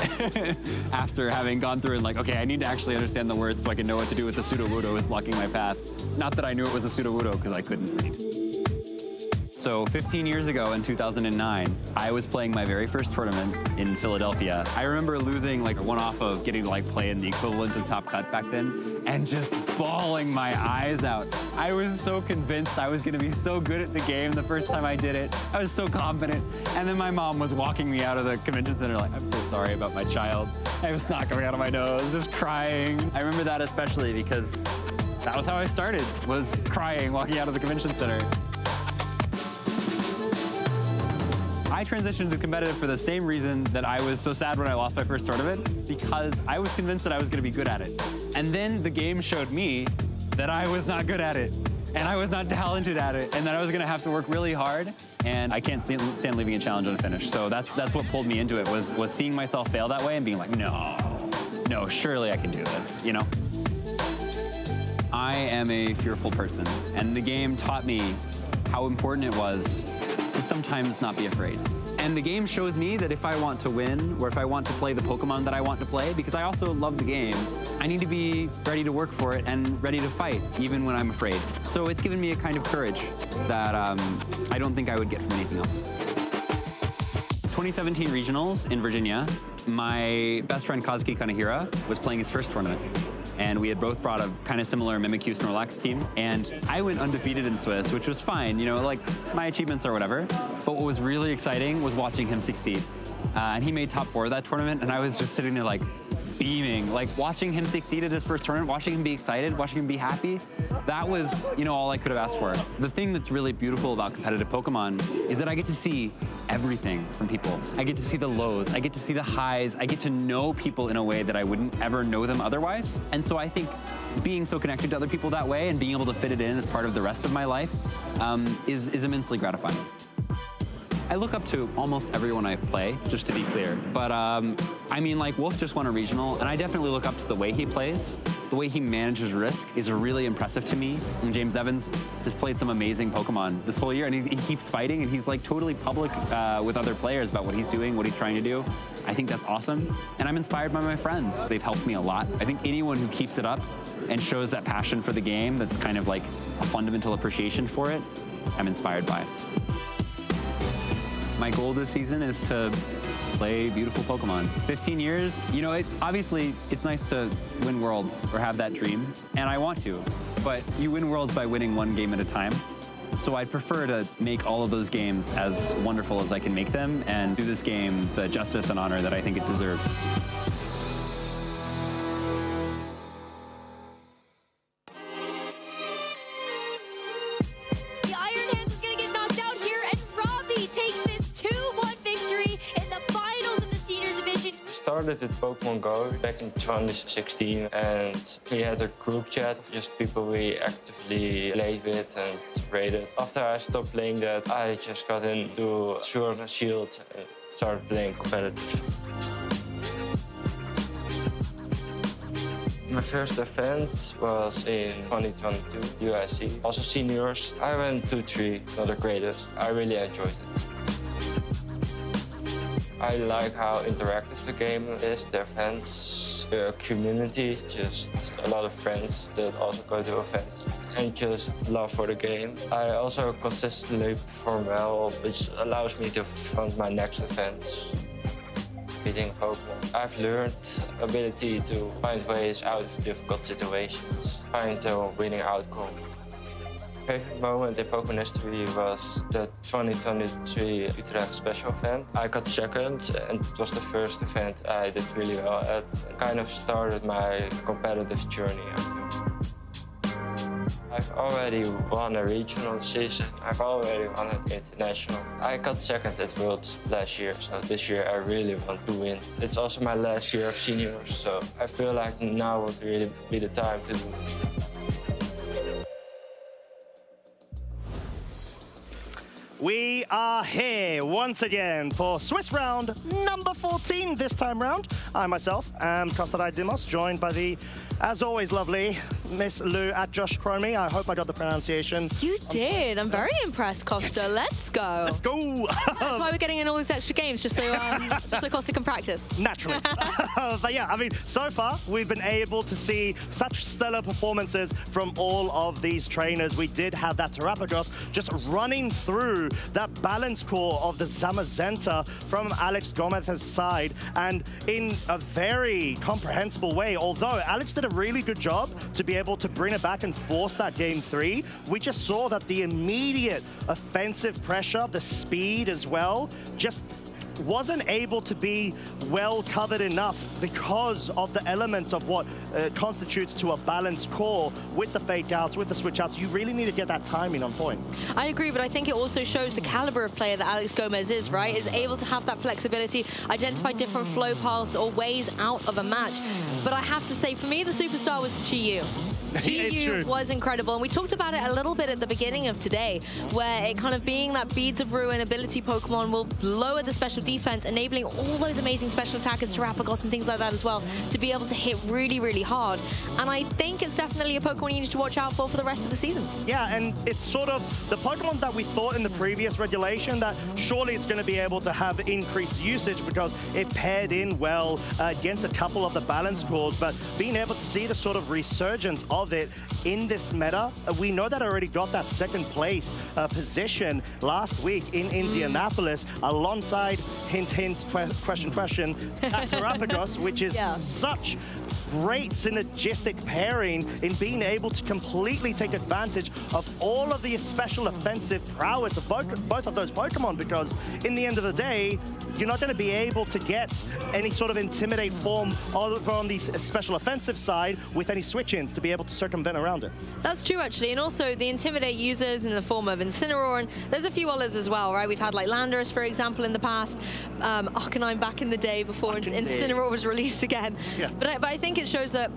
after having gone through and like, okay, I need to actually understand the words so I can know what to do with the Sudowoodo with blocking my path. Not that I knew it was a Sudowoodo, because I couldn't read. So 15 years ago in 2009, I was playing my very first tournament in Philadelphia. I remember losing like one off of getting to like play in the equivalent of Top Cut back then and just bawling my eyes out. I was so convinced I was gonna be so good at the game the first time I did it. I was so confident. And then my mom was walking me out of the convention center like, I'm so sorry about my child. I was snot coming out of my nose, just crying. I remember that especially because that was how I started, was crying walking out of the convention center. I transitioned to competitive for the same reason that I was so sad when I lost my first tournament, because I was convinced that I was going to be good at it. And then the game showed me that I was not good at it, and I was not talented at it, and that I was going to have to work really hard, and I can't stand leaving a challenge unfinished. So that's what pulled me into it, was seeing myself fail that way and being like, no, surely I can do this, you know? I am a fearful person, and the game taught me how important it was to sometimes not be afraid. And the game shows me that if I want to win, or if I want to play the Pokemon that I want to play, because I also love the game, I need to be ready to work for it and ready to fight, even when I'm afraid. So it's given me a kind of courage that I don't think I would get from anything else. 2017 regionals in Virginia, my best friend Kazuki Kanehira was playing his first tournament. And we had both brought a kind of similar Mimikyu Snorlax team. And I went undefeated in Swiss, which was fine, you know, like my achievements or whatever. But what was really exciting was watching him succeed. And he made top 4 of that tournament, and I was just sitting there like beaming, like watching him succeed at his first tournament, watching him be excited, watching him be happy. That was, you know, all I could have asked for. The thing that's really beautiful about competitive Pokemon is that I get to see everything from people. I get to see the lows, I get to see the highs, I get to know people in a way that I wouldn't ever know them otherwise. And so I think being so connected to other people that way and being able to fit it in as part of the rest of my life is immensely gratifying. I look up to almost everyone I play, just to be clear. But I mean, like, Wolf just won a regional, and I definitely look up to the way he plays. The way he manages risk is really impressive to me. And James Evans has played some amazing Pokemon this whole year, and he keeps fighting, and he's like totally public with other players about what he's doing, what he's trying to do. I think that's awesome. And I'm inspired by my friends. They've helped me a lot. I think anyone who keeps it up and shows that passion for the game, that's kind of like a fundamental appreciation for it, I'm inspired by it. My goal this season is to play beautiful Pokemon. 15 years, you know, obviously it's nice to win Worlds or have that dream, and I want to, but you win Worlds by winning one game at a time. So I'd prefer to make all of those games as wonderful as I can make them and do this game the justice and honor that I think it deserves. started with Pokemon Go back in 2016, and we had a group chat of just people we actively played with and rated. After I stopped playing that, I just got into Sword and Shield and started playing competitive. My first event was in 2022, UIC. Also seniors. I went 2-3, not the greatest. I really enjoyed it. I like how interactive the game is, the events, the community, just a lot of friends that also go to events, and just love for the game. I also consistently perform well, which allows me to fund my next events. Beating Pokemon. I've learned ability to find ways out of difficult situations, find a winning outcome. Favorite moment in Pokemon history was the 2023 Utrecht special event. I got second, and it was the first event I did really well at. It kind of started my competitive journey, I think. I've already won a regional season. I've already won an international. I got second at Worlds last year, so this year I really want to win. It's also my last year of seniors, so I feel like now would really be the time to do it. We are here once again for Swiss round number 14 this time round. I myself am Terastallization Dimos, joined by the, as always, lovely Miss Lou at Josh Cromie. I hope I got the pronunciation. You did. I'm very impressed, Costa. Let's go. Let's go. That's why we're getting in all these extra games, just so Costa can practice. Naturally. But yeah, I mean, so far we've been able to see such stellar performances from all of these trainers. We did have that Terapagos just running through that balance core of the Zamazenta from Alex Gomez's side, and in a very comprehensible way. Although Alex did a really good job to be able to bring it back and force that game 3, we just saw that the immediate offensive pressure, the speed as well, just wasn't able to be well covered enough because of the elements of what constitutes to a balanced core with the fake outs, with the switch outs. You really need to get that timing on point. I agree, but I think it also shows the caliber of player that Alex Gomez is, right? Is able to have that flexibility, identify different flow paths or ways out of a match. But I have to say, for me, the superstar was the Chi-Yu. Chi-Yu was incredible, and we talked about it a little bit at the beginning of today, where it kind of being that Beads of Ruin ability Pokemon will lower the special defense, enabling all those amazing special attackers, Terapagos and things like that as well, to be able to hit really, really hard. And I think it's definitely a Pokemon you need to watch out for the rest of the season. Yeah, and it's sort of the Pokemon that we thought in the previous regulation that surely it's going to be able to have increased usage because it paired in well against a couple of the balance cores, but being able to see the sort of resurgence of it in this meta, we know that I already got that second place position last week in Indianapolis alongside hint, question, at Terapagos, which is such great synergistic pairing in being able to completely take advantage of all of the special offensive prowess of both of those Pokemon, because in the end of the day, you're not going to be able to get any sort of Intimidate form over on the special offensive side with any switch-ins to be able to circumvent around it. That's true, actually. And also the Intimidate users in the form of Incineroar, and there's a few others as well, right? We've had like Landorus, for example, in the past, Arcanine back in the day before Incineroar was released again. Yeah. But I think it shows that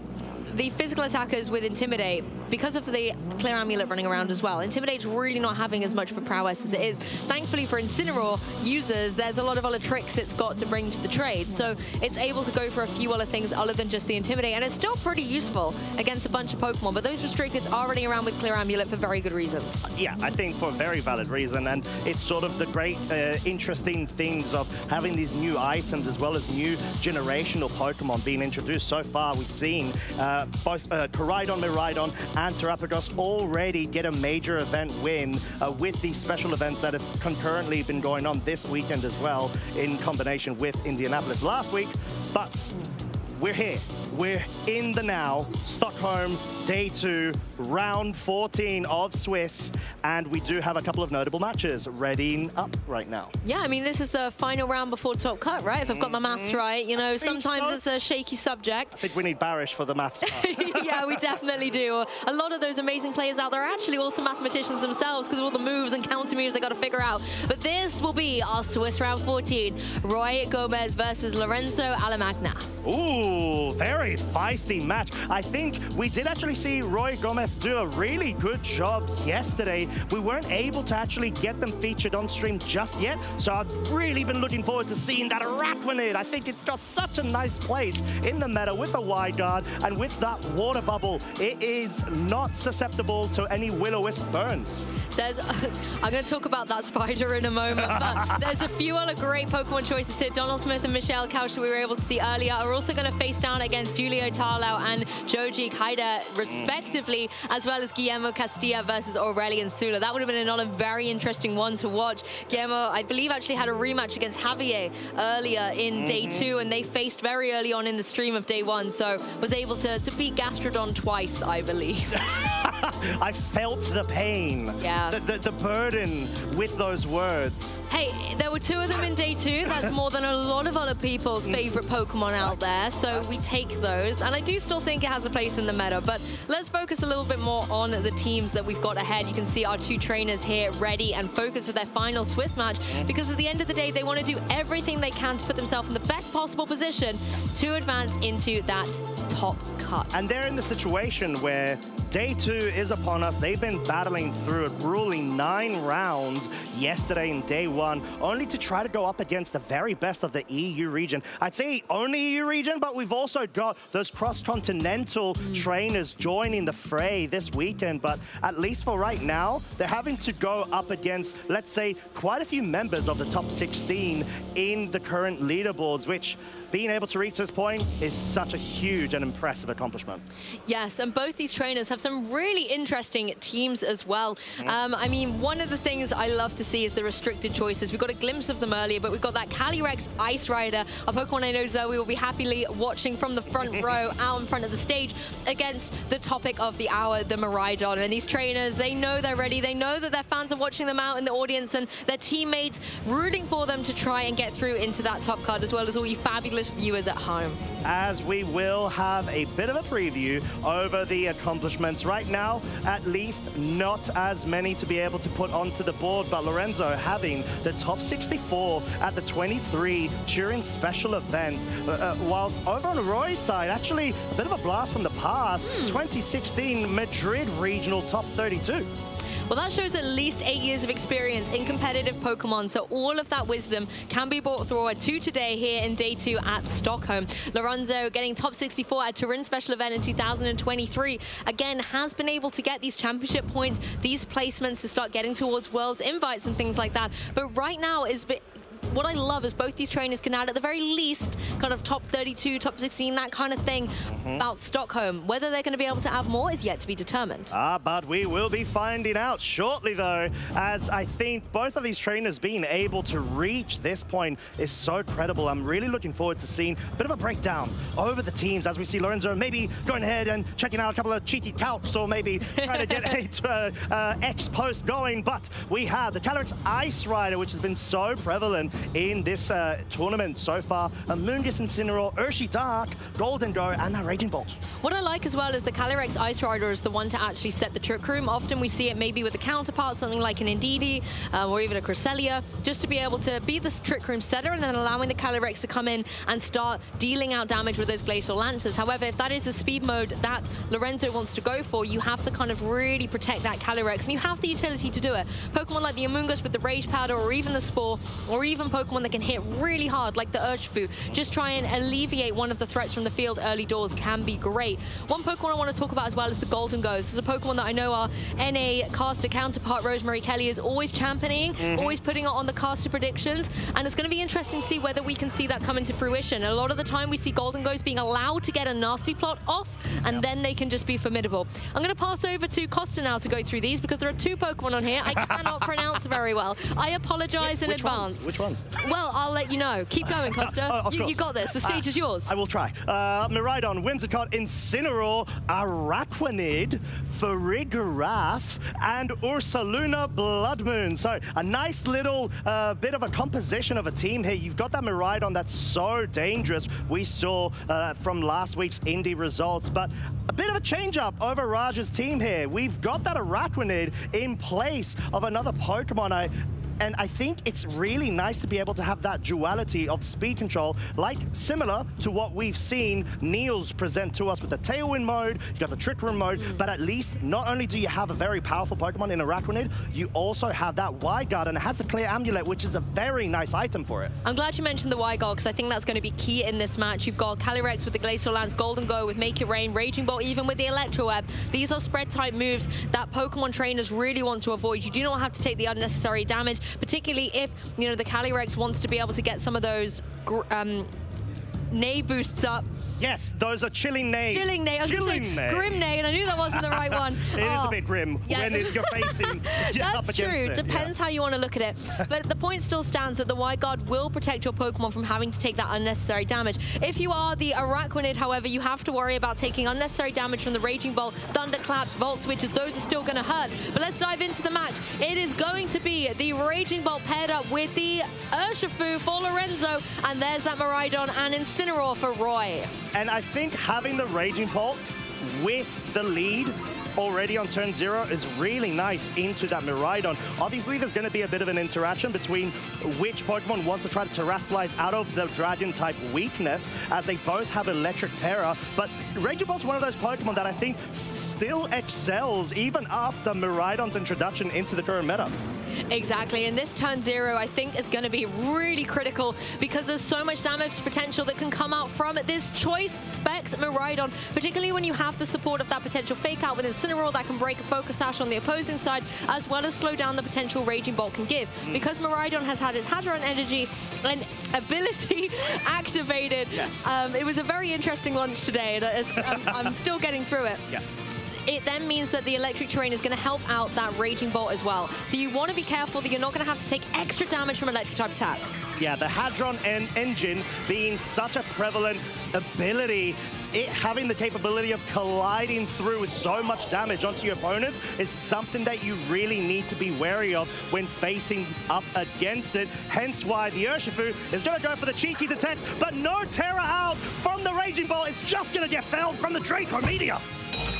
the physical attackers with Intimidate, because of the Clear Amulet running around as well, Intimidate's really not having as much of a prowess as it is. Thankfully for Incineroar users, there's a lot of other tricks it's got to bring to the trade, so it's able to go for a few other things other than just the Intimidate, and it's still pretty useful against a bunch of Pokemon, but those restricteds are running around with Clear Amulet for very good reason. Yeah, I think for a very valid reason, and it's sort of the great interesting things of having these new items as well as new generational Pokemon being introduced. So far we've seen both Koraidon, Miraidon, and Terapagos already get a major event win with these special events that have concurrently been going on this weekend as well in combination with Indianapolis last week. But we're here. we're in the now. Stockholm, day 2, round 14 of Swiss, and we do have a couple of notable matches readying up right now. Yeah, I mean, this is the final round before top cut, right? If I've got my maths right, you know, sometimes it's a shaky subject. I think we need Barish for the maths part. Yeah, we definitely do. A lot of those amazing players out there are actually also mathematicians themselves because of all the moves and counter moves they got to figure out. But this will be our Swiss round 14. Roy Gomez versus Lorenzo Alamagna. Ooh, very feisty match. I think we did actually see Roy Gomez do a really good job yesterday. We weren't able to actually get them featured on stream just yet, so I've really been looking forward to seeing that Araquanid. I think it's just such a nice place in the meta with the wide guard and with that water bubble. It is not susceptible to any will-o-wisp burns. I'm going to talk about that spider in a moment, but there's a few other great Pokemon choices here. Donald Smith and Michelle Couch that we were able to see earlier are also going to face down against Julio Tarlau and Joji Kaida, respectively, as well as Guillermo Castilla versus Aurelian Sula. That would have been another very interesting one to watch. Guillermo, I believe, actually had a rematch against Javier earlier in day 2, and they faced very early on in the stream of day 1, so was able to beat Gastrodon twice, I believe. I felt the pain. Yeah. The burden with those words. Hey, there were 2 of them in day 2. That's more than a lot of other people's favorite Pokemon out there, so we take those. And I do still think it has a place in the meta, but let's focus a little bit more on the teams that we've got ahead. You can see our 2 trainers here ready and focused for their final Swiss match, because at the end of the day, they want to do everything they can to put themselves in the best possible position to advance into that top cut. And they're in the situation where day 2 is upon us. They've been battling through a grueling 9 rounds yesterday in day 1, only to try to go up against the very best of the EU region. I'd say only EU region, but we've also got those cross-continental trainers joining the fray this weekend. But at least for right now, they're having to go up against, let's say, quite a few members of the top 16 in the current leaderboards, which being able to reach this point is such a huge and impressive accomplishment. Yes, and both these trainers have some really interesting teams as well. I mean, one of the things I love to see is the restricted choices. We got a glimpse of them earlier, but we've got that Calyrex Ice Rider, a Pokemon I know Zoe will be happily watching from the front row out in front of the stage against the topic of the hour, the Miraidon. And these trainers, they know they're ready. They know that their fans are watching them out in the audience and their teammates rooting for them to try and get through into that top card, as well as all you fabulous viewers at home. As we will have a bit of a preview over the accomplishments. Right now, at least not as many to be able to put onto the board, but Lorenzo having the top 64 at the 23 Turin special event, whilst over on Roy's side, actually a bit of a blast from the past, 2016 Madrid regional top 32. Well, that shows at least 8 years of experience in competitive Pokemon, so all of that wisdom can be brought forward to today here in day 2 at Stockholm. Lorenzo getting top 64 at Turin Special Event in 2023, again, has been able to get these championship points, these placements to start getting towards Worlds invites and things like that. But right now is what I love is both these trainers can add at the very least kind of top 32, top 16, that kind of thing about Stockholm. Whether they're going to be able to add more is yet to be determined. But we will be finding out shortly, though, as I think both of these trainers being able to reach this point is so credible. I'm really looking forward to seeing a bit of a breakdown over the teams as we see Lorenzo maybe going ahead and checking out a couple of cheeky calcs, or maybe trying to get a X post going. But we have the Calyrex Ice Rider, which has been so prevalent in this tournament so far. Amoonguss Incineroar, Urshi Dark, Golden Go, and that Raging Bolt. What I like as well is the Calyrex Ice Rider is the one to actually set the trick room. Often we see it maybe with a counterpart, something like an Indeedee or even a Cresselia, just to be able to be the trick room setter and then allowing the Calyrex to come in and start dealing out damage with those Glacial Lancers. However, if that is the speed mode that Lorenzo wants to go for, you have to kind of really protect that Calyrex, and you have the utility to do it. Pokemon like the Amoonguss with the Rage Powder, or even the Spore, or even Pokemon that can hit really hard like the Urshifu, just try and alleviate one of the threats from the field early doors can be great. One Pokemon I want to talk about as well is the Golden Ghost. This is a Pokemon that I know our NA caster counterpart Rosemary Kelly is always championing, always putting it on the caster predictions, and it's going to be interesting to see whether we can see that come into fruition. A lot of the time we see Golden Ghost being allowed to get a nasty plot off, and then they can just be formidable. I'm going to pass over to Costa now to go through these, because there are 2 Pokemon on here I cannot pronounce very well. I apologize in advance. Which ones? Well, I'll let you know. Keep going, Costa. You got this. The stage is yours. I will try. Miraidon, Whimsicott, Incineroar, Araquanid, Farigiraf, and Ursaluna Bloodmoon. So a nice little bit of a composition of a team here. You've got that Miraidon that's so dangerous. We saw from last week's Indy results, but a bit of a change-up over Raj's team here. We've got that Araquanid in place of another Pokemon. And I think it's really nice to be able to have that duality of speed control, like similar to what we've seen Niels present to us with the Tailwind mode, you got the Trick Room mode, but at least not only do you have a very powerful Pokemon in Araquanid, you also have that Y-Guard, and it has the Clear Amulet, which is a very nice item for it. I'm glad you mentioned the Y-Guard, because I think that's going to be key in this match. You've got Calyrex with the Glacial Lance, Golden Go with Make It Rain, Raging Bolt even with the Electro Web. These are spread-type moves that Pokemon trainers really want to avoid. You do not have to take the unnecessary damage, particularly if, you know, the Calyrex wants to be able to get some of those Neigh boosts up. Yes, those are Chilling Neigh. Chilling Neigh. I was going to say Grim Neigh, and I knew that wasn't the right one. It is a bit grim when you're facing up against true. it. Depends how you want to look at it. But the point still stands that the Y-Guard will protect your Pokemon from having to take that unnecessary damage. If you are the Araquanid, however, you have to worry about taking unnecessary damage from the Raging Bolt, Thunderclaps, Volt Switches. Those are still going to hurt. But let's dive into the match. It is going to be the Raging Bolt paired up with the Urshifu for Lorenzo. And there's that Miraidon and Incineroar for Roy. And I think having the Raging Bolt with the lead already on turn 0 is really nice into that Miraidon. Obviously, there's going to be a bit of an interaction between which Pokemon wants to try to Terastallize out of the Dragon-type weakness, as they both have Electric Terror. But Raging Bolt's one of those Pokemon that I think still excels even after Miraidon's introduction into the current meta. Exactly, and this turn 0 I think is going to be really critical because there's so much damage potential that can come out from this choice specs Miraidon, particularly when you have the support of that potential fake out with Incineroar that can break a Focus Sash on the opposing side, as well as slow down the potential Raging Bolt can give. Because Miraidon has had its Hadron Energy and ability activated. Yes. It was a very interesting launch today, and I'm still getting through it. Yeah. It then means that the electric terrain is going to help out that Raging Bolt as well. So you want to be careful that you're not going to have to take extra damage from electric type attacks. Yeah, the Hadron Engine being such a prevalent ability, it having the capability of colliding through with so much damage onto your opponents is something that you really need to be wary of when facing up against it. Hence why the Urshifu is going to go for the cheeky detect, but no Terror out from the Raging Bolt. It's just going to get felled from the Draco Meteor.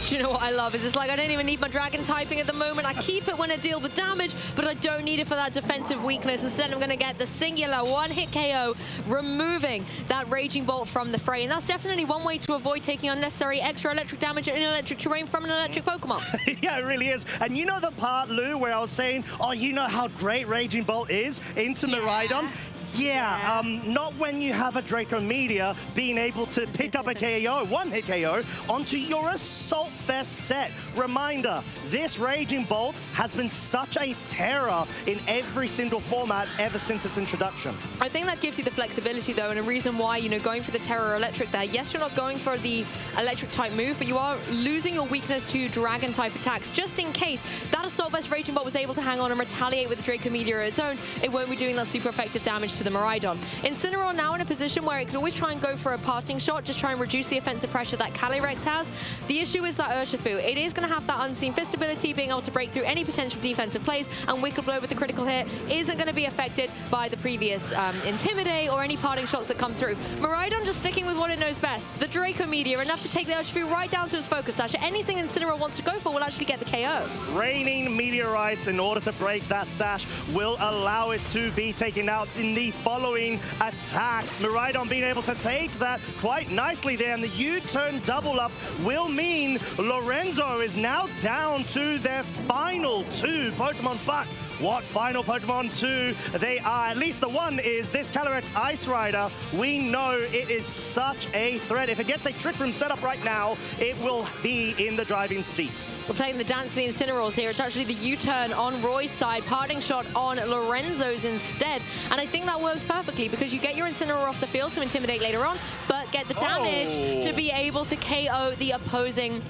Do you know what I love? Is it's like I don't even need my dragon typing at the moment. I keep it when I deal the damage, but I don't need it for that defensive weakness. Instead, I'm going to get the singular one-hit KO, removing that Raging Bolt from the fray. And that's definitely one way to avoid taking unnecessary extra electric damage in electric terrain from an electric Pokemon. Yeah, it really is. And you know the part, Lou, where I was saying, oh, you know how great Raging Bolt is into Miraidon? Yeah, not when you have a Draco Meteor being able to pick up a KO, one-hit KO, onto your Assault Vest set. Reminder, this Raging Bolt has been such a terror in every single format ever since its introduction. I think that gives you the flexibility, though, and a reason why, you know, going for the Terror Electric there. Yes, you're not going for the electric type move, but you are losing your weakness to Dragon type attacks. Just in case that Assault Vest Raging Bolt was able to hang on and retaliate with the Draco Meteor of its own, it won't be doing that super effective damage to the Miraidon. Incineroar now in a position where it can always try and go for a parting shot, just try and reduce the offensive pressure that Calyrex has. The issue is that Urshifu, it is going to have that Unseen Fist ability, being able to break through any potential defensive plays, and Wicked Blow with the critical hit isn't going to be affected by the previous Intimidate or any parting shots that come through. Miraidon just sticking with what it knows best. The Draco Meteor, enough to take the Urshifu right down to his Focus Sash. Anything Incineroar wants to go for will actually get the KO. Raining Meteorites in order to break that sash will allow it to be taken out in the following attack. Miraidon being able to take that quite nicely there, and the U-turn double up will mean Lorenzo is now down to their final 2 Pokemon. Fuck, what final Pokemon 2 they are. At least the one is this Calyrex Ice Rider. We know it is such a threat. If it gets a Trick Room set up right now, it will be in the driving seat. We're playing the Dance of the Incineroars here. It's actually the U-turn on Roy's side, parting shot on Lorenzo's instead. And I think that works perfectly because you get your Incineroar off the field to intimidate later on, but get the damage to be able to KO the opposing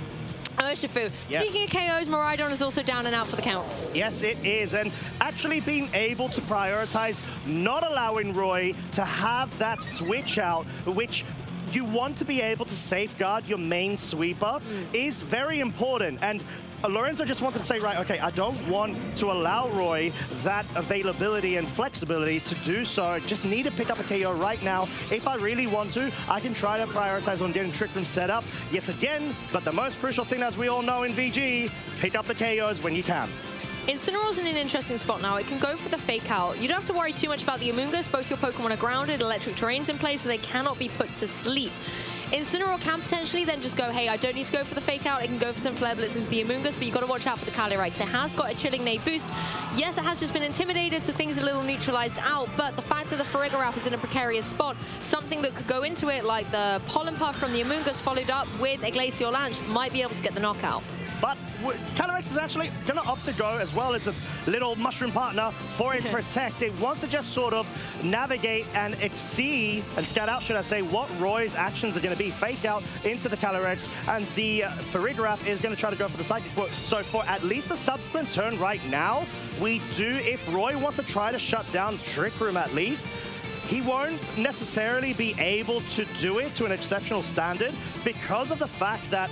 Urshifu. Yes. Speaking of KOs, Miraidon is also down and out for the count. Yes, it is. And actually being able to prioritize not allowing Roy to have that switch out, which you want to be able to safeguard your main sweeper, is very important. And Lorenzo just wanted to say, right, okay, I don't want to allow Roy that availability and flexibility to do so. I just need to pick up a KO right now. If I really want to, I can try to prioritize on getting Trick Room set up yet again. But the most crucial thing, as we all know in VG, pick up the KOs when you can. Incineroar's in an interesting spot now. It can go for the fake out. You don't have to worry too much about the Amoonguss. Both your Pokemon are grounded, electric terrain's in place, so they cannot be put to sleep. Incineroar can potentially then just go, hey, I don't need to go for the fake out. It can go for some Flare Blitz into the Amoonguss, but you've got to watch out for the Calyrex. It has got a Chilling Nade boost. Yes, it has just been intimidated, so things are a little neutralized out, but the fact that the Farigiraf is in a precarious spot, something that could go into it, like the Pollen Puff from the Amoonguss followed up with a Glacial Lance, might be able to get the knockout. But Calyrex is actually going to opt to go as well as this little mushroom partner for a Protect. It wants to just sort of navigate and see, and scout out, should I say, what Roy's actions are going to be. Fake out into the Calyrex, and the Farigiraf is going to try to go for the Psychic Book. So for at least the subsequent turn right now, we do, if Roy wants to try to shut down Trick Room at least, he won't necessarily be able to do it to an exceptional standard because of the fact that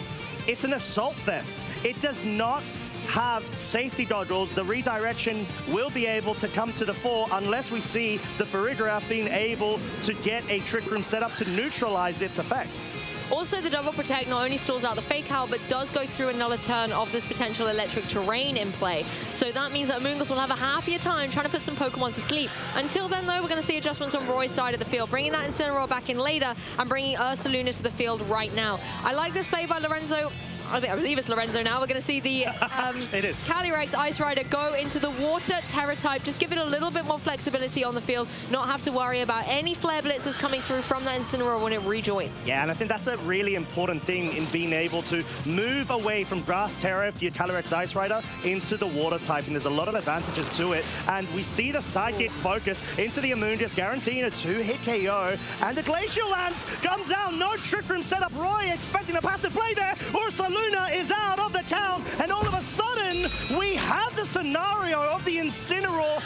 it's an Assault Vest. It does not have safety goggles. The redirection will be able to come to the fore unless we see the Farigiraf being able to get a Trick Room set up to neutralize its effects. Also, the Double Protect not only stalls out the fake out, but does go through another turn of this potential electric terrain in play. So that means that Amoonguss will have a happier time trying to put some Pokemon to sleep. Until then, though, we're going to see adjustments on Roy's side of the field, bringing that Incineroar back in later and bringing Ursaluna to the field right now. I like this play by Lorenzo. I believe it's Lorenzo now. We're going to see the it is. Calyrex Ice Rider go into the Water Terra type. Just give it a little bit more flexibility on the field. Not have to worry about any Flare Blitzes coming through from that Incineroar when it rejoins. Yeah, and I think that's a really important thing in being able to move away from Grass Terra for your Calyrex Ice Rider into the Water type. And there's a lot of advantages to it. And we see the Psychic focus into the Amoonguss, guaranteeing a 2-hit KO. And the Glacial Lance comes down. No Trick Room setup. Roy expecting a passive play there. Ursaluna is out of the count, and all of a sudden, we have the scenario of the Incineroar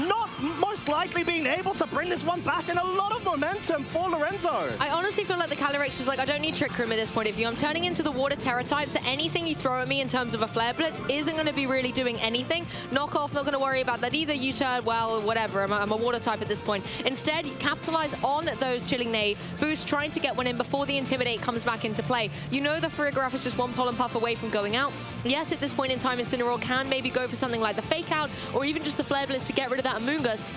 not most likely being able to bring this one back, and a lot of momentum for Lorenzo. I honestly feel like the Calyrex was like, I don't need Trick Room at this point of view. I'm turning into the Water Terra type, so anything you throw at me in terms of a Flare Blitz isn't going to be really doing anything. Knock off, not going to worry about that either. U-turn, well, whatever. I'm a Water type at this point. Instead, you capitalize on those Chilling Nade boosts, trying to get one in before the Intimidate comes back into play. You know the Farigiraf is just one Pollen Puff away from going out. Yes, at this point in time, Incineroar can maybe go for something like the Fake Out, or even just the Flare Blitz to get rid of that Amoonguss.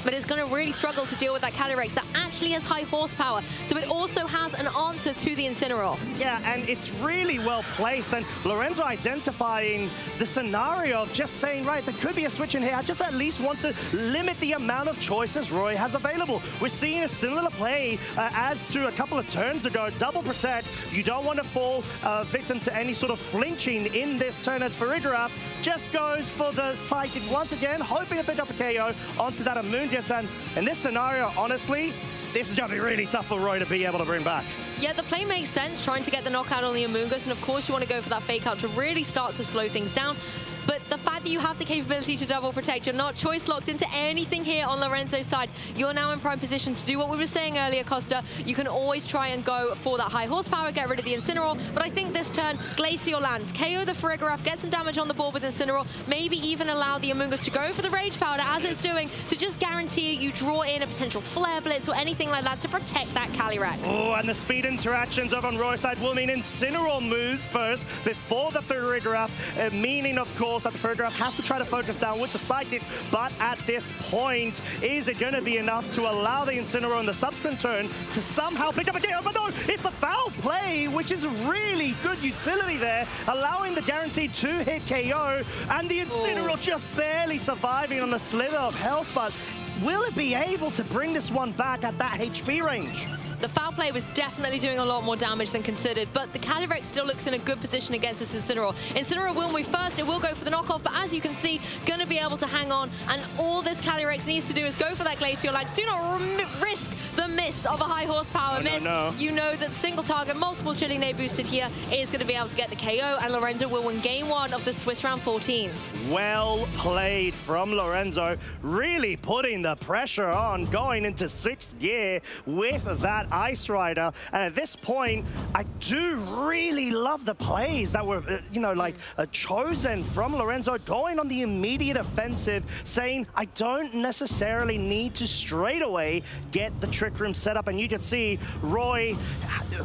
But it's going to really struggle to deal with that Calyrex that actually has high horsepower. So it also has an answer to the Incineroar. Yeah, and it's really well placed. And Lorenzo identifying the scenario of just saying, right, there could be a switch in here. I just at least want to limit the amount of choices Roy has available. We're seeing a similar play as to a couple of turns ago. Double Protect. You don't want to fall victim to any sort of flinching in this turn as Farigiraf just goes for the Psychic once again, hoping to pick up a KO onto that Amoonguss. And in this scenario, honestly, this is going to be really tough for Roy to be able to bring back. Yeah, the play makes sense, trying to get the knockout on the Amoonguss, and of course you want to go for that fake out to really start to slow things down. But the fact that you have the capability to double protect, you're not choice locked into anything here on Lorenzo's side. You're now in prime position to do what we were saying earlier, Costa. You can always try and go for that high horsepower, get rid of the Incineroar. But I think this turn, Glacial Lance, KO the Farigiraf, get some damage on the board with Incineroar, maybe even allow the Amoonguss to go for the Rage Powder as it's doing, to just guarantee you draw in a potential Flare Blitz or anything like that to protect that Calyrex. Oh, and the speed interactions over on Roy's side will mean Incineroar moves first before the Farigiraf, meaning, of course, that the Farigiraf has to try to focus down with the Psychic, but at this point, is it going to be enough to allow the Incineroar in the subsequent turn to somehow pick up a KO? But no, it's a foul play, which is really good utility there, allowing the guaranteed 2-hit KO, and the Incineroar just barely surviving on a slither of health, but will it be able to bring this one back at that HP range? The foul play was definitely doing a lot more damage than considered, but the Calyrex still looks in a good position against this Incineroar. Incineroar will move first, it will go for the knockoff, but as you can see, going to be able to hang on, and all this Calyrex needs to do is go for that Glacial Lance. Do not risk the miss of a high horsepower miss, you know that single target, multiple chilling nade boosted here is going to be able to get the KO, and Lorenzo will win game 1 of the Swiss round 14. Well played from Lorenzo, really putting the pressure on, going into 6th gear with that Ice Rider. And at this point, I do really love the plays that were, chosen from Lorenzo, going on the immediate offensive, saying, I don't necessarily need to straight away get the Trick Room set up. And you could see Roy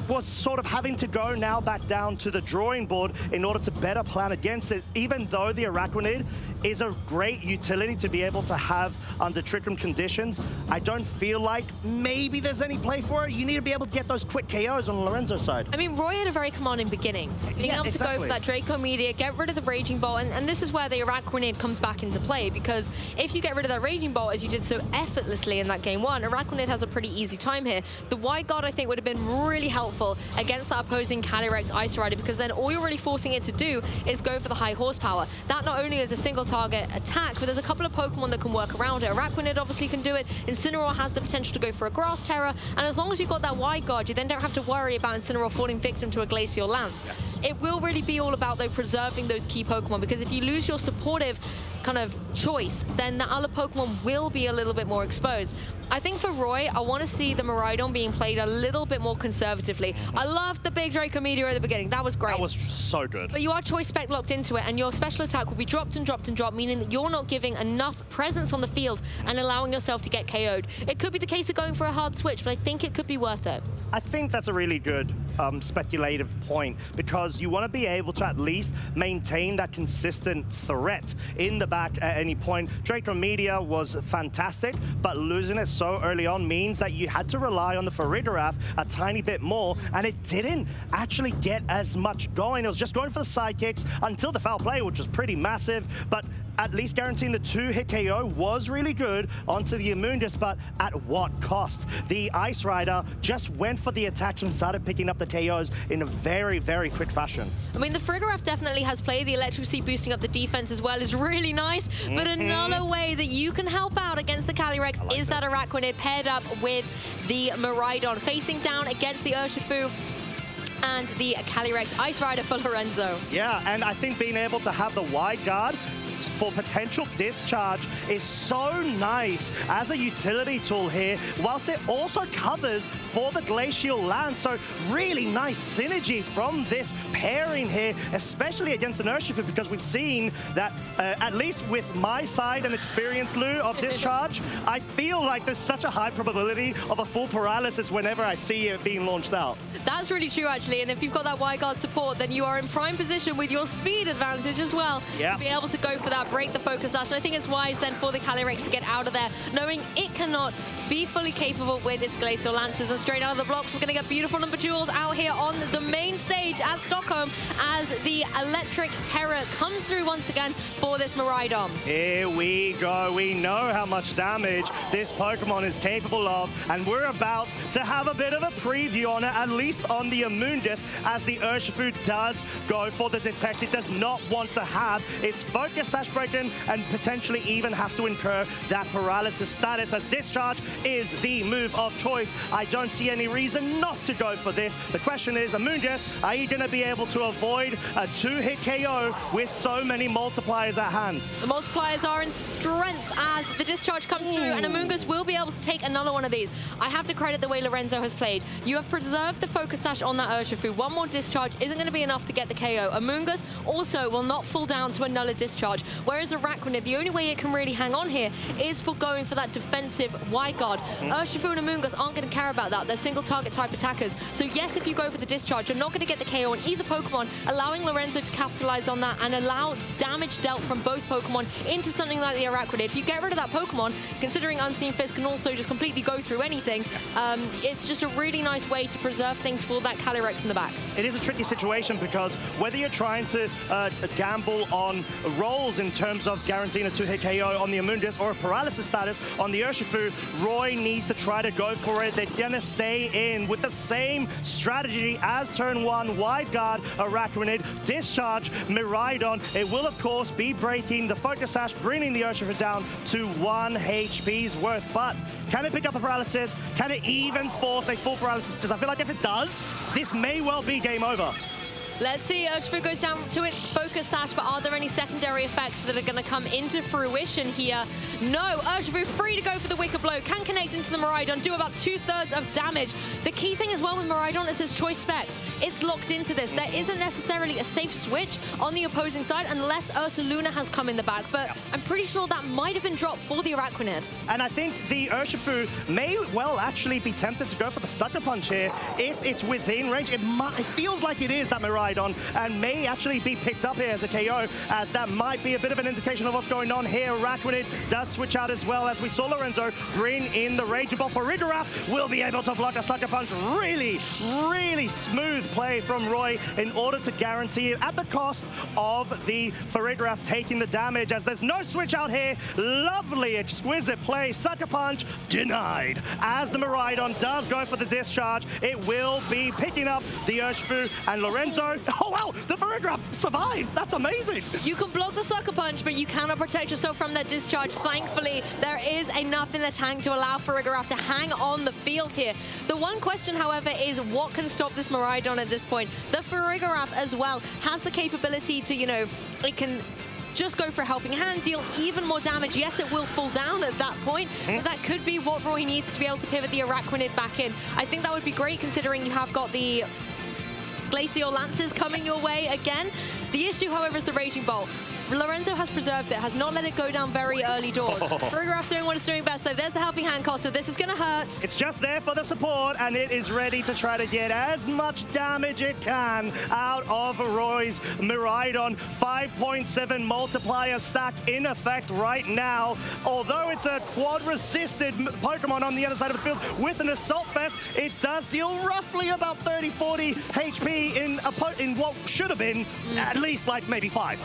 was sort of having to go now back down to the drawing board in order to better plan against it, even though the Araquanid is a great utility to be able to have under Trick Room conditions. I don't feel like maybe there's any play for it. You need to be able to get those quick KOs on Lorenzo's side. I mean, Roy had a very commanding beginning. Being able to go for that Draco Meteor, get rid of the Raging Bolt, and this is where the Araquanid comes back into play, because if you get rid of that Raging Bolt, as you did so effortlessly in that game 1, Araquanid has a pretty easy time here. The Wide Guard, I think, would have been really helpful against that opposing Calyrex Ice Rider, because then all you're really forcing it to do is go for the high horsepower. That not only is a single target attack, but there's a couple of Pokemon that can work around it. Araquanid obviously can do it. Incineroar has the potential to go for a Grass Terror, and as long as you've got that Wide Guard, you then don't have to worry about Incineroar falling victim to a Glacial Lance. Yes. It will really be all about, though, preserving those key Pokemon, because if you lose your supportive kind of choice, then the other Pokemon will be a little bit more exposed. I think for Roy, I want to see the Miraidon being played a little bit more conservatively. I loved the big Draco Meteor at the beginning. That was great. That was so good. But you are choice spec locked into it, and your special attack will be dropped and dropped and dropped, meaning that you're not giving enough presence on the field and allowing yourself to get KO'd. It could be the case of going for a hard switch, but I think it could be worth it. I think that's a really good speculative point, because you want to be able to at least maintain that consistent threat in the back at any point. Draco Meteor was fantastic, but losing it so early on means that you had to rely on the Farigiraf a tiny bit more, and it didn't actually get as much going. It was just going for the sidekicks until the foul play, which was pretty massive, but at least guaranteeing the 2-hit KO was really good onto the Amoonguss, but at what cost? The Ice Rider just went for the attacks and started picking up the KOs in a very, very quick fashion. I mean, the Farigiraf definitely has play. The Electricity boosting up the defense as well is really nice, but another way that you can help out against the Calyrex is that Araquanid paired up with the Miraidon, facing down against the Urshifu and the Calyrex Ice Rider for Lorenzo. Yeah, and I think being able to have the Wide Guard for potential discharge is so nice as a utility tool here, whilst it also covers for the Glacial Lance. So really nice synergy from this pairing here, especially against an Urshifu, because we've seen that, at least with my side and experience, Lou, of discharge, I feel like there's such a high probability of a full paralysis whenever I see it being launched out. That's really true, actually, and if you've got that Wide Guard support, then you are in prime position with your speed advantage as well to be able to go for that, break the focus dash. And I think it's wise then for the Calyrex to get out of there, knowing it cannot be fully capable with its Glacial Lances. And straight out of the blocks, we're going to get beautiful number jewels out here on the main stage at Stockholm as the Electric Terror comes through once again for this Miraidon. Here we go. We know how much damage this Pokemon is capable of, and we're about to have a bit of a preview on it, at least on the Amoonguss, as the Urshifu does go for the Detect. It does not want to have its Focus Sash broken and potentially even have to incur that paralysis status, as Discharge is the move of choice. I don't see any reason not to go for this. The question is, Amoonguss, are you going to be able to avoid a 2-hit KO with so many multipliers at hand? The multipliers are in strength as the Discharge comes through, and Amoonguss will be able to take another one of these. I have to credit the way Lorenzo has played. You have preserved the Focus Sash on that Urshifu. One more Discharge isn't going to be enough to get the KO. Amoonguss also will not fall down to another Discharge, whereas Araquanid, the only way it can really hang on here is for going for that defensive Wide Guard. Urshifu and Amoonguss aren't going to care about that. They're single target type attackers. So yes, if you go for the Discharge, you're not going to get the KO on either Pokemon, allowing Lorenzo to capitalize on that and allow damage dealt from both Pokemon into something like the Araquanid. If you get rid of that Pokemon, considering Unseen Fist can also just completely go through anything, it's just a really nice way to preserve things for that Calyrex in the back. It is a tricky situation because whether you're trying to gamble on rolls in terms of guaranteeing a 2-hit KO on the Amoonguss or a paralysis status on the Urshifu, Roy needs to try to go for it. They're going to stay in with the same strategy as turn 1 wide guard Araquanid, discharge Miraidon. It will, of course, be breaking the Focus Sash, bringing the Urshifu down to 1 HP's worth. But can it pick up the paralysis? Can it even force a full paralysis? Because I feel like if it does, this may well be game over. Let's see, Urshifu goes down to its Focus Sash, but are there any secondary effects that are going to come into fruition here? No, Urshifu free to go for the Wicked Blow, can connect into the Miraidon, do about 2/3 of damage. The key thing as well with Miraidon is his choice specs. It's locked into this. There isn't necessarily a safe switch on the opposing side unless Ursaluna has come in the back, but I'm pretty sure that might have been dropped for the Araquanid. And I think the Urshifu may well actually be tempted to go for the Sucker Punch here if it's within range. It feels like it is that Miraidon, and may actually be picked up here as a KO, as that might be a bit of an indication of what's going on here. Araquanid does switch out as well, as we saw Lorenzo bring in the Raging Ball. Farigiraf will be able to block a Sucker Punch. Really, really smooth play from Roy in order to guarantee it at the cost of the Farigiraf taking the damage, as there's no switch out here. Lovely, exquisite play. Sucker Punch denied. As the Miraidon does go for the discharge, it will be picking up the Urshifu, and Lorenzo, oh wow, the Farigiraf survives. That's amazing. You can block the Sucker Punch, but you cannot protect yourself from that discharge. Thankfully, there is enough in the tank to allow Farigiraf to hang on the field here. The one question, however, is what can stop this Miraidon at this point? The Farigiraf as well has the capability to, you know, it can just go for a helping hand, deal even more damage. Yes, it will fall down at that point, but that could be what Roy needs to be able to pivot the Araquanid back in. I think that would be great, considering you have got the Glacial Lances coming your way again. The issue, however, is the Raging Bolt. Lorenzo has preserved it, has not let it go down very early doors. Farigiraf doing what it's doing best, though. There's the helping hand cost, so this is going to hurt. It's just there for the support, and it is ready to try to get as much damage it can out of Roy's Miraidon. 5.7 multiplier stack in effect right now. Although it's a quad-resisted Pokemon on the other side of the field with an Assault Vest, it does deal roughly about 30-40 HP in what should have been at least like maybe 5.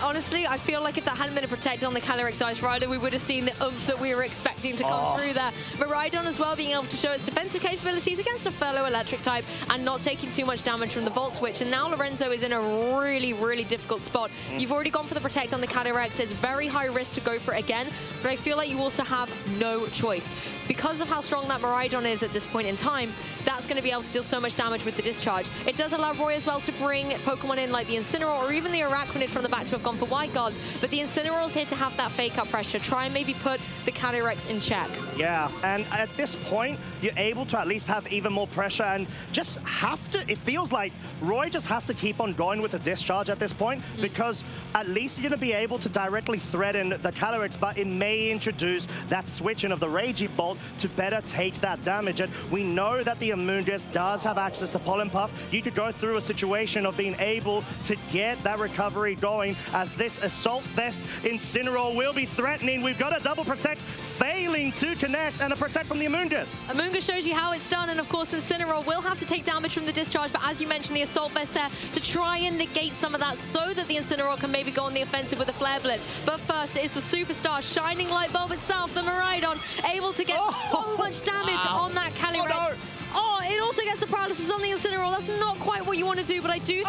Honestly, I feel like if that hadn't been a Protect on the Calyrex Ice Rider, we would have seen the oomph that we were expecting to come through there. Miraidon as well being able to show its defensive capabilities against a fellow electric type and not taking too much damage from the Volt Switch. And now Lorenzo is in a really, really difficult spot. You've already gone for the Protect on the Calyrex. It's very high risk to go for it again, but I feel like you also have no choice. Because of how strong that Miraidon is at this point in time, that's going to be able to deal so much damage with the discharge. It does allow Roy as well to bring Pokemon in like the Incineroar or even the Araquanid from the back to have gone for wide guards, but the Incineroar's here to have that fake up pressure, try and maybe put the Calyrex in check. Yeah, and at this point, you're able to at least have even more pressure and just have to, it feels like Roy just has to keep on going with the discharge at this point, because at least you're going to be able to directly threaten the Calyrex, but it may introduce that switching of the Raging Bolt to better take that damage. And we know that the Amoonguss does have access to Pollen Puff. You could go through a situation of being able to get that recovery going, as this Assault Vest Incineroar will be threatening. We've got a double Protect failing to connect, and a Protect from the Amoonguss. Amoonguss shows you how it's done, and of course Incineroar will have to take damage from the discharge, but as you mentioned, the Assault Vest there to try and negate some of that so that the Incineroar can maybe go on the offensive with a Flare Blitz. But first, it's the superstar Shining Light Bulb itself, the Miraidon, able to get so much damage on that Calyrex. Oh, it also gets the paralysis on the Incineroar. That's not quite what you want to do, but I do think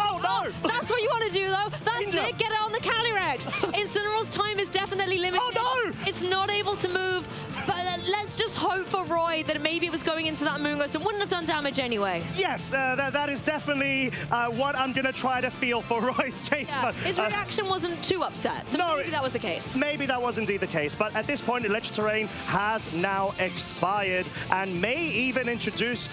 that's what you want to do, though. That's it. Get it on the Calyrex. Incineroar's time is definitely limited. Oh, no! It's not able to move, but let's just hope for Roy that maybe it was going into that Amoonguss and wouldn't have done damage anyway. Yes, that is definitely what I'm going to try to feel for Roy's case. Yeah, but, his reaction wasn't too upset, so maybe that was the case. Maybe that was indeed the case, but at this point, Electric Terrain has now expired and may even introduce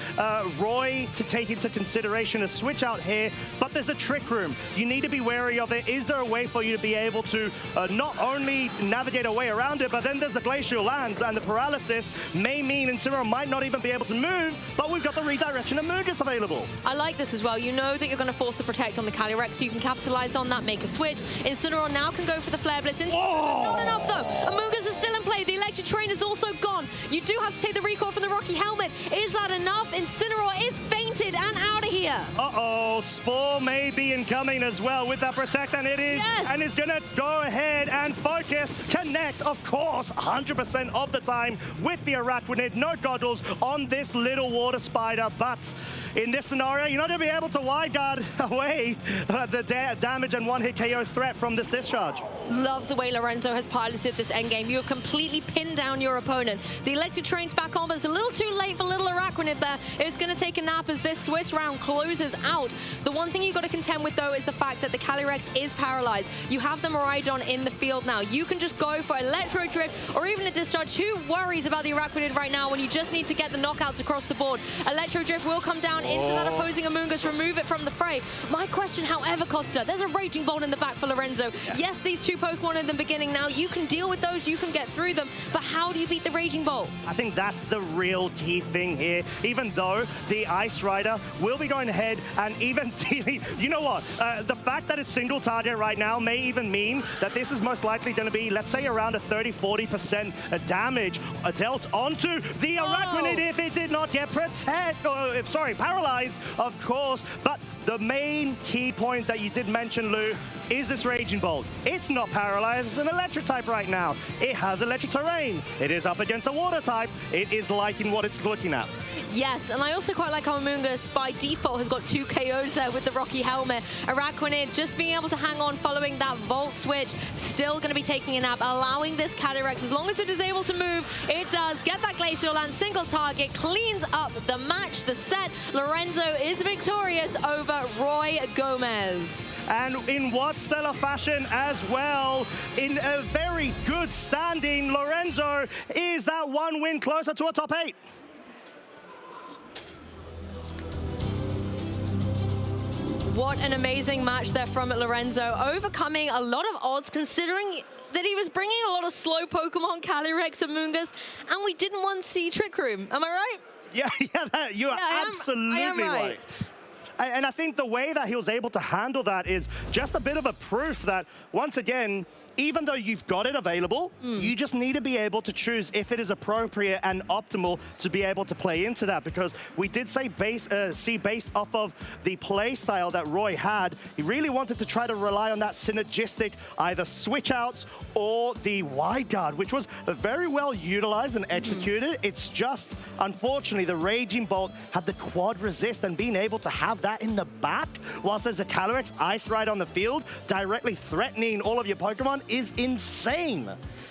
Roy to take into consideration a switch out here, but there's a Trick Room. You need to be wary of it. Is there a way for you to be able to not only navigate a way around it, but then there's the Glacial Lands, and the paralysis may mean Incineroar might not even be able to move, but we've got the redirection of Amoonguss available. I like this as well. You know that you're going to force the Protect on the Calyrex, so you can capitalize on that, make a switch. Incineroar now can go for the Flare Blitz. It's not enough, though. Amoonguss is still in play. The Electric Terrain is also gone. You do have to take the recoil from the Rocky Helmet. Is that enough? Incineroar is fainted and out of here. Uh-oh, Spore may be incoming as well with that Protect, and it is, and it's going to go ahead and focus focus, connect, of course, 100% of the time with the Araquanid. No goggles on this little water spider, but in this scenario, you're not going to be able to wide guard away the damage and one-hit KO threat from this discharge. Love the way Lorenzo has piloted this endgame. You're completely pinned down your opponent. The electric train's back on, but it's a little too late for little Araquanid there. It's going to take a nap as this Swiss round closes out. The one thing you've got to contend with, though, is the fact that the Calyrex is paralyzed. You have the Miraidon in the field now. You can just go for Electro Drift or even a discharge. Who worries about the Araquanid right now when you just need to get the knockouts across the board? Electro Drift will come down into that opposing Amoonguss, remove it from the fray. My question, however, Costa, there's a Raging Bolt in the back for Lorenzo. Yes, these two Pokemon in the beginning now, you can deal with those, you can get through them, but how do you beat the Raging Bolt? I think that's the real key thing here, even though the Ice Rider will be going ahead and even dealing, you know what, the fact that it's single target right now may even mean that this is most likely going to be, let's say, around a 30-40% damage dealt onto the Araquanid if it did not get paralyzed, of course. But the main key point that you did mention, Lou, is this Raging Bolt. It's not paralyzed, it's an electric type right now. It has electric terrain. It is up against a water type. It is liking what it's looking at. Yes, and I also quite like how Amoonguss by default has got 2 KOs there with the Rocky Helmet. Araquanid just being able to hang on following that Volt switch, still going to be taking a nap, allowing this Calyrex, as long as it is able to move, it does get that Glacial Lance, single target, cleans up the match, the set. Lorenzo is victorious over Roy Gomez. And in what stellar fashion as well, in a very good standing, Lorenzo is that one win closer to a top 8. What an amazing match there from Lorenzo, overcoming a lot of odds considering that he was bringing a lot of slow Pokemon, Calyrex, Amoonguss, and we didn't once see Trick Room. Am I right? Yeah, you are absolutely right. And I think the way that he was able to handle that is just a bit of a proof that, once again, even though you've got it available, you just need to be able to choose if it is appropriate and optimal to be able to play into that. Because we did say based off of the play style that Roy had, he really wanted to try to rely on that synergistic either switch outs or the wide guard, which was very well utilized and executed. It's just, unfortunately, the Raging Bolt had the quad resist, and being able to have that in the back whilst there's a Calyrex Ice Ride on the field, directly threatening all of your Pokemon, is insane.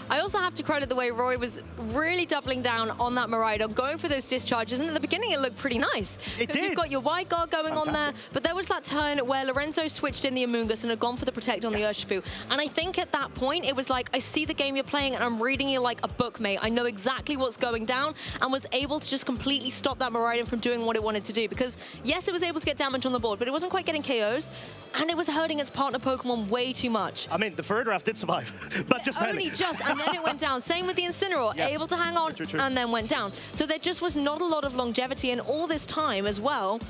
I also have to credit the way Roy was really doubling down on that Miraidon, going for those discharges, and at the beginning it looked pretty nice. It did. You've got your wide guard going on there, but there was that turn where Lorenzo switched in the Amoonguss and had gone for the Protect on the Urshifu. And I think at that point it was like, I see the game you're playing and I'm reading you like a book, mate. I know exactly what's going down, and was able to just completely stop that Miraidon from doing what it wanted to do. Because yes, it was able to get damage on the board, but it wasn't quite getting KOs, and it was hurting its partner Pokemon way too much. I mean, the Ferrodraft did survive, but just barely. Only just, and then it went down. Same with the Incineroar, able to hang on, and then went down. So there just was not a lot of longevity, and all this time as well,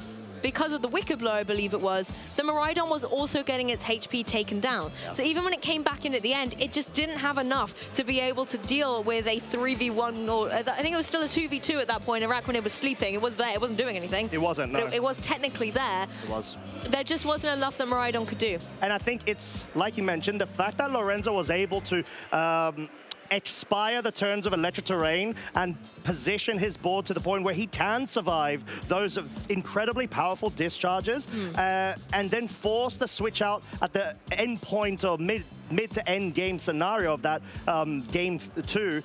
because of the Wicked Blow, I believe it was, the Miraidon was also getting its HP taken down. So even when it came back in at the end, it just didn't have enough to be able to deal with a 3v1, or I think it was still a 2v2 at that point. Araquanid was sleeping. It was there. It wasn't doing anything. It wasn't, no. It was technically there. It was. There just wasn't enough that Miraidon could do. And I think it's, like you mentioned, the fact that Lorenzo was able to expire the turns of electric terrain and position his board to the point where he can survive those incredibly powerful discharges and then force the switch out at the end point or mid to end game scenario of that game 2,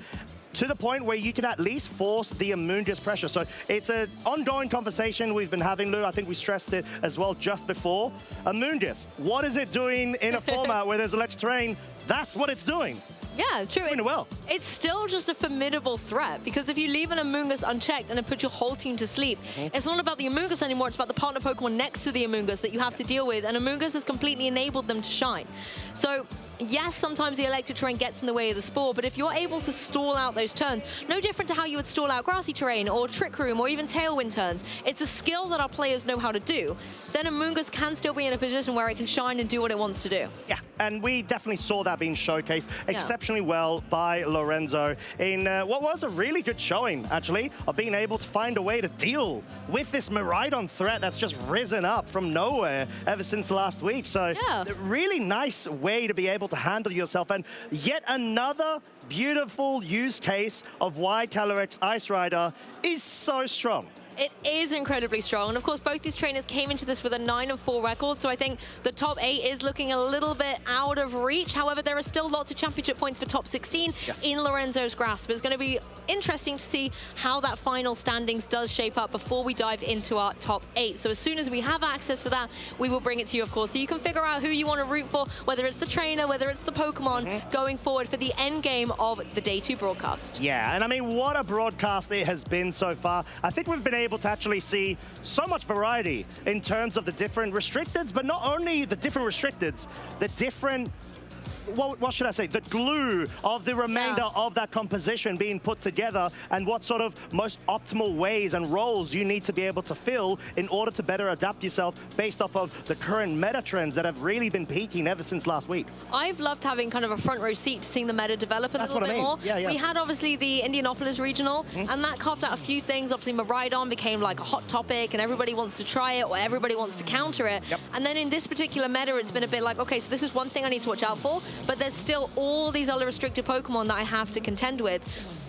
to the point where you can at least force the Amoonguss pressure. So it's an ongoing conversation we've been having, Lou. I think we stressed it as well just before. Amoonguss, what is it doing in a format where there's electric terrain? That's what it's doing. Yeah, true. Doing well. It's still just a formidable threat, because if you leave an Amoonguss unchecked and it puts your whole team to sleep, it's not about the Amoonguss anymore, it's about the partner Pokemon next to the Amoonguss that you have to deal with, and Amoonguss has completely enabled them to shine. So yes, sometimes the electric terrain gets in the way of the Spore, but if you're able to stall out those turns, no different to how you would stall out grassy terrain or Trick Room or even Tailwind turns, it's a skill that our players know how to do, then Amoonguss can still be in a position where it can shine and do what it wants to do. Yeah, and we definitely saw that being showcased exceptionally well by Lorenzo in what was a really good showing, actually, of being able to find a way to deal with this Miraidon threat that's just risen up from nowhere ever since last week. So a really nice way to be able able to handle yourself. And yet another beautiful use case of why Calyrex Ice Rider is so strong. It is incredibly strong. And of course, both these trainers came into this with a 9-4 record. So I think the top 8 is looking a little bit out of reach. However, there are still lots of championship points for top 16 in Lorenzo's grasp. It's going to be interesting to see how that final standings does shape up before we dive into our top 8. So as soon as we have access to that, we will bring it to you, of course. So you can figure out who you want to root for, whether it's the trainer, whether it's the Pokemon, going forward for the end game of the Day 2 broadcast. Yeah, and I mean, what a broadcast it has been so far. I think we've been able to actually see so much variety in terms of the different restricteds, but not only the different restricteds, the different, what should I say, the glue of the remainder of that composition being put together, and what sort of most optimal ways and roles you need to be able to fill in order to better adapt yourself based off of the current meta trends that have really been peaking ever since last week. I've loved having kind of a front row seat to seeing the meta develop a little bit more. Yeah, yeah. We had obviously the Indianapolis regional, and that carved out a few things. Obviously, Miraidon became like a hot topic, and everybody wants to try it, or everybody wants to counter it. And then in this particular meta, it's been a bit like, okay, so this is one thing I need to watch out for, but there's still all these other restricted Pokemon that I have to contend with.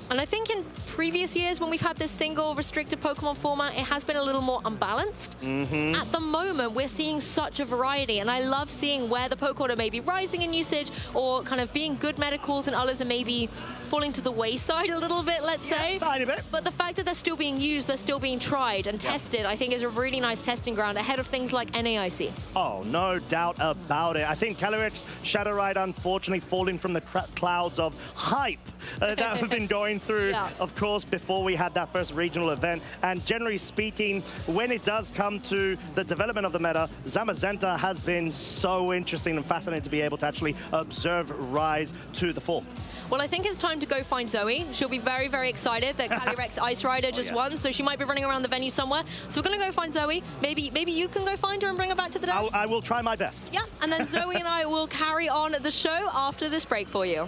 And I think in previous years, when we've had this single restricted Pokemon format, it has been a little more unbalanced. At the moment, we're seeing such a variety, and I love seeing where the Pokemon are maybe rising in usage, or kind of being good medicals, and others are maybe falling to the wayside a little bit, let's say. Tiny bit. But the fact that they're still being used, they're still being tried and tested, I think is a really nice testing ground ahead of things like NAIC. Oh, no doubt about it. I think Calyrex Shadow Ride, unfortunately, falling from the clouds of hype that have been going through, of course, before we had that first regional event. And generally speaking, when it does come to the development of the meta, Zamazenta has been so interesting and fascinating to be able to actually observe rise to the fore. Well, I think it's time to go find Zoe. She'll be very, very excited that Calyrex Ice Rider just won, so she might be running around the venue somewhere. So we're going to go find Zoe. Maybe you can go find her and bring her back to the desk? I will try my best. Yeah, and then Zoe and I will carry on the show after this break for you.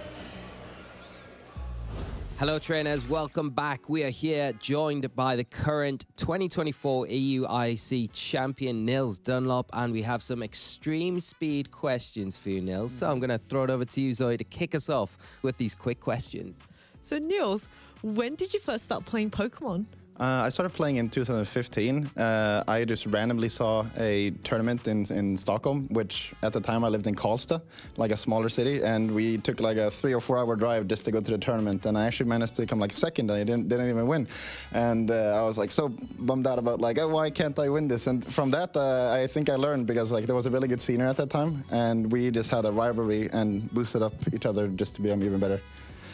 Hello trainers, welcome back. We are here joined by the current 2024 EUIC champion Nils Dunlop, and we have some extreme speed questions for you, Nils. So I'm going to throw it over to you, Zoe, to kick us off with these quick questions. So Nils, when did you first start playing Pokemon? I started playing in 2015. I just randomly saw a tournament in Stockholm, which at the time I lived in Karlstad, like a smaller city, and we took like a 3 or 4 hour drive just to go to the tournament, and I actually managed to come like second. I didn't even win, and I was like so bummed out about like, oh, why can't I win this? And from that, I think I learned, because like there was a really good scenery at that time, and we just had a rivalry and boosted up each other just to become even better.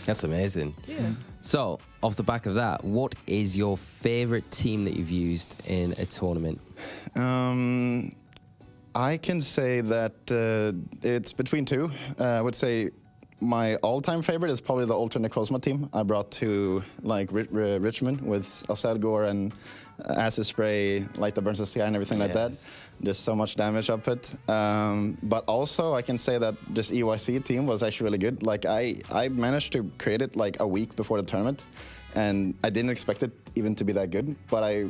That's amazing. Yeah. So, off the back of that, what is your favorite team that you've used in a tournament? I can say that it's between two. I would say my all-time favorite is probably the Ultra Necrozma team I brought to like Richmond with Aselgor and Acid Spray, Light that Burns the Sky and everything like that. Just so much damage output. But also I can say that this EUIC team was actually really good. Like I managed to create it like a week before the tournament, and I didn't expect it even to be that good, but I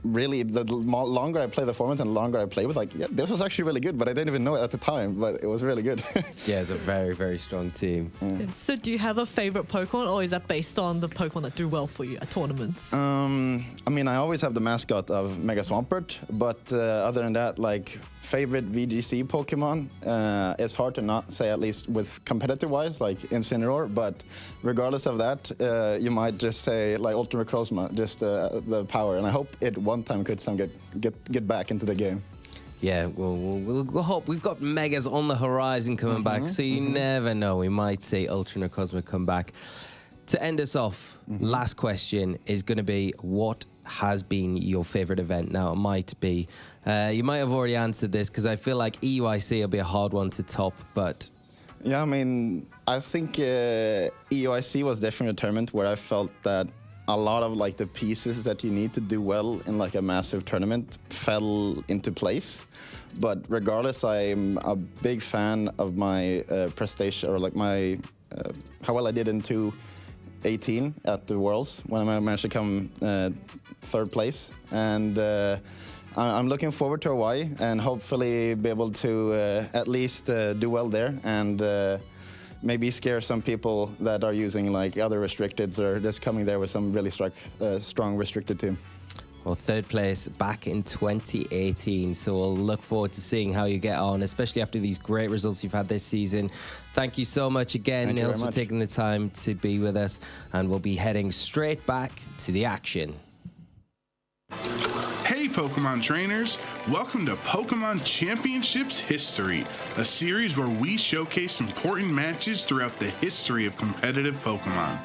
really, the longer I play the format and the longer I play with, like, yeah, this was actually really good, but I didn't even know it at the time, but it was really good. Yeah, it's a very, very strong team. Yeah. So do you have a favorite Pokemon, or is that based on the Pokemon that do well for you at tournaments? I mean, I always have the mascot of Mega Swampert, but other than that, like, favorite VGC Pokemon, it's hard to not say, at least with competitive-wise, like Incineroar, but regardless of that, you might just say, like, Ultra Necrozma, just the power, and I hope it one time could get back into the game. Yeah, we'll hope. We've got Megas on the horizon coming back, so you never know. We might see Ultra Necrozma come back. To end us off, last question is going to be, what has been your favorite event? Now, it might be, you might have already answered this, because I feel like EUIC will be a hard one to top, but... Yeah, I mean, I think EUIC was definitely a tournament where I felt that a lot of like the pieces that you need to do well in like a massive tournament fell into place. But regardless, I'm a big fan of my prestation, or like my how well I did in 2018 at the Worlds when I managed to come third place. And I'm looking forward to Hawaii and hopefully be able to at least do well there and maybe scare some people that are using like other restricteds or just coming there with some really strong restricted team. Well, third place back in 2018, so we'll look forward to seeing how you get on, especially after these great results you've had this season. Thank you so much again, Nils, for taking the time to be with us, and we'll be heading straight back to the action. Hey Pokemon trainers, welcome to Pokemon Championships History, a series where we showcase important matches throughout the history of competitive Pokemon.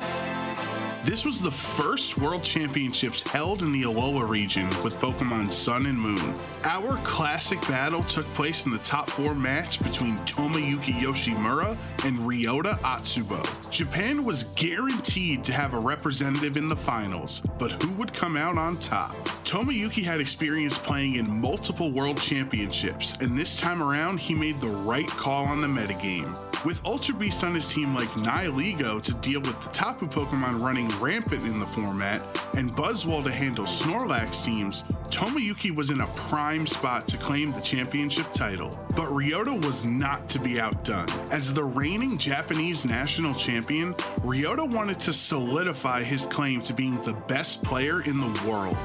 This was the first World Championships held in the Alola region with Pokemon Sun and Moon. Our classic battle took place in the top 4 match between Tomoyuki Yoshimura and Ryota Atsubo. Japan was guaranteed to have a representative in the finals, but who would come out on top? Tomoyuki had experience playing in multiple World Championships, and this time around he made the right call on the metagame. With Ultra Beast on his team like Nihilego to deal with the Tapu Pokemon running rampant in the format, and Buzzwole to handle Snorlax teams, Tomoyuki was in a prime spot to claim the championship title. But Ryota was not to be outdone. As the reigning Japanese national champion, Ryota wanted to solidify his claim to being the best player in the world.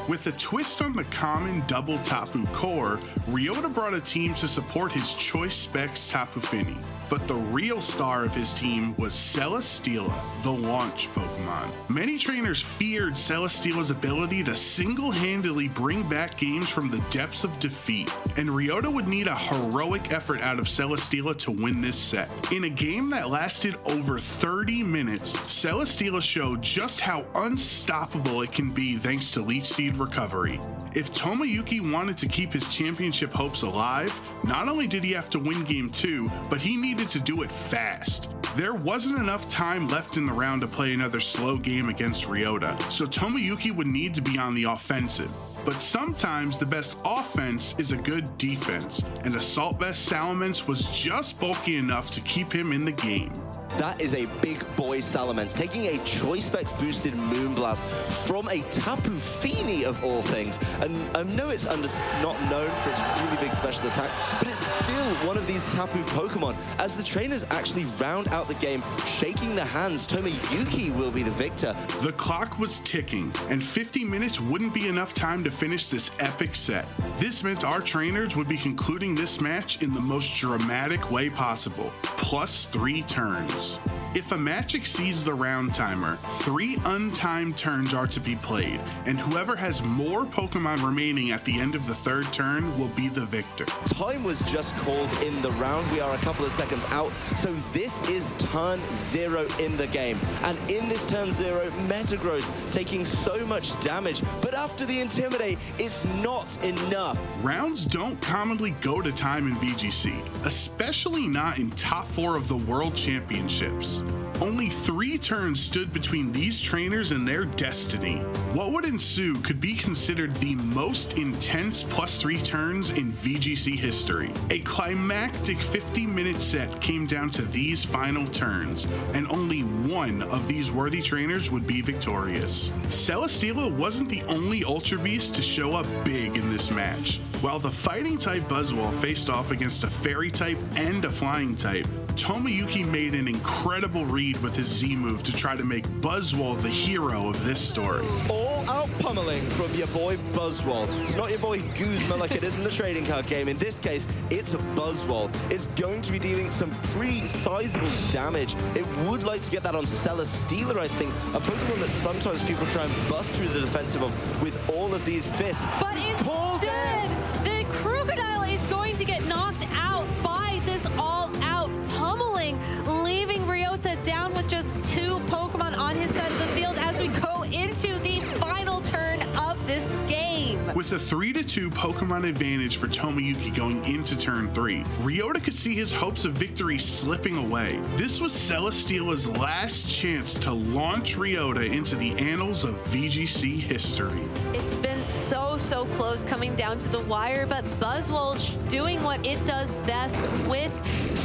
With a twist on the common double Tapu core, Ryota brought a team to support his choice specs Tapu Fini. But the real star of his team was Celesteela, the launch Pokemon. Many trainers feared Celesteela's ability to single-handedly bring back games from the depths of defeat, and Ryota would need a heroic effort out of Celesteela to win this set. In a game that lasted over 30 minutes, Celesteela showed just how unstoppable it can be thanks to Leech Seed recovery. If Tomoyuki wanted to keep his championship hopes alive, not only did he have to win game 2, but he needed to do it fast. There wasn't enough time left in the round to play another slow game against Ryota, so Tomoyuki would need to be on the offensive. But sometimes the best offense is a good defense, and Assault Vest Salamence was just bulky enough to keep him in the game. That is a big boy Salamence, taking a Choice Specs boosted Moonblast from a Tapu Fini of all things. And I know it's not known for its really big special attack, but it's still one of these Tapu Pokemon. As the trainers actually round out the game, shaking their hands, Tomoyuki will be the victor. The clock was ticking, and 50 minutes wouldn't be enough time to finish this epic set. This meant our trainers would be concluding this match in the most dramatic way possible, +3 turns. If a match exceeds the round timer, 3 untimed turns are to be played, and whoever has more Pokemon remaining at the end of the 3rd turn will be the victor. Time was just called in the round. We are a couple of seconds out, so this is turn 0 in the game. And in this turn 0, Metagross taking so much damage, but after the Intimidate, it's not enough. Rounds don't commonly go to time in VGC, especially not in top 4 of the World Championships. Only 3 turns stood between these trainers and their destiny. What would ensue could be considered the most intense +3 turns in VGC history. A climactic 50-minute set came down to these final turns, and only one of these worthy trainers would be victorious. Celesteela wasn't the only Ultra Beast to show up big in this match. While the Fighting-type Buzzwole faced off against a Fairy-type and a Flying-type, Tomoyuki made an incredible read with his Z move to try to make Buzzwole the hero of this story. All out pummeling from your boy Buzzwole. It's not your boy Guzma like it is in the trading card game. In this case, it's a Buzzwole. It's going to be dealing some pretty sizable damage. It would like to get that on Celesteela, I think. A Pokemon that sometimes people try and bust through the defensive of with all of these fists. But instead, the Crocodile is going to get knocked out by this all-out pummeling, leaving Ryota down with just 2 Pokemon on his side of the field as we go into the final turn of this game. With a 3-2 Pokemon advantage for Tomoyuki going into turn 3, Ryota could see his hopes of victory slipping away. This was Celesteela's last chance to launch Ryota into the annals of VGC history. It's been so close coming down to the wire, but Buzzwole doing what it does best with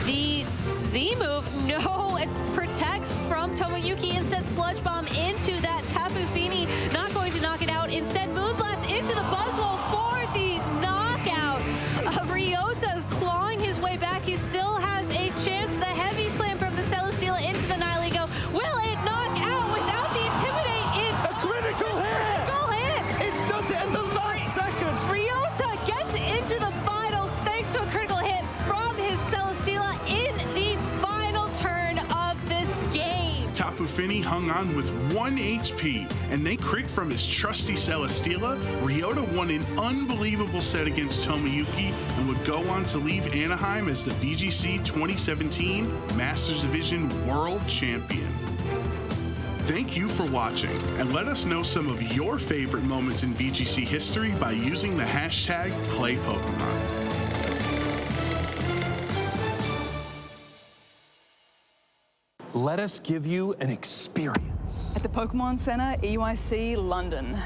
the Z move. No, it protects from Tomoyuki. Instead, Sludge Bomb into that Tapu Fini. Not going to knock it out. Instead, Moonblast into the Buzzwole for the Finny hung on with 1 HP, and they cricked from his trusty Celesteela. Ryota won an unbelievable set against Tomoyuki and would go on to leave Anaheim as the VGC 2017 Masters Division World Champion. Thank you for watching, and let us know some of your favorite moments in VGC history by using the hashtag #PlayPokemon. Let us give you an experience. At the Pokémon Center, EUIC London.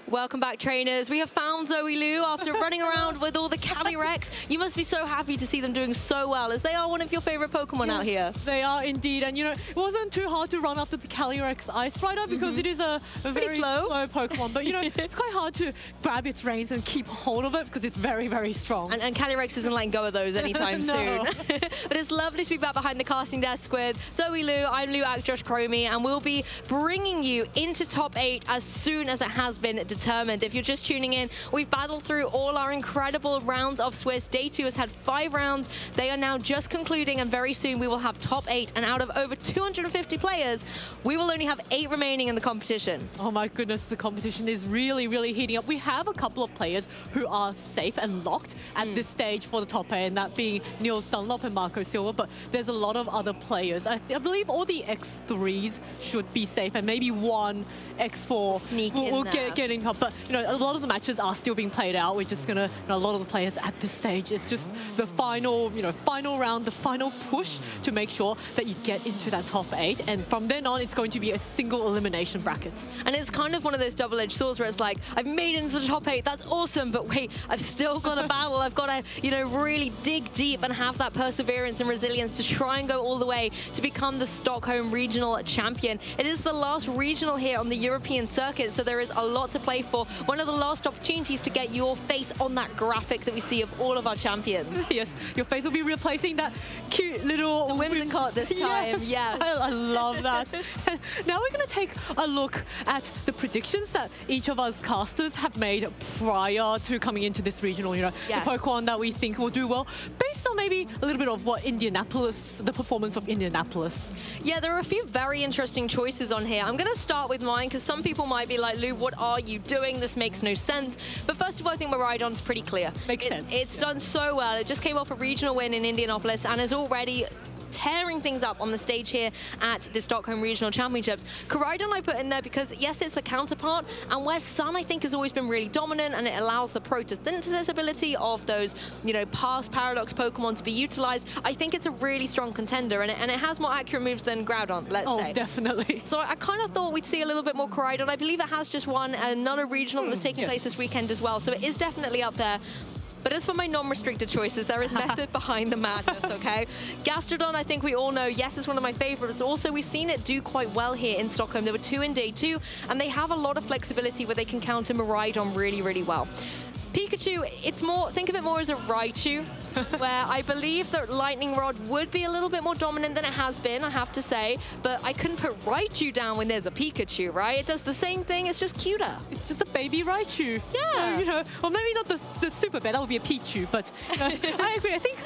Welcome back, trainers. We have found Zoe Liu after running around with all the Calyrex. You must be so happy to see them doing so well, as they are one of your favorite Pokemon out here. They are indeed. And, you know, it wasn't too hard to run after the Calyrex Ice Rider because it is a very slow Pokemon. But, you know, it's quite hard to grab its reins and keep hold of it because it's very, very strong. And Calyrex isn't letting go of those anytime soon. But it's lovely to be back behind the casting desk with Zoe Liu. I'm Liu Act Josh Cromie, and we'll be bringing you into top 8 as soon as it has been determined. If you're just tuning in, we've battled through all our incredible rounds of Swiss. Day 2 has had 5 rounds. They are now just concluding, and very soon we will have top 8. And out of over 250 players, we will only have 8 remaining in the competition. Oh my goodness, the competition is really, really heating up. We have a couple of players who are safe and locked at this stage for the top 8, and that being Niels Dunlop and Marco Silva, but there's a lot of other players. I believe all the X3s should be safe, and maybe one X4 will get in help. But, you know, a lot of the matches are still being played out. We're just gonna, you know, a lot of the players at this stage, it's just the final, you know, final round, the final push to make sure that you get into that top 8. And from then on, it's going to be a single elimination bracket. And it's kind of one of those double-edged swords where it's like, I've made it into the top 8, that's awesome, but wait, I've still got to battle. I've got to, you know, really dig deep and have that perseverance and resilience to try and go all the way to become the Stockholm Regional Champion. It is the last regional here on the European circuit, so there is a lot to play for. One of the last opportunities to get your face on that graphic that we see of all of our champions. Yes, your face will be replacing that cute little... The Whimsicott this time, yes. I love that. Now we're going to take a look at the predictions that each of us casters have made prior to coming into this regional, you know, the Pokemon that we think will do well, based on maybe a little bit of what Indianapolis, the performance of Indianapolis. Yeah, there are a few very interesting choices on here. I'm going to start with mine, because some people might be like, Lou, what are you doing? This makes no sense. But first of all, I think Miraidon's pretty clear. Makes sense. It's done so well. It just came off a regional win in Indianapolis and is already tearing things up on the stage here at the Stockholm Regional Championships. Koraidon I put in there because, yes, it's the counterpart, and where Sun, I think, has always been really dominant, and it allows the photosynthesis ability of those, you know, past Paradox Pokemon to be utilized. I think it's a really strong contender, and it has more accurate moves than Groudon, let's say. Oh, definitely. So I kind of thought we'd see a little bit more Koraidon. I believe it has just won another regional that was taking place this weekend as well, so it is definitely up there. But as for my non-restricted choices, there is method behind the madness, okay? Gastrodon, I think we all know, yes, it's one of my favorites. Also, we've seen it do quite well here in Stockholm. There were 2 in day 2, and they have a lot of flexibility where they can counter Miraidon really, really well. Pikachu, it's more, think of it more as a Raichu. where I believe that Lightning Rod would be a little bit more dominant than it has been, I have to say, but I couldn't put Raichu down when there's a Pikachu, right? It does the same thing, it's just cuter. It's just a baby Raichu. Yeah. You know, or maybe not the super bad, that would be a Pichu, but I agree. I think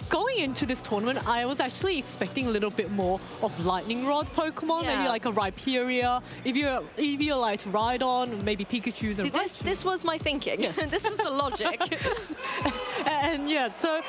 going into this tournament, I was actually expecting a little bit more of Lightning Rod Pokemon, maybe like a Rhyperior, Eviolite Rhydon, maybe Pikachu's and Raichu. This was my thinking. Yes. This was the logic. And yeah, so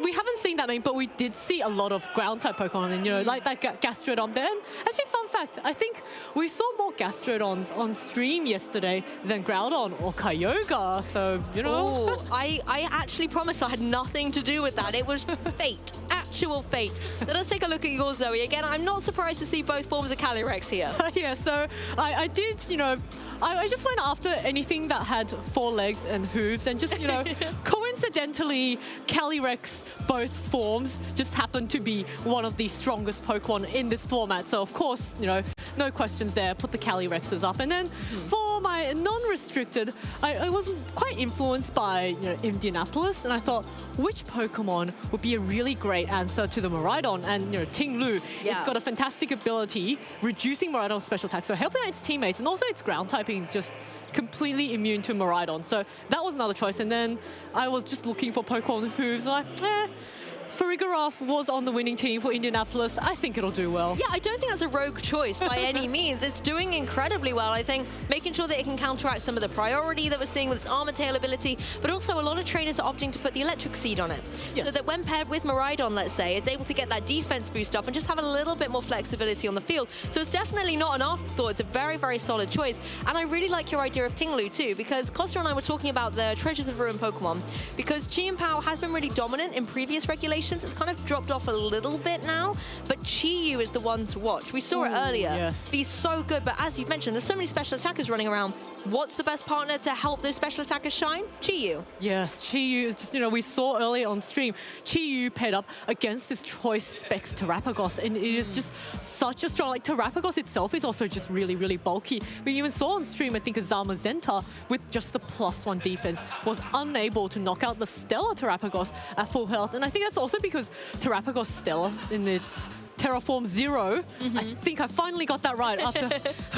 we haven't seen that many, but we did see a lot of ground-type Pokemon, and you know, like that Gastrodon there. And actually, fun fact, I think we saw more Gastrodons on stream yesterday than Groudon or Kyogre, so, you know. Ooh, I actually promised I had nothing to do with that. It was fate, actual fate. Let us take a look at yours, Zoe. Again, I'm not surprised to see both forms of Calyrex here. Yeah, so I did, you know, I just went after anything that had 4 legs and hooves, and just, you know, coincidentally, Calyrex, both forms, just happened to be one of the strongest Pokemon in this format. So, of course, you know, no questions there, put the Calyrexes up. And then for my non-restricted, I was quite influenced by, you know, Indianapolis, and I thought, which Pokemon would be a really great answer to the Miraidon? And, you know, Ting Lu, it's got a fantastic ability, reducing Miraidon's special attack, so helping out its teammates, and also its ground typing is just completely immune to Miraidon. So that was another choice. And then I was just looking for Pokemon with hooves, and Farigiraf was on the winning team for Indianapolis. I think it'll do well. Yeah, I don't think that's a rogue choice by any means. It's doing incredibly well. I think making sure that it can counteract some of the priority that we're seeing with its Armor Tail ability, but also a lot of trainers are opting to put the Electric Seed on it. Yes. So that when paired with Miraidon, let's say, it's able to get that defense boost up and just have a little bit more flexibility on the field. So it's definitely not an afterthought. It's a very, very solid choice. And I really like your idea of Ting Lu too, because Costa and I were talking about the Treasures of Ruin Pokemon, because Chi and Pao has been really dominant in previous regulations. It's kind of dropped off a little bit now, but Chi-Yu is the one to watch. We saw it earlier. Yes. He's so good, but as you've mentioned, there's so many special attackers running around. What's the best partner to help those special attackers shine? Chi-Yu. Yes, Chi-Yu is just, you know, we saw earlier on stream, Chi-Yu paired up against this Choice Specs Terapagos, and it is just such a strong, like Terapagos itself is also just really, really bulky. We even saw on stream, I think, Azama Zenta with just the +1 defense was unable to knock out the Stellar Terapagos at full health, and I think that's also because Terapagos Stellar in its Terraform 0. I think I finally got that right after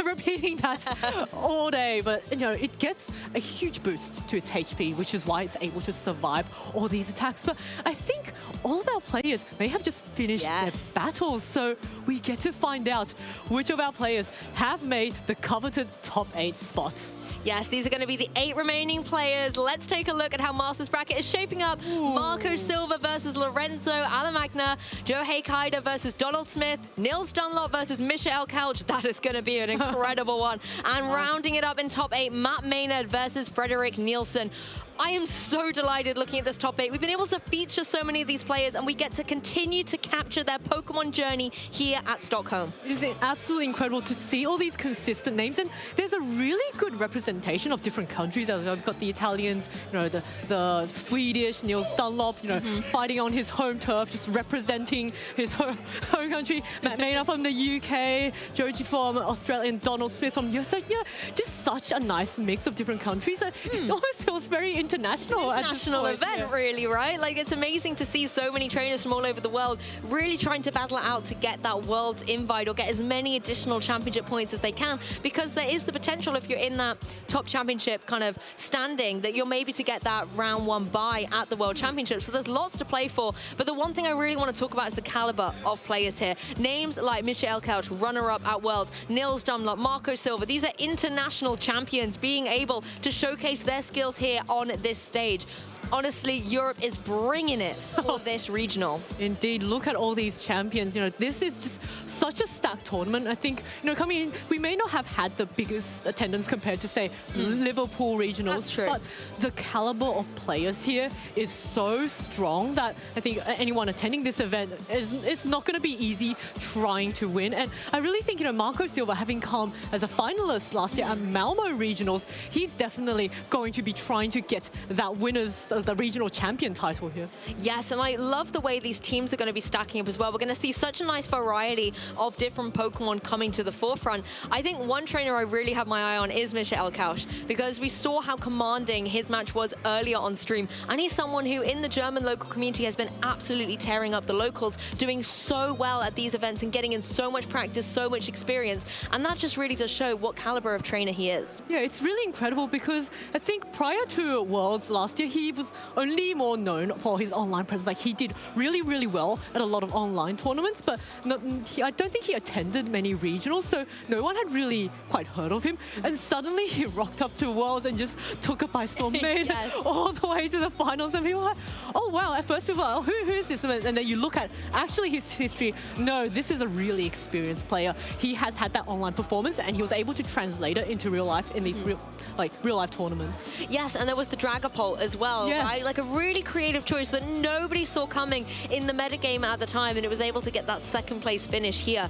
repeating that all day. But, you know, it gets a huge boost to its HP, which is why it's able to survive all these attacks. But I think all of our players may have just finished their battles. So we get to find out which of our players have made the coveted top 8 spot. Yes, these are going to be the 8 remaining players. Let's take a look at how Masters Bracket is shaping up. Marco Silva versus Lorenzo Alamagna, Johei Kaida versus Donald Smith, Nils Dunlop versus Michael Couch. That is going to be an incredible one. And rounding it up in top 8, Matt Maynard versus Frederick Nielsen. I am so delighted looking at this top 8. We've been able to feature so many of these players, and we get to continue to capture their Pokemon journey here at Stockholm. It is absolutely incredible to see all these consistent names, and there's a really good representation of different countries. I've got the Italians, you know, the Swedish, Nils Dunlop, you know, fighting on his home turf, just representing his home country. Matt Maynard from the UK, Joji from Australia, and Donald Smith from US. So, you know, just such a nice mix of different countries. So it almost feels very international. It's an international event, really, right? Like, it's amazing to see so many trainers from all over the world really trying to battle it out to get that world's invite or get as many additional championship points as they can, because there is the potential, if you're in that top championship kind of standing, that you're maybe to get that round 1 bye at the World Championship. So there's lots to play for. But the one thing I really want to talk about is the caliber of players here. Names like Michael Couch, runner-up at Worlds, Nils Dunlop, Marco Silva. These are international champions being able to showcase their skills here on this stage. Honestly, Europe is bringing it for this regional. Indeed, look at all these champions. You know, this is just such a stacked tournament. I think, you know, coming in, we may not have had the biggest attendance compared to, say, Liverpool regionals. That's true. But the caliber of players here is so strong that I think anyone attending this event, it's not going to be easy trying to win. And I really think, you know, Marco Silva, having come as a finalist last year at Malmo regionals, he's definitely going to be trying to get that winner's the regional champion title here. Yes, and I love the way these teams are going to be stacking up as well. We're going to see such a nice variety of different Pokemon coming to the forefront. I think one trainer I really have my eye on is Michael Kausch, because we saw how commanding his match was earlier on stream, and he's someone who in the German local community has been absolutely tearing up the locals, doing so well at these events and getting in so much practice, so much experience, and that just really does show what caliber of trainer he is. Yeah, it's really incredible because I think prior to Worlds last year, he was only more known for his online presence. Like, he did really, really well at a lot of online tournaments, but I don't think he attended many regionals, so no one had really quite heard of him. And suddenly he rocked up to Worlds and just took it by storm, made Yes. all the way to the finals, and people were like, oh wow, at first people were like, who is this? And then you look at actually his history, no, this is a really experienced player. He has had that online performance and he was able to translate it into real life in these real life tournaments. Yes, and there was the Dragapult as well, Yes. right? Like a really creative choice that nobody saw coming in the metagame at the time, and it was able to get that second place finish here.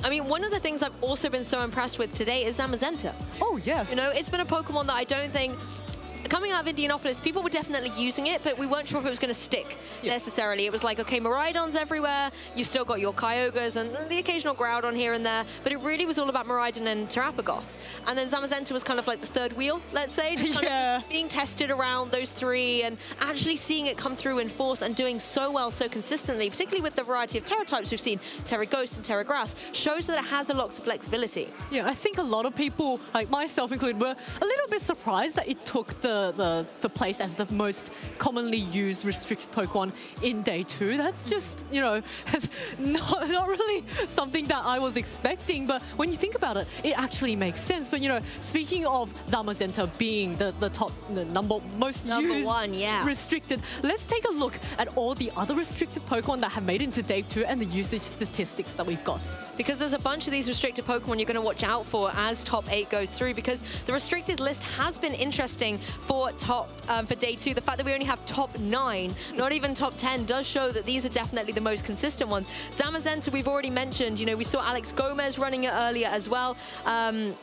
I mean, one of the things I've also been so impressed with today is Zamazenta. Oh, yes. You know, it's been a Pokemon that I don't think... Coming out of Indianapolis, people were definitely using it, but we weren't sure if it was going to stick necessarily. It was like, okay, Miraidon's everywhere, you've still got your Kyogres and the occasional Groudon here and there, but it really was all about Miraidon and Terapagos. And then Zamazenta was kind of like the third wheel, let's say, just kind of just being tested around those three and actually seeing it come through in force and doing so well so consistently, particularly with the variety of Terra types we've seen, Terra Ghost and Terra Grass, shows that it has a lot of flexibility. Yeah, I think a lot of people, like myself included, were a little bit surprised that it took the place as the most commonly used restricted Pokemon in day 2. That's just, you know, not really something that I was expecting, but when you think about it, it actually makes sense. But, you know, speaking of Zamazenta being the most used restricted, let's take a look at all the other restricted Pokemon that have made it into day 2 and the usage statistics that we've got. Because there's a bunch of these restricted Pokemon you're going to watch out for as top 8 goes through, because the restricted list has been interesting for day 2. The fact that we only have top 9, not even top 10, does show that these are definitely the most consistent ones. Zamazenta, we've already mentioned, you know, we saw Alex Gomez running it earlier as well. I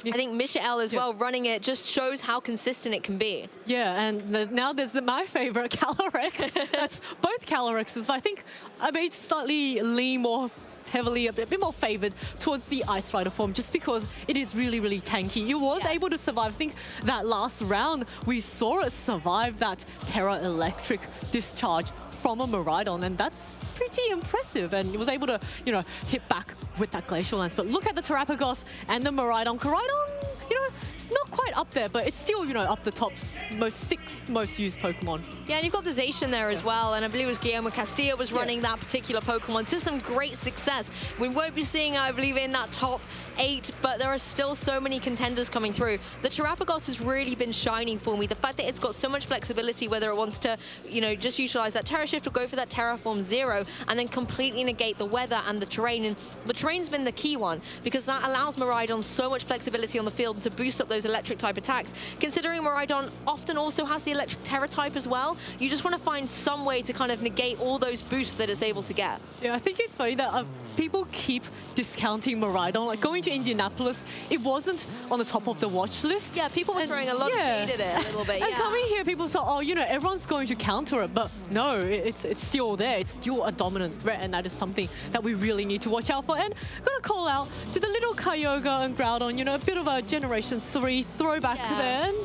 think Michael as well running it just shows how consistent it can be. Yeah, and now there's my favorite, Calyrex. That's both Calyrexes, but I think I may slightly lean more heavily, a bit more favored towards the Ice Rider form, just because it is really, really tanky. It was able to survive. I think that last round, we saw it survive that Terra Electric discharge from a Miraidon, and that's pretty impressive. And it was able to, you know, hit back with that Glacial Lance. But look at the Terapagos and the Miraidon. Miraidon, you know, it's not quite up there, but it's still, you know, up the top 6th most used Pokemon. Yeah, and you've got the Zacian there as well, and I believe it was Guillermo Castillo was running that particular Pokemon to some great success. We won't be seeing, I believe, in that top 8, but there are still so many contenders coming through. The Terapagos has really been shining for me. The fact that it's got so much flexibility, whether it wants to, you know, just utilize that Terra Shift or go for that Terraform 0 and then completely negate the weather and the terrain. And the terrain's been the key one, because that allows Miraidon so much flexibility on the field to boost up those electric type attacks. Considering Miraidon often also has the electric Terra type as well, you just want to find some way to kind of negate all those boosts that it's able to get. Yeah, I think it's funny that people keep discounting Miraidon. Like, going to Indianapolis, it wasn't on the top of the watch list. Yeah, people were throwing a lot of shade at it a little bit. And coming here, people thought, oh, you know, everyone's going to counter it, but no, it's still there. It's still a dominant threat, and that is something that we really need to watch out for. And I'm going to call out to the little Kyogre and Groudon, you know, a bit of a Generation 3 throwback there. And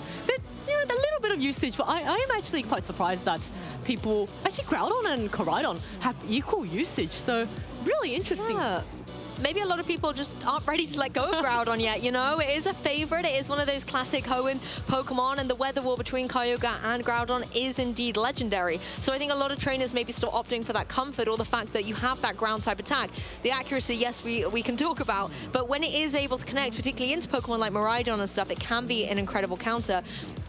you know, a little bit of usage, but I am actually quite surprised that people, actually Groudon and Koraidon, have equal usage. So really interesting. Yeah. Maybe a lot of people just aren't ready to let go of Groudon yet, you know? It is a favorite. It is one of those classic Hoenn Pokemon, and the weather war between Kyogre and Groudon is indeed legendary. So I think a lot of trainers may be still opting for that comfort, or the fact that you have that ground type attack. The accuracy, yes, we can talk about, but when it is able to connect, particularly into Pokemon like Miraidon and stuff, it can be an incredible counter.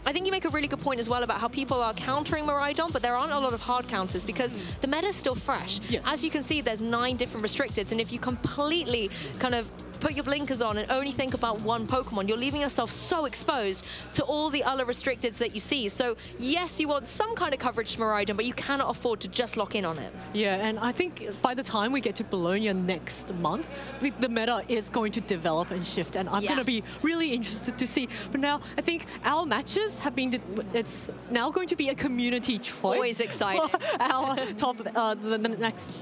I think you make a really good point as well about how people are countering Miraidon, but there aren't a lot of hard counters because the meta is still fresh. As you can see, there's 9 different restricteds, and if you completely kind of put your blinkers on and only think about one Pokemon, you're leaving yourself so exposed to all the other restricteds that you see. So yes, you want some kind of coverage to Miraidon, but you cannot afford to just lock in on it. Yeah, and I think by the time we get to Bologna next month, the meta is going to develop and shift, and I'm going to be really interested to see. But now I think our matches have been, it's now going to be a community choice. Always exciting. Our top, the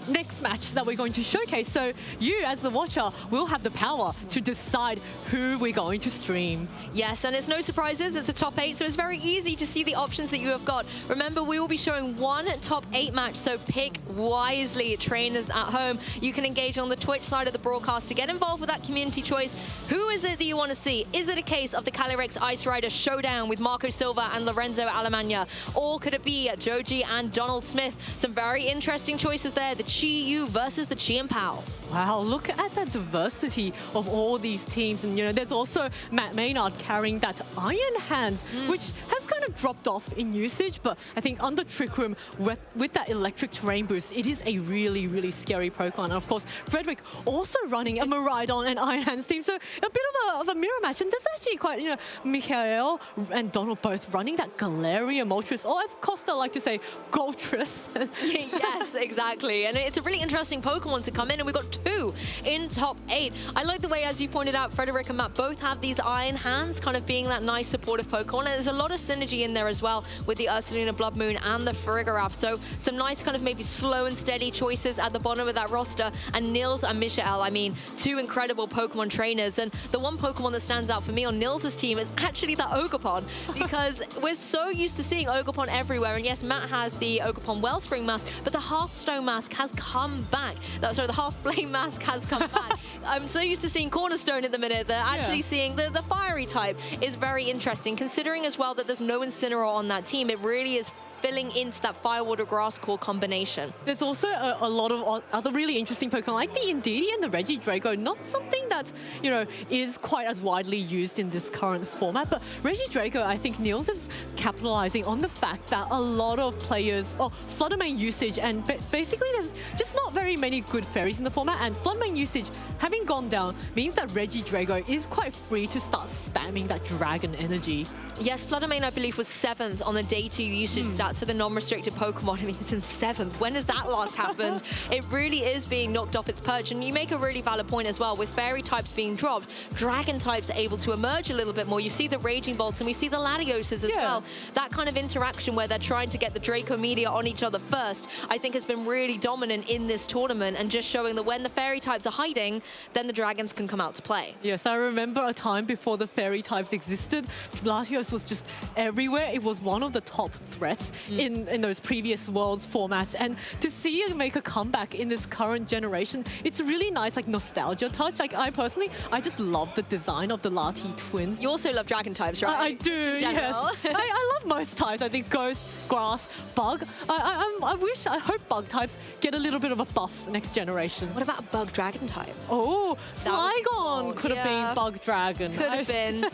next match that we're going to showcase. So you, as the watcher, will have the power to decide who we're going to stream. Yes, and it's no surprises. It's a top 8, so it's very easy to see the options that you have got. Remember, we will be showing one top 8 match, so pick wisely, trainers at home. You can engage on the Twitch side of the broadcast to get involved with that community choice. Who is it that you want to see? Is it a case of the Calyrex Ice Rider showdown with Marco Silva and Lorenzo Alemagna? Or could it be Joji and Donald Smith? Some very interesting choices there. The Chi-Yu versus the Chien-Pao. Wow, look at the diversity of all these teams. And, you know, there's also Matt Maynard carrying that Iron Hands, which has kind of dropped off in usage. But I think under Trick Room, with that electric terrain boost, it is a really, really scary Pokemon. And of course, Frederick also running a Miraidon and Iron Hands team. So a bit of a mirror match. And there's actually quite, you know, Mikhail and Donald both running that Galarian Moltres, or as Costa like to say, Goltris. Yes, exactly. And it's a really interesting Pokemon to come in, and we've got 2 in top 8. I like the way, as you pointed out, Frederick and Matt both have these Iron Hands, kind of being that nice supportive Pokemon. And there's a lot of synergy in there as well with the Ursaluna Blood Moon and the Farigiraf. So some nice kind of maybe slow and steady choices at the bottom of that roster. And Nils and Michael, I mean, 2 incredible Pokemon trainers. And the one Pokemon that stands out for me on Nils' team is actually that Ogerpon, because we're so used to seeing Ogerpon everywhere. And yes, Matt has the Ogerpon Wellspring mask, but the Hearthstone mask has come back. Sorry, the Hearthflame mask has come back. I'm so used to seeing Cornerstone at the minute that actually seeing the fiery type is very interesting, considering as well that there's no Incineroar on that team. It really is filling into that Firewater Grass Core combination. There's also a lot of other really interesting Pokemon, like the Indeedee and the Regidrago. Not something that, you know, is quite as widely used in this current format, but Regidrago, I think Niels is capitalizing on the fact that a lot of players, Fluttermane usage, and basically there's just not very many good fairies in the format, and Fluttermane usage having gone down means that Regidrago is quite free to start spamming that dragon energy. Yes, Fluttermane, I believe, was 7th on the day 2 usage stats for the non-restricted Pokemon. I mean, it's in 7th. When has that last happened? It really is being knocked off its perch. And you make a really valid point as well. With fairy types being dropped, dragon types are able to emerge a little bit more. You see the Raging Bolts and we see the Latioses as well. That kind of interaction where they're trying to get the Draco Meteor on each other first, I think has been really dominant in this tournament, and just showing that when the fairy types are hiding, then the dragons can come out to play. Yes, I remember a time before the fairy types existed. Latios was just everywhere. It was one of the top threats in those previous Worlds formats, and to see it make a comeback in this current generation, it's a really nice like nostalgia touch. Like I personally, I just love the design of the Lati twins. You also love dragon types, right? I do, yes. I love most types. I think ghosts, grass, bug. I hope bug types get a little bit of a buff next generation. What about a bug dragon type? Oh, Flygon could have been bug dragon. Could have been.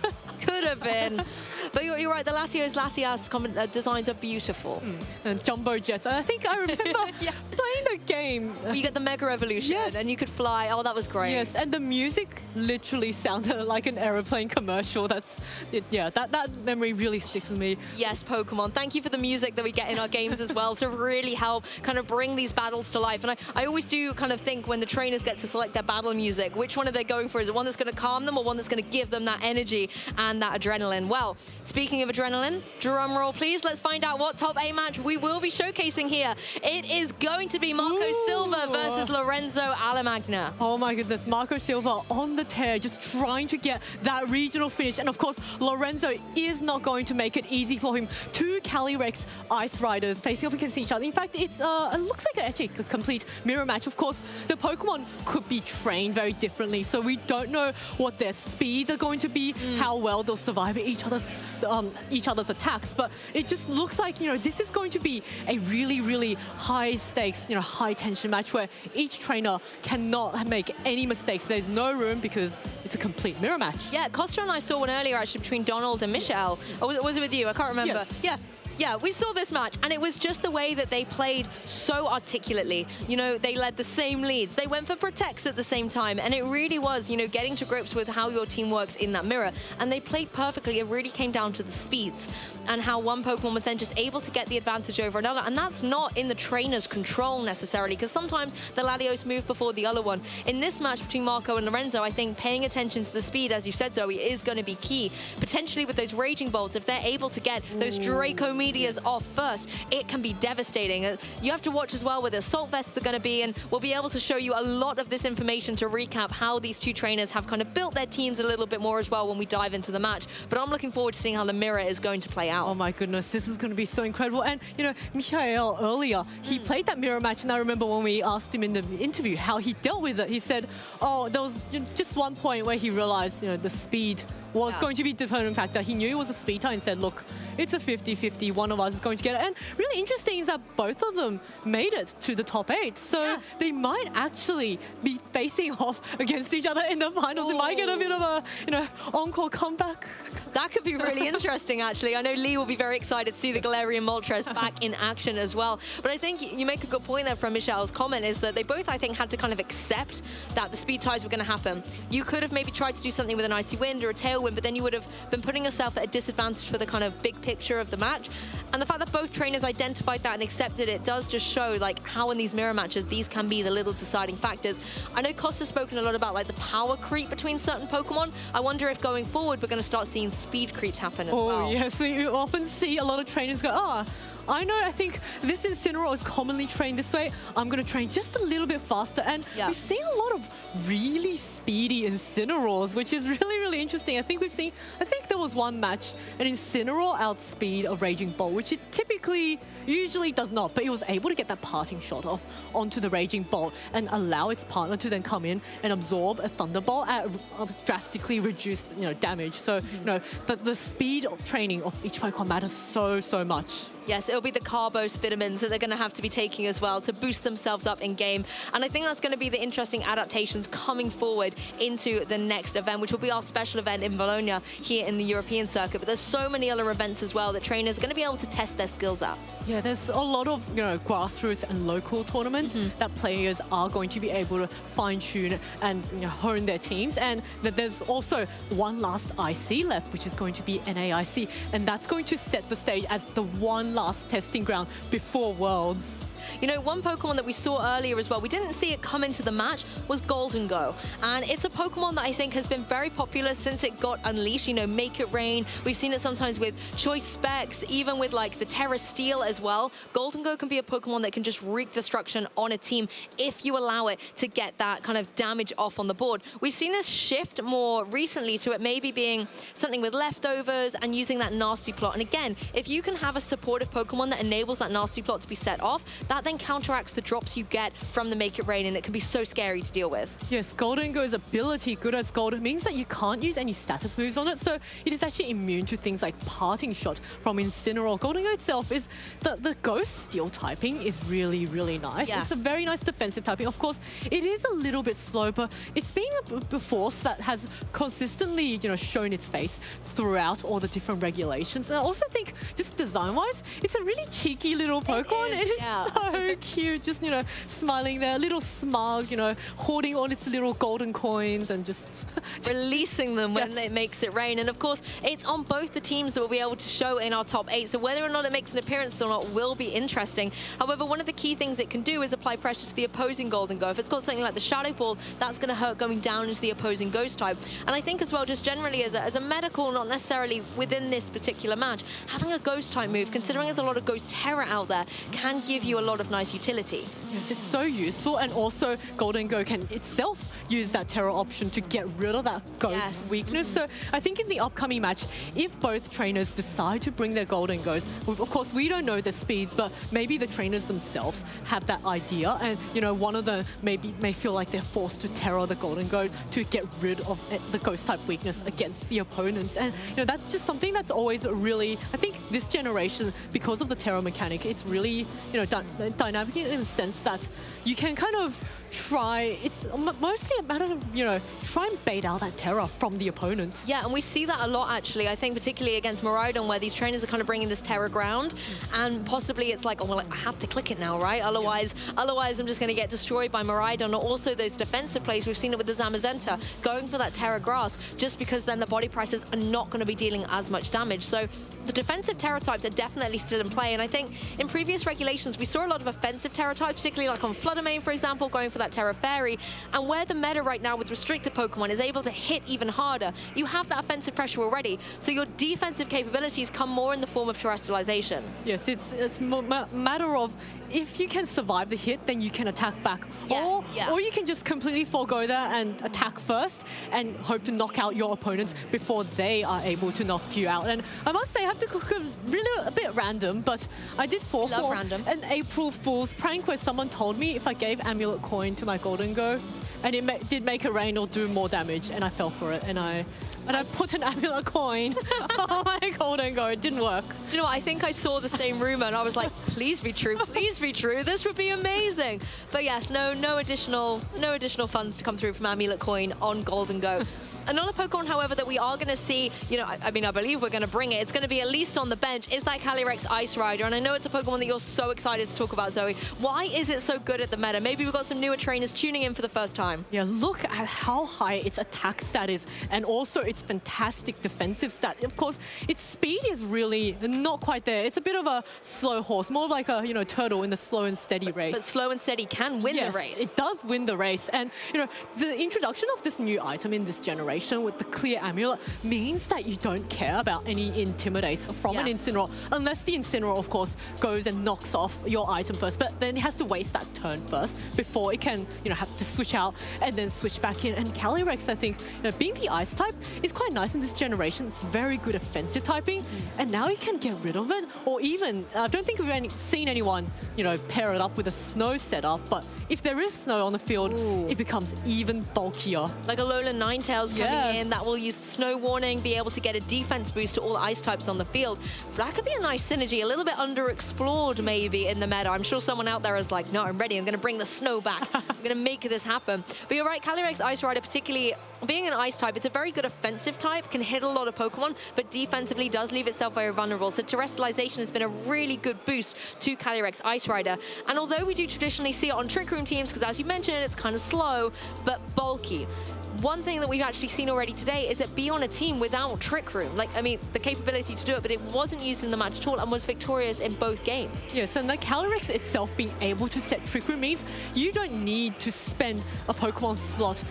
Could have been. But you're right, the Latios, Latias designs are beautiful. And Jumbo Jets. And I think I remember playing the game. You get the Mega Evolution and you could fly. Oh, that was great. Yes, and the music literally sounded like an aeroplane commercial. That memory really sticks with me. Yes, Pokemon. Thank you for the music that we get in our games as well to really help kind of bring these battles to life. And I always do kind of think when the trainers get to select their battle music, which one are they going for? Is it one that's going to calm them or one that's going to give them that energy and that adrenaline? Well, speaking of adrenaline, drum roll please. Let's find out what top 8 match we will be showcasing here. It is going to be Marco Silva versus Lorenzo Alemagna. Oh my goodness, Marco Silva on the tear, just trying to get that regional finish. And of course, Lorenzo is not going to make it easy for him. 2 Calyrex Ice Riders facing off against each other. In fact, it looks like actually a complete mirror match. Of course, the Pokemon could be trained very differently, so we don't know what their speeds are going to be, how well they'll survive each other's attacks. But it just looks like, you know, this is going to be a really, really high stakes, you know, high tension match where each trainer cannot make any mistakes. There's no room because it's a complete mirror match. Yeah, Costa and I saw one earlier actually between Donald and Michael. Or was it with you? I can't remember. Yes. Yeah. Yeah, we saw this match, and it was just the way that they played so articulately. You know, they led the same leads. They went for protects at the same time, and it really was, you know, getting to grips with how your team works in that mirror. And they played perfectly. It really came down to the speeds and how one Pokemon was then just able to get the advantage over another. And that's not in the trainer's control necessarily, because sometimes the Latios move before the other one. In this match between Marco and Lorenzo, I think paying attention to the speed, as you said, Zoe, is going to be key. Potentially with those Raging Bolts, if they're able to get those Draco Meteors off first, it can be devastating. You have to watch as well where the Assault Vests are going to be, and we'll be able to show you a lot of this information to recap how these two trainers have kind of built their teams a little bit more as well when we dive into the match. But I'm looking forward to seeing how the mirror is going to play out. Oh my goodness, this is going to be so incredible. And, you know, Michael earlier, he played that mirror match, and I remember when we asked him in the interview how he dealt with it, he said, oh, there was just one point where he realized, you know, the speed was going to be the determining factor. He knew it was a speed tie and said, look, it's a 50-50, one of us is going to get it. And really interesting is that both of them made it to the top 8. So they might actually be facing off against each other in the finals. It might get a bit of a, you know, encore comeback. That could be really interesting, actually. I know Lee will be very excited to see the Galarian Moltres back in action as well. But I think you make a good point there from Michelle's comment, is that they both, I think, had to kind of accept that the speed ties were going to happen. You could have maybe tried to do something with an Icy Wind or a Tailwind, but then you would have been putting yourself at a disadvantage for the kind of big picture of the match. And the fact that both trainers identified that and accepted it does just show, like, how in these mirror matches, these can be the little deciding factors. I know Costa's spoken a lot about, like, the power creep between certain Pokemon. I wonder if going forward, we're going to start seeing speed creeps happen as well. Oh, yes, so you often see a lot of trainers go, oh, I know, I think this Incineroar is commonly trained this way. I'm going to train just a little bit faster. And we've seen a lot of really speedy Incineroars, which is really, really interesting. I think there was one match, an Incineroar outspeed a Raging Bolt, which it usually does not, but it was able to get that parting shot off onto the Raging Bolt and allow its partner to then come in and absorb a Thunderbolt at drastically reduced, you know, damage. So, you know, the speed of training of each Pokemon matters so, so much. Yes, it'll be the Carbos vitamins that they're going to have to be taking as well to boost themselves up in game. And I think that's going to be the interesting adaptations coming forward into the next event, which will be our special event in Bologna here in the European circuit. But there's so many other events as well that trainers are going to be able to test their skills at. Yeah, there's a lot of, you know, grassroots and local tournaments that players are going to be able to fine-tune and, you know, hone their teams. And that there's also one last IC left, which is going to be NAIC. And that's going to set the stage as the one last testing ground before Worlds. You know, one Pokemon that we saw earlier as well, we didn't see it come into the match, was Golden Go. And it's a Pokemon that I think has been very popular since it got unleashed. You know, Make It Rain. We've seen it sometimes with Choice Specs, even with, like, the Terra Steel as well. Golden Go can be a Pokemon that can just wreak destruction on a team if you allow it to get that kind of damage off on the board. We've seen this shift more recently to it maybe being something with leftovers and using that nasty plot. And again, if you can have a supportive Pokemon that enables that nasty plot to be set off, that then counteracts the drops you get from the Make It Rain, and it can be so scary to deal with. Yes, Golden Go's ability, good as gold, means that you can't use any status moves on it, so it is actually immune to things like Parting Shot from Incineroar. Golden Go itself is, the Ghost Steel typing is really, really nice. Yeah. It's a very nice defensive typing. Of course, it is a little bit slow, but it's been a force that has consistently, you know, shown its face throughout all the different regulations. And I also think, just design-wise, it's a really cheeky little Pokemon. It is so cute, just, you know, smiling there, a little smug, you know, hoarding on its little golden coins and just releasing them when it makes it rain. And of course, it's on both the teams that we'll be able to show in our top 8. So whether or not it makes an appearance or not will be interesting. However, one of the key things it can do is apply pressure to the opposing Golden Go. If it's got something like the Shadow Ball, that's going to hurt going down into the opposing Ghost type. And I think as well, just generally as a medical, not necessarily within this particular match, having a Ghost type move, considering there's a lot of Ghost Terra out there, can give you a lot of nice utility. Yes, it's so useful, and also Golden Go can itself use that Terra option to get rid of that Ghost weakness. So I think in the upcoming match, if both trainers decide to bring their Golden Goes, of course we don't know the speeds, but maybe the trainers themselves have that idea, and, you know, one of them may feel like they're forced to Terra the Golden Go to get rid of the Ghost type weakness against the opponents. And, you know, that's just something that's always really, I think this generation, because of the Terra mechanic, it's really, dynamic in the sense that you can kind of try, it's mostly a matter of, try and bait out that Terra from the opponent. Yeah, and we see that a lot, actually. I think particularly against Miraidon, where these trainers are kind of bringing this Terra ground, and possibly it's like, oh, well, I have to click it now, right? Otherwise I'm just going to get destroyed by Miraidon. Or also those defensive plays, we've seen it with the Zamazenta, going for that Terra grass, just because then the body presses are not going to be dealing as much damage. So the defensive Terra types are definitely still in play, and I think in previous regulations, we saw a lot of offensive Terra types, particularly like on Fluttermane, for example, going for that Terra Fairy. And where the meta right now with restricted Pokemon is able to hit even harder, you have that offensive pressure already. So your defensive capabilities come more in the form of Terastallization. Yes, it's a matter of if you can survive the hit, then you can attack back. Yes, or you can just completely forego that and attack first and hope to knock out your opponents before they are able to knock you out. And I must say, I have to cook a bit random, but I did fall for an April Fool's prank where someone told me if I gave Amulet Coin to my Golden Go, and it did make a rain or do more damage, and I fell for it, and I put an Amulet Coin on my Golden Go. It didn't work. Do you know what? I think I saw the same rumor, and I was like, please be true, please be true. This would be amazing. But yes, no additional funds to come through from Amulet Coin on Golden Go. Another Pokemon, however, that we are going to see, I believe we're going to bring it. It's going to be at least on the bench, is that Calyrex Ice Rider. And I know it's a Pokemon that you're so excited to talk about, Zoe. Why is it so good at the meta? Maybe we've got some newer trainers tuning in for the first time. Yeah, look at how high its attack stat is, and also its fantastic defensive stat. Of course, its speed is really not quite there. It's a bit of a slow horse, more like a turtle in the slow and steady race. But slow and steady can win the race. It does win the race. And the introduction of this new item in this generation with the clear amulet means that you don't care about any intimidates from an Incineroar, unless the Incineroar, of course, goes and knocks off your item first, but then it has to waste that turn first before it can, have to switch out and then switch back in. And Calyrex, I think, being the ice type is quite nice in this generation. It's very good offensive typing, and now you can get rid of it, or even, I don't think we've seen anyone, pair it up with a snow setup, but if there is snow on the field, it becomes even bulkier. Like a Alolan Ninetales coming in that will use Snow Warning, be able to get a defense boost to all the ice types on the field. That could be a nice synergy, a little bit underexplored maybe in the meta. I'm sure someone out there is like, no, I'm ready. I'm going to bring the snow back. I'm going to make this happen. But you're right, Calyrex Ice Rider, particularly being an ice type, it's a very good offensive type, can hit a lot of Pokemon, but defensively does leave itself very vulnerable. So Terastallization has been a really good boost to Calyrex Ice Rider. And although we do traditionally see it on Trick Room teams, because as you mentioned, it's kind of slow, but bulky. One thing that we've actually seen already today is it be on a team without Trick Room. The capability to do it, but it wasn't used in the match at all and was victorious in both games. Yes, and the Calyrex itself being able to set Trick Room means you don't need to spend a Pokemon slot,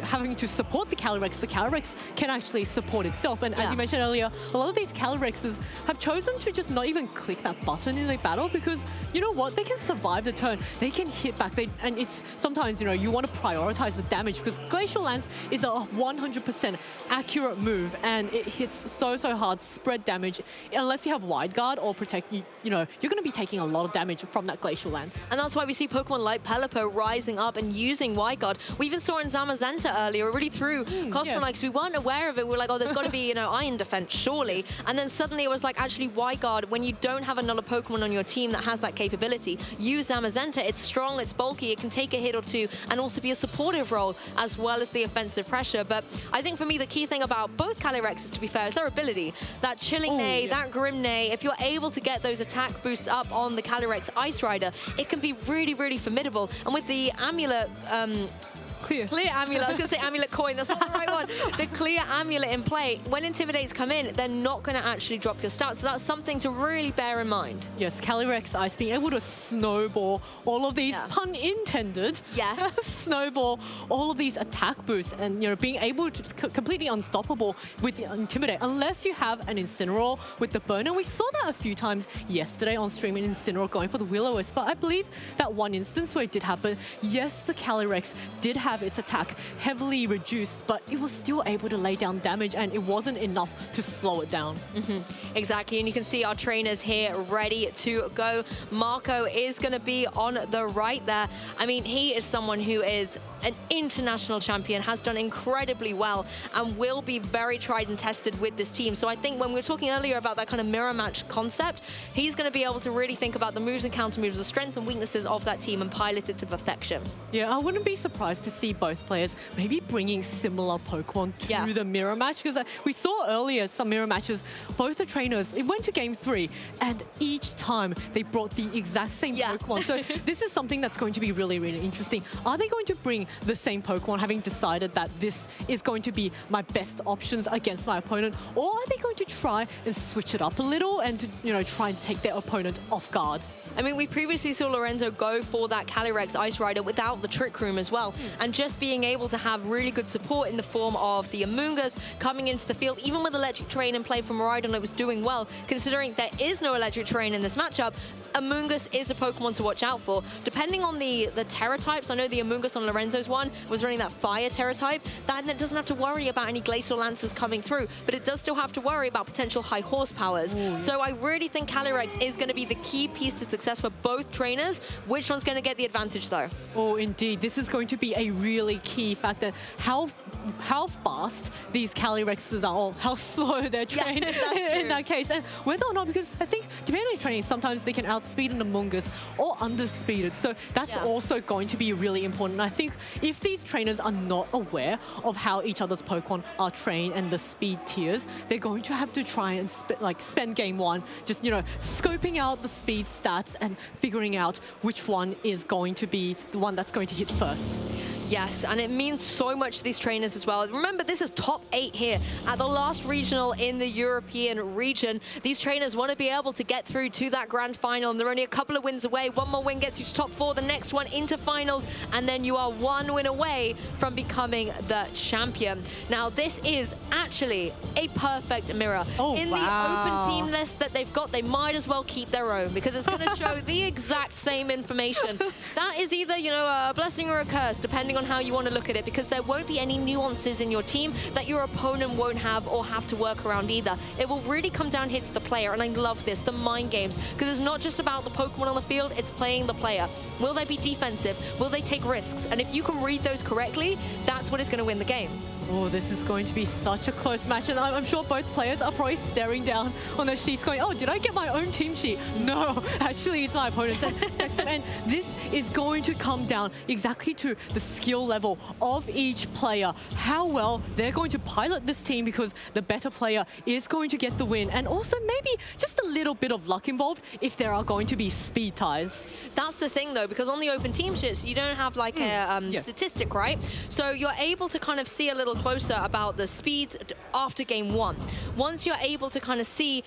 having to support the Calyrex. The Calyrex can actually support itself. And as you mentioned earlier, a lot of these Calyrexes have chosen to just not even click that button in the battle because, you know what, they can survive the turn. They can hit back. And it's sometimes, you want to prioritize the damage because Glacial Lance is a 100% accurate move, and it hits so hard, spread damage. Unless you have Wide Guard or Protect, you're going to be taking a lot of damage from that Glacial Lance. And that's why we see Pokemon like Pelipper rising up and using Wide Guard. We even saw in Zamazenta earlier, really threw Costron because we weren't aware of it. We were like, oh, there's got to be, Iron Defense, surely. And then suddenly it was like, actually, Wide Guard, when you don't have another Pokemon on your team that has that capability, use Zamazenta. It's strong, it's bulky, it can take a hit or two, and also be a supportive role as well as the offensive pressure. But I think for me, the key thing about both Calyrexes, to be fair, is their ability. That Chilling Neigh, that Grim Neigh, if you're able to get those attack boosts up on the Calyrex Ice Rider, it can be really, really formidable. And with the Amulet... Clear Amulet. I was going to say Amulet Coin. That's not the right one. The Clear Amulet in play, when Intimidates come in, they're not going to actually drop your stats. So that's something to really bear in mind. Yes, Calyrex Ice being able to snowball all of these, pun intended, snowball all of these attack boosts and, being able to completely unstoppable with the Intimidate, unless you have an Incineroar with the burn. And we saw that a few times yesterday on stream, in Incineroar going for the Will-O-Wisp. But I believe that one instance where it did happen, yes, the Calyrex did have its attack heavily reduced, but it was still able to lay down damage, and it wasn't enough to slow it down. Exactly, and you can see our trainers here ready to go. Marco is going to be on the right there. I mean, he is someone who is an international champion, has done incredibly well and will be very tried and tested with this team. So I think when we were talking earlier about that kind of mirror match concept, he's going to be able to really think about the moves and counter moves, the strength and weaknesses of that team and pilot it to perfection. Yeah, I wouldn't be surprised to see both players maybe bringing similar Pokemon to the mirror match, because we saw earlier some mirror matches, both the trainers, it went to game 3 and each time they brought the exact same Pokemon. So this is something that's going to be really, really interesting. Are they going to bring the same Pokemon, having decided that this is going to be my best options against my opponent, or are they going to try and switch it up a little and to, you know, try and take their opponent off guard? I mean, we previously saw Lorenzo go for that Calyrex Ice Rider without the Trick Room as well. And just being able to have really good support in the form of the Amoonguss coming into the field, even with Electric Terrain in play from Miraidon, it was doing well. Considering there is no Electric Terrain in this matchup, Amoonguss is a Pokemon to watch out for. Depending on the Terra types, I know the Amoonguss on Lorenzo's one was running that Fire Terra type. That doesn't have to worry about any Glacial Lancers coming through, but it does still have to worry about potential high horsepowers. So I really think Calyrex is going to be the key piece to success for both trainers. Which one's going to get the advantage, though? Oh, indeed. This is going to be a really key factor. How fast these Calyrexes are, or how slow they're trained in that case. And whether or not, because I think depending on training, sometimes they can outspeed an Amoonguss or underspeed it. So that's also going to be really important. And I think if these trainers are not aware of how each other's Pokemon are trained and the speed tiers, they're going to have to try and spend game 1 just, you know, scoping out the speed stats and figuring out which one is going to be the one that's going to hit first. Yes, and it means so much to these trainers as well. Remember, this is top 8 here at the last regional in the European region. These trainers want to be able to get through to that grand final, and they're only a couple of wins away. One more win gets you to top 4, the next one into finals, and then you are 1 win away from becoming the champion. Now, this is actually a perfect mirror. In the open team list that they've got, they might as well keep their own, because it's going to show the exact same information. That is either, you know, a blessing or a curse, depending on how you want to look at it, because there won't be any nuances in your team that your opponent won't have or have to work around either. It will really come down here to the player, and I love this, the mind games, because it's not just about the Pokemon on the field, it's playing the player. Will they be defensive? Will they take risks? And if you can read those correctly, that's what is going to win the game. Oh, this is going to be such a close match, and I'm sure both players are probably staring down on their sheets going, oh, did I get my own team sheet? No, actually, it's my opponent's. And this is going to come down exactly to the skill level of each player, how well they're going to pilot this team, because the better player is going to get the win, and also maybe just a little bit of luck involved if there are going to be speed ties. That's the thing, though, because on the open team sheets, you don't have like a statistic, right? So you're able to kind of see a little closer about the speeds after game 1. Once you're able to kind of see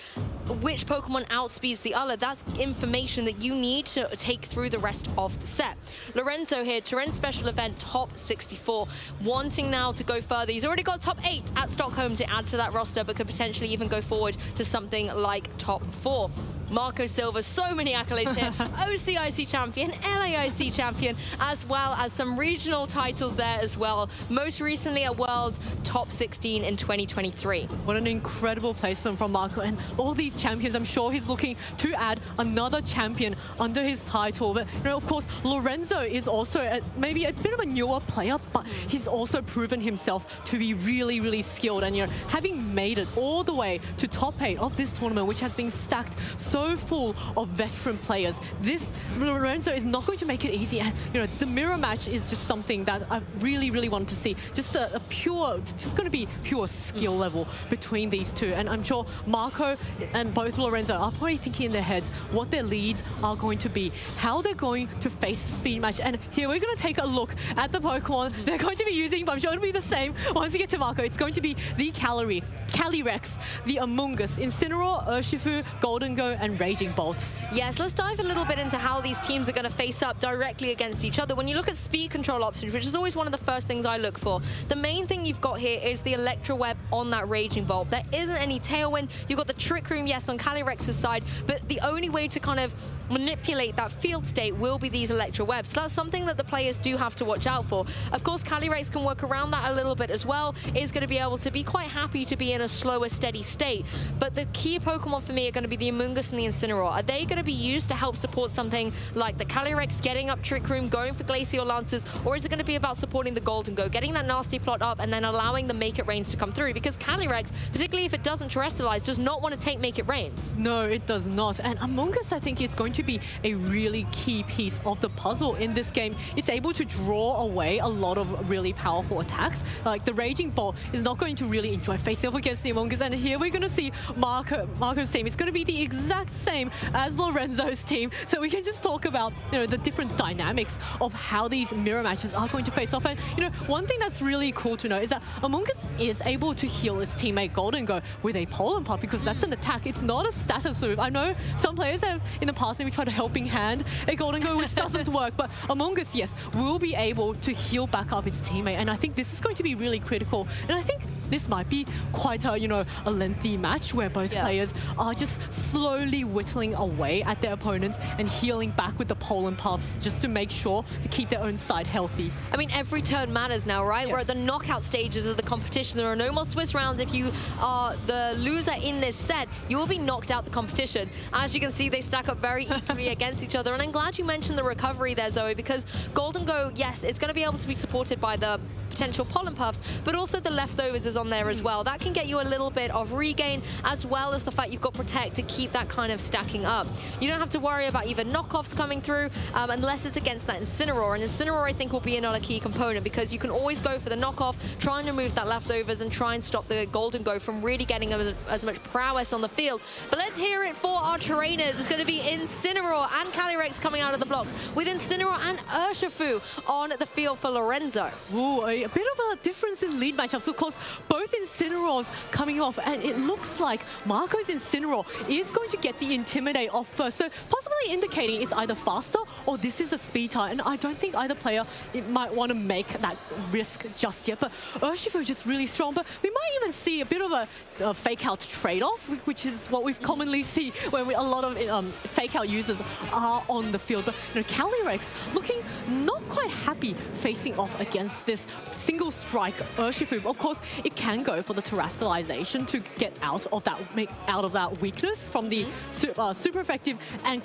which Pokemon outspeeds the other, that's information that you need to take through the rest of the set. Lorenzo here, Terrain Special Event, top 64, wanting now to go further. He's already got top 8 at Stockholm to add to that roster, but could potentially even go forward to something like top 4. Marco Silva, so many accolades here. OCIC champion, LAIC champion, as well as some regional titles there as well. Most recently at Worlds, top 16 in 2023. What an incredible placement from Marco, and all these champions. I'm sure he's looking to add another champion under his title. But, you know, of course, Lorenzo is also maybe a bit of a newer player, but he's also proven himself to be really, really skilled. And, you know, having made it all the way to top 8 of this tournament, which has been stacked so full of veteran players, this Lorenzo is not going to make it easy. And, you know, the mirror match is just something that I really, really want to see. Just a pure, just going to be pure skill level between these two. And I'm sure Marco and both Lorenzo are probably thinking in their heads what their leads are going to be, how they're going to face the speed match. And here we're going to take a look at the Pokemon they're going to be using, but I'm sure it'll be the same once you get to Marco. It's going to be the Calyrex, the Amoonguss, Incineroar, Urshifu, Golden Go, and Raging Bolt. Yes, let's dive a little bit into how these teams are going to face up directly against each other. When you look at speed control options, which is always one of the first things I look for, the main thing you've got here is the Electro Web on that Raging Bolt. There isn't any Tailwind. You've got the Trick Room, yes, on Calyrex's side, but the only way to kind of manipulate that field state will be these Electro Webs. So that's something that the players do have to watch out for. Of course, Calyrex can work around that a little bit as well, is going to be able to be quite happy to be in in a slower, steady state. But the key Pokemon for me are going to be the Amoonguss and the Incineroar. Are they going to be used to help support something like the Calyrex getting up Trick Room, going for Glacial Lancers, or is it going to be about supporting the Golden Go, getting that nasty plot up, and then allowing the Make It Rains to come through? Because Calyrex, particularly if it doesn't Terastallize, does not want to take Make It Rains. No, it does not. And Amoonguss, I think, is going to be a really key piece of the puzzle in this game. It's able to draw away a lot of really powerful attacks. Like the Raging Bolt is not going to really enjoy facing off against the Amoonguss. And here we're going to see Marco's team. It's going to be the exact same as Lorenzo's team. So we can just talk about, the different dynamics of how these mirror matches are going to face off. And, one thing that's really cool to know is that Amoonguss is able to heal its teammate Golden Go with a Pollen Pop because that's an attack. It's not a status move. I know some players have in the past maybe tried a helping hand a Golden Go, which doesn't work, but Amoonguss, yes, will be able to heal back up its teammate. And I think this is going to be really critical. And I think this might be quite a, a lengthy match where both players are just slowly whittling away at their opponents and healing back with the Pollen Puffs just to make sure to keep their own side healthy. I mean, every turn matters now, right? Yes. We're at the knockout stages of the competition. There are no more Swiss rounds. If you are the loser in this set, you will be knocked out the competition. As you can see, they stack up very equally against each other. And I'm glad you mentioned the recovery there, Zoe, because Golden Go, yes, it's going to be able to be supported by the potential Pollen Puffs, but also the Leftovers is on there as well. That can get you a little bit of regain, as well as the fact you've got Protect to keep that kind of stacking up. You don't have to worry about even knockoffs coming through unless it's against that Incineroar. And Incineroar, I think, will be another key component because you can always go for the knockoff, try and remove that Leftovers and try and stop the Golden Go from really getting as much prowess on the field. But let's hear it for our trainers. It's going to be Incineroar and Calyrex coming out of the blocks with Incineroar and Urshifu on the field for Lorenzo. Ooh, a bit of a difference in lead matchups. Of course, both Incineroars coming off, and it looks like Marco's Incineroar is going to get the Intimidate off first. So possibly indicating it's either faster or this is a speed tie. And I don't think either player might want to make that risk just yet. But Urshifu is just really strong. But we might even see a bit of a fake out trade-off, which is what we've commonly see when a lot of fake out users are on the field. But Calyrex looking not quite happy facing off against this single strike Urshifu. Of course, it can go for the Terastallization to get out of that weakness from the super effective and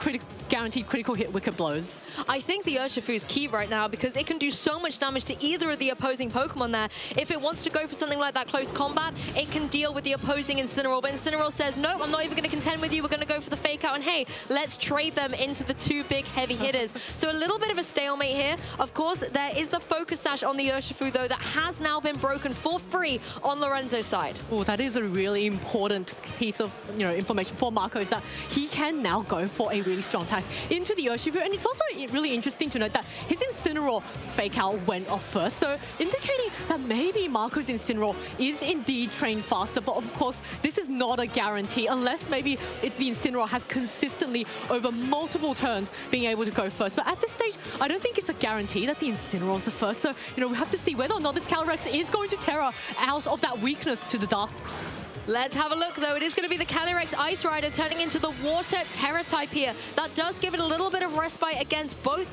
guaranteed critical hit Wicked Blows. I think the Urshifu is key right now because it can do so much damage to either of the opposing Pokemon there. If it wants to go for something like that close combat, it can deal with the opposing Incineroar. But Incineroar says, no, I'm not even going to contend with you. We're going to go for the fake out. And hey, let's trade them into the two big heavy hitters. So a little bit of a stalemate here. Of course, there is the Focus Sash on the Urshifu, though, that has now been broken for free on Lorenzo's side. Oh, that is a really important piece of information for Marco, is that he can now go for a really strong attack into the Urshifu. And it's also really interesting to note that his Incineroar fake out went off first, so indicating that maybe Marco's Incineroar is indeed trained faster. But of course, this is not a guarantee unless maybe the Incineroar has consistently over multiple turns being able to go first. But at this stage, I don't think it's a guarantee that the Incineroar is the first. So, we have to see whether or not this Calyrex is going to Terra out of that weakness to the Dark. Let's have a look, though. It is going to be the Calyrex Ice Rider turning into the Water Terra type here. That does give it a little bit of respite against both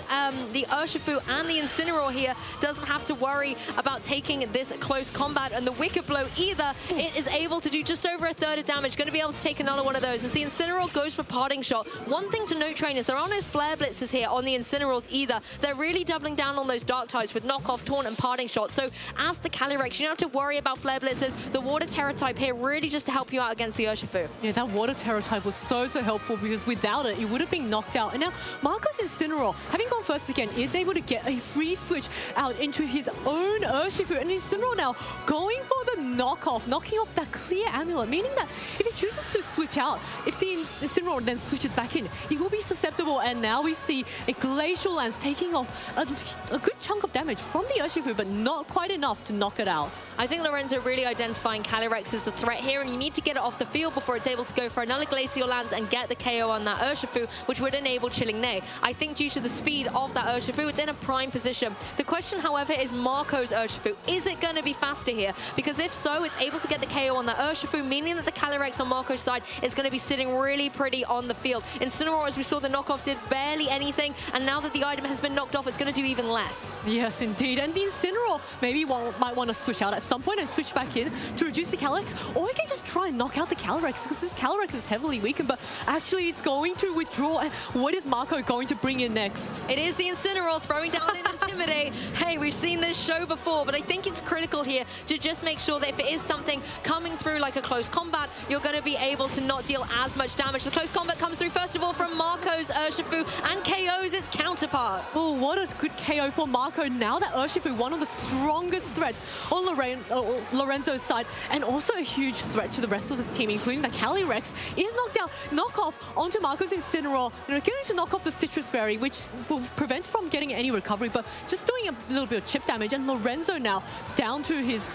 the Urshifu and the Incineroar here. Doesn't have to worry about taking this close combat. And the Wicked Blow either. It is able to do just over a third of damage. Going to be able to take another one of those as the Incineroar goes for Parting Shot. One thing to note, trainers, there are no Flare Blitzes here on the Incineroars either. They're really doubling down on those Dark types with Knockoff, Taunt, and Parting Shot. So as the Calyrex, you don't have to worry about Flare Blitzes. The Water Terra type here really just to help you out against the Urshifu. Yeah, that Water Terra type was so helpful because without it, you would have been knocked out. And now Marco's Incineroar, having gone first again, is able to get a free switch out into his own Urshifu. And Incineroar now going for the knockoff, knocking off that clear amulet, meaning that if he chooses to switch out, if the Incineroar then switches back in, he will be susceptible. And now we see a Glacial Lance taking off a good chunk of damage from the Urshifu, but not quite enough to knock it out. I think Lorenzo really identifying Calyrex as the threat here, and you need to get it off the field before it's able to go for another Glacial Lance and get the KO on that Urshifu, which would enable Chilling Neigh. I think due to the speed of that Urshifu, it's in a prime position. The question, however, is Marco's Urshifu. Is it going to be faster here? Because if so, it's able to get the KO on that Urshifu, meaning that the Calyrex on Marco's side is going to be sitting really pretty on the field. Incineroar, as we saw, the knockoff did barely anything, and now that the item has been knocked off, it's going to do even less. Yes, indeed. And the Incineroar maybe might want to switch out at some point and switch back in to reduce the Calyrex, or can just try and knock out the Calyrex because this Calyrex is heavily weakened, but actually it's going to withdraw. And what is Marco going to bring in next? It is the Incineroar throwing down an Intimidate. Hey, we've seen this show before, but I think it's critical here to just make sure that if it is something coming through like a close combat, you're going to be able to not deal as much damage. The close combat comes through first of all from Marco's Urshifu and KOs its counterpart. Oh, what a good KO for Marco. Now that Urshifu, one of the strongest threats on Lorenzo's side, and also a huge threat to the rest of this team, including the Calyrex, is knocked out. Knock off onto Marco's Incineroar, getting to knock off the Citrus Berry, which will prevent from getting any recovery, but just doing a little bit of chip damage. And Lorenzo now down to his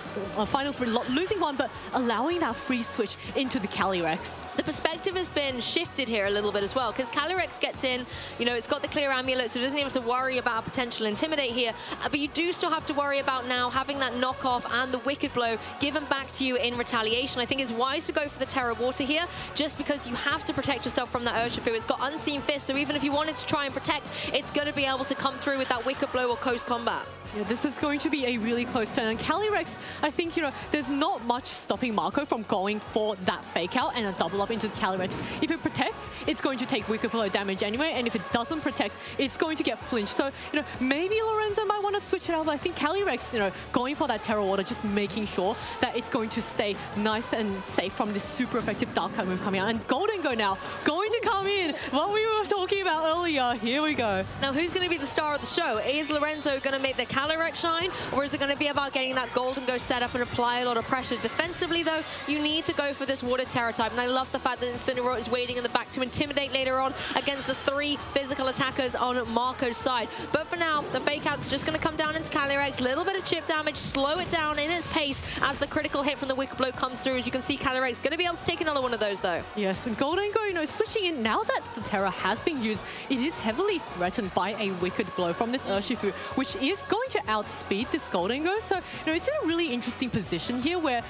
final three, losing one, but allowing that free switch into the Calyrex. The perspective has been shifted here a little bit as well, because Calyrex gets in, it's got the clear amulet, so it doesn't even have to worry about a potential Intimidate here, but you do still have to worry about now having that knockoff and the Wicked Blow given back to you in retaliation. I think it's wise to go for the Terra Water here, just because you have to protect yourself from that Urshifu. It's got Unseen Fist, so even if you wanted to try and protect, it's going to be able to come through with that Wicked Blow or close combat. Yeah, this is going to be a really close turn. And Calyrex, I think, there's not much stopping Marco from going for that fake out and a double up into the Calyrex. If it protects, it's going to take Wicked Blow damage anyway, and if it doesn't protect, it's going to get flinched. So, maybe Lorenzo might want to switch it out, but I think Calyrex, going for that Terra Water, just making sure that it's going to stay nice and safe from this super effective Dark Kite move coming out. And Golden Go now, going to come in. What we were talking about earlier, here we go. Now, who's going to be the star of the show? Is Lorenzo going to make the Calyrex shine, or is it going to be about getting that Golden Go set up and apply a lot of pressure? Defensively, though, you need to go for this Water Terra type, and I love the fact that Incineroar is waiting in the back to intimidate later on against the 3 physical attackers on Marco's side. But for now, the fake out's just going to come down into Calyrex, a little bit of chip damage, slow it down in its pace as the critical hit from the Wicked Blow comes through. As you can see, Calyrex going to be able to take another one of those, though. Yes, and Golden Go, switching in, now that the Terra has been used, it is heavily threatened by a Wicked Blow from this Urshifu, which is going to outspeed this Golden Go. So, it's in a really interesting position here where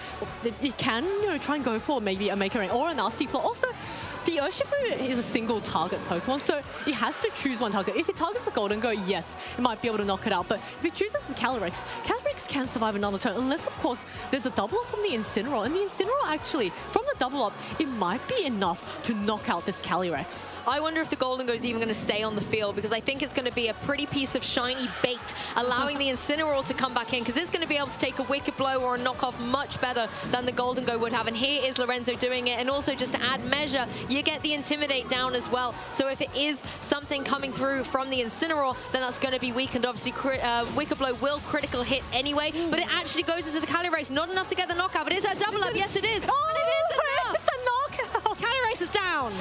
it can, try and go for maybe a Maker Rain or a Nasty Claw. Also, the Urshifu is a single target Pokemon, so it has to choose one target. If it targets the Golden Go, yes, it might be able to knock it out. But if it chooses the Calyrex, Calyrex can survive another turn, unless, of course, there's a double up from the Incineroar. And the Incineroar, actually, from the double up, it might be enough to knock out this Calyrex. I wonder if the Golden Go is even going to stay on the field, because I think it's going to be a pretty piece of shiny bait, allowing the Incineroar to come back in, because it's going to be able to take a Wicked Blow or a knockoff much better than the Golden Go would have. And here is Lorenzo doing it. And also, just to add measure, you get the Intimidate down as well. So if it is something coming through from the Incineroar, then that's going to be weakened. Obviously, Wicked Blow will critical hit anyway, but it actually goes into the Calyrex. Not enough to get the knockout, but is that a double up? Yes, it is. Oh, and it is enough. It's a knockout. Calyrex is down.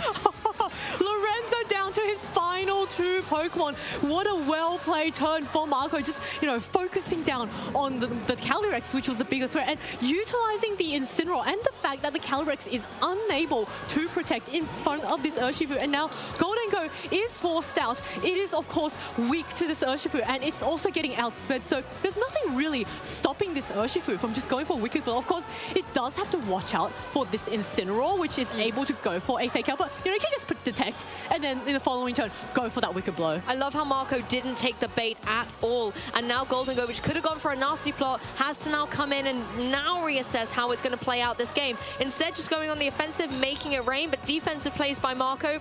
Lorenzo down to his final 2 Pokemon. What a well-played turn for Marco. Just, focusing down on the Calyrex, which was the bigger threat, and utilizing the Incineroar and the fact that the Calyrex is unable to protect in front of this Urshifu. And now Golden Go is forced out. It is, of course, weak to this Urshifu, and it's also getting outsped. So there's nothing really stopping this Urshifu from just going for Wicked Blow. Of course, it does have to watch out for this Incineroar, which is able to go for a fake out, but, it can just detect, and then in the following turn, go for that Wicked Blow. I love how Marco didn't take the bait at all. And now Golden Go, which could have gone for a nasty plot, has to now come in and now reassess how it's going to play out this game. Instead, just going on the offensive, making it rain, but defensive plays by Marco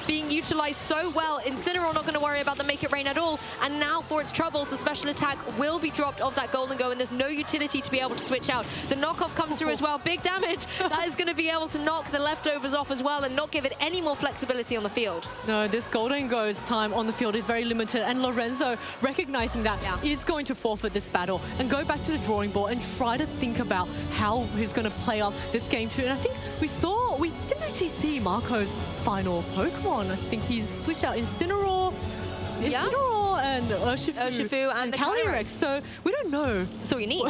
being utilized so well. Incineroar not going to worry about the Make It Rain at all. And now for its troubles, the special attack will be dropped off that Golden Go, and there's no utility to be able to switch out. The knockoff comes through as well. Big damage. That is going to be able to knock the leftovers off as well and not give it any more flexibility on the field. No, this Golden Go's time on the field is very limited, and Lorenzo, recognizing that, is going to forfeit this battle and go back to the drawing board and try to think about how he's going to play up this game too. And I think we didn't actually see Marco's final Pokemon. I think he's switched out Incineroar and Urshifu and Calyrex. So we don't know. So you need.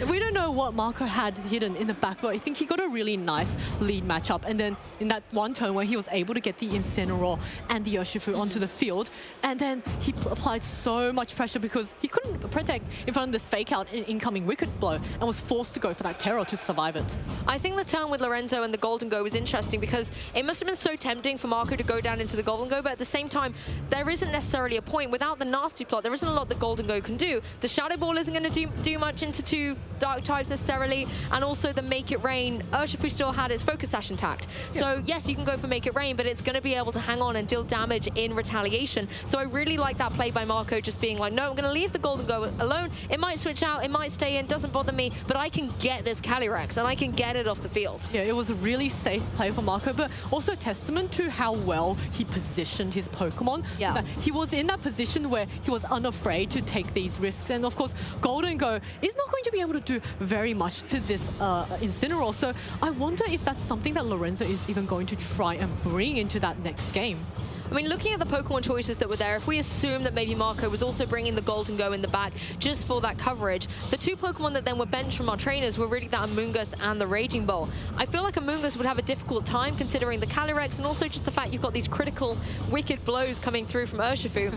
We don't know what Marco had hidden in the back, but I think he got a really nice lead matchup. And then in that one turn where he was able to get the Incineroar and the Urshifu onto the field, and then he applied so much pressure because he couldn't protect in front of this fake out incoming Wicked Blow and was forced to go for that Terror to survive it. I think the turn with Lorenzo and the Golden Go was interesting because it must have been so tempting for Marco to go down into the Golden Go, but at the same time, there there isn't necessarily a point. Without the Nasty Plot, there isn't a lot that Golden Go can do. The Shadow Ball isn't going to do much into 2 Dark types necessarily, and also the Make It Rain. Urshifu still had its Focus Sash intact. So yes, you can go for Make It Rain, but it's going to be able to hang on and deal damage in retaliation. So I really like that play by Marco, just being like, no, I'm going to leave the Golden Go alone. It might switch out, it might stay in, doesn't bother me, but I can get this Calyrex and I can get it off the field. Yeah, it was a really safe play for Marco, but also a testament to how well he positioned his Pokemon. Yeah. So that he was in that position where he was unafraid to take these risks. And of course, Golden Go is not going to be able to do very much to this Incineroar. So I wonder if that's something that Lorenzo is even going to try and bring into that next game. I mean, looking at the Pokemon choices that were there, if we assume that maybe Marco was also bringing the Golden Go in the back just for that coverage, the 2 Pokemon that then were benched from our trainers were really that Amoonguss and the Raging Bull. I feel like Amoonguss would have a difficult time considering the Calyrex and also just the fact you've got these critical, wicked blows coming through from Urshifu.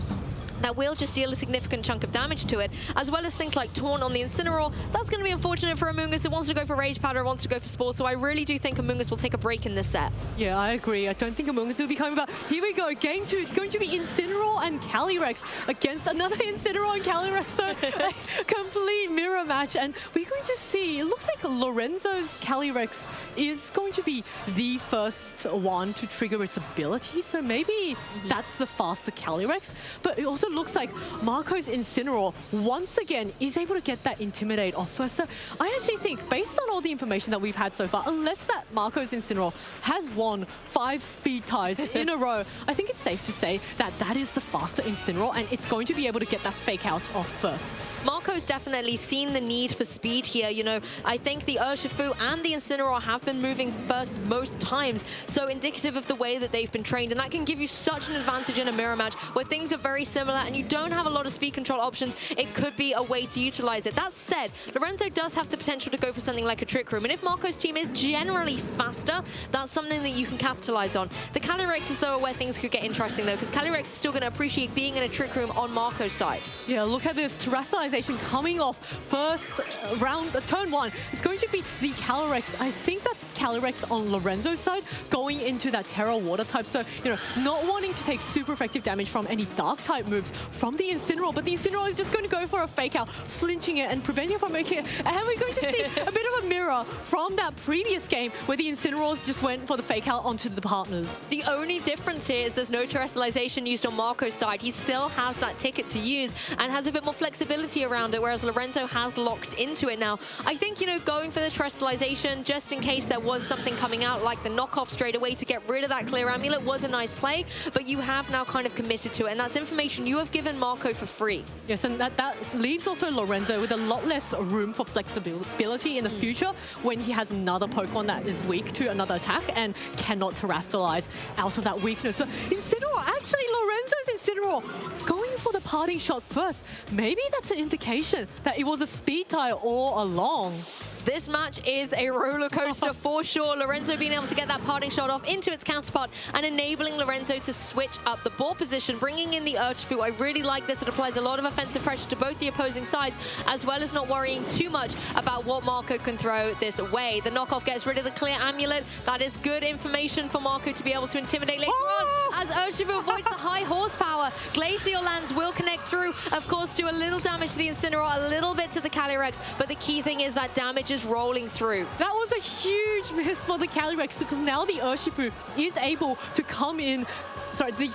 That will just deal a significant chunk of damage to it, as well as things like Taunt on the Incineroar. That's going to be unfortunate for Amoonguss. It wants to go for Rage Powder, it wants to go for Spore, so I really do think Amoonguss will take a break in this set. Yeah, I agree. I don't think Amoonguss will be coming back. Here we go, game 2. It's going to be Incineroar and Calyrex against another Incineroar and Calyrex. So a complete mirror match, and we're going to see, it looks like Lorenzo's Calyrex is going to be the first one to trigger its ability, so maybe that's the faster Calyrex. But it also looks like Marco's Incineroar once again is able to get that Intimidate off first. So I actually think, based on all the information that we've had so far, unless that Marco's Incineroar has won 5 speed ties in a row, I think it's safe to say that that is the faster Incineroar, and it's going to be able to get that fake out off first. Marco's definitely seen the need for speed here. You know, I think the Urshifu and the Incineroar have been moving first most times, so indicative of the way that they've been trained, and that can give you such an advantage in a mirror match where things are very similar and you don't have a lot of speed control options. It could be a way to utilize it. That said, Lorenzo does have the potential to go for something like a Trick Room, and if Marco's team is generally faster, that's something that you can capitalize on. The Calyrex is though where things could get interesting though, because Calyrex is still going to appreciate being in a Trick Room on Marco's side. Yeah, look at this Terastallization coming off first round, turn 1. It's going to be the Calyrex. I think that's Calyrex on Lorenzo's side, going into that Terra Water type. So, you know, not wanting to take super effective damage from any Dark type moves from the Incineroar, but the Incineroar is just going to go for a fake out, flinching it and preventing it from making it. And we're going to see a bit of a mirror from that previous game where the Incineroars just went for the fake out onto the partners. The only difference here is there's no Terastallization used on Marco's side. He still has that ticket to use and has a bit more flexibility around it, whereas Lorenzo has locked into it now. I think, you know, going for the Terastallization, just in case there was something coming out like the knockoff straight away to get rid of that Clear Amulet, was a nice play, but you have now kind of committed to it, and that's information you have given Marco for free. Yes, and that leaves also Lorenzo with a lot less room for flexibility in the future when he has another Pokemon that is weak to another attack and cannot Terastallize out of that weakness. So Incineroar, actually Lorenzo's Incineroar going for the parting shot first. Maybe that's an indication that it was a speed tie all along. This match is a roller coaster for sure. Lorenzo being able to get that parting shot off into its counterpart and enabling Lorenzo to switch up the ball position, bringing in the Urshifu. I really like this. It applies a lot of offensive pressure to both the opposing sides, as well as not worrying too much about what Marco can throw this way. The knockoff gets rid of the Clear Amulet. That is good information for Marco to be able to intimidate later on, as Urshifu avoids the high horsepower. Glacial Lands will connect through, of course, do a little damage to the Incineroar, a little bit to the Calyrex, but the key thing is that damage is rolling through. That was a huge miss for the Calyrex, because now the Urshifu is able to come in. Sorry, the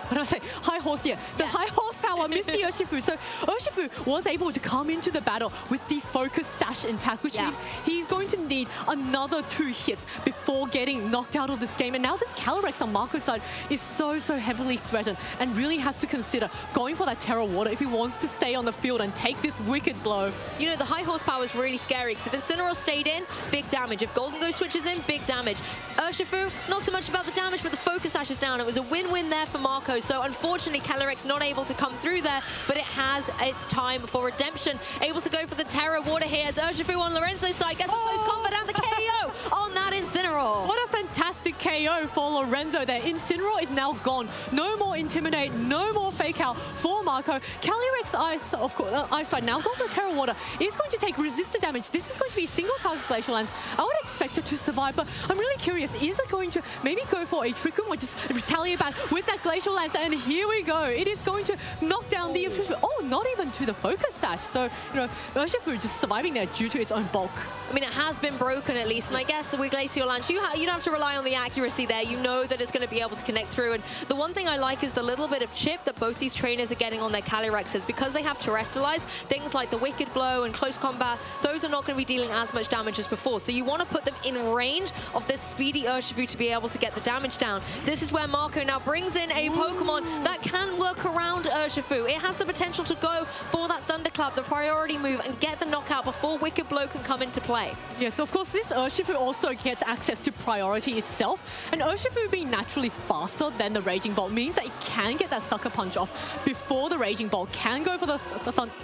what do I say? High horse here. The high horsepower missed the Urshifu. So Urshifu was able to come into the battle with the Focus Sash intact, which means he's going to need another 2 hits before getting knocked out of this game. And now this Calyrex on Marco's side is so heavily threatened and really has to consider going for that Terra Water if he wants to stay on the field and take this wicked blow. You know, the high horsepower is really scary, because if Incineroar stayed in, big damage. If Golden Go switches in, big damage. Urshifu, not so much about the damage, but the Focus Sash is down. It was a win-win there for Marco. So unfortunately, Calyrex not able to come through there, but it has its time for redemption. Able to go for the Terra Water here as Urshifu on Lorenzo's side gets the post combat and the KO on that Incineroar. What a fantastic KO KO for Lorenzo there. Incineroar is now gone. No more Intimidate, no more Fake Out for Marco. Calyrex Ice, of course, Ice right now, got the Terra Water, is going to take resistor damage. This is going to be single target Glacial Lance. I would expect it to survive, but I'm really curious, is it going to maybe go for a Trick Room or just retaliate back with that Glacial Lance? And here we go. It is going to knock down the Urshifu. Oh, not even to the Focus Sash. So, you know, Urshifu just surviving there due to its own bulk. I mean, it has been broken at least, and I guess with Glacial Lance, you don't have to rely on the accuracy there. You know that it's going to be able to connect through, and the one thing I like is the little bit of chip that both these trainers are getting on their Calyrexes, because they have Terastallized, things like the Wicked Blow and Close Combat, those are not going to be dealing as much damage as before, so you want to put them in range of this speedy Urshifu to be able to get the damage down. This is where Marco now brings in a Pokemon that can work around Urshifu. It has the potential to go for that Thunderclap, the priority move, and get the knockout before Wicked Blow can come into play. Yeah, so of course this Urshifu also gets access to priority itself, and Urshifu being naturally faster than the Raging Bolt means that it can get that Sucker Punch off before the Raging Bolt can go for the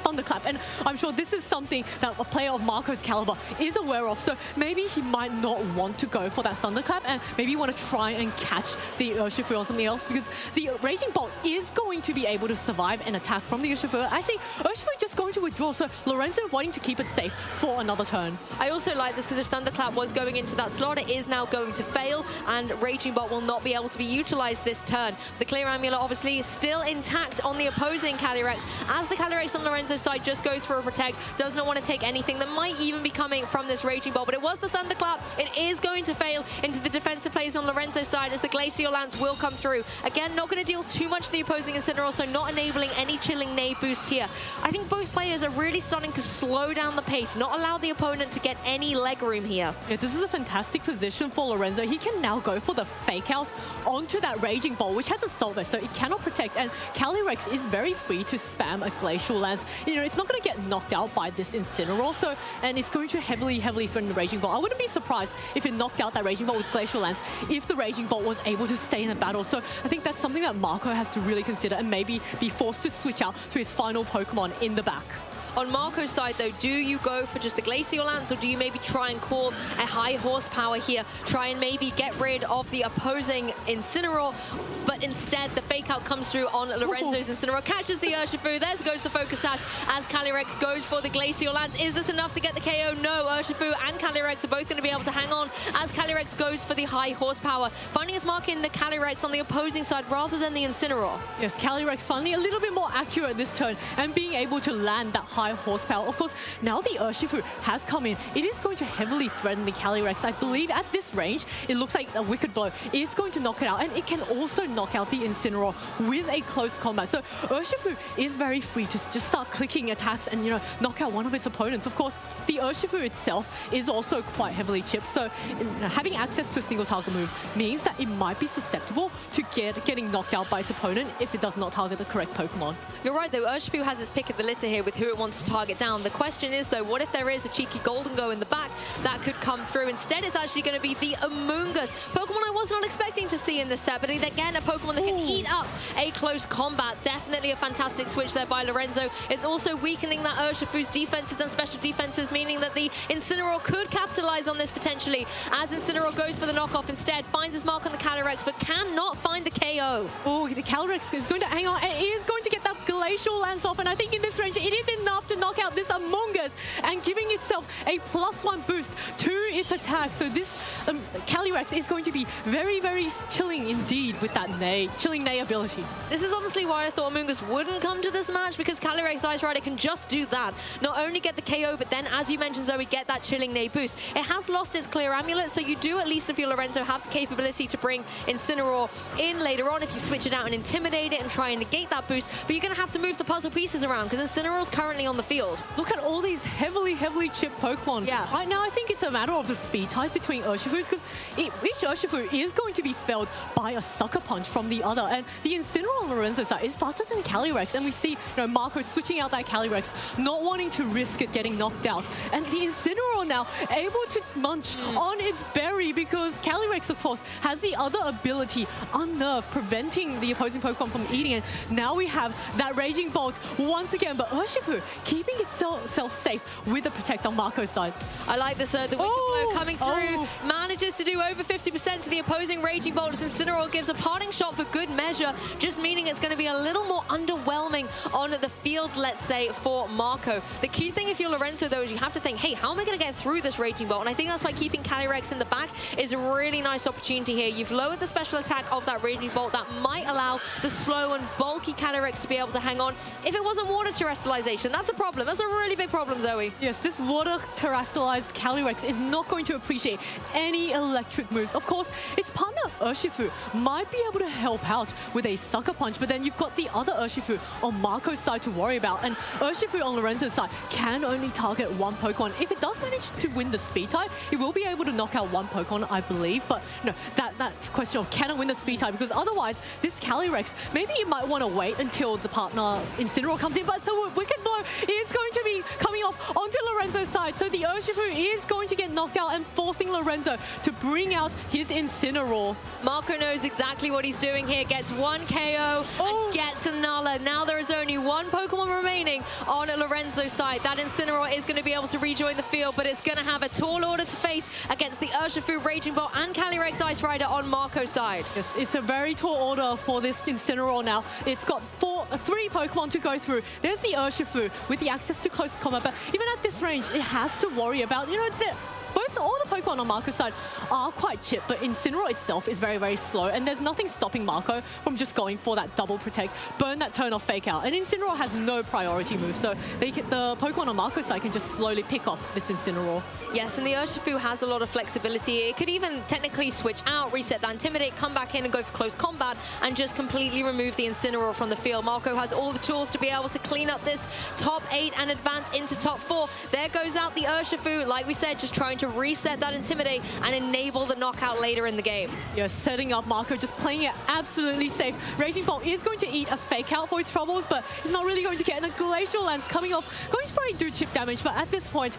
Thunderclap, and I'm sure this is something that a player of Marco's caliber is aware of, so maybe he might not want to go for that Thunderclap and maybe want to try and catch the Urshifu or something else, because the Raging Bolt is going to be able to survive an attack from the Urshifu. Actually, Urshifu just going to withdraw, so Lorenzo wanting to keep it safe for another turn. I also like this because if Thunderclap was going into that slot, it is now going to fail, and Raging Bolt will not be able to be utilized this turn. The Clear Amulet obviously still intact on the opposing Calyrex, as the Calyrex on Lorenzo's side just goes for a Protect, does not want to take anything that might even be coming from this Raging Bolt, but it was the Thunderclap. It is going to fail into the defensive plays on Lorenzo's side as the Glacial Lance will come through. Again, not going to deal too much to the opposing Incineroar, so not enabling any Chilling Neigh boost here. I think both players are really starting to slow down the pace, not allow the opponent to get any leg room here. Yeah, this is a fantastic position for Lorenzo. He can now go for the Fake Out onto that Raging Bolt, which has Assault Vest, so it cannot protect, and Calyrex is very free to spam a Glacial Lance. You know, it's not going to get knocked out by this Incineroar, so, and it's going to heavily threaten the Raging Bolt. I wouldn't be surprised if it knocked out that Raging Bolt with Glacial Lance if the Raging Bolt was able to stay in the battle. So I think that's something that Marco has to really consider and maybe be forced to switch out to his final Pokemon in the back. On Marco's side, though, do you go for just the Glacial Lance, or do you maybe try and call a high horsepower here, try and maybe get rid of the opposing Incineroar, but instead the Fake Out comes through on Lorenzo's Incineroar, catches the Urshifu, there goes the Focus Sash as Calyrex goes for the Glacial Lance. Is this enough to get the KO? No, Urshifu and Calyrex are both going to be able to hang on as Calyrex goes for the high horsepower, finding his mark in the Calyrex on the opposing side rather than the Incineroar. Yes, Calyrex finally a little bit more accurate this turn and being able to land that high horsepower. Of course, now the Urshifu has come in. It is going to heavily threaten the Calyrex. I believe at this range, it looks like a Wicked Blow is going to knock it out, and it can also knock out the Incineroar with a close combat. So Urshifu is very free to just start clicking attacks and, you know, knock out one of its opponents. Of course, the Urshifu itself is also quite heavily chipped, so having access to a single target move means that it might be susceptible to getting knocked out by its opponent if it does not target the correct Pokemon. You're right, though. Urshifu has its pick of the litter here with who it wants to target down. The question is, though, what if there is a cheeky Golden Go in the back that could come through? Instead, it's actually going to be the Amoonguss, Pokemon I was not expecting to see in this set, but again, a Pokemon that can eat up a close combat. Definitely a fantastic switch there by Lorenzo. It's also weakening that Urshifu's defenses and special defenses, meaning that the Incineroar could capitalize on this potentially, as Incineroar goes for the knockoff instead, finds his mark on the Calyrex, but cannot find the KO. Oh, the Calyrex is going to hang on, and it is going to get that Glacial Lance off, and I think in this range, it is enough to knock out this Amoonguss and giving itself a +1 boost to its attack. So this Calyrex is going to be very, very chilling indeed with that Chilling Neigh ability. This is honestly why I thought Amoonguss wouldn't come to this match, because Calyrex Ice Rider can just do that. Not only get the KO, but then, as you mentioned, Zoe, get that Chilling Neigh boost. It has lost its Clear Amulet, so you do, at least if you're Lorenzo, have the capability to bring Incineroar in later on if you switch it out and intimidate it and try and negate that boost, but you're going to have to move the puzzle pieces around because Incineroar's currently on the field. Look at all these heavily chipped Pokemon. Yeah. Right now, I think it's a matter of the speed ties between Urshifus, because each Urshifu is going to be felled by a Sucker Punch from the other, and the Incineroar on Lorenzo's side is faster than Calyrex, and we see, you know, Marco switching out that Calyrex, not wanting to risk it getting knocked out, and the Incineroar now able to munch on its berry, because Calyrex, of course, has the other ability, Unnerve, preventing the opposing Pokemon from eating it. Now we have that that Raging Bolt once again, but Urshifu keeping itself safe with the Protect on Marco's side. I like this, the Wicked Blow coming through, manages to do over 50% to the opposing Raging Bolt as Incineroar gives a parting shot for good measure, just meaning it's going to be a little more underwhelming on the field, let's say, for Marco. The key thing if you're Lorenzo, though, is you have to think, hey, how am I going to get through this Raging Bolt? And I think that's why keeping Calyrex in the back is a really nice opportunity here. You've lowered the special attack of that Raging Bolt. That might allow the slow and bulky Calyrex to be able to hang on. If it wasn't water terastallization, that's a problem. That's a really big problem, Zoe. Yes, this water terastallized Calyrex is not going to appreciate any electric moves. Of course, its partner Urshifu might be able to help out with a Sucker Punch, but then you've got the other Urshifu on Marco's side to worry about, and Urshifu on Lorenzo's side can only target one Pokemon. If it does manage to win the speed tie, it will be able to knock out one Pokemon, I believe, but that's a question of can it win the speed tie, because otherwise this Calyrex, maybe you might want to wait until the partner Incineroar comes in, but the Wicked Blow is going to be coming off onto Lorenzo's side, so the Urshifu is going to get knocked out and forcing Lorenzo to bring out his Incineroar. Marco knows exactly what he's doing here, gets one KO and gets another. Now there is only one Pokemon remaining on Lorenzo's side. That Incineroar is going to be able to rejoin the field, but it's going to have a tall order to face against the Urshifu, Raging Bolt and Calyrex Ice Rider on Marco's side. Yes, it's a very tall order for this Incineroar now. It's got three Pokemon to go through. There's the Urshifu with the access to close combat, but even at this range, it has to worry about, all the Pokemon on Marco's side are quite chip, but Incineroar itself is very, very slow, and there's nothing stopping Marco from just going for that double protect, burn that turn off fake out. And Incineroar has no priority move, so the Pokemon on Marco's side can just slowly pick off this Incineroar. Yes, and the Urshifu has a lot of flexibility. It could even technically switch out, reset that Intimidate, come back in and go for close combat, and just completely remove the Incineroar from the field. Marco has all the tools to be able to clean up this top 8 and advance into top 4. There goes out the Urshifu, like we said, just trying to reset that Intimidate and enable the knockout later in the game. Yeah, setting up Marco, just playing it absolutely safe. Raging Bolt is going to eat a fake out for his troubles, but he's not really going to get. And a Glacial Lance coming off, going to probably do chip damage, but at this point,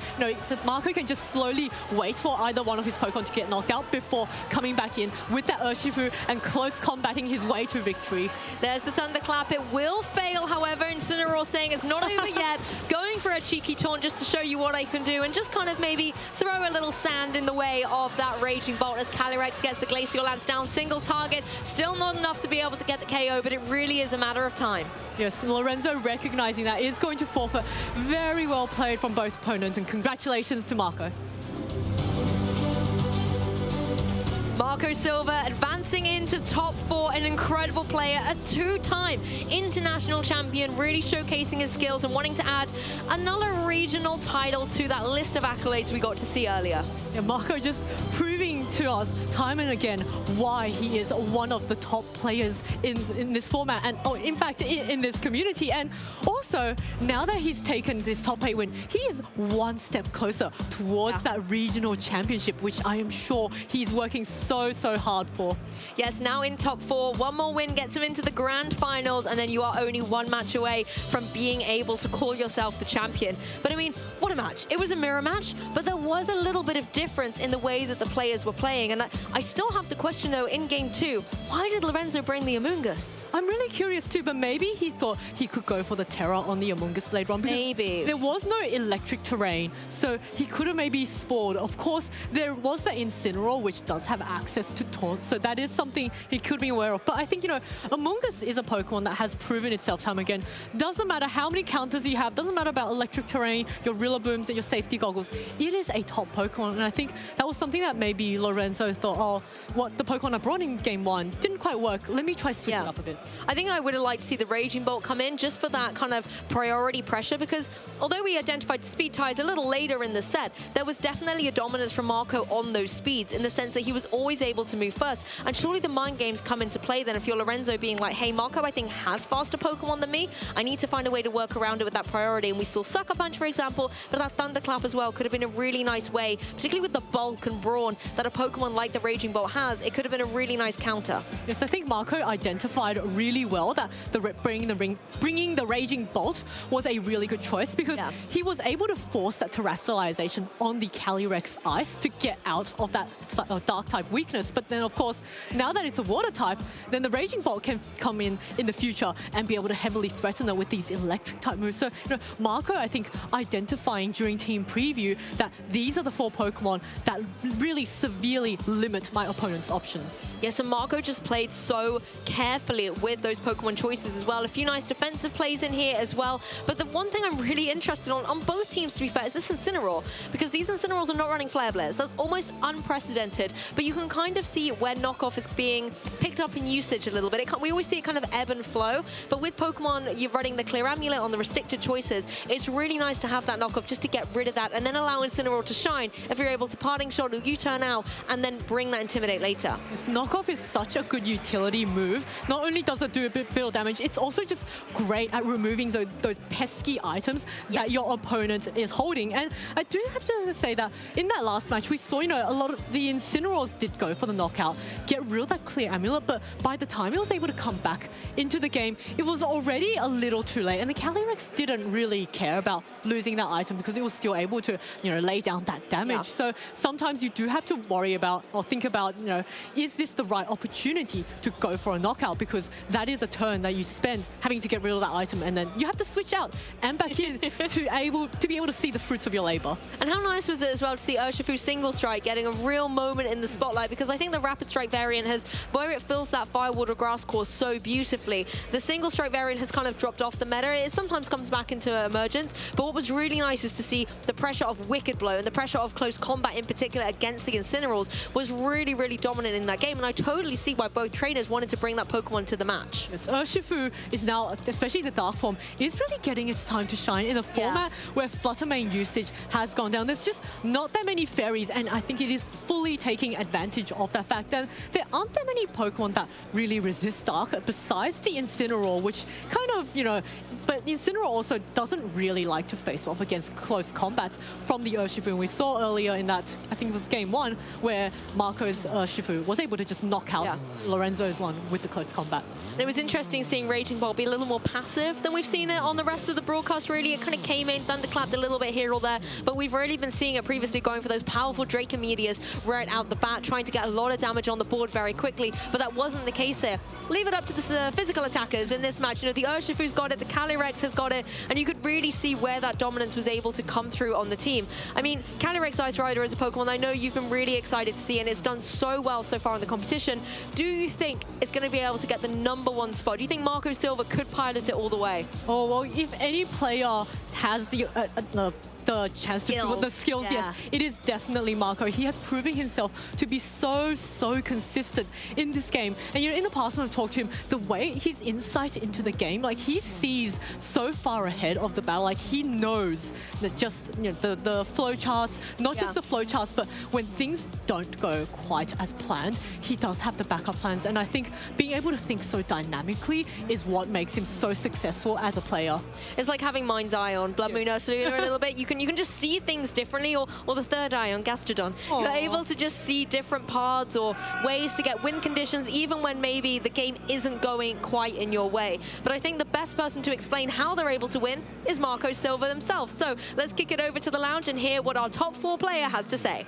Marco can just slowly wait for either one of his Pokemon to get knocked out before coming back in with that Urshifu and close combating his way to victory. There's the Thunderclap. It will fail, however. Incineroar saying it's not over yet, going for a cheeky taunt just to show you what I can do and just kind of maybe throw a little sand in the way of that Raging Bolt as Calyrex gets the Glacial Lance down. Single target, still not enough to be able to get the KO, but it really is a matter of time. Yes, Lorenzo recognizing that is going to forfeit. Very well played from both opponents, and congratulations to Marco. Marco Silva advancing into top 4, an incredible player, a 2-time international champion, really showcasing his skills and wanting to add another regional title to that list of accolades we got to see earlier. Yeah, Marco just proving to us time and again why he is one of the top players in this format and in fact in this community. And also, now that he's taken this top 8 win, he is one step closer towards that regional championship, which I am sure he's working so hard for. Yes, now in top 4, one more win gets him into the grand finals, and then you are only one match away from being able to call yourself the champion. But I mean, what a match. It was a mirror match, but there was a little bit of difference in the way that the players were playing. And I still have the question, though, in game 2, why did Lorenzo bring the Amoonguss? I'm really curious, too, but maybe he thought he could go for the Terra on the Amoonguss later on. Maybe. There was no electric terrain, so he could have maybe spored. Of course, there was the Incineroar, which does have access to taunt, so that is something he could be aware of. But I think, Amoonguss is a Pokemon that has proven itself time again. Doesn't matter how many counters you have, doesn't matter about electric terrain, your Rillabooms and your safety goggles, it is a top Pokemon. And I think that was something that maybe Lorenzo thought, oh, what the Pokemon I brought in game 1 didn't quite work. Let me try switch it up a bit. I think I would have liked to see the Raging Bolt come in just for that kind of priority pressure, because although we identified speed ties a little later in the set, there was definitely a dominance from Marco on those speeds in the sense that he was always able to move first. And surely the mind games come into play then if you're Lorenzo being like, hey, Marco, I think has faster Pokemon than me. I need to find a way to work around it with that priority. And we saw Sucker Punch, for example, but that Thunderclap as well could have been a really nice way, particularly with the bulk and brawn that a Pokemon like the Raging Bolt has. It could have been a really nice counter. Yes, I think Marco identified really well that bringing the Raging Bolt was a really good choice, because he was able to force that Terastallization on the Calyrex Ice to get out of that Dark-type weakness. But then, of course, now that it's a water type, then the Raging Bolt can come in the future and be able to heavily threaten it with these electric type moves. So, Marco, I think, identifying during team preview that these are the 4 Pokemon that really severely limit my opponent's options. Yes, and Marco just played so carefully with those Pokemon choices as well. A few nice defensive plays in here as well. But the one thing I'm really interested on both teams, to be fair, is this Incineroar. Because these Incineroars are not running Flare Blitz. That's almost unprecedented. But you can kind of see where knockoff is being picked up in usage a little bit. We always see it kind of ebb and flow. But with Pokemon, you're running the Clear Amulet on the restricted choices. It's really nice to have that knockoff just to get rid of that and then allow Incineroar to shine if you're able to Parting Shot or U-turn out and then bring that Intimidate later. This knockoff is such a good utility move. Not only does it do a bit of damage, it's also just great at removing those pesky items that your opponent is holding. And I do have to say that in that last match, we saw, a lot of the Incineroars did go for the knockout, get rid of that Clear Amulet, but by the time it was able to come back into the game, it was already a little too late. And the Calyrex didn't really care about losing that item because it was still able to, lay down that damage. Yeah. So sometimes you do have to worry about or think about, is this the right opportunity to go for a knockout? Because that is a turn that you spend having to get rid of that item, and then you have to switch out and back in to be able to see the fruits of your labor. And how nice was it as well to see Urshifu Single Strike getting a real moment in the spotlight, because I think the Rapid Strike variant has, where it fills that Firewater Grass course so beautifully, the Single Strike variant has kind of dropped off the meta. It sometimes comes back into emergence, but what was really nice is to see the pressure of Wicked Blow and the pressure of close combat in particular against the Incineroars was really, really dominant in that game, and I totally see why both trainers wanted to bring that Pokemon to the match. Yes, Urshifu is now, especially the Dark form, is really getting its time to shine in a format where Flutter Mane usage has gone down. There's just not that many fairies, and I think it is fully taking advantage of that fact that there aren't that many Pokemon that really resist Dark besides the Incineroar, which kind of, but Incineroar also doesn't really like to face off against close combats from the Urshifu. And we saw earlier in that, I think it was game 1, where Marco's Urshifu was able to just knock out Lorenzo's one with the close combat. And it was interesting seeing Raging Bolt be a little more passive than we've seen it on the rest of the broadcast, really. It kind of came in, thunderclapped a little bit here or there, but we've already been seeing it previously going for those powerful Draco Meteors right out the bat, trying to get a lot of damage on the board very quickly, but that wasn't the case here. Leave it up to the physical attackers in this match. The Urshifu's got it, the Calyrex has got it, and you could really see where that dominance was able to come through on the team. I mean, Calyrex Ice Rider is a Pokemon I know you've been really excited to see, and it's done so well so far in the competition. Do you think it's going to be able to get the #1 spot? Do you think Marco Silva could pilot it all the way? Oh, well, if any player has the chance to do the skills, yes, it is definitely Marco. He has proven himself to be so consistent in this game. And in the past when I've talked to him, the way his insight into the game, like he sees so far ahead of the battle, like he knows that just the flow charts, not just the flow charts, but when things don't go quite as planned, he does have the backup plans. And I think being able to think so dynamically is what makes him so successful as a player. It's like having Mind's Eye on Blood Moon Ursaluna a little bit. You can just see things differently, or the third eye on Gastrodon. Aww. You're able to just see different paths or ways to get win conditions, even when maybe the game isn't going quite in your way. But I think the best person to explain how they're able to win is Marco Silva themselves. So let's kick it over to the lounge and hear what our top 4 player has to say.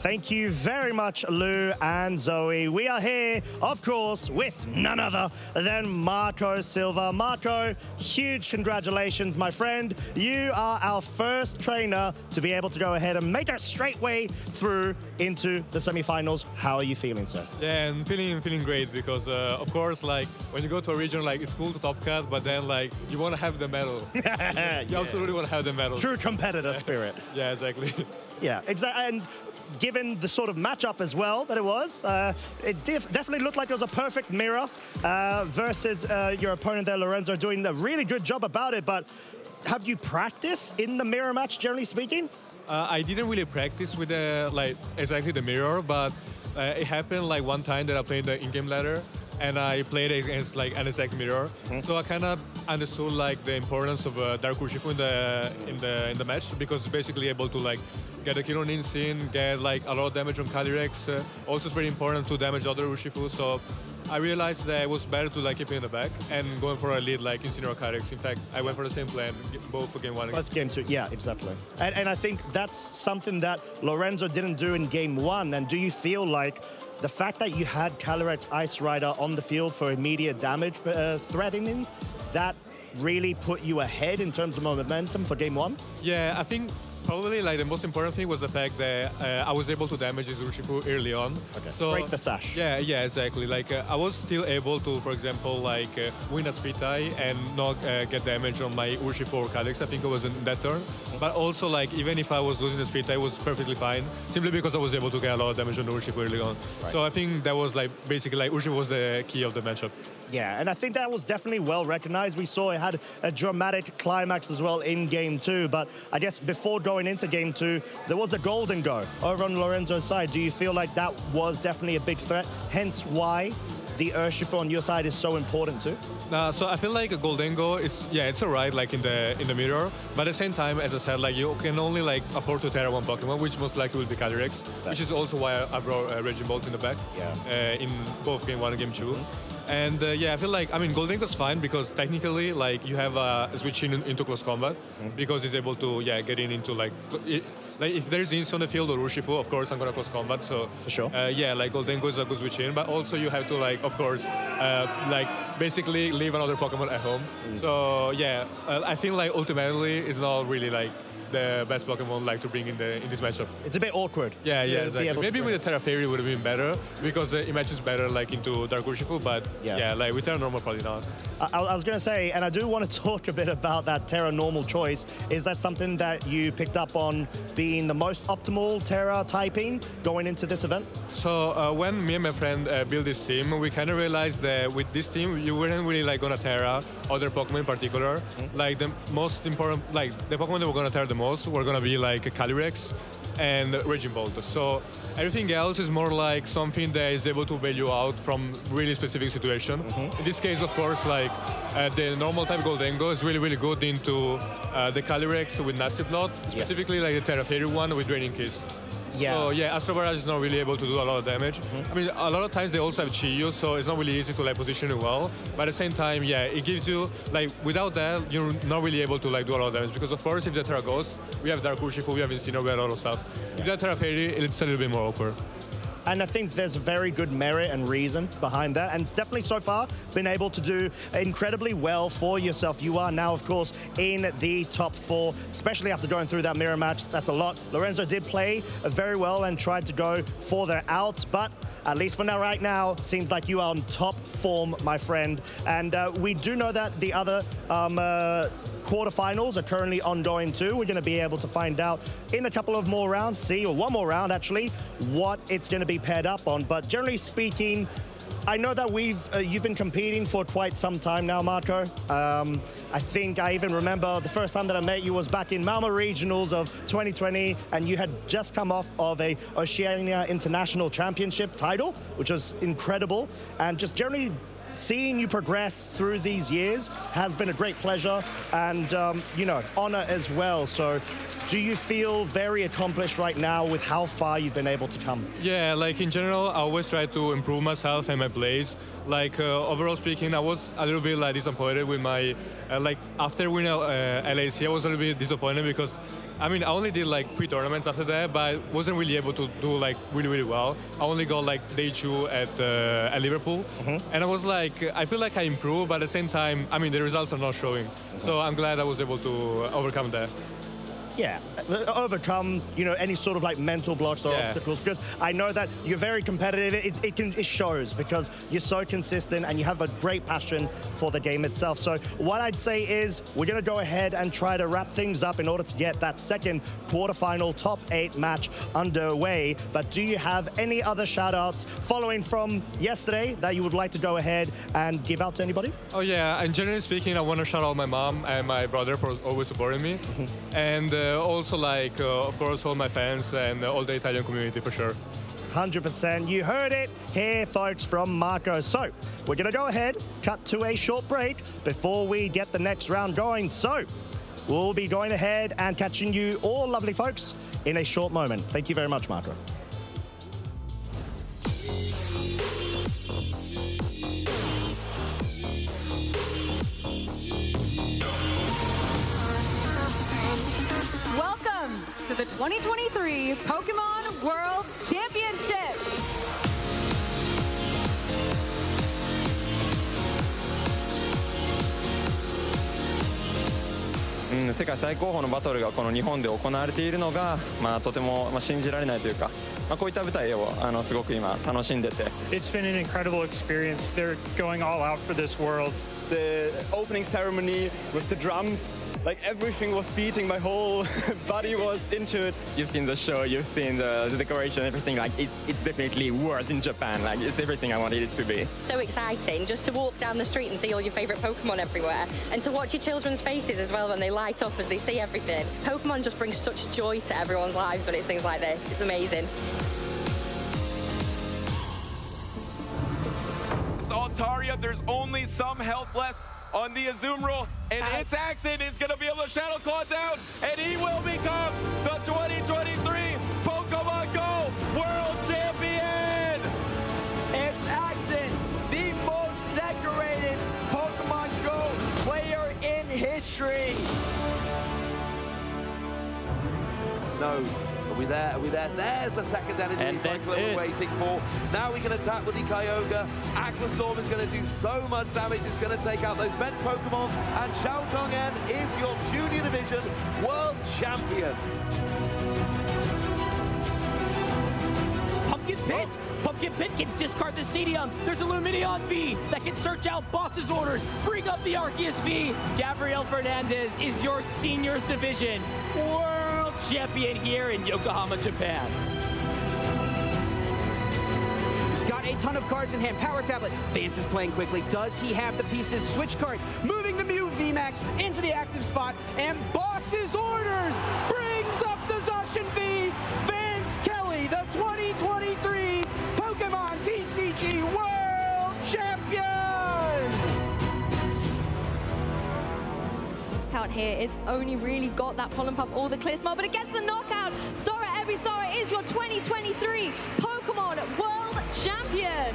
Thank you very much, Lou and Zoe. We are here, of course, with none other than Marco Silva. Marco, huge congratulations, my friend. You are our first trainer to be able to go ahead and make our straight way through into the semifinals. How are you feeling, sir? Yeah, I'm feeling great because, of course, like when you go to a region, like it's cool to top cut, but then like you want to have the medal. You absolutely want to have the medal. True competitor spirit. Yeah, exactly. Yeah, exactly. And given the sort of matchup as well that it was, it definitely looked like it was a perfect mirror versus your opponent there, Lorenzo, doing a really good job about it. But have you practiced in the mirror match, generally speaking? I didn't really practice with exactly the mirror, but it happened like one time that I played the in-game ladder, and I played against like an exact mirror. So I kind of understood like the importance of Dark Urshifu in the match, because it's basically able to like get a kill on Insane, get like a lot of damage on Calyrex. Also, it's very important to damage other Urshifu. So I realized that it was better to like keep it in the back and going for a lead like in senior Kyrex. In fact, I went for the same plan, both for game 1 and both game 2. Yeah, exactly. And I think that's something that Lorenzo didn't do in game 1. And do you feel like the fact that you had Calyrex Ice Rider on the field for immediate damage threatening, that really put you ahead in terms of momentum for game 1? Yeah, I think probably like the most important thing was the fact that I was able to damage his Urshifu early on. Okay. So break the sash. Yeah, exactly. Like I was still able to, for example, like win a speed tie and not get damage on my Urshifu or Calyrex. I think it was in that turn. But also like even if I was losing the speed tie, it was perfectly fine, simply because I was able to get a lot of damage on the Urshifu early on. Right. So I think that was like basically like Urshifu was the key of the matchup. Yeah, and I think that was definitely well recognized. We saw it had a dramatic climax as well in game 2, but I guess before going into game 2, there was the golden go over on Lorenzo's side. Do you feel like that was definitely a big threat, hence why the Urshifu on your side is so important too? So I feel like a Golden Go is, it's alright like in the mirror, but at the same time, as I said, like you can only like afford to Terra one Pokemon, which most likely will be Calyrex, which is also why I brought Regibolt in the back in both game 1 and game 2. And I feel like, I mean, Golden Go's fine because technically, like, you have a switch into close combat because he's able to, get into, like if there's Insta on the field or Urshifu, of course, I'm gonna close combat. So, for sure. Like, Golden Go is a good switch in, but also you have to, like, of course, like, basically leave another Pokemon at home. So, I think, like, ultimately, it's not really, like, the best Pokemon like to bring in this matchup. It's a bit awkward. Yeah, exactly. Maybe with the Terra Fairy would have been better because it matches better like into Dark Urshifu, but like with Terra Normal probably not. I was going to say, and I do want to talk a bit about that Terra Normal choice. Is that something that you picked up on being the most optimal Terra typing going into this event? So when me and my friend built this team, we kind of realized that with this team, you weren't really like gonna Terra other Pokemon in particular. Like the most important, like the Pokemon that we're gonna Terra the most were gonna be like Calyrex and Regibolt. So everything else is more like something that is able to bail you out from really specific situation. In this case, of course, like the normal type Golden Go is really, really good into the Calyrex with Nasty Plot, specifically like the Terra Fairy one with Draining Kiss. So Astro Barrage is not really able to do a lot of damage. I mean, a lot of times they also have Chiyu, so it's not really easy to like position it well. But at the same time, it gives you like without that, you're not really able to like do a lot of damage because of course if the Terra Ghost, we have Dark Urshifu, we have Incineroar, we have a lot of stuff. If the Terra Fairy, it's a little bit more awkward. And I think there's very good merit and reason behind that. And it's definitely so far been able to do incredibly well for yourself. You are now, of course, in the top 4, especially after going through that mirror match. That's a lot. Lorenzo did play very well and tried to go for their outs, but at least for now, right now, seems like you are on top form, my friend. And we do know that the other quarterfinals are currently ongoing too. We're going to be able to find out in a couple of more rounds, or one more round actually, what it's going to be paired up on. But generally speaking, I know that you've been competing for quite some time now, Marco. I think I even remember the first time that I met you was back in Malmo Regionals of 2020, and you had just come off of a Oceania International Championship title, which was incredible. And just generally seeing you progress through these years has been a great pleasure and, honor as well. So do you feel very accomplished right now with how far you've been able to come? Yeah, like in general, I always try to improve myself and my plays. Like overall speaking, I was a little bit like disappointed with my, after winning LAC, I was a little bit disappointed because I mean, I only did like 3 tournaments after that, but I wasn't really able to do like really, really well. I only got like day 2 at Liverpool. And I was like, I feel like I improved, but at the same time, I mean, the results are not showing. So I'm glad I was able to overcome that. Yeah, overcome, any sort of like mental blocks or obstacles, because I know that you're very competitive. It shows because you're so consistent and you have a great passion for the game itself. So what I'd say is we're going to go ahead and try to wrap things up in order to get that second quarterfinal top 8 match underway. But do you have any other shout outs following from yesterday that you would like to go ahead and give out to anybody? Oh yeah, and generally speaking, I want to shout out my mom and my brother for always supporting me. And also, like, of course, all my fans and all the Italian community, for sure. 100%. You heard it here, folks, from Marco. So we're going to go ahead, cut to a short break before we get the next round going. So we'll be going ahead and catching you all lovely folks in a short moment. Thank you very much, Marco. the 2023 Pokemon World Championships. 世界最高峰のバトルがこの日本で行われているのが、とても信じられないというか、こういった舞台をすごく今楽しんでて。It's been an incredible experience. They're going all out for this world. The opening ceremony with the drums, like everything was beating, my whole body was into it. You've seen the show, you've seen the decoration, everything, like it's definitely worse in Japan, like it's everything I wanted it to be. So exciting just to walk down the street and see all your favourite Pokemon everywhere, and to watch your children's faces as well when they light up as they see everything. Pokemon just brings such joy to everyone's lives when it's things like this. It's amazing. Altaria, there's only some health left on the Azumarill, and its accent is going to be able to Shadow Claw down, and he will become the 2023 Pokemon Go World Champion! It's Accent, the most decorated Pokemon Go player in history! No. Are we there? Are we there? There's the second energy cycle we're waiting for. Now we can attack with the Kyogre. Aqua Storm is going to do so much damage. It's going to take out those bench Pokemon. And Xiaotongen is your Junior Division World Champion. Pumpkin Pit! Pumpkin Pit can discard the stadium. There's a Lumineon V that can search out boss's orders. Bring up the Arceus V. Gabriel Fernandez is your Seniors Division World Champion here in Yokohama, Japan. He's got a ton of cards in hand. Power Tablet. Vance is playing quickly. Does he have the pieces? Switch card. Moving the Mew VMAX into the active spot. And boss's orders brings up the Zacian V. Vance Kelly, the 2023 Pokemon TCG World Champion! Out here, it's only really got that Pollen Puff or the Clear Smile, but it gets the knockout. Sora Erisara is your 2023 Pokemon World Champion.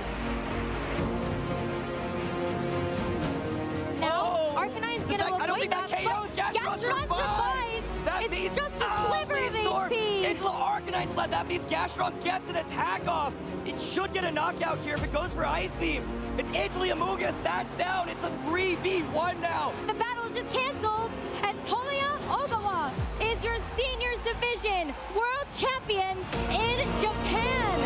Now, Arcanine's gonna avoid I don't think that KOs. Gastron survives. It's just a sliver of HP. It's little Arcanine sled. That means Gastron gets an attack off. It should get a knockout here if it goes for Ice Beam. It's instantly Amoonguss. That's down. It's a 3v1 now. The battle is just canceled, and Toya Ogawa is your Seniors Division World Champion in Japan.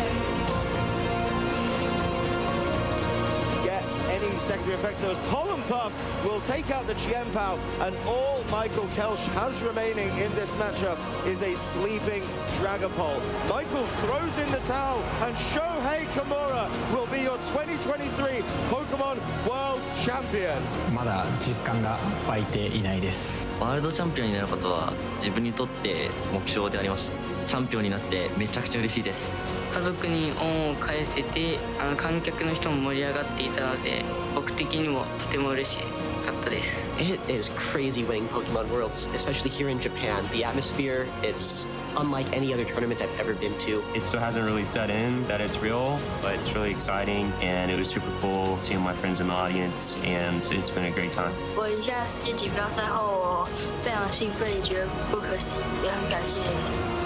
Get any secondary effects. So as Pollen Puff will take out the Chien-Pao, and all Michael Kelsch has remaining in this matchup is a sleeping Dragapult. Michael throws in the towel, and Shohei Kimura will be your 2023 Pokemon World Champion. まだ実感が湧いていないです。ワールドチャンピオンになることは自分にとって目標でありました。チャンピオンになってめちゃくちゃ嬉しいです。家族に恩を返せて、観客の人も盛り上がっていたので、僕的にもとても嬉しかったです。It is crazy winning Pokemon Worlds, especially here in Japan. The atmosphere, it's unlike any other tournament I've ever been to. It still hasn't really set in that it's real, but it's really exciting, and it was super cool seeing my friends in the audience, and it's been a great time. 我赢下世界锦标赛后，我非常兴奋，也觉得不可思议，也很感谢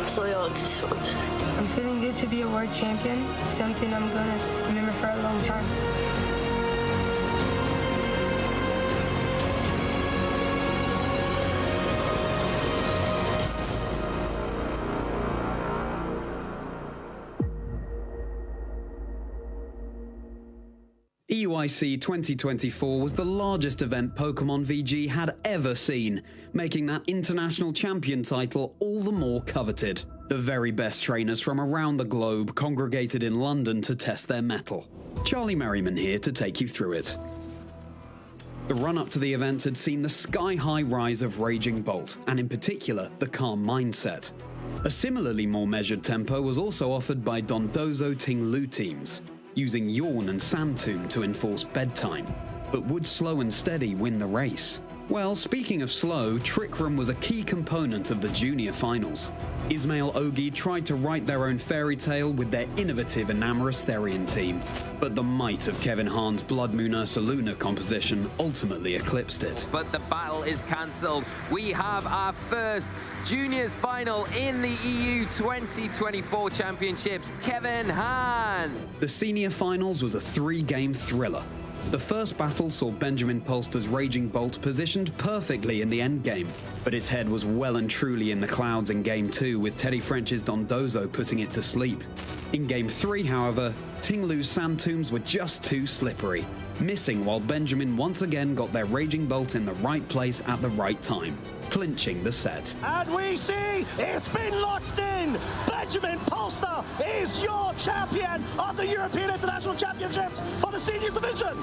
所有支持我的人。I'm feeling good to be a world champion. Something I'm gonna remember for a long time. EUIC 2024 was the largest event Pokemon VG had ever seen, making that international champion title all the more coveted. The very best trainers from around the globe congregated in London to test their mettle. Charlie Merriman here to take you through it. The run-up to the event had seen the sky-high rise of Raging Bolt, and in particular, the calm mindset. A similarly more measured tempo was also offered by Dondozo Ting Lu teams, using Yawn and Sand Tomb to enforce bedtime. But would Slow and Steady win the race? Well, speaking of slow, Trick Room was a key component of the junior finals. Ismail Ogi tried to write their own fairy tale with their innovative Enamorous Therian team, but the might of Kevin Hahn's Blood Moon Ursaluna composition ultimately eclipsed it. But the battle is cancelled. We have our first juniors final in the EU 2024 Championships. Kevin Hahn! The senior finals was a 3-game thriller. The first battle saw Benjamin Polster's Raging Bolt positioned perfectly in the endgame, but its head was well and truly in the clouds in Game 2, with Teddy French's Dondozo putting it to sleep. In Game 3, however, Tinglu's Sand Tombs were just too slippery, missing while Benjamin once again got their Raging Bolt in the right place at the right time, clinching the set. And we see it's been locked in! Benjamin Polster is your champion of the European International Championships for the Seniors Division!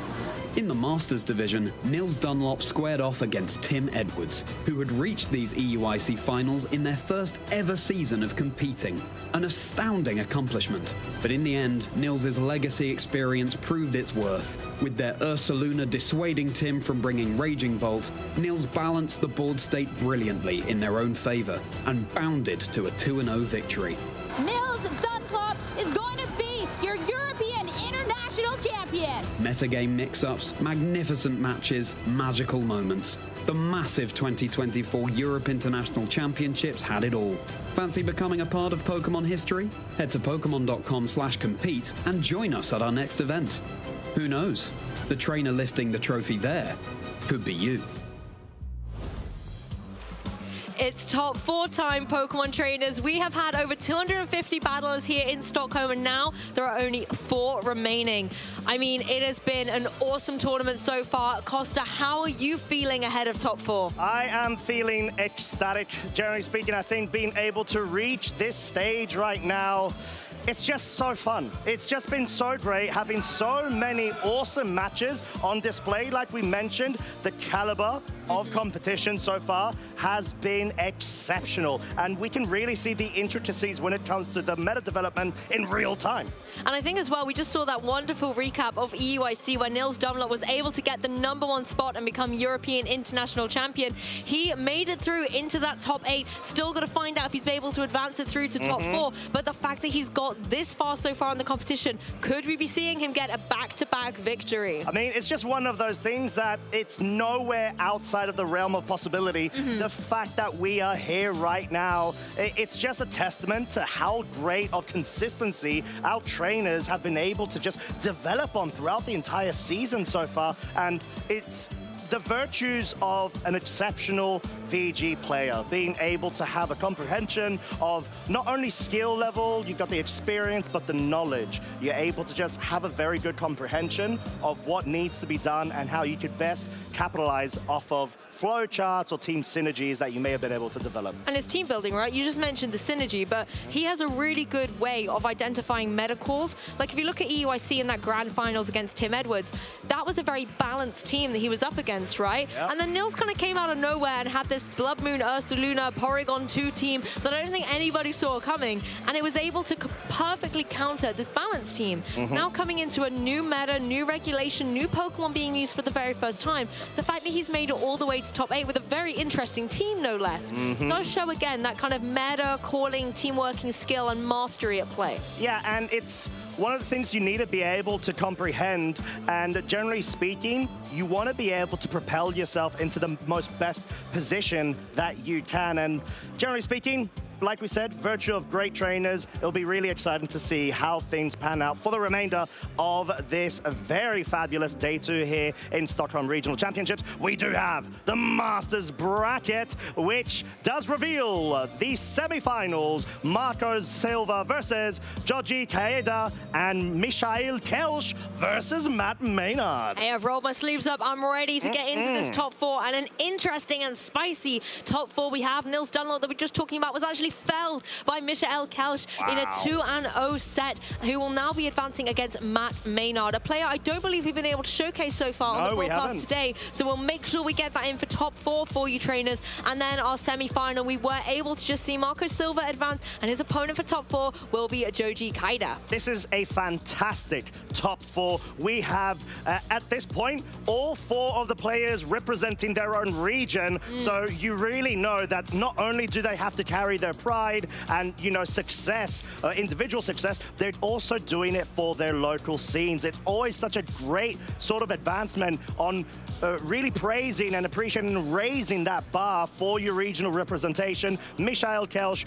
In the Masters division, Nils Dunlop squared off against Tim Edwards, who had reached these EUIC finals in their first ever season of competing. An astounding accomplishment. But in the end, Nils' legacy experience proved its worth. With their Ursaluna dissuading Tim from bringing Raging Bolt, Nils balanced the board state brilliantly in their own favour and bounded to a 2-0 victory. Nils Dunlop is going to be your European International Champion. Metagame mix-ups, magnificent matches, magical moments. The massive 2024 Europe International Championships had it all. Fancy becoming a part of Pokémon history? Head to Pokemon.com/compete and join us at our next event. Who knows? The trainer lifting the trophy there could be you. It's top 4 time, Pokemon trainers. We have had over 250 battlers here in Stockholm, and now there are only 4 remaining. I mean, it has been an awesome tournament so far. Costa, how are you feeling ahead of top 4? I am feeling ecstatic. Generally speaking, I think being able to reach this stage right now, it's just so fun. It's just been so great, having so many awesome matches on display. Like we mentioned, the caliber of competition so far has been exceptional. And we can really see the intricacies when it comes to the meta development in real time. And I think as well, we just saw that wonderful recap of EUIC where Nils Dunlop was able to get the #1 spot and become European International Champion. He made it through into that top 8. Still got to find out if he's able to advance it through to top 4. But the fact that he's got this far so far in the competition, could we be seeing him get a back-to-back victory? I mean, it's just one of those things that it's nowhere outside of the realm of possibility. The fact that we are here right now, it's just a testament to how great of consistency our trainers have been able to just develop on throughout the entire season so far. And it's the virtues of an exceptional VG player, being able to have a comprehension of not only skill level, you've got the experience, but the knowledge. You're able to just have a very good comprehension of what needs to be done and how you could best capitalize off of flowcharts or team synergies that you may have been able to develop. And it's team building, right? You just mentioned the synergy, but he has a really good way of identifying meta calls. Like if you look at EUIC in that grand finals against Tim Edwards, that was a very balanced team that he was up against, right? Yeah. And then Nils kind of came out of nowhere and had this Blood Moon Ursaluna Porygon 2 team that I don't think anybody saw coming, and it was able to perfectly counter this balanced team. Now coming into a new meta, new regulation, new Pokemon being used for the very first time, the fact that he's made it all the way to top 8 with a very interesting team, no less, does show again that kind of meta calling, team working skill and mastery at play. Yeah, and it's one of the things you need to be able to comprehend, and generally speaking, you want to be able to propel yourself into the most best position that you can. And generally speaking, like we said, virtue of great trainers, it'll be really exciting to see how things pan out for the remainder of this very fabulous Day 2 here in Stockholm Regional Championships. We do have the Masters bracket, which does reveal the semi-finals. Marco Silva versus Georgi Kaeda and Michael Kelsch versus Matt Maynard. Hey, I've rolled my sleeves up. I'm ready to get into this top 4, and an interesting and spicy top 4 we have. Nils Dunlop that we were just talking about was actually unfortunately fell by Michael Kelsch in a 2-0 set, who will now be advancing against Matt Maynard, a player I don't believe we've been able to showcase so far on the broadcast today. So we'll make sure we get that in for top 4 for you, trainers. And then our semi-final, we were able to just see Marco Silva advance, and his opponent for top 4 will be Joji Kaida. This is a fantastic top 4. We have, at this point, all 4 of the players representing their own region. So you really know that not only do they have to carry their pride and, you know, success, individual success, they're also doing it for their local scenes. It's always such a great sort of advancement on really praising and appreciating and raising that bar for your regional representation. Michael Kelsch,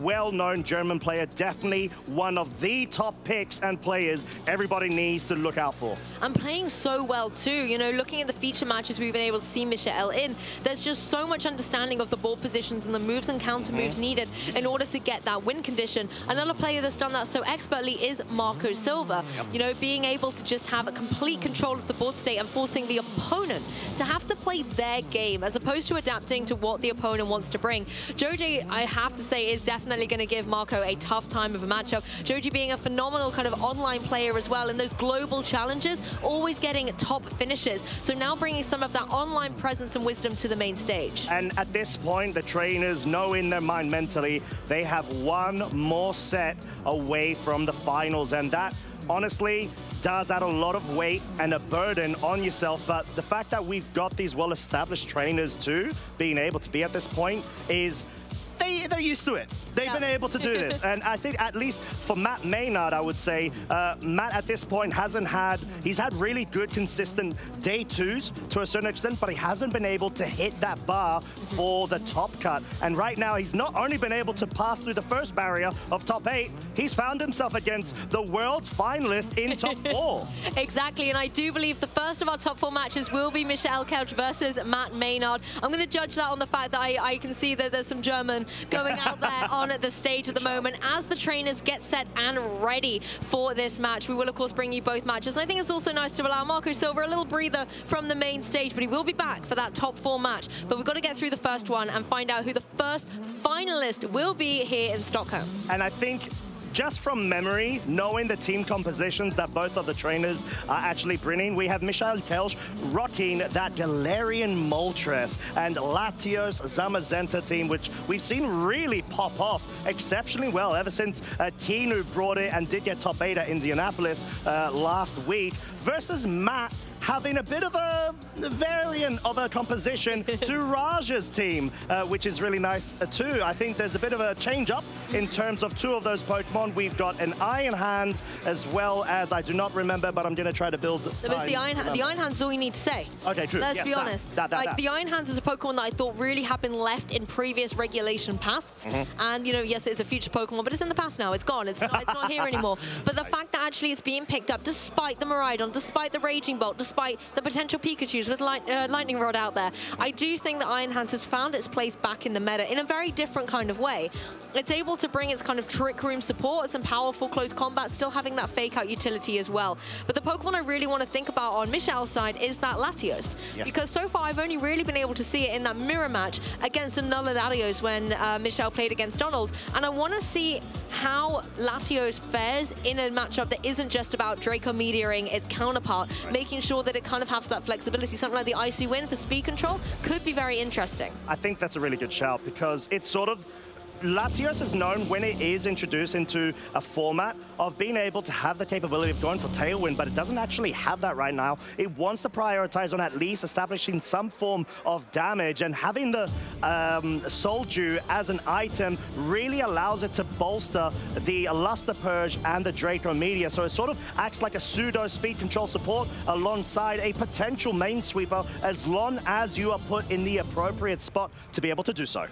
well-known German player, definitely one of the top picks and players everybody needs to look out for. And playing so well too, you know, looking at the feature matches we've been able to see Michael in, there's just so much understanding of the board positions and the moves and counter moves needed in order to get that win condition. Another player that's done that so expertly is Marco Silva. You know, being able to just have a complete control of the board state and forcing the opponent to have to play their game as opposed to adapting to what the opponent wants to bring. Joji, I have to say, is definitely going to give Marco a tough time of a matchup. Joji being a phenomenal kind of online player as well in those global challenges, always getting top finishes. So now bringing some of that online presence and wisdom to the main stage. And at this point, the trainers know in their mind mentally, they have one more set away from the finals. And that, honestly, does add a lot of weight and a burden on yourself. But the fact that we've got these well-established trainers too, being able to be at this point is they're used to it. They've been able to do this. And I think at least for Matt Maynard, I would say, Matt at this point he's had really good, consistent day 2s to a certain extent, but he hasn't been able to hit that bar for the top cut. And right now, he's not only been able to pass through the first barrier of top 8, he's found himself against the world's finalist in top 4. Exactly, and I do believe the first of our top 4 matches will be Michael Kelsch versus Matt Maynard. I'm going to judge that on the fact that I can see that there's some German going out there on the stage at the moment. As the trainers get set and ready for this match, we will of course bring you both matches. And I think it's also nice to allow Marco Silva a little breather from the main stage, but he will be back for that top 4 match. But we've got to get through the first one and find out who the first finalist will be here in Stockholm. And I think just from memory, knowing the team compositions that both of the trainers are actually bringing, we have Michael Kelsch rocking that Galarian Moltres and Latios Zamazenta team, which we've seen really pop off exceptionally well ever since Keanu brought it and did get top 8 at Indianapolis last week, versus Matt having a bit of a variant of a composition to Raj's team, which is really nice too. I think there's a bit of a change up in terms of 2 of those Pokemon. We've got an Iron Hand as well as, I do not remember, but I'm going to try to build time. There was the Iron Hand. The Iron Hand's all you need to say. Okay, true. Let's be honest. The Iron Hands is a Pokemon that I thought really had been left in previous regulation pasts. And, you know, yes, it's a future Pokemon, but it's in the past now. It's gone. It's not here anymore. But the fact that actually it's being picked up despite the Miraidon, despite the Raging Bolt, despite the potential Pikachus with Lightning Rod out there, I do think that Iron Hands has found its place back in the meta in a very different kind of way. It's able to bring its kind of Trick Room support, some powerful close combat, still having that fake out utility as well. But the Pokemon I really want to think about on Michelle's side is that Latios. Yes. Because so far I've only really been able to see it in that mirror match against another Latios when Michelle played against Donald. And I want to see how Latios fares in a matchup that isn't just about Draco Meteoring its counterpart, making sure that it kind of has that flexibility. Something like the Icy Wind for speed control could be very interesting. I think that's a really good shout because it's sort of Latios is known when it is introduced into a format of being able to have the capability of going for Tailwind, but it doesn't actually have that right now. It wants to prioritize on at least establishing some form of damage, and having the Soul Dew as an item really allows it to bolster the Luster Purge and the Draco Meteor. So it sort of acts like a pseudo speed control support alongside a potential main sweeper as long as you are put in the appropriate spot to be able to do so.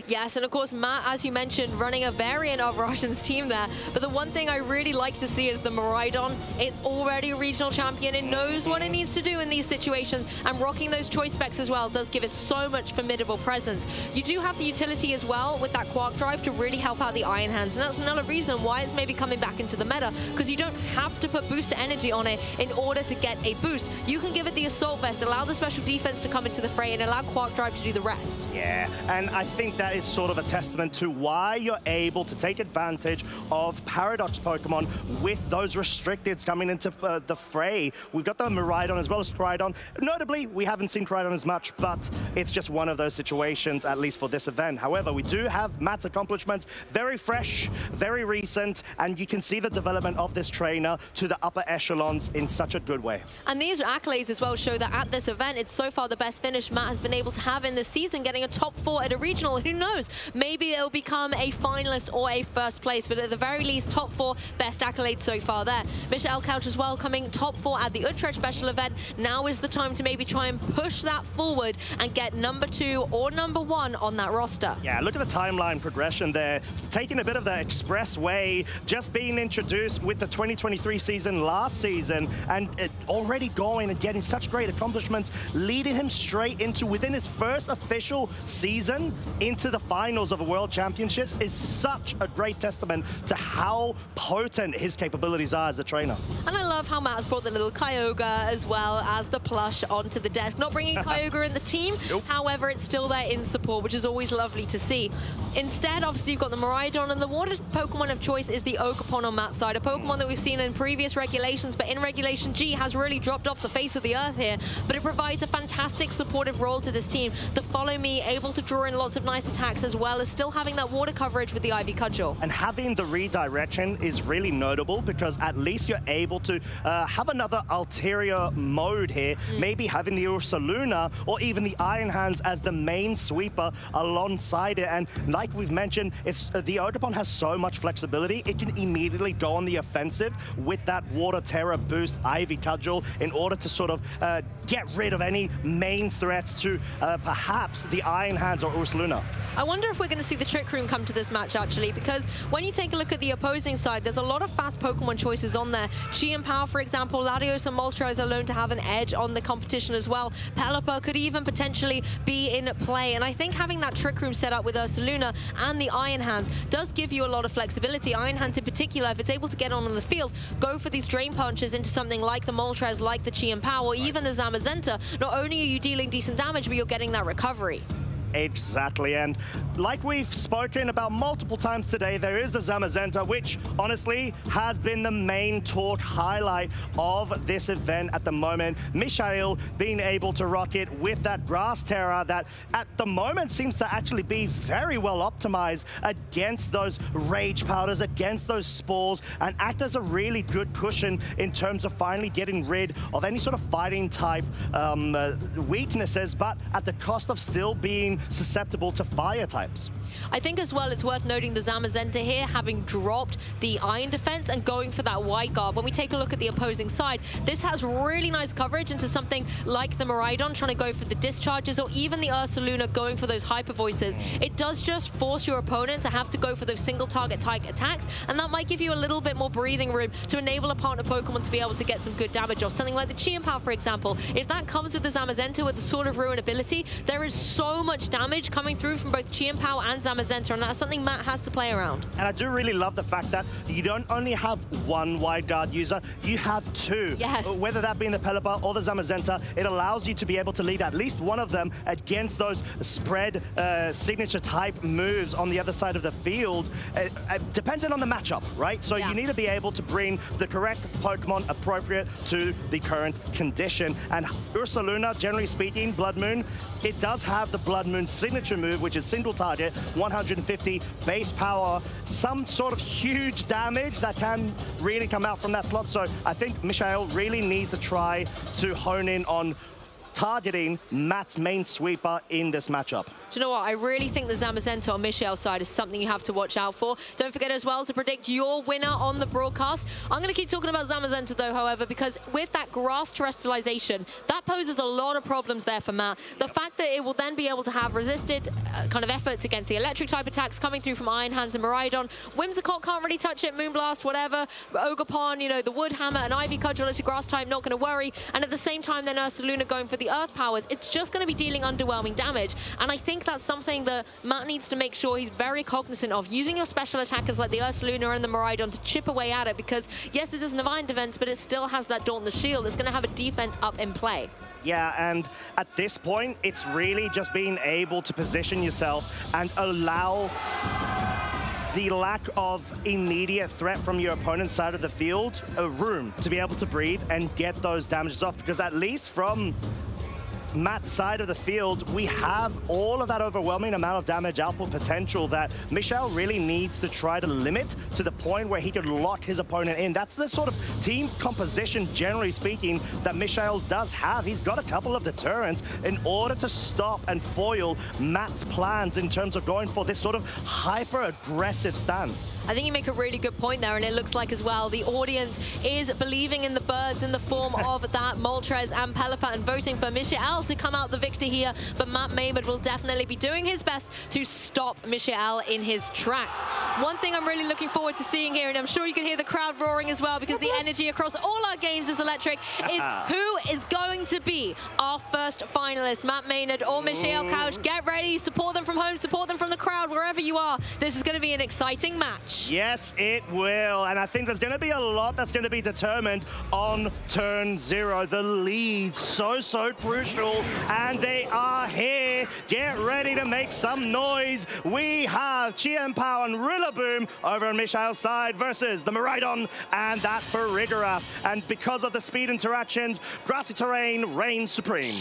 Yes, and of course, Matt, as you mentioned, running a variant of Roshan's team there. But the one thing I really like to see is the Miraidon. It's already a regional champion. It knows what it needs to do in these situations, and rocking those choice specs as well does give it so much formidable presence. You do have the utility as well with that Quark Drive to really help out the Iron Hands, and that's another reason why it's maybe coming back into the meta, because you don't have to put booster energy on it in order to get a boost. You can give it the Assault Vest, allow the special defense to come into the fray, and allow Quark Drive to do the rest. Yeah, and I think that is sort of a testament to to why you're able to take advantage of Paradox Pokemon with those restricteds coming into the fray. We've got the Miraidon as well as Koraidon. Notably, we haven't seen Koraidon as much, but it's just one of those situations, at least for this event. However, we do have Matt's accomplishments, very fresh, very recent, and you can see the development of this trainer to the upper echelons in such a good way. And these accolades as well show that at this event, it's so far the best finish Matt has been able to have in this season, getting a top 4 at a regional. Who knows? Maybe it'll become a finalist or a first place, but at the very least, top 4 best accolades so far there. Michael Couch as well coming top 4 at the Utrecht special event. Now is the time to maybe try and push that forward and get number 2 or number 1 on that roster. Yeah, look at the timeline progression there. It's taking a bit of the expressway, just being introduced with the 2023 season last season, and already going and getting such great accomplishments, leading him straight into, within his first official season, into the finals of a World Championships is such a great testament to how potent his capabilities are as a trainer. And I love how Matt has brought the little Kyogre as well as the plush onto the desk. Not bringing Kyogre in the team, however, it's still there in support, which is always lovely to see. Instead, obviously, you've got the Miraidon, and the water Pokemon of choice is the Ogerpon on Matt's side, a Pokemon that we've seen in previous regulations, but in Regulation G has really dropped off the face of the earth here, but it provides a fantastic supportive role to this team. The Follow Me, able to draw in lots of nice attacks, as well as still having that water coverage with the Ivy Cudgel. And having the redirection is really notable, because at least you're able to have another ulterior mode here, maybe having the Ursaluna or even the Iron Hands as the main sweeper alongside it. And like we've mentioned, it's the Ogerpon has so much flexibility, it can immediately go on the offensive with that Water Terror boost Ivy Cudgel in order to sort of get rid of any main threats to perhaps the Iron Hands or Ursaluna. I wonder if we're going to see the Trick Room come to this match, actually, because when you take a look at the opposing side, there's a lot of fast Pokemon choices on there. Chi and Power, for example, Latios and Moltres are known to have an edge on the competition as well. Pelipper could even potentially be in play, and I think having that Trick Room set up with Ursaluna and the Iron Hands does give you a lot of flexibility. Iron Hands in particular, if it's able to get on the field, go for these drain punches into something like the Moltres, like the Chi and Power, or even the Zamazenta. Not only are you dealing decent damage, but you're getting that recovery. Exactly, and like we've spoken about multiple times today, there is the Zamazenta, which honestly has been the main talk highlight of this event at the moment. Michael being able to rock it with that Grass Terror that at the moment seems to actually be very well optimized against those Rage Powders, against those Spores, and act as a really good cushion in terms of finally getting rid of any sort of fighting type weaknesses, but at the cost of still being susceptible to fire types. I think as well it's worth noting the Zamazenta here having dropped the Iron Defense and going for that White Guard. When we take a look at the opposing side, this has really nice coverage into something like the Miraidon trying to go for the discharges, or even the Ursaluna going for those Hyper Voices. It does just force your opponent to have to go for those single target type attacks, and that might give you a little bit more breathing room to enable a partner Pokemon to be able to get some good damage off. Something like the Chi and Power, for example, if that comes with the Zamazenta with the Sword of Ruin ability, there is so much damage coming through from both Chi and Power and Zamazenta, and that's something Matt has to play around. And I do really love the fact that you don't only have one Wide Guard user, you have two. Yes. Whether that be in the Pelipper or the Zamazenta, it allows you to be able to lead at least one of them against those spread signature type moves on the other side of the field, depending on the matchup, right? So you need to be able to bring the correct Pokemon appropriate to the current condition. And Ursaluna, generally speaking, Blood Moon, it does have the Blood Moon signature move, which is single target, 150 base power, some sort of huge damage that can really come out from that slot. So I think Michael really needs to try to hone in on targeting Matt's main sweeper in this matchup. Do you know what? I really think the Zamazenta on Michel's side is something you have to watch out for. Don't forget as well to predict your winner on the broadcast. I'm going to keep talking about Zamazenta though, however, because with that grass terastallization, that poses a lot of problems there for Matt. The fact that it will then be able to have resisted kind of efforts against the electric type attacks coming through from Iron Hands and Miraidon. Whimsicott can't really touch it, Moonblast, whatever. Ogerpon, you know, the Wood Hammer and Ivy Cudgel as a grass type, not going to worry. And at the same time, then Ursaluna going for the Earth Powers. It's just going to be dealing underwhelming damage. And I think that's something that Matt needs to make sure he's very cognizant of, using your special attackers like the Ursaluna and the Miraidon to chip away at it, because yes, this is an Divine Defense, but it still has that Dauntless Shield. It's going to have a defense up in play. Yeah, and at this point, it's really just being able to position yourself and allow the lack of immediate threat from your opponent's side of the field, room to be able to breathe and get those damages off, because at least from Matt's side of the field, we have all of that overwhelming amount of damage output potential that Michel really needs to try to limit to the point where he could lock his opponent in. That's the sort of team composition, generally speaking, that Michel does have. He's got a couple of deterrents in order to stop and foil Matt's plans in terms of going for this sort of hyper-aggressive stance. I think you make a really good point there, and it looks like as well the audience is believing in the birds in the form of that Moltres and Pelipper and voting for Michel to come out the victor here, but Matt Maimard will definitely be doing his best to stop Michel in his tracks. One thing I'm really looking forward to seeing here, and I'm sure you can hear the crowd roaring as well, because the energy across all our games is electric, is who is going to be our first finalist, Matt Maynard or Michel Couch. Get ready, support them from home, support them from the crowd, wherever you are. This is going to be an exciting match. Yes, it will, and I think there's going to be a lot that's going to be determined on turn 0. The lead, so crucial. And they are here. Get ready to make some noise. We have Chien Pao and Rillaboom over on Michel's side versus the Miraidon and that Farigiraf. And because of the speed interactions, grassy terrain reigns supreme.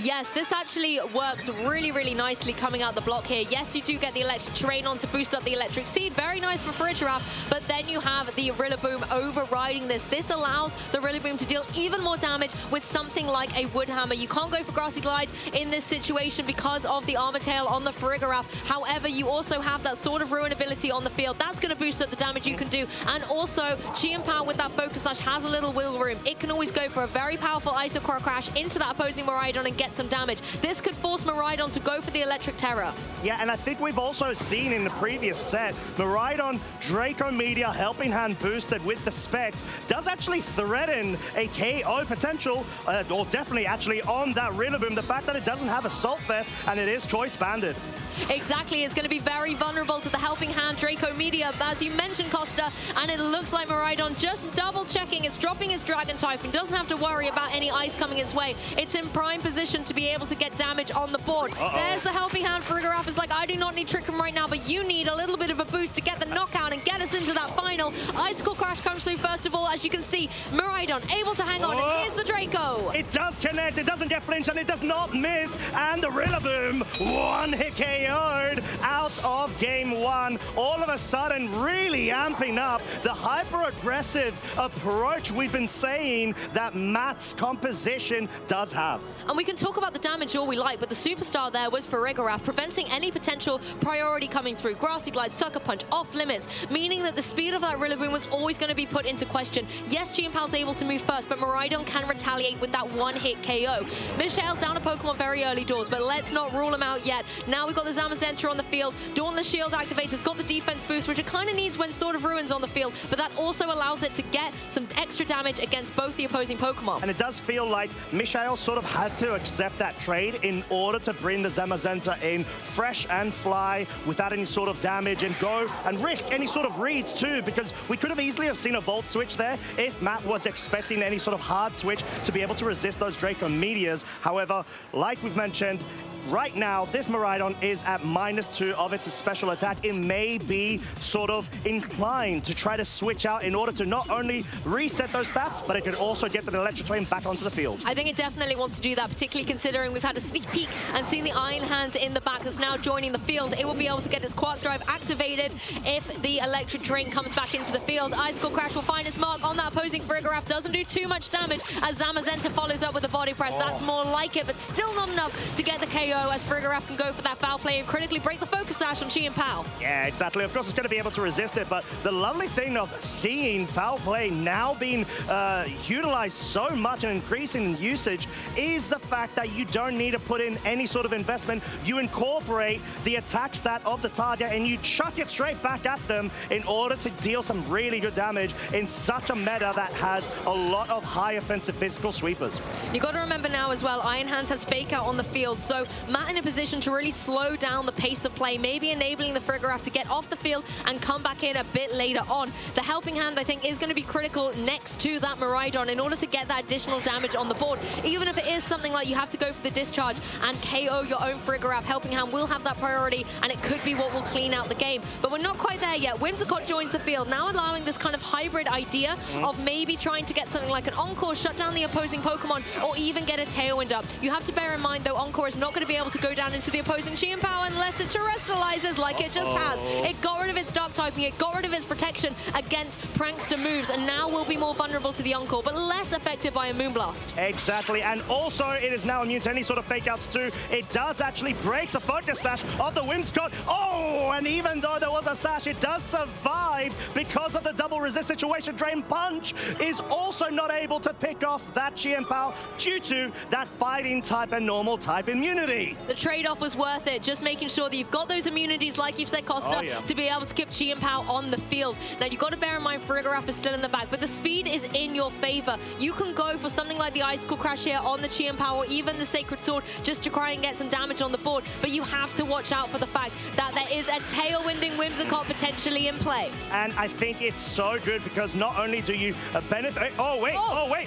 Yes, this actually works really nicely coming out the block here. Yes, you do get the electric terrain on to boost up the electric seed. Very nice for Farigiraf, but then you have the Rillaboom overriding this. This allows the Rillaboom to deal even more damage with something like a Wood Hammer. You can't go for Grassy Glide in this situation because of the Armor Tail on the Farigiraf. However, you also have that Sword of Ruin ability on the field. That's going to boost up the damage you can do. And also, Chien Pao with that Focus Sash has a little wiggle room. It can always go for a very powerful Isochord Crash into that opposing Miraidon and get some damage. This could force Miraidon to go for the Electric Terror. Yeah, and I think we've also seen in the previous set, Miraidon, Draco Meteor, Helping Hand boosted with the Specs, does actually threaten a KO potential, or definitely actually on that Rillaboom. The fact that it doesn't have Assault Vest and it is choice banded. Exactly, it's going to be very vulnerable to the Helping Hand Draco Meteor, as you mentioned, Costa, and it looks like Miraidon just double-checking. It's dropping its Dragon type and doesn't have to worry about any ice coming its way. It's in prime position to be able to get damage on the board. There's the Helping Hand. Farigiraf is like, I do not need Trick Room right now, but you need a little bit of a boost to get the knockout and get us into that final. Icicle Crash comes through first of all. As you can see, Miraidon able to hang on, and here's the Draco. It does connect, it doesn't get flinch, and it does not miss, and the Rillaboom, one-hit KO'd out of game 1. All of a sudden, really amping up the hyper-aggressive approach we've been saying that Matt's composition does have. And we can talk about the damage all we like, but the superstar there was Farigiraf, preventing any potential priority coming through. Grassy Glide, Sucker Punch, off limits, meaning that the speed of that Rillaboom was always going to be put into question. Yes, Chien Pao's able to move first, but Miraidon can retaliate with that one-hit KO. Michel down a Pokemon very early doors, but let's not rule him out yet. Now we've got the Zamazenta on the field. Dauntless Shield activator's got the defense boost, which it kind of needs when Sword of Ruin's on the field, but that also allows it to get some extra damage against both the opposing Pokemon. And it does feel like Michel sort of had to accept that trade in order to bring the Zamazenta in fresh and fly without any sort of damage and go and risk any sort of reads too, because we could have easily have seen a Volt Switch there if Matt was expecting any sort of hard switch to be able to resist those Draco Meteors. However, like we've mentioned, right now, this Miraidon is at -2 of its special attack. It may be sort of inclined to try to switch out in order to not only reset those stats, but it could also get the Electric Terrain back onto the field. I think it definitely wants to do that, particularly considering we've had a sneak peek and seen the Iron Hand in the back that's now joining the field. It will be able to get its Quark Drive activated if the Electric Terrain comes back into the field. Icicle Crash will find its mark on that opposing Farigiraf. Doesn't do too much damage as Zamazenta follows up with a Body Press. That's more like it, but still not enough to get the KO, as Farigiraf can go for that foul play and critically break the Focus Sash on Chien Pao. Yeah, exactly. Of course, it's going to be able to resist it, but the lovely thing of seeing foul play now being utilized so much and increasing in usage is the fact that you don't need to put in any sort of investment. You incorporate the attack stat of the target and you chuck it straight back at them in order to deal some really good damage in such a meta that has a lot of high offensive physical sweepers. You got to remember now as well, Iron Hands has Fake Out on the field, so Matt in a position to really slow down the pace of play, maybe enabling the Frigoraph to get off the field and come back in a bit later on. The helping hand, I think, is going to be critical next to that Miraidon in order to get that additional damage on the board. Even if it is something like you have to go for the discharge and KO your own Frigoraph, helping hand will have that priority, and it could be what will clean out the game. But we're not quite there yet. Whimsicott joins the field, now allowing this kind of hybrid idea of maybe trying to get something like an Encore, shut down the opposing Pokemon, or even get a Tailwind up. You have to bear in mind, though, Encore is not going to be able to go down into the opposing Chien-Pao unless it Terastallizes like it just has. It got rid of its Dark typing, it got rid of its protection against Prankster moves, and now will be more vulnerable to the Encore, but less effective by a Moonblast. Exactly, and also it is now immune to any sort of fake outs too. It does actually break the focus sash of the Whimsicott. Oh, and even though there was a sash, it does survive because of the double resist situation. Drain Punch is also not able to pick off that Chien-Pao due to that fighting type and normal type immunity. The trade-off was worth it, just making sure that you've got those immunities, like you've said, Costa, to be able to keep Chien-Pao on the field. Now, you've got to bear in mind Frigoraph is still in the back, but the speed is in your favor. You can go for something like the Icicle Crash here on the Chien-Pao or even the Sacred Sword just to try and get some damage on the board, but you have to watch out for the fact that there is a Tailwinding Whimsicott potentially in play. And I think it's so good because not only do you benefit... Oh, wait.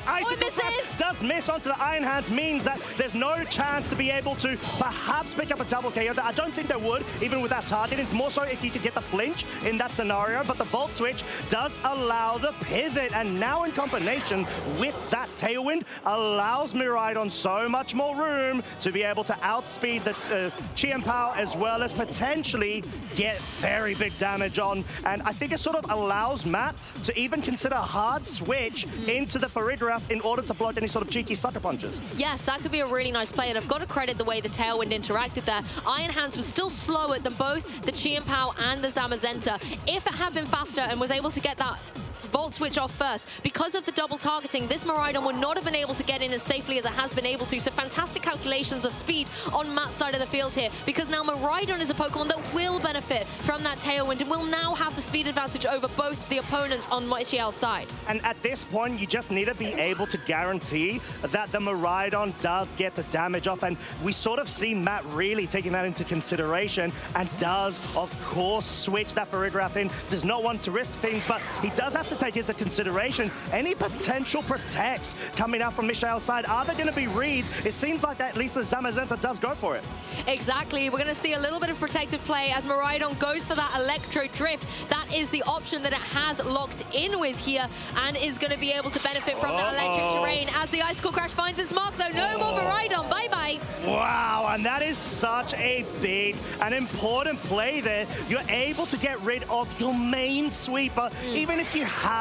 Icicle Crash does miss onto the Iron Hands, means that there's no chance to be able to perhaps pick up a double KO. I don't think there would, even with that target. It's more so if you could get the flinch in that scenario, but the Volt Switch does allow the pivot, and now in combination with that Tailwind allows Miraidon so much more room to be able to outspeed the Chien-Pao as well as potentially get very big damage on. And I think it sort of allows Matt to even consider a hard switch into the Frigoraph in order to block any sort of cheeky sucker punches. Yes, that could be a really nice play, and I've got to credit the way the Tailwind interacted there. Iron Hands was still slower than both the Chien-Pao and the Zamazenta. If it had been faster and was able to get that Volt Switch off first, because of the double targeting, this Miraidon would not have been able to get in as safely as it has been able to. So fantastic calculations of speed on Matt's side of the field here, because now Miraidon is a Pokemon that will benefit from that Tailwind and will now have the speed advantage over both the opponents on Michiel's side. And at this point, you just need to be able to guarantee that the Miraidon does get the damage off, and we sort of see Matt really taking that into consideration and does, of course, switch that Frigoraph in. Does not want to risk things, but he does have to take into consideration any potential protects coming out from Michiel's side. Are there going to be reads? It seems like at least the Zamazenta does go for it. Exactly. We're going to see a little bit of protective play as Miraidon goes for that Electro Drift. That is the option that it has locked in with here and is going to be able to benefit from that electric terrain as the Icicle Crash finds its mark, though. No more Miraidon. Bye-bye. Wow, and that is such a big and important play there. You're able to get rid of your main sweeper, even if you have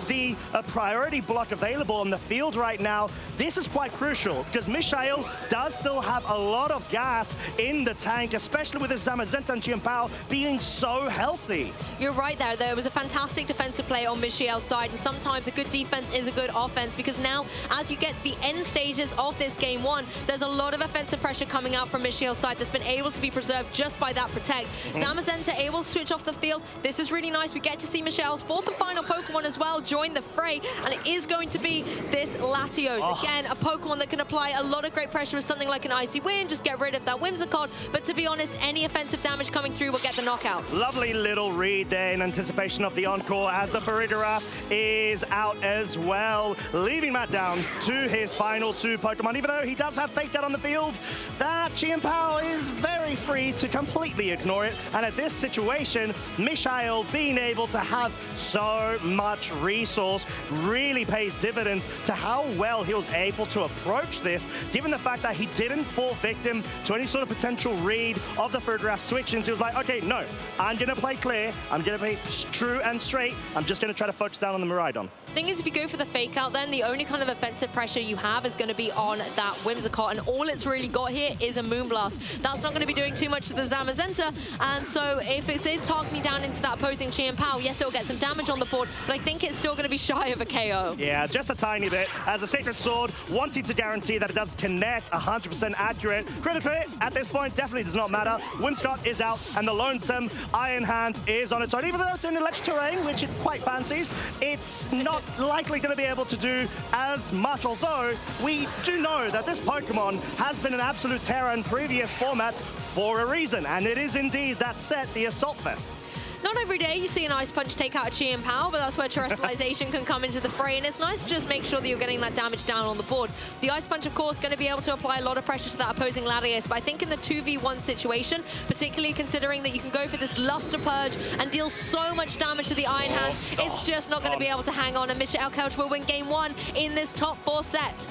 the priority block available on the field right now. This is quite crucial because Michiel does still have a lot of gas in the tank, especially with his Zamazenta and Chien-Pao being so healthy. You're right there. There was a fantastic defensive play on Michiel's side, and sometimes a good defense is a good offense, because now as you get the end stages of this game one, there's a lot of offensive pressure coming out from Michiel's side that's been able to be preserved just by that protect. Zamazenta able to switch off the field. This is really nice. We get to see Michiel's fourth and final Pokemon as well join the fray, and it is going to be this Latios. Again, a Pokemon that can apply a lot of great pressure with something like an Icy Wind, just get rid of that Whimsicott, but to be honest, any offensive damage coming through will get the knockouts. Lovely little read there in anticipation of the Encore as the Frigoraph is out as well, leaving Matt down to his final two Pokemon. Even though he does have Fake Out on the field, that Chien-Pao is very free to completely ignore it, and at this situation, Michiel being able to have so much resource really pays dividends to how well he was able to approach this, given the fact that he didn't fall victim to any sort of potential read of the Frigoraph switch-ins. He was like, okay, no, I'm going to play clear, I'm going to play true and straight, I'm just going to try to focus down on the Miraidon. Thing is, if you go for the Fake Out, then the only kind of offensive pressure you have is going to be on that Whimsicott, and all it's really got here is a Moonblast. That's not going to be doing too much to the Zamazenta, and so if it is targeting down into that opposing Chien-Pao, yes, it will get some damage on the board, but I think it's still going to be shy of a KO. Yeah, just a tiny bit. As a Sacred Sword, wanting to guarantee that it does connect 100% accurate. Critically, at this point, definitely does not matter. Winscott is out, and the lonesome Iron Hand is on its own. Even though it's in electric terrain, which it quite fancies, it's not likely going to be able to do as much, although we do know that this Pokemon has been an absolute terror in previous formats for a reason, and it is indeed that set, the Assault Vest. Not every day you see an Ice Punch take out a Chi and Pow, but that's where Terastallization can come into the fray, and it's nice to just make sure that you're getting that damage down on the board. The Ice Punch, of course, going to be able to apply a lot of pressure to that opposing Latias, but I think in the 2v1 situation, particularly considering that you can go for this Luster Purge and deal so much damage to the Iron Hands, it's just not going to be able to hang on, and Michael Kelch will win game 1 in this top 4 set.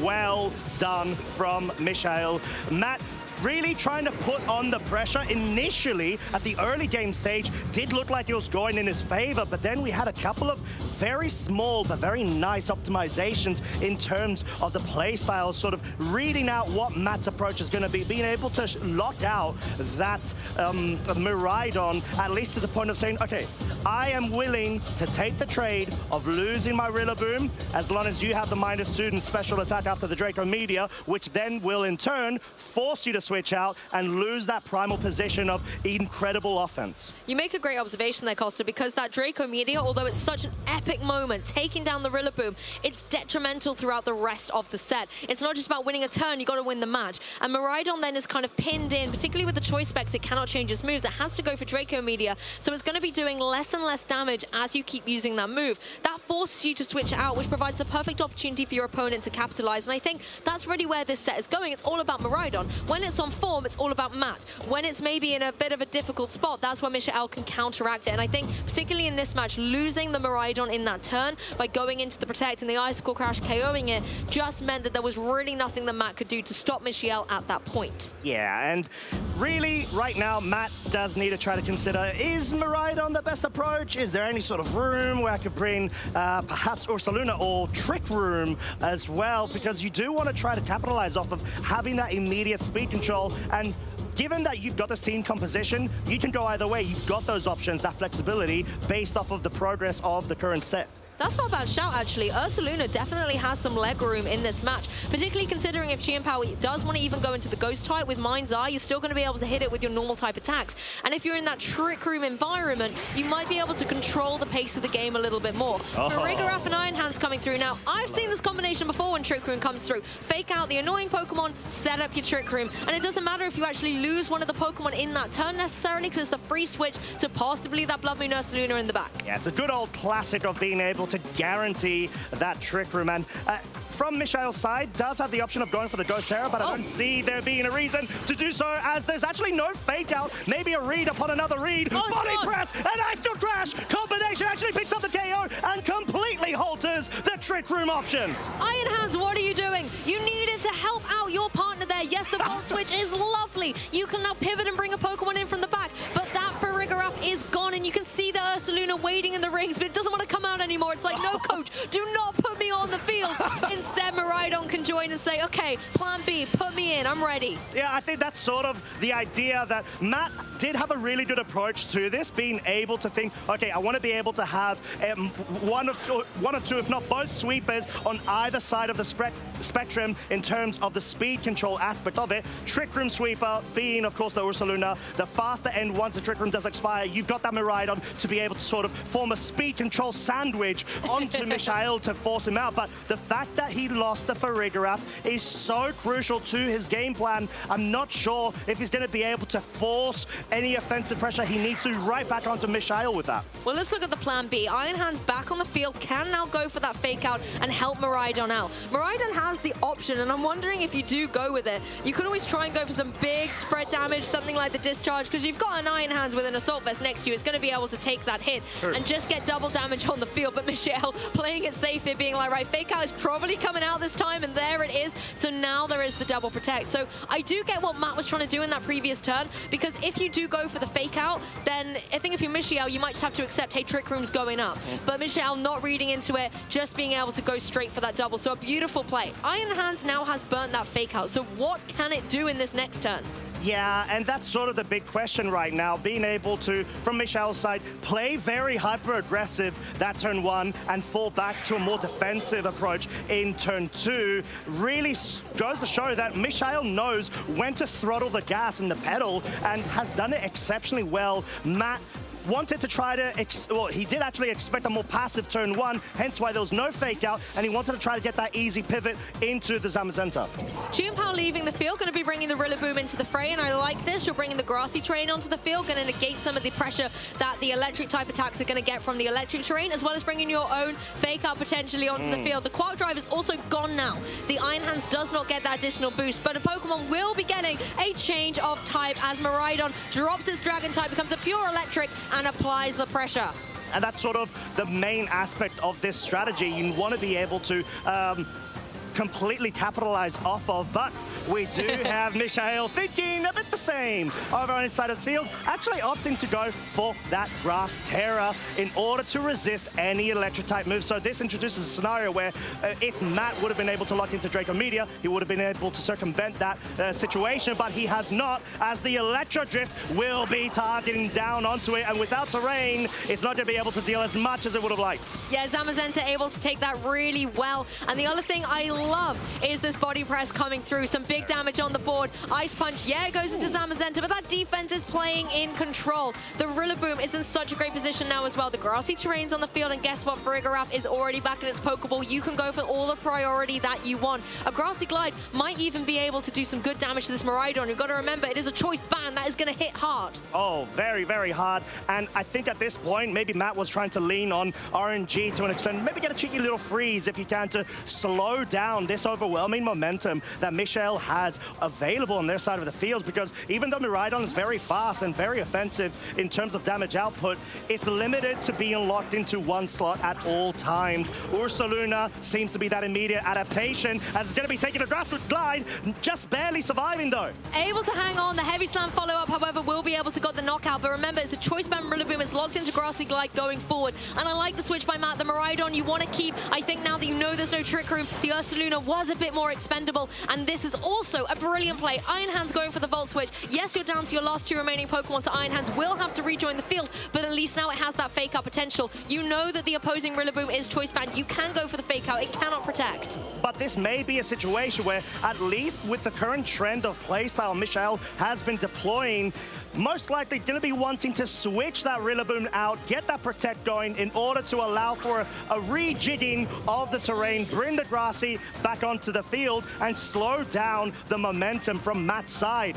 Well done from Michael. Matt, really trying to put on the pressure. Initially, at the early game stage, did look like it was going in his favor, but then we had a couple of very small but very nice optimizations in terms of the play style, sort of reading out what Matt's approach is going to be, being able to lock out that Miraidon, at least to the point of saying, okay, I am willing to take the trade of losing my Rillaboom as long as you have the -2 and special attack after the Draco Meteor, which then will in turn force you to switch out and lose that primal position of incredible offense. You make a great observation there, Costa, because that Draco Meteor, although it's such an epic moment, taking down the Rillaboom, it's detrimental throughout the rest of the set. It's not just about winning a turn, you got to win the match. And Miraidon then is kind of pinned in, particularly with the choice specs, it cannot change its moves. It has to go for Draco Meteor, so it's going to be doing less and less damage as you keep using that move. That forces you to switch out, which provides the perfect opportunity for your opponent to capitalize. And I think that's really where this set is going. It's all about Miraidon. When it's on form, it's all about Matt. When it's maybe in a bit of a difficult spot, that's where Michael can counteract it. And I think, particularly in this match, losing the Miraidon in that turn by going into the Protect and the Icicle Crash KOing it just meant that there was really nothing that Matt could do to stop Michael at that point. Yeah, and really, right now, Matt does need to try to consider, is Miraidon the best approach? Is there any sort of room where I could bring perhaps Ursaluna or Trick Room as well? Because you do want to try to capitalize off of having that immediate speed control. And given that you've got this team composition, you can go either way. You've got those options, that flexibility, based off of the progress of the current set. That's not a bad shout, actually. Ursaluna definitely has some leg room in this match, particularly considering if Chi Power does want to even go into the Ghost type with Mind's Eye, you're still going to be able to hit it with your normal type attacks. And if you're in that Trick Room environment, you might be able to control the pace of the game a little bit more. Farigiraf and Iron Hands coming through. Now, I've seen this combination before when Trick Room comes through. Fake out the annoying Pokemon, set up your Trick Room, and it doesn't matter if you actually lose one of the Pokemon in that turn necessarily, because it's the free switch to possibly that Blood Moon Ursaluna in the back. Yeah, it's a good old classic of being able to guarantee that Trick Room. And from Michael's side, does have the option of going for the Ghost Terror, but I don't see there being a reason to do so, as there's actually no fake out. Maybe a read upon another read. Body press and Icicle Crash combination actually picks up the KO and completely halters the Trick Room option. Iron Hands, what are you doing? You needed to help out your partner there. Yes, the Volt Switch is lovely. You can now pivot and bring a Pokemon in from the back, but that Farigiraf is gone, and you can see the Ursaluna waiting in the rings, but it doesn't want to come out anymore. It's like, no, coach, do not put me on the field. Instead, Miraidon can join and say, okay, plan B, put me in, I'm ready. Yeah, I think that's sort of the idea that Matt did have a really good approach to this, being able to think, okay, I want to be able to have one of two, if not both, sweepers on either side of the spectrum in terms of the speed control aspect of it. Trick Room sweeper being, of course, the Ursaluna. The faster end, once the Trick Room does expire, you've got that Miraidon to be able to sort of form a speed control sandwich onto Michael to force him out. But the fact that he lost the Farigiraf is so crucial to his game plan. I'm not sure if he's going to be able to force any offensive pressure he needs to right back onto Michael with that. Well, let's look at the plan B. Iron Hands back on the field, can now go for that fake out and help Miraidon out. Miraidon has the option, and I'm wondering if you do go with it, you could always try and go for some big spread damage, something like the Discharge, because you've got an Iron Hands with an Assault Vest next to you. It's going to be able to take that hit and just get double damage on the field. But Michael playing it safe here, being like, right, fake out is probably coming out this time, and there it is. So now there is the double protect. So I do get what Matt was trying to do in that previous turn, because if you do go for the fake out, then I think if you're Michael, you might just have to accept, hey, Trick Room's going up. But Michael not reading into it, just being able to go straight for that double. So a beautiful play. Iron Hands now has burnt that fake out. So what can it do in this next turn? Yeah, and that's sort of the big question right now, being able to, from Michael's side, play very hyper-aggressive that turn 1 and fall back to a more defensive approach in turn 2 really goes to show that Michael knows when to throttle the gas and the pedal and has done it exceptionally well. Matt wanted to try to, he did actually expect a more passive turn 1, hence why there was no fake out, and he wanted to try to get that easy pivot into the Zamazenta. Chien-Pao leaving the field, going to be bringing the Rillaboom into the fray, and I like this. You're bringing the grassy terrain onto the field, going to negate some of the pressure that the electric type attacks are going to get from the electric terrain, as well as bringing your own fake out potentially onto the field. The Quark Drive is also gone now. The Iron Hands does not get that additional boost, but a Pokemon will be getting a change of type as Miraidon drops its Dragon type, becomes a pure electric, and applies the pressure. And that's sort of the main aspect of this strategy. You want to be able to completely capitalize off of, but we do have Michael thinking a bit the same over on inside of the field, actually opting to go for that Grass Terra in order to resist any electric type moves. So this introduces a scenario where if Matt would have been able to lock into Draco Meteor, he would have been able to circumvent that situation, but he has not, as the Electro Drift will be targeting down onto it, and without terrain, it's not going to be able to deal as much as it would have liked. Yeah, Zamazenta able to take that really well. And the other thing I love is this body press coming through. Some big damage on the board. Ice Punch, yeah, it goes into Zamazenta, but that defense is playing in control. The Rillaboom is in such a great position now as well. The grassy terrain's on the field, and guess what? Farigiraf is already back in its Pokeball. You can go for all the priority that you want. A Grassy Glide might even be able to do some good damage to this Miraidon. You've got to remember, it is a choice band that is going to hit hard. Oh, very, very hard. And I think at this point, maybe Matt was trying to lean on RNG to an extent. Maybe get a cheeky little freeze if you can to slow down this overwhelming momentum that Michael has available on their side of the field, because even though Miraidon is very fast and very offensive in terms of damage output, it's limited to being locked into one slot at all times. Ursaluna seems to be that immediate adaptation, as it's going to be taking a Grass Glide, just barely surviving though. Able to hang on. The Heavy Slam follow-up, however, will be able to get the knockout, but remember, it's a choice band. Rillaboom is locked into Grassy Glide going forward, and I like the switch by Matt. The Miraidon you want to keep. I think now that you know there's no Trick Room, the Ursaluna was a bit more expendable, and this is also a brilliant play. Iron Hands going for the Volt Switch. Yes, you're down to your last 2 remaining Pokemon, so Iron Hands will have to rejoin the field, but at least now it has that fake out potential. You know that the opposing Rillaboom is choice band. You can go for the fake out. It cannot protect. But this may be a situation where, at least with the current trend of playstyle Michael has been deploying, most likely going to be wanting to switch that Rillaboom out, get that Protect going in order to allow for a rejigging of the terrain, bring the Grassy back onto the field, and slow down the momentum from Matt's side.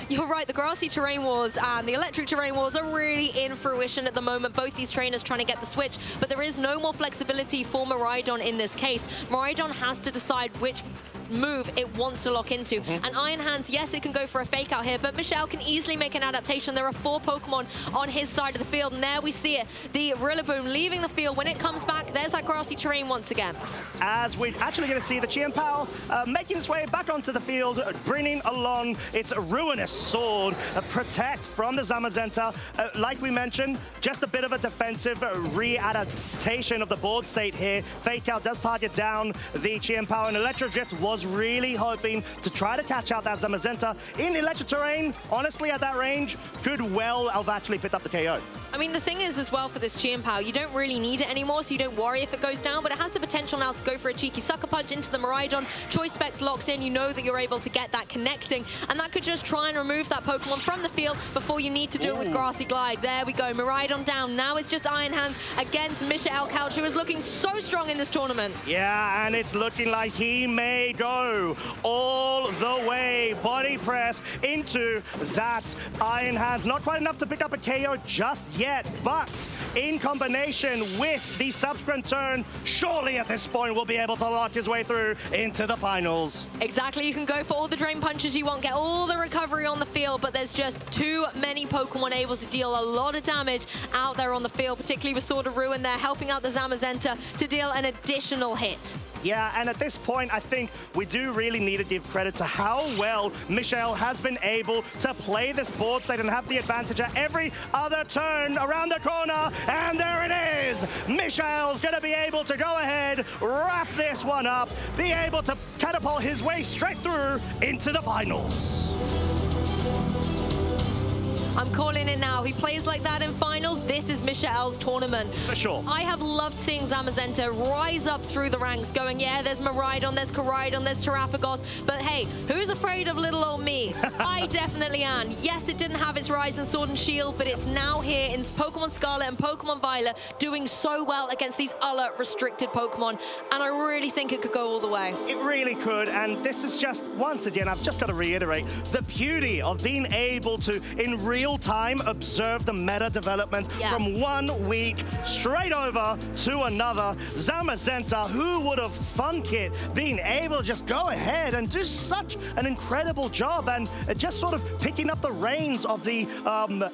You're right, the Grassy Terrain Wars and the Electric Terrain Wars are really in fruition at the moment. Both these trainers trying to get the switch, but there is no more flexibility for Miraidon in this case. Miraidon has to decide which move it wants to lock into. And Iron Hands, yes, it can go for a fake out here, but Michelle can easily make an adaptation. There are 4 Pokemon on his side of the field, and there we see it. The Rillaboom leaving the field. When it comes back, there's that grassy terrain once again. As we're actually going to see the Chien-Pao making its way back onto the field, bringing along its Ruinous Sword, a Protect from the Zamazenta. Like we mentioned, just a bit of a defensive re-adaptation of the board state here. Fake out does target down the Chien-Pao, and Electro Drift was really hoping to try to catch out that Zamazenta. In electric terrain, honestly, at that range, could well have actually picked up the KO. I mean, the thing is as well for this Chien-Pao, you don't really need it anymore, so you don't worry if it goes down, but it has the potential now to go for a cheeky Sucker Punch into the Miraidon. Choice Specs locked in, you know that you're able to get that connecting, and that could just try and remove that Pokemon from the field before you need to do it with Grassy Glide. There we go, Miraidon down. Now it's just Iron Hands against Michael Couch, who is looking so strong in this tournament. Yeah, and it's looking like he may go all the way. Body press into that Iron Hands. Not quite enough to pick up a KO just yet, but in combination with the subsequent turn, surely at this point will be able to lock his way through into the finals. Exactly, you can go for all the Drain Punches you want, get all the recovery on the field, but there's just too many Pokemon able to deal a lot of damage out there on the field, particularly with Sword of Ruin there, helping out the Zamazenta to deal an additional hit. Yeah, and at this point, I think we do really need to give credit to how well Michael has been able to play this board state and have the advantage at every other turn around the corner. And there it is! Michael's going to be able to go ahead, wrap this one up, be able to catapult his way straight through into the finals. I'm calling it now. He plays like that in finals. This is Michael's tournament. For sure. I have loved seeing Zamazenta rise up through the ranks going, yeah, there's Miraidon, there's Koraidon, there's Terapagos, but hey, who's afraid of little old me? I definitely am. Yes, it didn't have its rise in Sword and Shield, but it's now here in Pokemon Scarlet and Pokemon Violet doing so well against these other restricted Pokemon, and I really think it could go all the way. It really could, and this is just, once again, I've just got to reiterate, the beauty of being able to, in real time, observe the meta developments from 1 week straight over to another. Zamazenta, who would have thunk it, being able to just go ahead and do such an incredible job and just sort of picking up the reins of the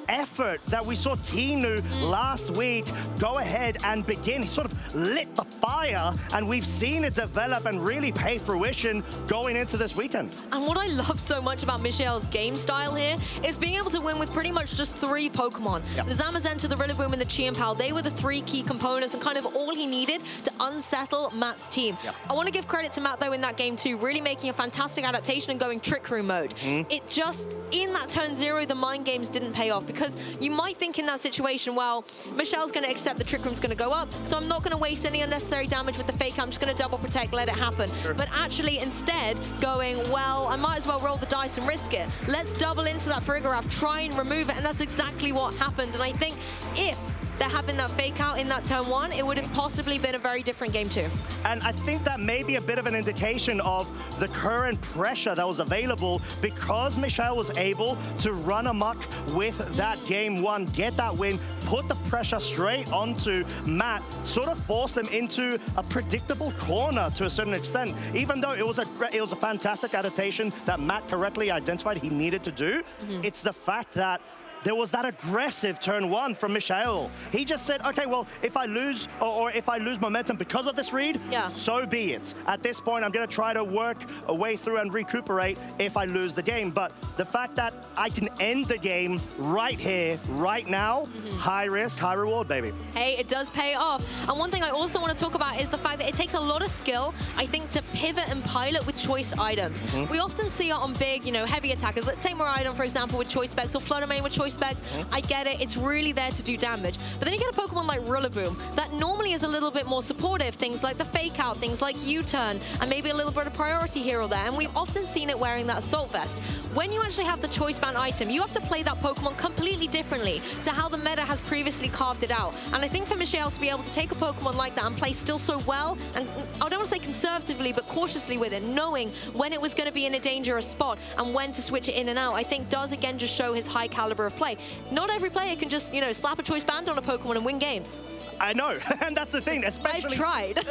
effort that we saw Kinu last week go ahead and begin. He sort of lit the fire, and we've seen it develop and really pay fruition going into this weekend. And what I love so much about Michael's game style here is being able to win with pretty much just 3 Pokemon. The Zamazenta, the Rillaboom, and the Chien-Pao, they were the 3 key components and kind of all he needed to unsettle Matt's team. I want to give credit to Matt, though, in that game, too, really making a fantastic adaptation and going Trick Room mode. It just, in that turn 0, the mind games didn't pay off, because you might think in that situation, well, Michelle's going to accept the Trick Room's going to go up, so I'm not going to waste any unnecessary damage with the Fake Out. I'm just going to double protect, let it happen. But actually, instead, going, well, I might as well roll the dice and risk it. Let's double into that Farigiraf, try and remove it, and that's exactly what happened. And I think if there had been that Fake Out in that turn 1, it would have possibly been a very different game 2. And I think that may be a bit of an indication of the current pressure that was available, because Michelle was able to run amok with that game 1, get that win, put the pressure straight onto Matt, sort of force them into a predictable corner to a certain extent. Even though it was a fantastic adaptation that Matt correctly identified he needed to do, it's the fact that there was that aggressive turn 1 from Michael. He just said, okay, well, if I lose or if I lose momentum because of this read, so be it. At this point, I'm going to try to work a way through and recuperate if I lose the game. But the fact that I can end the game right here, right now, high risk, high reward, baby. Hey, it does pay off. And one thing I also want to talk about is the fact that it takes a lot of skill, I think, to pivot and pilot with choice items. We often see it on big, heavy attackers. Let's take Miraidon, for example, with choice specs, or Fluttermane with choice specs. I get it, it's really there to do damage. But then you get a Pokemon like Rillaboom that normally is a little bit more supportive, things like the Fake Out, things like U-Turn, and maybe a little bit of priority here or there, and we've often seen it wearing that Assault Vest. When you actually have the choice band item, you have to play that Pokemon completely differently to how the meta has previously carved it out. And I think for Michelle to be able to take a Pokemon like that and play still so well, and I don't want to say conservatively, but cautiously with it, knowing when it was going to be in a dangerous spot and when to switch it in and out, I think does again just show his high caliber of play. Not every player can just, slap a choice band on a Pokemon and win games. I know, and that's the thing, especially... I've tried.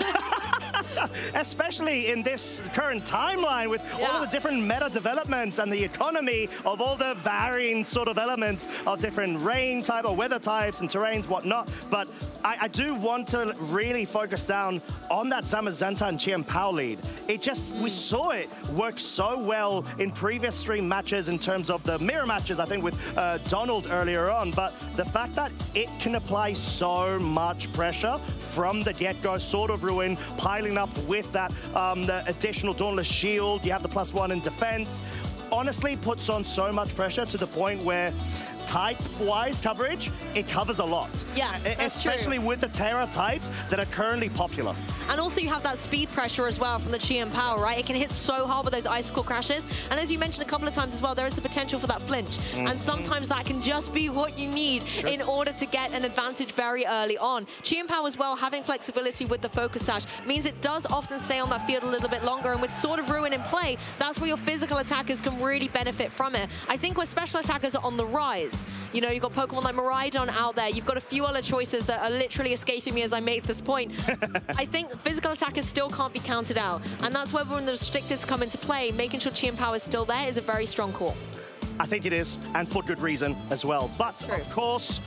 Especially in this current timeline with all the different meta developments and the economy of all the varying sort of elements of different rain type or weather types and terrains, whatnot. But I do want to really focus down on that Zamazenta and Chien-Pao lead. It just, we saw it work so well in previous stream matches in terms of the mirror matches, I think, with Donald earlier on. But the fact that it can apply so much pressure from the get-go, Sword of Ruin, piling up with that the additional Dauntless Shield, you have the +1 in defense, honestly puts on so much pressure to the point where type-wise coverage, it covers a lot. Yeah, especially with the Terra types that are currently popular. And also you have that speed pressure as well from the Chien-Pao, right? It can hit so hard with those Icicle crashes. And as you mentioned a couple of times as well, there is the potential for that flinch. And sometimes that can just be what you need in order to get an advantage very early on. Chien-Pao as well, having flexibility with the Focus Sash, means it does often stay on that field a little bit longer. And with Sword of Ruin in play, that's where your physical attackers can really benefit from it. I think where special attackers are on the rise, you've got Pokemon like Miraidon out there. You've got a few other choices that are literally escaping me as I make this point. I think physical attackers still can't be counted out. And that's where when the restricteds come into play, making sure Chien-Pao is still there is a very strong call. I think it is, and for good reason as well. But, of course,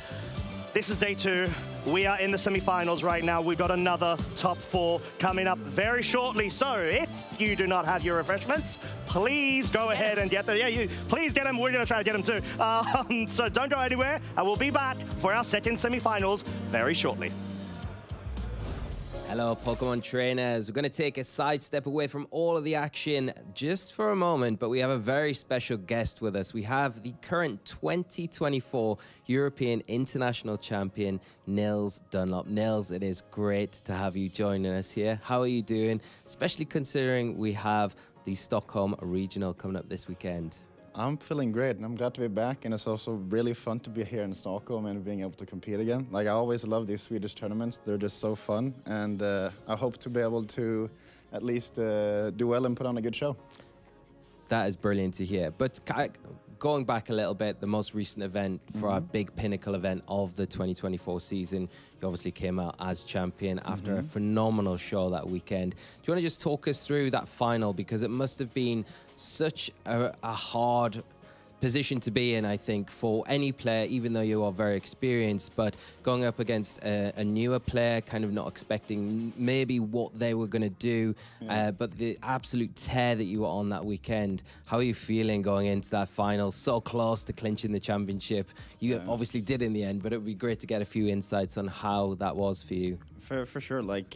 this is day 2. We are in the semi-finals right now. We've got another top 4 coming up very shortly. So if you do not have your refreshments, please go ahead and get them. Yeah, please get them. We're going to try to get them too. So don't go anywhere. I will be back for our second semi-finals very shortly. Hello, Pokemon trainers. We're going to take a sidestep away from all of the action just for a moment, but we have a very special guest with us. We have the current 2024 European International Champion, Nils Dunlop. Nils, it is great to have you joining us here. How are you doing, especially considering we have the Stockholm Regional coming up this weekend? I'm feeling great, and I'm glad to be back, and it's also really fun to be here in Stockholm and being able to compete again. Like, I always love these Swedish tournaments. They're just so fun, and I hope to be able to at least do well and put on a good show. That is brilliant to hear. But going back a little bit, the most recent event for our big pinnacle event of the 2024 season, you obviously came out as champion after a phenomenal show that weekend. Do you want to just talk us through that final? Because it must have been such a hard position to be in, I think, for any player, even though you are very experienced, but going up against a newer player, kind of not expecting maybe what they were going to do, but the absolute tear that you were on that weekend. How are you feeling going into that final, so close to clinching the championship? You obviously did in the end, but it would be great to get a few insights on how that was for you. For sure, like,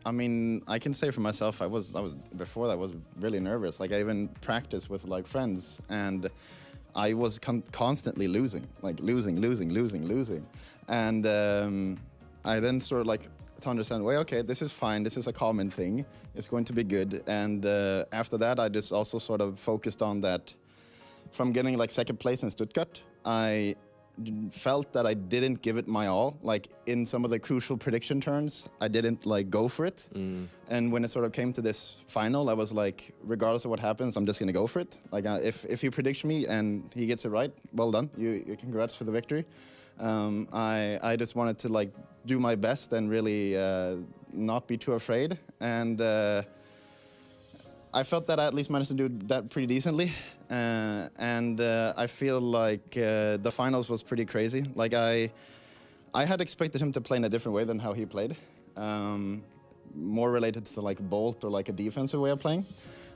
I mean, I can say for myself, I was before that was really nervous. Like, I even practiced with like friends, and I was constantly losing, and I then sort of like to understand, well, okay, this is fine, this is a common thing, it's going to be good. And after that, I just also sort of focused on that. From getting like second place in Stuttgart, I felt that I didn't give it my all. Like, in some of the crucial prediction turns, I didn't like go for it. And when it sort of came to this final, I was like, regardless of what happens, I'm just gonna go for it. Like, if he predicts me and he gets it right, well done. You congrats for the victory. I just wanted to like do my best and really not be too afraid. And I felt that I at least managed to do that pretty decently. And I feel like the finals was pretty crazy. Like, I had expected him to play in a different way than how he played. More related to like Bolt or like a defensive way of playing.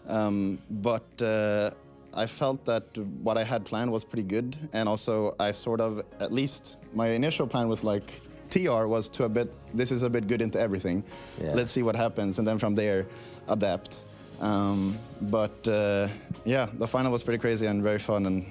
But I felt that what I had planned was pretty good. And also I sort of, at least my initial plan with like TR was to this is a bit good into everything. Let's see what happens. And then from there, adapt. Yeah, the final was pretty crazy and very fun, and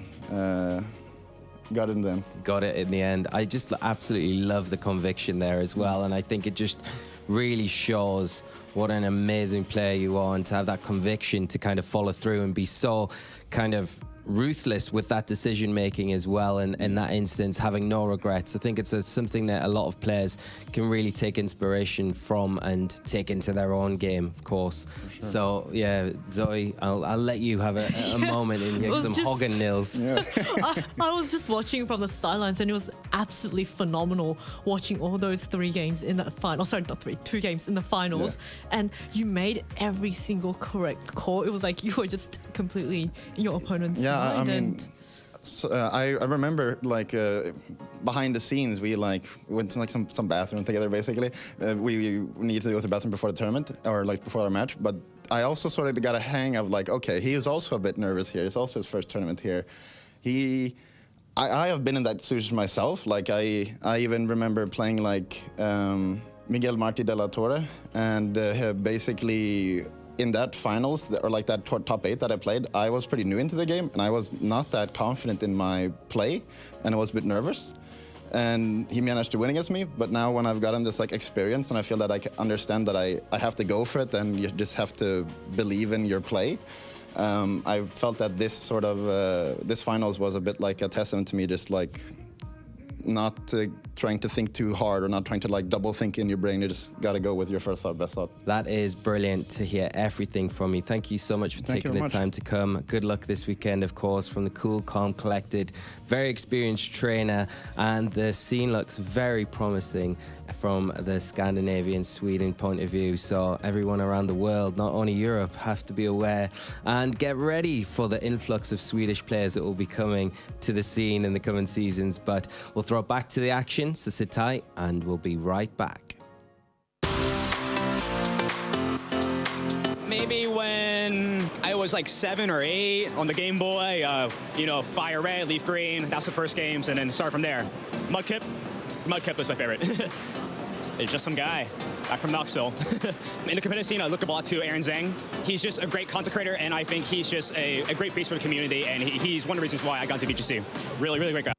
got it in the end. Got it in the end. I just absolutely love the conviction there as well, and I think it just really shows what an amazing player you are, and to have that conviction to kind of follow through and be so kind of ruthless with that decision making as well, and in that instance having no regrets. I think it's something that a lot of players can really take inspiration from and take into their own game, of course. Sure. So yeah, Zoe, I'll let you have a moment in here, some hogging Nils. I was just watching from the sidelines, and it was absolutely phenomenal watching all those 3 games in the final. Sorry, not 3, 2 games in the finals, and you made every single correct call. It was like you were just completely in your opponent's mind. I mean, I remember like behind the scenes, we like went to like some bathroom together. Basically, we needed to go to the bathroom before the tournament or like before our match. But I also sort of got a hang of like, okay, he is also a bit nervous here. It's also his first tournament here. I have been in that situation myself. Like I even remember playing like Miguel Martí de la Torre, and basically in that finals, or like that top 8 that I played, I was pretty new into the game, and I was not that confident in my play, and I was a bit nervous. And he managed to win against me, but now when I've gotten this like experience, and I feel that I can understand that I have to go for it, and you just have to believe in your play. I felt that this sort of this finals was a bit like a testament to me, just like not trying to think too hard, or not trying to like double think in your brain. You just got to go with your first thought, best thought. That is brilliant to hear everything from you. Thank you so much for taking the time to come. Good luck this weekend, of course, from the cool, calm, collected, very experienced trainer, and the scene looks very promising from the Scandinavian, Sweden point of view. So everyone around the world, not only Europe, have to be aware and get ready for the influx of Swedish players that will be coming to the scene in the coming seasons. But we'll throw it back to the action, so sit tight and we'll be right back. Maybe when I was like 7 or 8 on the Game Boy, Fire Red, Leaf Green, that's the first games, and then start from there. Mudkip was my favorite. It's just some guy back from Knoxville. In the competitive scene, I look a lot to Aaron Zhang. He's just a great content creator, and I think he's just a great face for the community, and he's one of the reasons why I got to VGC. Really, really great guy.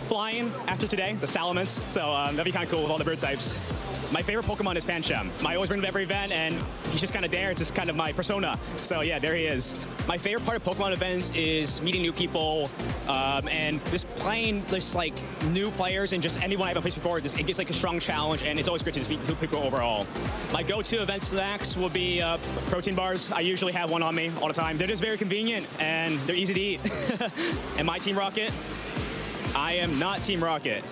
Flying after today, the Salamence, so that'd be kind of cool with all the bird types. My favorite Pokemon is Pancham. I always bring him to every event, and he's just kind of there. It's just kind of my persona. So yeah, there he is. My favorite part of Pokemon events is meeting new people and just playing just like new players and just anyone I haven't faced before. It gets like a strong challenge, and it's always great to just meet new people overall. My go-to event snacks will be protein bars. I usually have one on me all the time. They're just very convenient, and they're easy to eat. And my Team Rocket? I am not Team Rocket.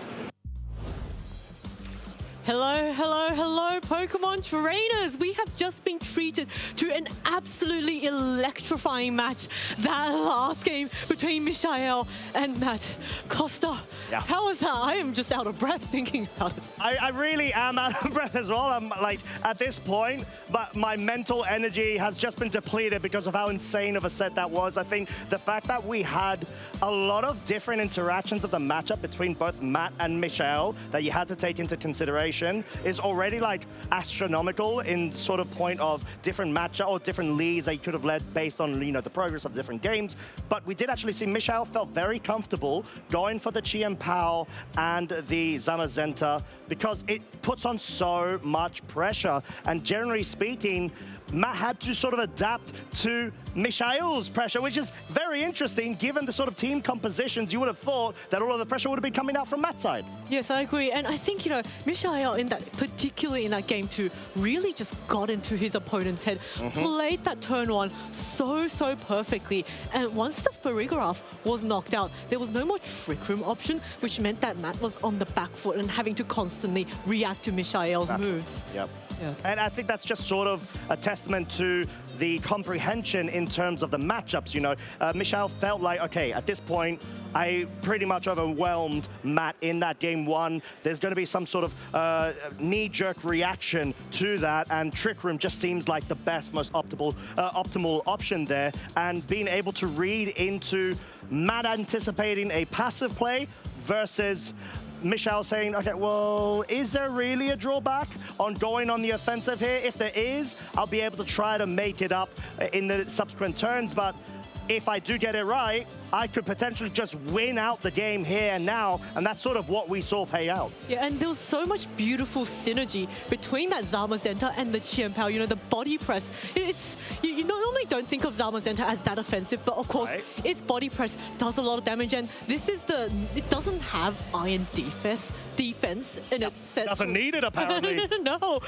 Hello, hello, hello, Pokemon trainers! We have just been treated to an absolutely electrifying match. That last game between Michael and Matt Costa. Yeah. How was that? I am just out of breath thinking about it. I really am out of breath as well. I'm like, at this point, but my mental energy has just been depleted because of how insane of a set that was. I think the fact that we had a lot of different interactions of the matchup between both Matt and Michael that you had to take into consideration is already like astronomical in sort of point of different matchup or different leads that you could have led based on, you know, the progress of different games. But we did actually see Michael felt very comfortable going for the Chien Pao and the Zamazenta because it puts on so much pressure. And generally speaking, Matt had to sort of adapt to Michael's pressure, which is very interesting given the sort of team compositions. You would have thought that all of the pressure would have been coming out from Matt's side. Yes, I agree. And I think, you know, Michael in that, particularly in that game too, really just got into his opponent's head, played that turn one so perfectly. And once the Farigiraf was knocked out, there was no more Trick Room option, which meant that Matt was on the back foot and having to constantly react to Michael's moves. Yep. Yeah. And I think that's just sort of a testament to the comprehension in terms of the matchups, you know. Michael felt like, okay, at this point, I pretty much overwhelmed Matt in that game one. There's going to be some sort of knee-jerk reaction to that, and Trick Room just seems like the best, most optimal option there. And being able to read into Matt anticipating a passive play versus Michael saying, okay, well, is there really a drawback on going on the offensive here? If there is, I'll be able to try to make it up in the subsequent turns, but if I do get it right, I could potentially just win out the game here and now, and that's sort of what we saw pay out. Yeah, and there was so much beautiful synergy between that Zamazenta and the Chien Pao, you know, the body press. It's, you normally don't think of Zamazenta as that offensive, but of course, its body press does a lot of damage, and this is it doesn't have iron defense in its set. Doesn't need it, apparently. No.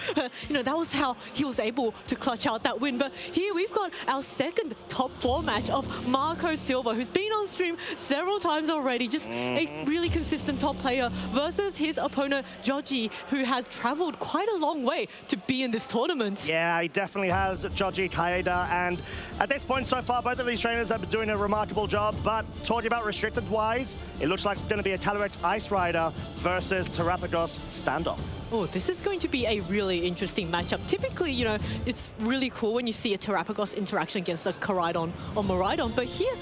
You know, that was how he was able to clutch out that win. But here we've got our second top 4 match of Marco Silva, who's been on stream several times already, just a really consistent top player versus his opponent, Joji, who has traveled quite a long way to be in this tournament. Yeah, he definitely has, Joji Kaeda, and at this point so far, both of these trainers have been doing a remarkable job, but talking about restricted-wise, it looks like it's going to be a Calyrex Ice Rider versus Terapagos standoff. Oh, this is going to be a really interesting matchup. Typically, you know, it's really cool when you see a Terapagos interaction against a Koraidon or Miraidon, but here,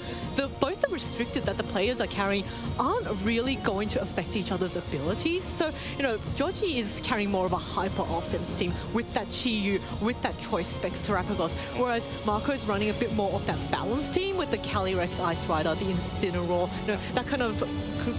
both the restricted that the players are carrying aren't really going to affect each other's abilities. So, you know, Joji is carrying more of a hyper offense team with that Chi-Yu, with that Choice Specs Terapagos, whereas Marco is running a bit more of that balance team with the Calyrex Ice Rider, the Incineroar, you know, that kind of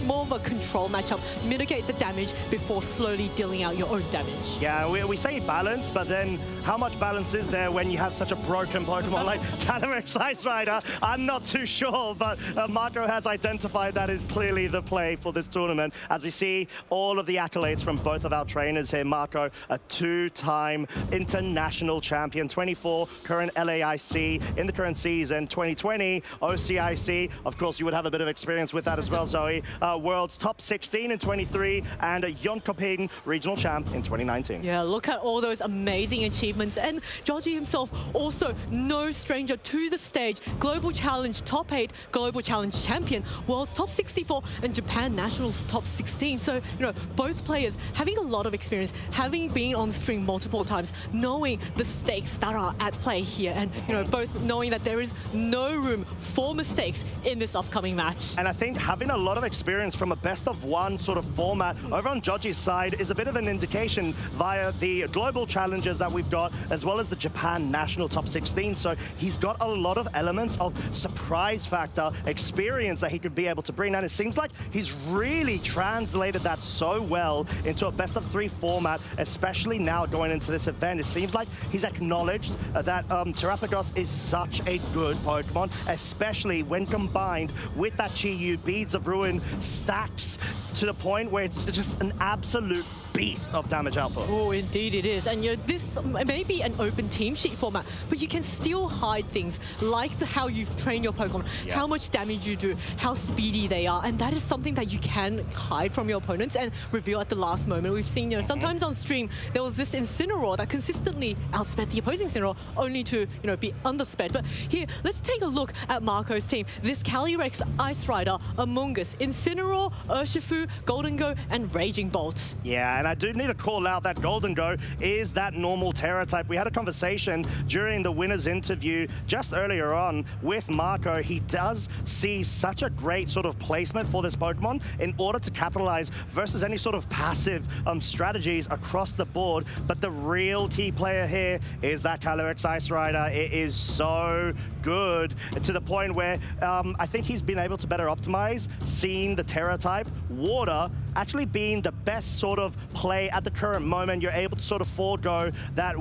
more of a control matchup, mitigate the damage before slowly dealing out your own damage. Yeah, we say balance, but then how much balance is there when you have such a broken Pokemon like Calyrex Ice Rider? I'm not too sure, but Marco has identified that is clearly the play for this tournament. As we see all of the accolades from both of our trainers here. Marco, a 2-time international champion, 24 current LAIC in the current season, 2020 OCIC. Of course, you would have a bit of experience with that as well, Zoe. World's top 16 in 23 and a Jönköping regional champ in 2019. Yeah, look at all those amazing achievements. And Joji himself also no stranger to the stage. Global Challenge top 8, Global Challenge champion, World's top 64 and Japan Nationals top 16. So, you know, both players having a lot of experience, having been on stream multiple times, knowing the stakes that are at play here, and, you know, both knowing that there is no room for mistakes in this upcoming match. And I think having a lot of experience experience from a best-of-1 sort of format over on Joji's side is a bit of an indication via the global challenges that we've got, as well as the Japan National Top 16. So he's got a lot of elements of surprise factor experience that he could be able to bring. And it seems like he's really translated that so well into a best-of-3 format, especially now going into this event. It seems like he's acknowledged that Terastallization is such a good Pokemon, especially when combined with that Chi-Yu Beads of Ruin stacks to the point where it's just an absolute beast of damage output. Oh, indeed it is. And this may be an open team sheet format, but you can still hide things like how you've trained your Pokemon, how much damage you do, how speedy they are, and that is something that you can hide from your opponents and reveal at the last moment. We've seen, sometimes on stream there was this Incineroar that consistently outsped the opposing Incineroar, only to be undersped. But here, let's take a look at Marco's team. This Calyrex, Ice Rider, Amoonguss, Incineroar, Urshifu, Golden Go, and Raging Bolt. Yeah, and I do need to call out that Golden Go is that normal Terra type. We had a conversation during the winner's interview just earlier on with Marco. He does see such a great sort of placement for this Pokemon in order to capitalize versus any sort of passive strategies across the board. But the real key player here is that Calyrex Ice Rider. It is so good to the point where I think he's been able to better optimize, seeing the Terra type, Water, actually being the best sort of play at the current moment. You're able to sort of forego that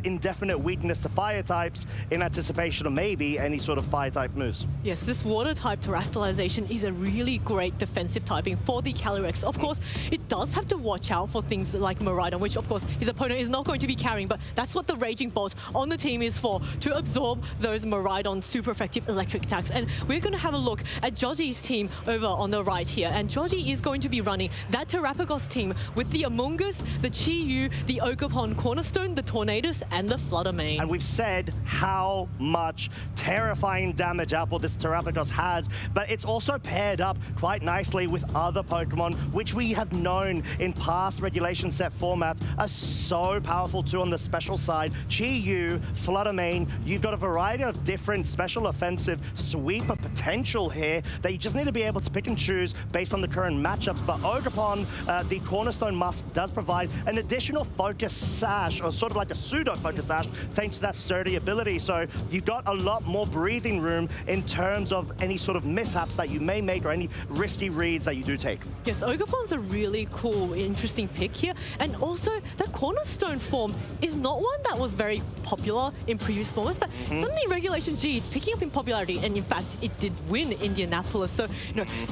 indefinite weakness to fire types in anticipation of maybe any sort of fire type moves. Yes, this water type Terastallization is a really great defensive typing for the Calyrex. Of course, it does have to watch out for things like Miraidon, which of course his opponent is not going to be carrying, but that's what the Raging Bolt on the team is for, to absorb those Miraidon super effective electric attacks. And we're going to have a look at Joji's team over on the right here. And Joji is going to be running that Terastallization team with the Amoonguss, the Chi-Yu, the Ogerpon Cornerstone, the Tornadus, and the Fluttermane. And we've said how much terrifying damage output this Terastallization has, but it's also paired up quite nicely with other Pokemon, which we have known in past regulation set formats are so powerful too on the special side. Chi-Yu, Fluttermane, you've got a variety of different special offensive sweeper potential here that you just need to be able to pick and choose based on the current matchups. But Ogerpon, the Cornerstone Musk, does provide an additional focus sash, or sort of like a pseudo focus sash, thanks to that sturdy ability. So you've got a lot more breathing room in terms of any sort of mishaps that you may make or any risky reads that you do take. Yes, Ogerpon's a really cool, interesting pick here. And also, the Cornerstone form is not one that was very popular in previous formats, but suddenly Regulation G, it's picking up in popularity, and in fact, it did win Indianapolis. So,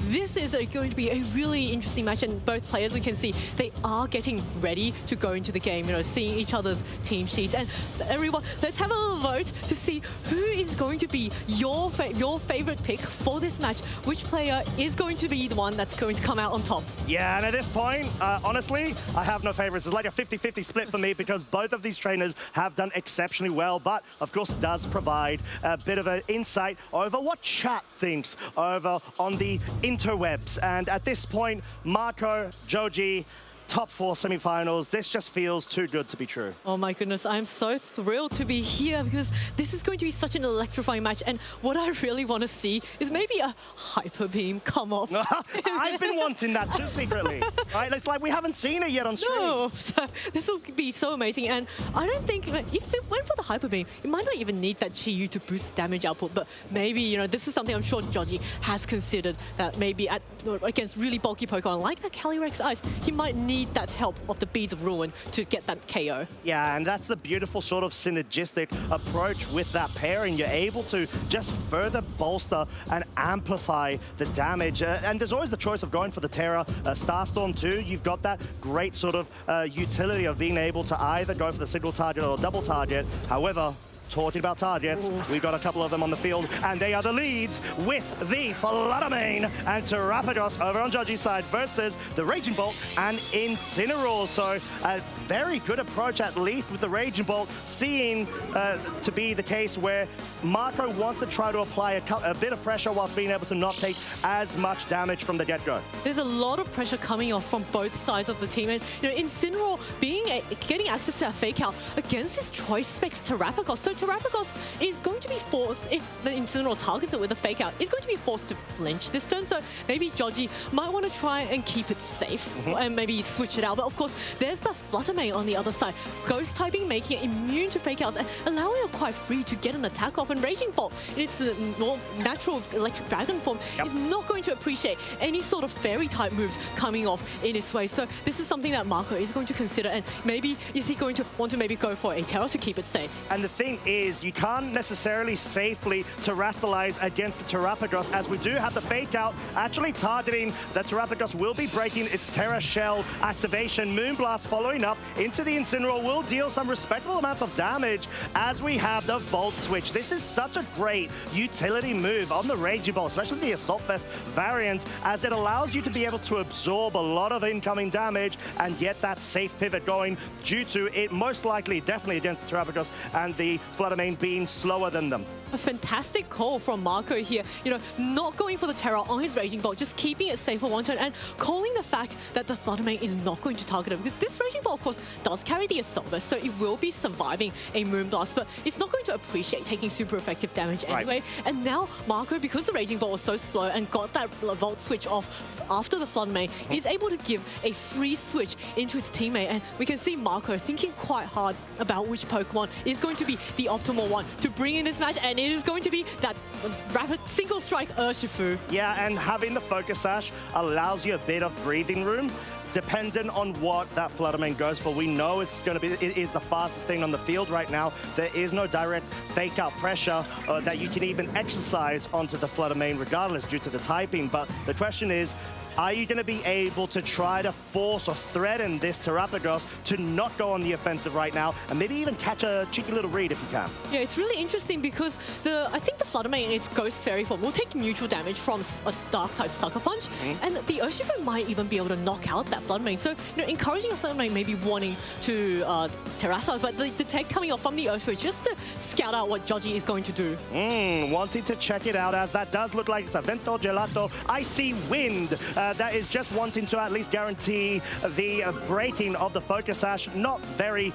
this is going to be a really interesting match, and both players, we can see, they are getting ready to go into the game, seeing each other's team sheets. And everyone, let's have a little vote to see who is going to be your favorite pick for this match. Which player is going to be the one that's going to come out on top? Yeah, and at this point, honestly, I have no favorites. It's like a 50-50 split for me because both of these trainers have done exceptionally well, but of course it does provide a bit of an insight over what chat thinks over on the interwebs. And at this point, Marco, Joji, top 4 semifinals. This just feels too good to be true. Oh my goodness, I'm so thrilled to be here because this is going to be such an electrifying match, and what I really want to see is maybe a Hyper Beam come off. I've been wanting that too secretly. Right? It's like we haven't seen it yet on stream. No, so this will be so amazing, and I don't think if it went for the Hyper Beam, it might not even need that Chi-Yu to boost damage output, but maybe, this is something I'm sure Joji has considered, that maybe against really bulky Pokemon like that Calyrex Ice, he might need that help of the Beads of Ruin to get that KO. Yeah, and that's the beautiful sort of synergistic approach with that pairing. You're able to just further bolster and amplify the damage. And there's always the choice of going for the Terra Starstorm too. You've got that great sort of utility of being able to either go for the single target or double target. However, talking about targets, we've got a couple of them on the field, and they are the leads with the Fluttermane and Terastallization over on Joji's side versus the Raging Bolt and Incineroar. So a very good approach, at least with the Raging Bolt, seeing to be the case where Marco wants to try to apply a bit of pressure whilst being able to not take as much damage from the get-go. There's a lot of pressure coming off from both sides of the team, and Incineroar getting access to a fake out against this Choice Specs Terastallization. So Terapagos is going to be forced, if the Incineroar targets it with a fake out, is going to be forced to flinch this turn. So maybe Joji might want to try and keep it safe and maybe switch it out. But of course, there's the Flutter Mane on the other side. Ghost typing, making it immune to fake outs and allowing it quite free to get an attack off. And Raging Bolt, in its more natural Electric Dragon form, is not going to appreciate any sort of fairy type moves coming off in its way. So this is something that Marco is going to consider, and maybe is he going to want to maybe go for a Terra to keep it safe? And the thing is, you can't necessarily safely Terastallize against the Terapagos, as we do have the fake out actually targeting the Terapagos. Will be breaking its Terra Shell activation. Moonblast following up into the Incineroar will deal some respectable amounts of damage as we have the Volt Switch. This is such a great utility move on the Raging Bolt, especially the Assault Vest variant, as it allows you to be able to absorb a lot of incoming damage and get that safe pivot going, due to it most likely definitely against the Terapagos and the Flutter Mane being slower than them. A fantastic call from Marco here. You know, not going for the Terra on his Raging Bolt, just keeping it safe for one turn and calling the fact that the Flutter Mane is not going to target him, because this Raging Bolt, of course, does carry the Assault Vest, so it will be surviving a Moonblast, but it's not going to appreciate taking super effective damage anyway. And now Marco, because the Raging Bolt was so slow and got that Volt Switch off after the Flutter Mane, is able to give a free switch into its teammate, and we can see Marco thinking quite hard about which Pokemon is going to be the optimal one to bring in this match, and it is going to be that rapid single strike Urshifu. Yeah, and having the Focus Sash allows you a bit of breathing room, dependent on what that Flutter Mane goes for. We know it's going to be, it is the fastest thing on the field right now. There is no direct fake out pressure that you can even exercise onto the Flutter Mane regardless due to the typing. But the question is, are you going to be able to try to force or threaten this Terapagos to not go on the offensive right now, and maybe even catch a cheeky little read if you can? Yeah, it's really interesting because I think the Flutter Mane in its Ghost Fairy form will take neutral damage from a Dark-type Sucker Punch, and the Urshifu might even be able to knock out that Flutter Mane. So, you know, encouraging a Flutter Mane maybe wanting to Terastallize, but the tech coming off from the Urshifu just to scout out what Joji is going to do. Wanting to check it out, as that does look like it's a Vento Gelato Icy Wind. That is just wanting to at least guarantee the breaking of the Focus Sash. Not very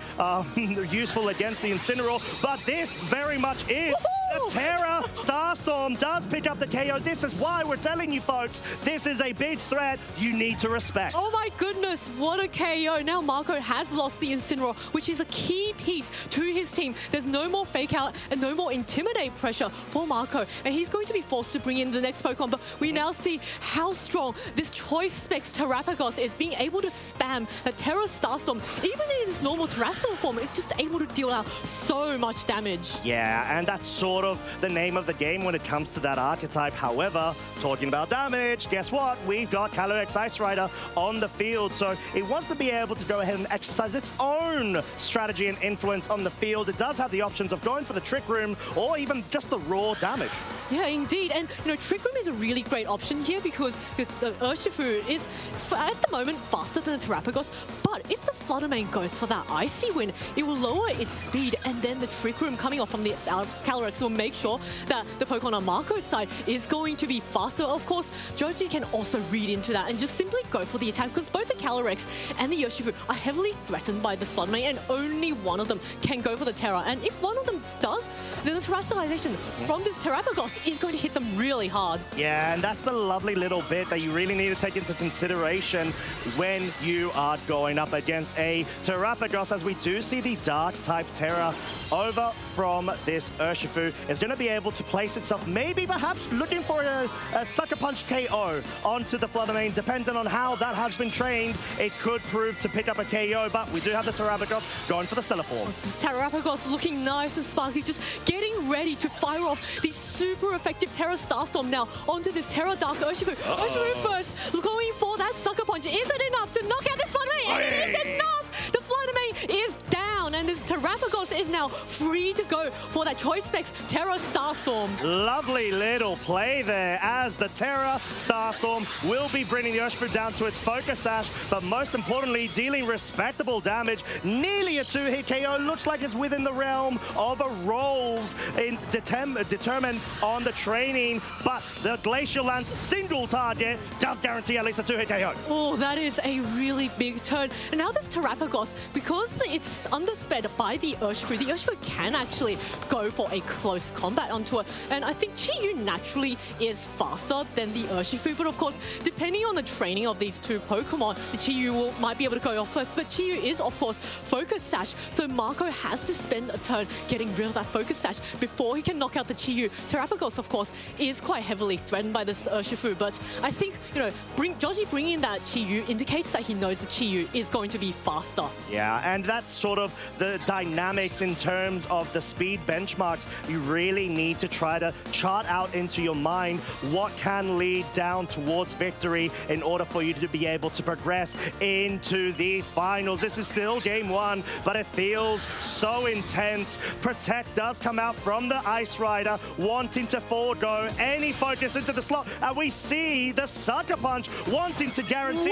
useful against the Incineroar, but this very much is. The Terra Starstorm does pick up the KO. This is why we're telling you folks, this is a big threat you need to respect. Oh my goodness, what a KO. Now Marco has lost the Incineroar, which is a key piece to his team. There's no more fake out and no more intimidate pressure for Marco, and he's going to be forced to bring in the next Pokemon. But we now see how strong this Choice Specs Terapagos is, being able to spam the Terra Starstorm. Even in his normal Terrestrial form, it's just able to deal out so much damage. Yeah, and that's sort of the name of the game when it comes to that archetype. However, talking about damage, guess what? We've got Calyrex Ice Rider on the field, so it wants to be able to go ahead and exercise its own strategy and influence on the field. It does have the options of going for the Trick Room or even just the raw damage. Yeah, indeed. And, you know, Trick Room is a really great option here because the Urshifu is, at the moment, faster than the Terapagos. But if the Flutter Mane goes for that Icy Wind, it will lower its speed, and then the Trick Room coming off from the Calyrex will make sure that the Pokemon on Marco's side is going to be faster. Of course, Joji can also read into that and just simply go for the attack, because both the Calyrex and the Urshifu are heavily threatened by this Flutter Mane, and only one of them can go for the Terra. And if one of them does, then the Terastallization from this Terapagos is going to hit them really hard. Yeah, and that's the lovely little bit that you really need to take into consideration when you are going up against a Terapagos, as we do see the Dark-type Terra over from this Urshifu. It's going to be able to place itself, maybe perhaps looking for a Sucker Punch KO onto the Flutter Mane. Depending on how that has been trained, it could prove to pick up a KO, but we do have the Terapagos going for the Stellar form. This Terapagos looking nice and sparkly, just getting ready to fire off the super effective Terra Starstorm now onto this Terra Dark Urshifu. Urshifu first, going for that Sucker Punch. Is it enough to knock out this Flutter Mane? And it is enough! The Flutter Mane is down, and this Terapagos is now free to go for that Choice Specs Terra Starstorm. Lovely little play there, as the Terra Starstorm will be bringing the Urshifu down to its Focus Sash, but most importantly, dealing respectable damage. Nearly a 2-hit KO. Looks like it's within the realm of a rolls in determined on the training, but the Glacial Lance single target does guarantee at least a 2-hit KO. Oh, that is a really big turn. And now this Terapagos, because it's undersped by the Urshifu, the Urshifu can actually go for a close combat onto it. And I think Chi-Yu naturally is faster than the Urshifu, but of course, depending on the training of these two Pokemon, the Chi-Yu might be able to go off first, but Chi-Yu is, of course, Focus Sash, so Marco has to spend a turn getting rid of that Focus Sash before he can knock out the Chi-Yu. Terapagos, of course, is quite heavily threatened by this Urshifu, but I think, you know, Joji bringing in that Chi-Yu indicates that he knows the Chi-Yu is going to be faster. Yeah, and that's sort of the dynamics in terms of the speed benchmarks. You really need to try to chart out into your mind what can lead down towards victory in order for you to be able to progress into the finals. This is still game one, but it feels so intense. Protect does come out from the Ice Rider, wanting to forego any focus into the slot, and we see the Sucker Punch wanting to guarantee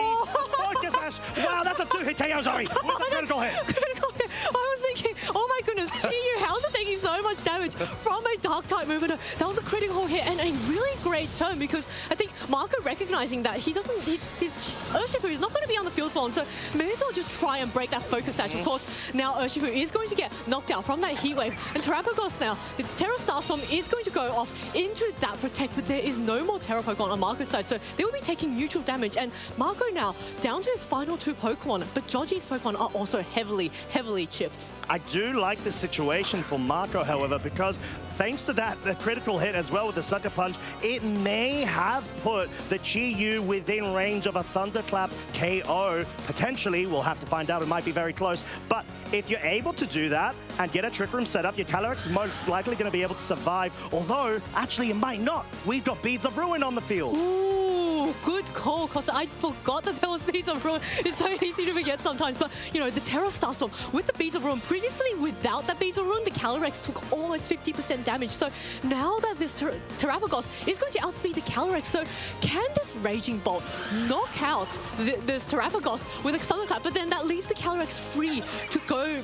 Focus Sash. Wow, that's a two-hit KO, Zoe, with a critical hit. Critical hit. I was thinking, oh my goodness, Chi-Yu, how's it taking so much damage from a Dark-type movement? That was a critical hit and a really great turn, because I think Marco recognizing that his Urshifu is not going to be on the field for long, so may as well just try and break that Focus Sash. Of course, now Urshifu is going to get knocked out from that Heat Wave, and Terapagos now, its Terastallization is going to go off into that Protect, but there is no more Terra Pokemon on Marco's side, so they will be taking neutral damage, and Marco now down to his final two Pokemon, but Joji's Pokemon are also heavily chipped. I do like the situation for Marco, however, because thanks to that, the critical hit as well with the Sucker Punch, it may have put the Chi-Yu within range of a Thunderclap KO. Potentially, we'll have to find out. It might be very close. But if you're able to do that and get a Trick Room set up, your Calyrex is most likely going to be able to survive. Although, actually, it might not. We've got Beads of Ruin on the field. Ooh, good call, because I forgot that there was Beads of Ruin. It's so easy to forget sometimes. But, you know, the Terastallization with the Beads of Ruin, previously without that Beads of Ruin, the Calyrex took almost 50% damage. So now that this Terapagos is going to outspeed the Calyrex, so can this Raging Bolt knock out this Terapagos with a Thunderclap? But then that leaves the Calyrex free to go,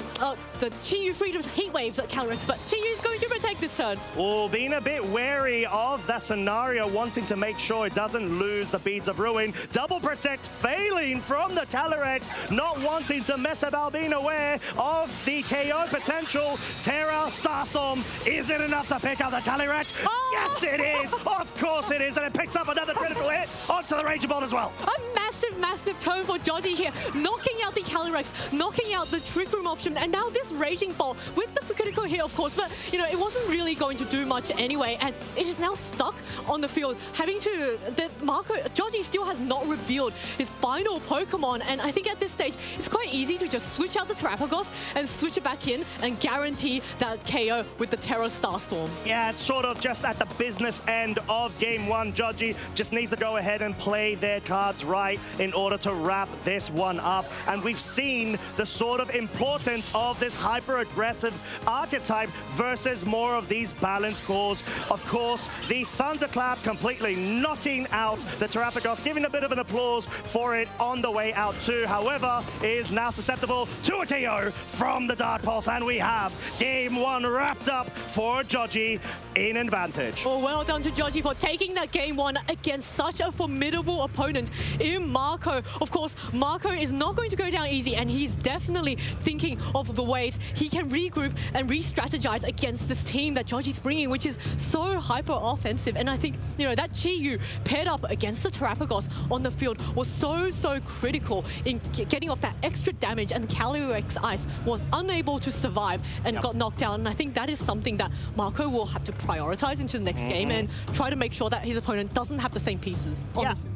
the Chi-Yu free to Heat Wave that Calyrex, but Chi-Yu is going to protect this turn. Oh, being a bit wary of that scenario, wanting to make sure it doesn't lose the Beads of Ruin. Double Protect failing from the Calyrex, not wanting to mess about, being aware of the KO potential. Terastallization, is it enough to pick up the Calyrex? Oh! Yes, it is! Of course it is, and it picks up another critical hit onto the Raging Bolt as well. A massive turn for Joji here, knocking out the Calyrex, knocking out the Trick Room option, and now this Raging Bolt with the critical hit, of course, but, you know, it wasn't really going to do much anyway, and it is now stuck on the field, having to... Joji still has not revealed his final Pokemon, and I think at this stage, it's quite easy to just switch out the Terapagos and switch it back in and guarantee that KO with the Terastallistorm. Yeah, it's sort of just at the business end of game one. Joji just needs to go ahead and play their cards right in order to wrap this one up. And we've seen the sort of importance of this hyper-aggressive archetype versus more of these balanced cores. Of course, the Thunderclap completely knocking out the Terapagos, giving a bit of an applause for it on the way out too. However, is now susceptible to a KO from the Dark Pulse, and we have game one wrapped up for Joji in advantage. Oh, well done to Joji for taking that game one against such a formidable opponent in Marco. Of course, Marco is not going to go down easy, and he's definitely thinking of the ways he can regroup and re-strategize against this team that Joji's bringing, which is so hyper-offensive. And I think, you know, that Chi-Yu paired up against the Terapagos on the field was so critical in getting off that extra damage, and Calyrex Ice was unable to survive and got knocked out. And I think that is something that Marco will have to prioritize into the next game and try to make sure that his opponent doesn't have the same pieces on the field.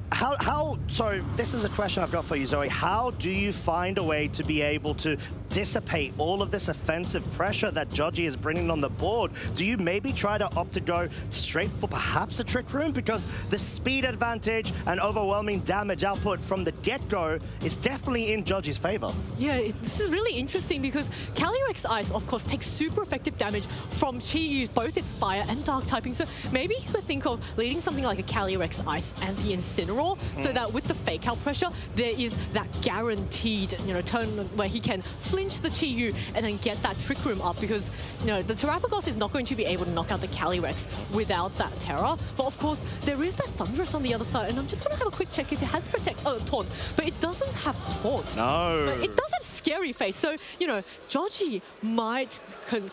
So this is a question I've got for you, Zoe. How do you find a way to be able to dissipate all of this offensive pressure that Joji is bringing on the board? Do you maybe try to opt to go straight for perhaps a Trick Room? Because the speed advantage and overwhelming damage output from the get-go is definitely in Joji's favor. Yeah, this is really interesting because Calyrex Ice, of course, takes super effective damage from Chi-Yu's, both its fire and dark typing. So maybe you could think of leading something like a Calyrex Ice and the Incineroar Incineroar, so that with the fake out pressure, there is that guaranteed, turn where he can flinch the Chi-Yu and then get that Trick Room up, because, the Terapagos is not going to be able to knock out the Calyrex without that Terra. But of course, there is that Thunderous on the other side, and I'm just going to have a quick check if it has Taunt, but it doesn't have Taunt. No. But it does have Scary Face, so, Joji might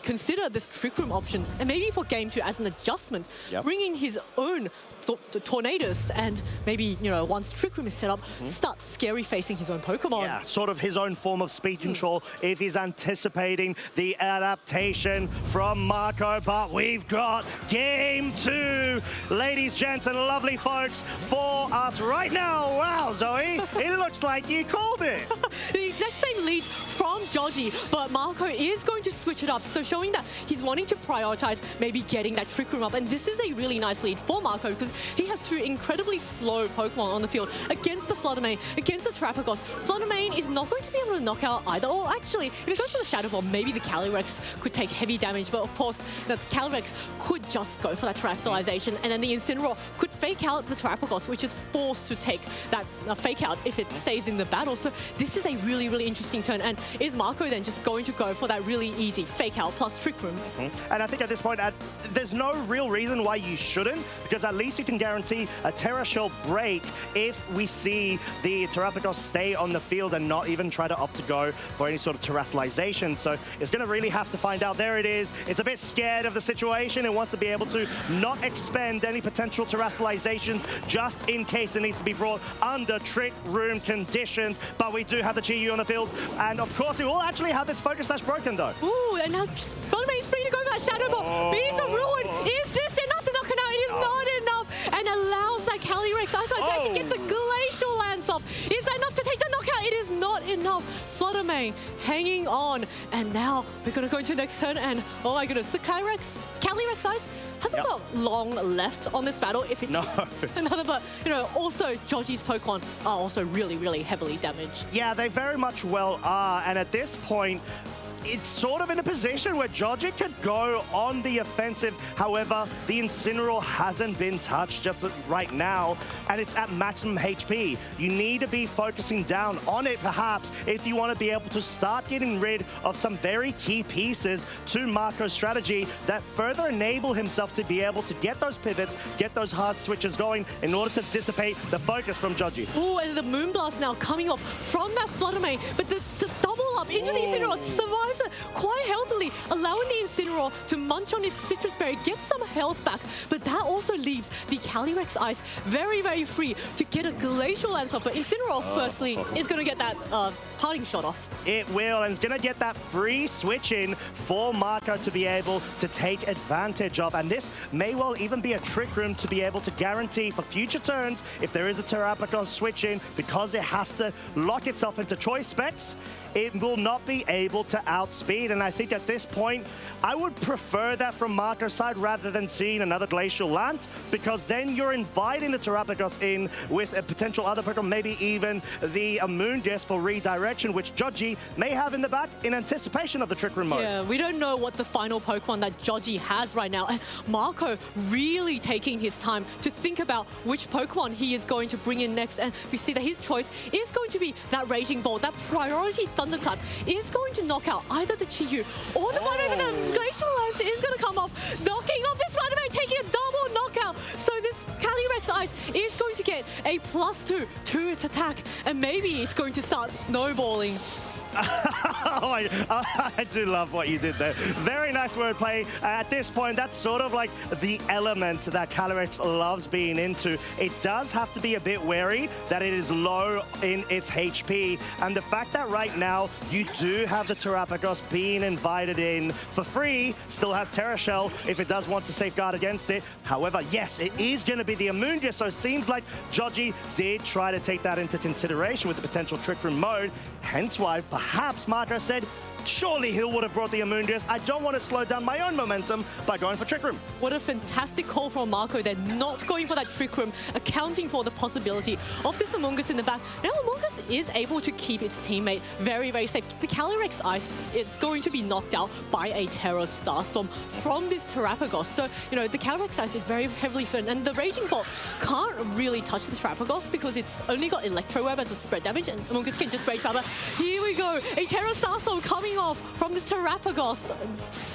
consider this Trick Room option, and maybe for Game 2 as an adjustment, bringing his own Tornadus, and maybe, once Trick Room is set up, start Scary Facing his own Pokemon. Yeah, sort of his own form of speed control if he's anticipating the adaptation from Marco. But we've got Game 2, ladies, gents, and lovely folks, for us right now. Wow, Zoe, it looks like you called it. The exact same leads from Joji, but Marco is going to switch it up, so showing that he's wanting to prioritize maybe getting that Trick Room up, and this is a really nice lead for Marco, because he has two incredibly slow Pokemon on the field against the Fluttermane, against the Terapagos. Fluttermane is not going to be able to knock out either, or actually, if it goes for the Shadow Ball, maybe the Calyrex could take heavy damage, but of course, the Calyrex could just go for that Terastallization, and then the Incineroar could fake out the Terapagos, which is forced to take that fake out if it stays in the battle. So this is a really, really interesting turn, and is Marco then just going to go for that really easy fake out plus Trick Room? And I think at this point, there's no real reason why you shouldn't, because at least you can guarantee a Terra Shell break if we see the Terapagos stay on the field and not even try to opt to go for any sort of Terastallization. So it's going to really have to find out. There it is. It's a bit scared of the situation. It wants to be able to not expend any potential Terastallizations just in case it needs to be brought under Trick Room conditions. But we do have the Chi-Yu on the field, and of course, it will actually have its Focus Sash broken, though. Ooh, and now Fluttermane is free to go for that Shadow Ball. Bees of Ruin. Is this enough to knock it out? It is not enough, and allows that Calyrex Ice to actually get the Glacial Lance off. Is that enough to take the knockout? It is not enough. Fluttermane hanging on, and now we're going to go into the next turn, and oh my goodness, the Calyrex Ice hasn't got long left on this battle if it takes another, but also Joji's Pokemon are also really, really heavily damaged. Yeah, they very much well are, and at this point, it's sort of in a position where Joji could go on the offensive. However, the Incineroar hasn't been touched just right now, and it's at maximum HP. You need to be focusing down on it, perhaps, if you want to be able to start getting rid of some very key pieces to Marco's strategy that further enable himself to be able to get those pivots, get those hard switches going in order to dissipate the focus from Joji. Ooh, and the Moonblast now coming off from that Fluttermane, but the double up into the Incineroar survives it quite healthily, allowing the Incineroar to munch on its Citrus Berry, get some health back, but that also leaves the Calyrex Ice very, very free to get a Glacial Lance off. But Incineroar, firstly, is going to get that parting shot off. It will, and it's going to get that free switch in for Marco to be able to take advantage of. And this may well even be a Trick Room to be able to guarantee for future turns, if there is a Terapagos switch in, because it has to lock itself into choice specs, it will not be able to outspeed. And I think at this point, I would prefer that from Marco's side rather than seeing another Glacial Lance, because then you're inviting the Terapagos in with a potential other Pokemon, maybe even the Amoonguss for redirection, which Joji may have in the back in anticipation of the Trick Room mode. Yeah, we don't know what the final Pokemon that Joji has right now. And Marco really taking his time to think about which Pokemon he is going to bring in next. And we see that his choice is going to be that Raging Ball, that priority Thunderclap is going to knock out either the Chi-Yu or the Fluttermane, but the Glacial Lance is going to come off, knocking off this Fluttermane, taking a double knockout. So this Calyrex Ice is going to get a +2 to its attack, and maybe it's going to start snowballing. I do love what you did there. Very nice wordplay. At this point, that's sort of like the element that Calyrex loves being into. It does have to be a bit wary that it is low in its HP, and the fact that right now you do have the Terapagos being invited in for free, still has Terra Shell if it does want to safeguard against it. However, yes, it is going to be the Amoonguss, so it seems like Joji did try to take that into consideration with the potential Trick Room mode, hence why perhaps Marco said, surely Hill would have brought the Amoonguss. I don't want to slow down my own momentum by going for Trick Room. What a fantastic call from Marco. They're not going for that Trick Room, accounting for the possibility of this Amoonguss in the back. Now Amoonguss is able to keep its teammate very, very safe. The Calyrex Ice is going to be knocked out by a Terra Starstorm from this Terapagos. So, you know, the Calyrex Ice is very heavily threatened, and the Raging Bolt can't really touch the Terapagos because it's only got Electro Web as a spread damage, and Amoonguss can just Rage Powder. Here we go, a Terra Starstorm coming off from this Terapagos.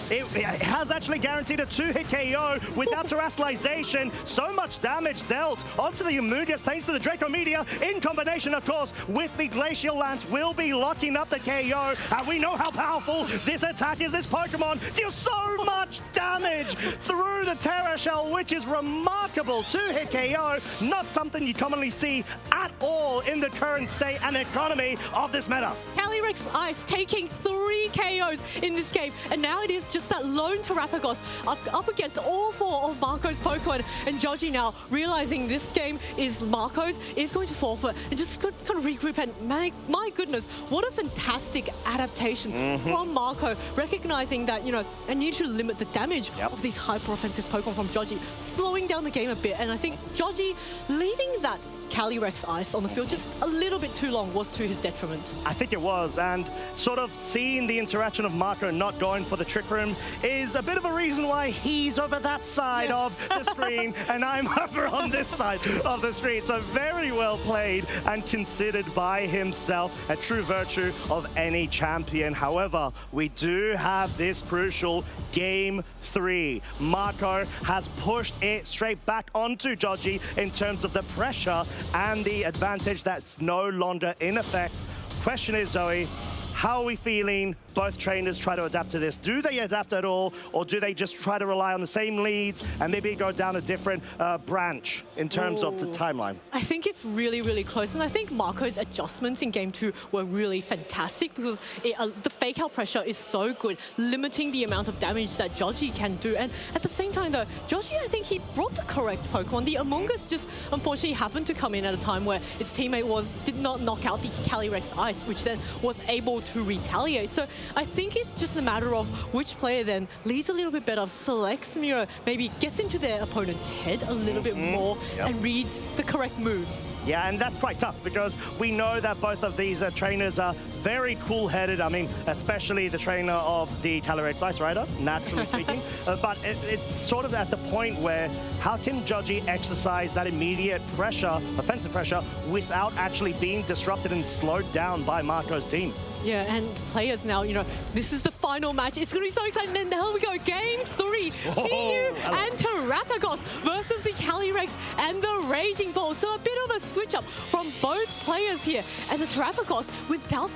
It has actually guaranteed a 2-hit KO without Terastallization. So much damage dealt onto the Amoonguss thanks to the Draco Meteor, in combination, of course, with the Glacial Lance, will be locking up the KO. And we know how powerful this attack is. This Pokemon deals so much damage through the Terra Shell, which is remarkable. 2-hit KO, not something you commonly see at all in the current state and economy of this meta. Calyrex Ice taking 3 KOs in this game, and now it is just that lone Terapagos up against all 4 of Marco's Pokemon. And Joji now, realizing this game is Marco's, is going to forfeit and just kind of regroup. And my goodness, what a fantastic adaptation from Marco, recognizing that, you know, I need to limit the damage of these hyper-offensive Pokemon from Joji, slowing down the game a bit. And I think Joji leaving that Calyrex Ice on the field just a little bit too long was to his detriment. I think it was, and sort of seeing the interaction of Marco not going for the Trick Room is a bit of a reason why he's over that side of the screen and I'm over on this side of the screen. So very well played and considered by himself, a true virtue of any champion. However, we do have this crucial Game 3. Marco has pushed it straight back onto Joji in terms of the pressure and the advantage that's no longer in effect. Question is, Zoe, how are we feeling? Both trainers try to adapt to this. Do they adapt at all, or do they just try to rely on the same leads and maybe go down a different branch in terms of the timeline? I think it's really, really close, and I think Marco's adjustments in Game 2 were really fantastic because the fake out pressure is so good, limiting the amount of damage that Joji can do. And at the same time, though, Joji, I think he brought the correct Pokemon. The Amoonguss just unfortunately happened to come in at a time where its teammate did not knock out the Calyrex Ice, which then was able to retaliate. So I think it's just a matter of which player then leads a little bit better, selects Miro, maybe gets into their opponent's head a little bit more and reads the correct moves. Yeah, and that's quite tough because we know that both of these trainers are very cool-headed. I mean, especially the trainer of the Calyrex Ice Rider, naturally speaking. But it's sort of at the point where how can Joji exercise that immediate pressure, offensive pressure, without actually being disrupted and slowed down by Marco's team? Yeah, and players now, you know, this is the final match. It's going to be so exciting. And there we go, Game 3. Chiyu and Terapagos versus the Calyrex and the Raging Bolt. So a bit of a switch up from both players here. And the Terapagos, without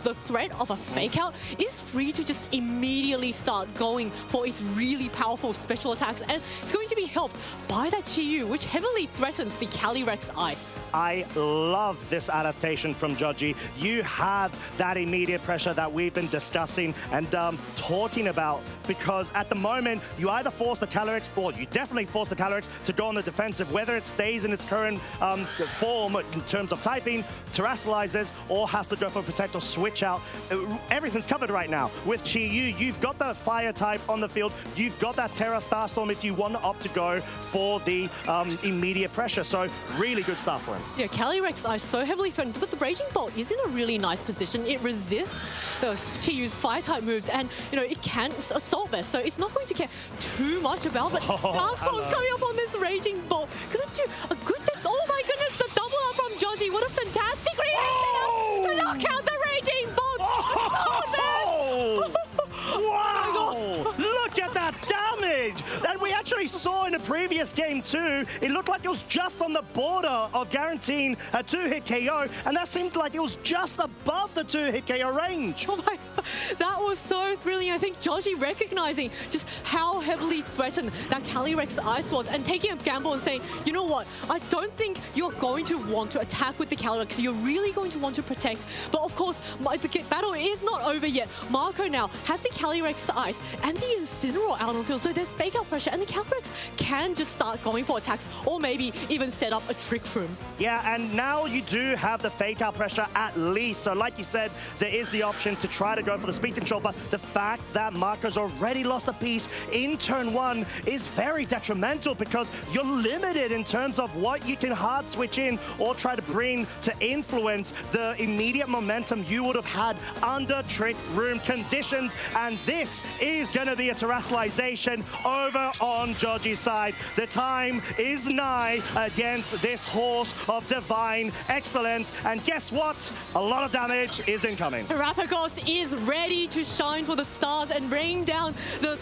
the threat of a fake out, is free to just immediately start going for its really powerful special attacks. And it's going to be helped by that Chiyu, which heavily threatens the Calyrex Ice. I love this adaptation from Joji. You have that immediate pressure that we've been discussing and talking about, because at the moment you either force the Calyrex, or you definitely force the Calyrex to go on the defensive, whether it stays in its current form in terms of typing, terastallizes, or has to go for protect or switch out. Everything's covered right now. With Chiyu, you've got the fire type on the field, you've got that Terra Starstorm if you want to opt to go for the immediate pressure, so really good stuff for him. Yeah, Calyrex Ice so heavily threatened, but the Raging Bolt is in a really nice position. It resists Chiyu's fire-type moves, and, you know, it can Assault Vest, so it's not going to care too much about, but Dark Pulse coming up on this Raging Bolt. Gonna do a good oh my goodness, the double up from Joji. What a fantastic reaction to knock out the Raging Bolt. Assault Vest! Wow! Look at that damage that we actually saw in the previous Game 2. It looked like it was just on the border of guaranteeing a 2-hit KO, and that seemed like it was just above the 2-hit KO range. Oh my, that was so thrilling. I think Joji recognizing just how heavily threatened that Calyrex Ice was and taking a gamble and saying, you know what, I don't think you're going to want to attack with the Calyrex. You're really going to want to protect. But of course, the battle is not over yet. Marco now has the Calyrex Ice and the Incineroar out on the field, so there's fake out pressure, and the Calyrex Terapix can just start going for attacks or maybe even set up a Trick Room. Yeah, and now you do have the fake out pressure at least. So like you said, there is the option to try to go for the speed control, but the fact that Marco's already lost a piece in turn 1 is very detrimental because you're limited in terms of what you can hard switch in or try to bring to influence the immediate momentum you would have had under Trick Room conditions. And this is going to be a Terastallization over on Georgie's side. The time is nigh against this horse of divine excellence. And guess what? A lot of damage is incoming. Terapagos is ready to shine for the stars and rain down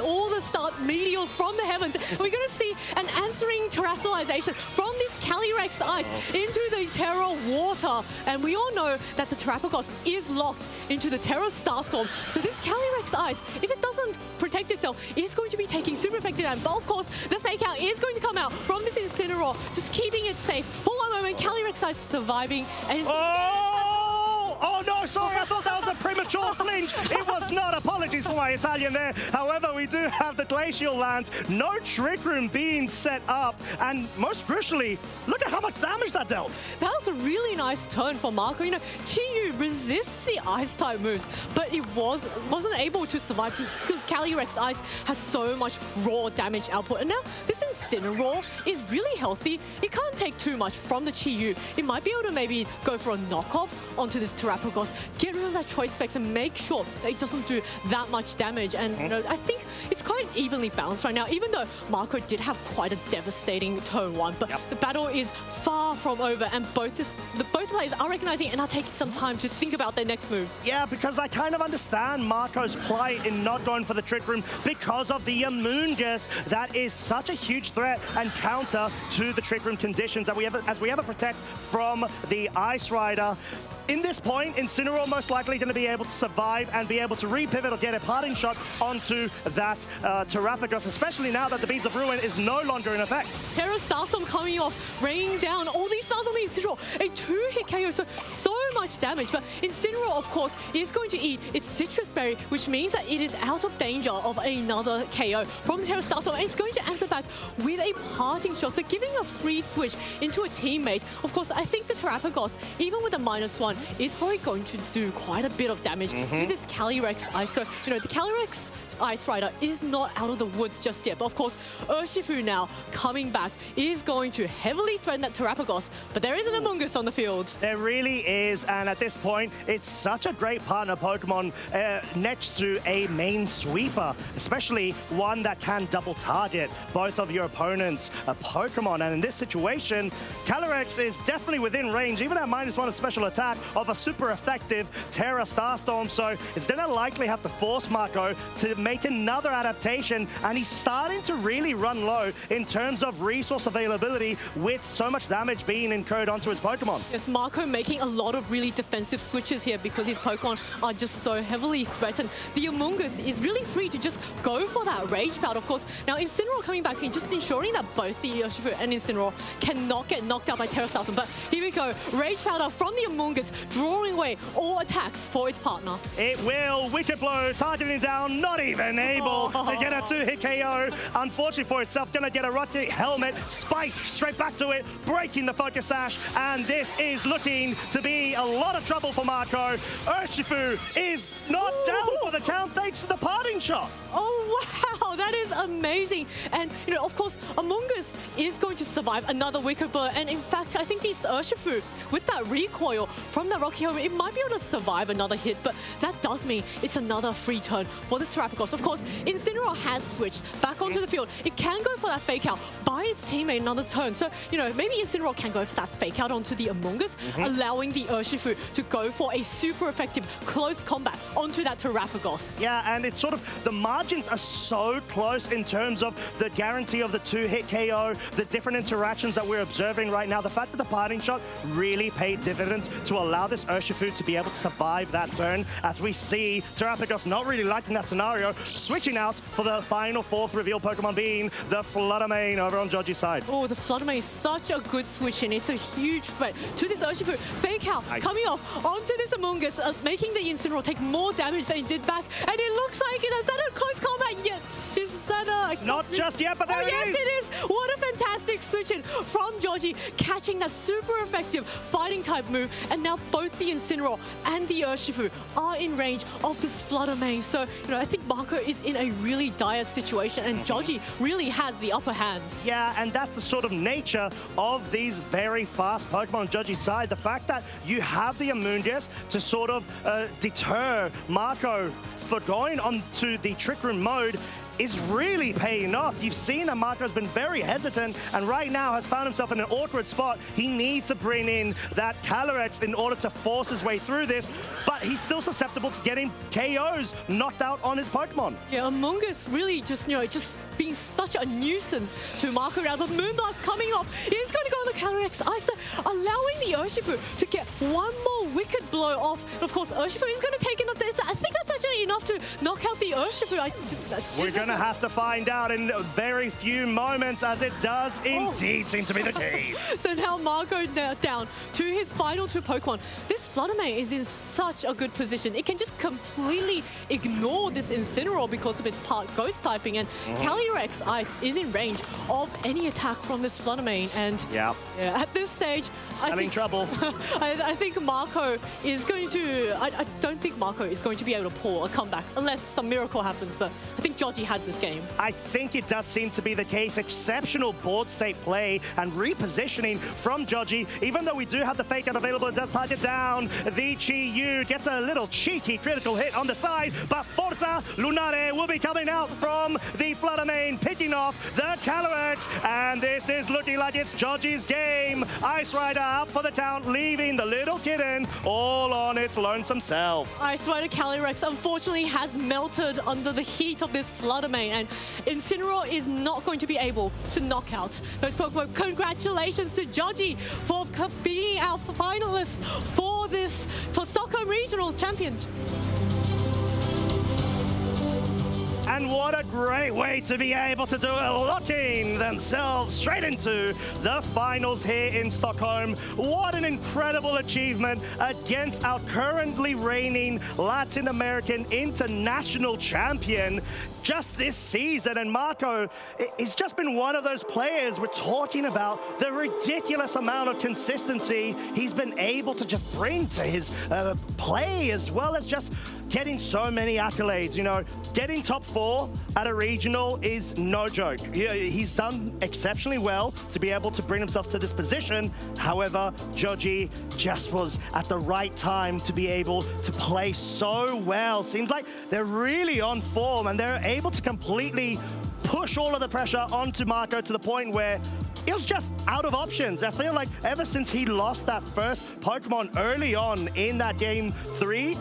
all the star meteors from the heavens. And we're going to see an answering Terastallization from this Calyrex ice into the Terra water. And we all know that the Terapagos is locked into the Terra Starstorm. So this Calyrex ice, if it doesn't protect itself, is going to be taking super effective damage. But of course, the fake out is going to come out from this Incineroar, just keeping it safe. For one moment, Calyrex ice surviving. And Oh no, sorry, I thought that was a premature flinch. It was not. Apologies for my Italian there. However, we do have the Glacial Lands, no Trick Room being set up, and most crucially, look at how much damage that dealt. That was a really nice turn for Marco. You know, Chi-Yu resists the Ice-type moves, but it wasn't able to survive because Calyrex Ice has so much raw damage output. And now this Incineroar is really healthy. It can't take too much from the Chi-Yu. It might be able to maybe go for a knockoff onto this Terapagos, get rid of that choice specs and make sure that it doesn't do that much damage. And you know, I think it's quite evenly balanced right now, even though Marco did have quite a devastating turn 1. But the battle is far from over, and both players are recognizing and are taking some time to think about their next moves. Yeah, because I kind of understand Marco's plight in not going for the Trick Room because of the Amoonguss. That is such a huge threat and counter to the Trick Room conditions that we ever protect from the Ice Rider. In this point, Incineroar most likely going to be able to survive and be able to re-pivot or get a parting shot onto that Terapagos, especially now that the Beads of Ruin is no longer in effect. Terra Starstorm coming off, raining down all these stars on the Incineroar. A 2-hit KO, so much damage. But Incineroar, of course, is going to eat its Citrus Berry, which means that it is out of danger of another KO from Terra Starstorm. And it's going to answer back with a parting shot, so giving a free switch into a teammate. Of course, I think the Terapagos, even with a -1, is probably going to do quite a bit of damage to this Calyrex Ice. So, you know, the Calyrex Ice Rider is not out of the woods just yet. But of course, Urshifu now coming back is going to heavily threaten that Terapagos. But there is an Amoonguss on the field. There really is. And at this point, it's such a great partner Pokemon next to a main sweeper, especially one that can double target both of your opponents' Pokemon. And in this situation, Calyrex is definitely within range, even at -1 of special attack, of a super effective Terra Starstorm. So it's going to likely have to force Marco to make another adaptation, and he's starting to really run low in terms of resource availability with so much damage being incurred onto his Pokemon. Yes, Marco making a lot of really defensive switches here because his Pokemon are just so heavily threatened. The Amoonguss is really free to just go for that Rage Powder, of course. Now, Incineroar coming back and just ensuring that both the Urshifu and Incineroar cannot get knocked out by Terra Starstorm. But here we go, Rage Powder from the Amoonguss, drawing away all attacks for its partner. It will. Wicked Blow, targeting down, not even able to get a 2-hit KO. Unfortunately for itself, gonna get a Rocket Helmet, spike straight back to it, breaking the Focus Sash, and this is looking to be a lot of trouble for Marco. Urshifu is not down for the count thanks to the parting shot. Oh, wow, that is amazing. And, you know, of course, Amoonguss is going to survive another Wicked Blow. And in fact, I think this Urshifu, with that recoil from the Rocky Helmet, it might be able to survive another hit, but that does mean it's another free turn for this Terapagos. Of course, Incineroar has switched back onto the field. It can go for that fake out by its teammate another turn. So, you know, maybe Incineroar can go for that fake out onto the Amoonguss, allowing the Urshifu to go for a super effective close combat onto that Terapagos. Yeah, and it's sort of, the margins are so close in terms of the guarantee of the 2-hit KO, the different interactions that we're observing right now. The fact that the parting shot really paid dividends to allow this Urshifu to be able to survive that turn, as we see Terapagos not really liking that scenario, switching out for the final 4th reveal Pokemon being the Fluttermane over on Georgie's side. Oh, the Fluttermane is such a good switch, and it's a huge threat to this Urshifu. Fake out, coming off onto this Amoonguss, making the Incineroar take more damage than it did back, and it looks like it has had a close combat, yet this Not just yet, but there it is. Yes, it is. What a fantastic switch in from Georgie, catching that super effective fighting type move. And now both the Incineroar and the Urshifu are in range of this Flutter Mane. So, I think Marco is in a really dire situation, and Georgie really has the upper hand. Yeah, and that's the sort of nature of these very fast Pokemon on Georgie's side. The fact that you have the Amoonguss to sort of deter Marco for going onto the Trick Room mode is really paying off. You've seen that Marco's been very hesitant and right now has found himself in an awkward spot. He needs to bring in that Calyrex in order to force his way through this, but he's still susceptible to getting KOs knocked out on his Pokemon. Yeah, Amoonguss really just being such a nuisance to Marco now. The Moonblast coming off is going to go on the Calyrex Ice, allowing the Urshifu to get one more Wicked Blow off. And of course, Urshifu is going to take enough. I think that's actually enough to knock out the Urshifu. We're going to have to find out in very few moments, as it does indeed seem to be the case. So now Marco down to his final two Pokemon. This Flutter Mane is in such a good position. It can just completely ignore this Incineroar because of its part Ghost typing, and Calyrex Ice is in range of any attack from this Flutter Mane. And yeah, at this stage, spelling trouble. I think Marco is going to. I don't think Marco is going to be able to pull a comeback unless some miracle happens. But I think Georgie has this game. I think it does seem to be the case. Exceptional board state play and repositioning from Georgie. Even though we do have the fake out available, it does target down the Chi-Yu. Gets a little cheeky critical hit on the side, but Forza Lunare will be coming out from the Flutter Mane, picking off the Calyrex, and this is looking like it's Georgie's game. Ice Rider out for the count, leaving the little kitten all on its lonesome self. Ice Rider Calyrex unfortunately has melted under the heat of this Flutter Mane, and Incineroar is not going to be able to knock out those Pokemon. Congratulations to Georgie for being our finalist for Stockholm Regional Championships. And what a great way to be able to do it, locking themselves straight into the finals here in Stockholm. What an incredible achievement against our currently reigning Latin American international champion just this season. And Marco, he's just been one of those players we're talking about, the ridiculous amount of consistency he's been able to just bring to his play, as well as just getting so many accolades. Getting top 4 at a regional is no joke. He's done exceptionally well to be able to bring himself to this position. However, Georgie just was at the right time to be able to play so well. Seems like they're really on form, and they're able to completely push all of the pressure onto Marco to the point where it was just out of options. I feel like ever since he lost that first Pokemon early on in that game 3,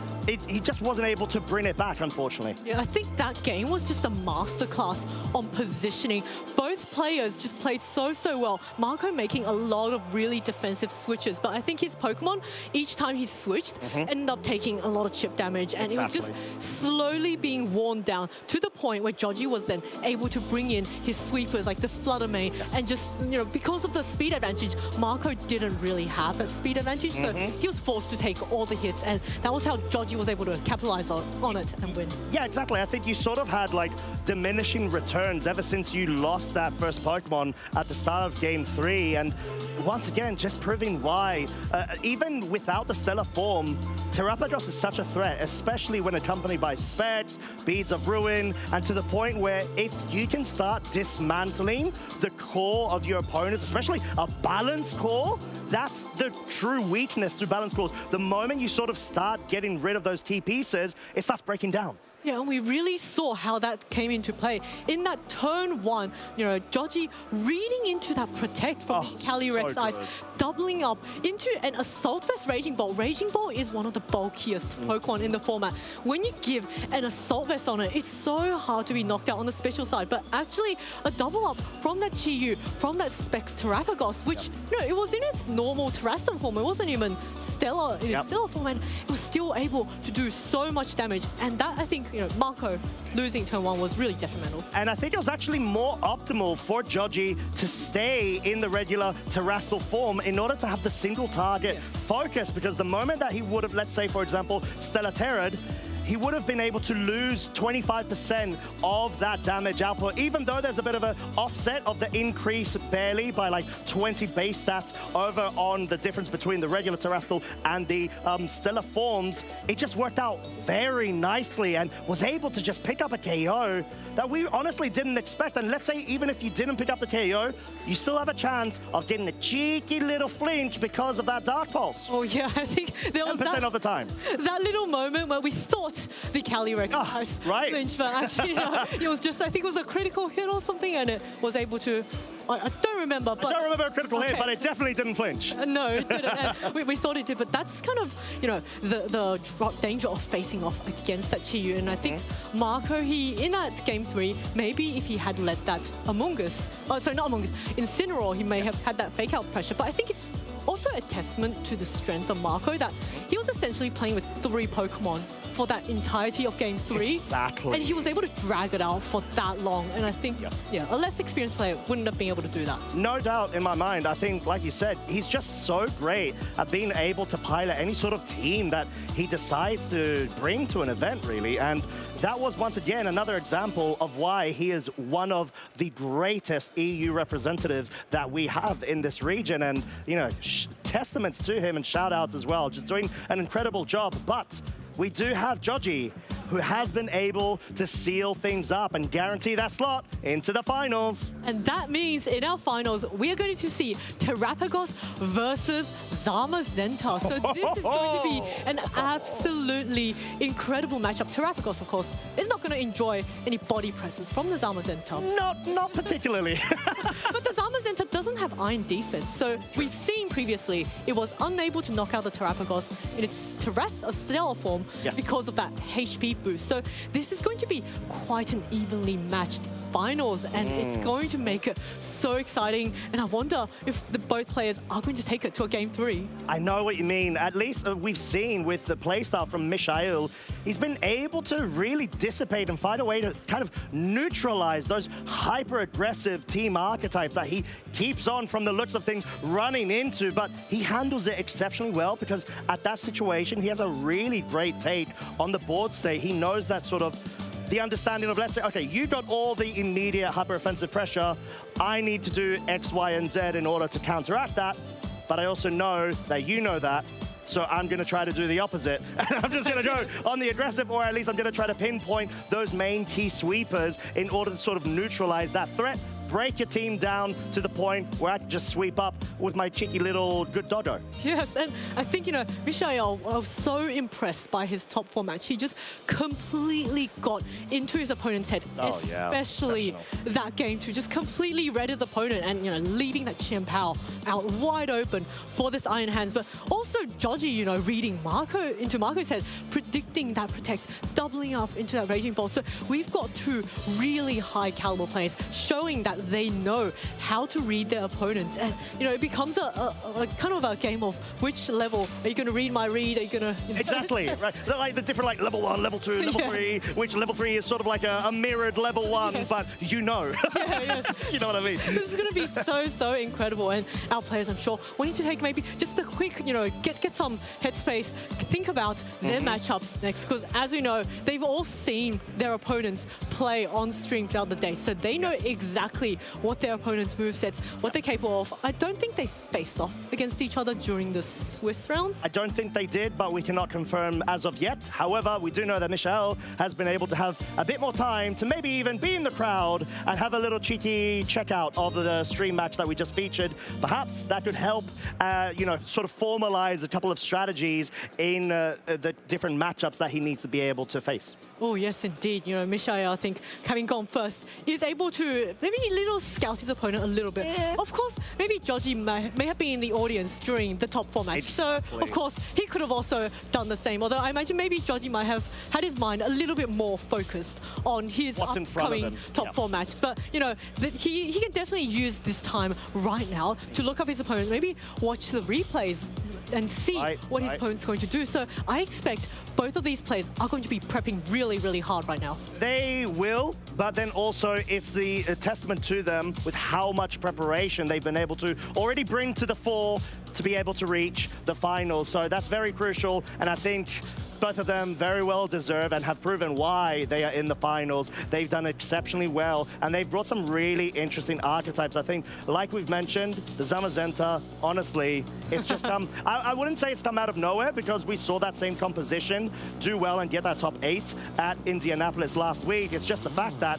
he just wasn't able to bring it back, unfortunately. Yeah, I think that game was just a masterclass on positioning. Both players just played so well. Marco making a lot of really defensive switches, but I think his Pokemon, each time he switched, ended up taking a lot of chip damage, and it was just slowly being worn down to the point where Georgie was then able to bring in his sweepers like the Flutter Mane, and just, because of the speed advantage, Marco didn't really have that speed advantage, so he was forced to take all the hits, and that was how Georgie was able to capitalize on it and win. Yeah, exactly. I think you sort of had like diminishing returns ever since you lost that first Pokemon at the start of game 3, and once again, just proving why, even without the stellar form, Terastallization is such a threat, especially when accompanied by Specs, Beads of Ruin, and to the point where if you can start dismantling the core of your opponents, especially a balanced core, that's the true weakness to balanced cores. The moment you sort of start getting rid of those key pieces, it starts breaking down. Yeah, and we really saw how that came into play. In that turn 1, Georgie reading into that Protect from Calyrex Ice, doubling up into an Assault Vest Raging Bolt. Raging Bolt is one of the bulkiest Pokemon in the format. When you give an Assault Vest on it, it's so hard to be knocked out on the special side, but actually a double up from that Chi-Yu, from that Specs Terastallization, which, it was in its normal Terrestrial form. It wasn't even stellar in its stellar form, and it was still able to do so much damage. And that, I think, Marco losing turn 1 was really detrimental. And I think it was actually more optimal for Georgie to stay in the regular Terrestrial form in order to have the single target focus, because the moment that he would have, let's say, for example, Stellar Terra'd, he would have been able to lose 25% of that damage output, even though there's a bit of an offset of the increase barely by like 20 base stats over on the difference between the regular Terastal and the stellar forms. It just worked out very nicely and was able to just pick up a KO that we honestly didn't expect. And let's say even if you didn't pick up the KO, you still have a chance of getting a cheeky little flinch because of that Dark Pulse. Oh yeah, I think there was 10% of the time. That little moment where we thought the Calyrex house flinch, but actually it was just, I think it was a critical hit or something, and it was able to, I don't remember. But I don't remember a critical hit, but it definitely didn't flinch. No, it didn't. And we thought it did, but that's kind of, the danger of facing off against that Chiyu. And I think Marco, in that game 3, maybe if he had let that Incineroar, he may have had that fake out pressure. But I think it's also a testament to the strength of Marco that he was essentially playing with 3 Pokemon for that entirety of game 3. Exactly. And he was able to drag it out for that long. And I think, a less experienced player wouldn't have been able to do that. No doubt in my mind. I think, like you said, he's just so great at being able to pilot any sort of team that he decides to bring to an event, really. And that was, once again, another example of why he is one of the greatest EU representatives that we have in this region. And, testaments to him and shout-outs as well. Just doing an incredible job. But we do have Joji, who has been able to seal things up and guarantee that slot into the finals. And that means in our finals, we are going to see Terapagos versus Zamazenta. So this is going to be an absolutely incredible matchup. Terapagos, of course, is not going to enjoy any body presses from the Zamazenta. Not particularly. But the Zamazenta doesn't have iron defense. So we've seen previously, it was unable to knock out the Terapagos in its stellar form because of that HP boost. So this is going to be quite an evenly matched finals, and it's going to make it so exciting. And I wonder if both players are going to take it to a game 3. I know what you mean. At least we've seen with the playstyle from Mishael, he's been able to really dissipate and find a way to kind of neutralize those hyper-aggressive team archetypes that he keeps on, from the looks of things, running into. But he handles it exceptionally well, because at that situation, he has a really great take on the board state. He knows that sort of the understanding of, let's say, okay, you got all the immediate hyper-offensive pressure. I need to do X, Y, and Z in order to counteract that. But I also know that you know that. So I'm going to try to do the opposite. I'm just going to go on the aggressive, or at least I'm going to try to pinpoint those main key sweepers in order to sort of neutralize that threat, break your team down to the point where I can just sweep up with my cheeky little good doggo. Yes, and I think, Mishael, I was so impressed by his top 4 match. He just completely got into his opponent's head, especially that game 2. Just completely read his opponent and, leaving that Qian Pao out wide open for this Iron Hands. But also Joji, reading into Marco's head, predicting that Protect, doubling up into that Raging Ball. So we've got 2 really high caliber players showing that they know how to read their opponents. And, it becomes a kind of a game of which level are you going to read my read? Are you going to... Exactly, right. They're like the different, like, level 1, level 2, level 3, which level 3 is sort of like a mirrored level 1, but you know. You know what I mean? This is going to be so incredible. And our players, I'm sure, wanting to take maybe just a quick, get some headspace, think about their matchups next. Because as we know, they've all seen their opponents play on stream throughout the day. So they know exactly what their opponent's movesets, what they're capable of. I don't think they faced off against each other during the Swiss rounds. I don't think they did, but we cannot confirm as of yet. However, we do know that Michelle has been able to have a bit more time to maybe even be in the crowd and have a little cheeky checkout of the stream match that we just featured. Perhaps that could help, sort of formalize a couple of strategies in the different matchups that he needs to be able to face. Oh, yes, indeed. Mishael, I think, having gone first, is able to maybe scout his opponent a little bit. Of course, maybe Joji may have been in the audience during the top 4 match. So, of course, he could have also done the same. Although I imagine maybe Joji might have had his mind a little bit more focused on his upcoming top 4 matches. But, he can definitely use this time right now to look up his opponent, maybe watch the replays and see what his opponent's going to do. So I expect both of these players are going to be prepping really hard right now. They will, but then also it's the testament to them with how much preparation they've been able to already bring to the fore to be able to reach the finals. So that's very crucial, and I think both of them very well deserved and have proven why they are in the finals. They've done exceptionally well, and they've brought some really interesting archetypes. I think, like we've mentioned, the Zamazenta, honestly, it's just come, I wouldn't say it's come out of nowhere, because we saw that same composition do well and get that top 8 at Indianapolis last week. It's just the fact that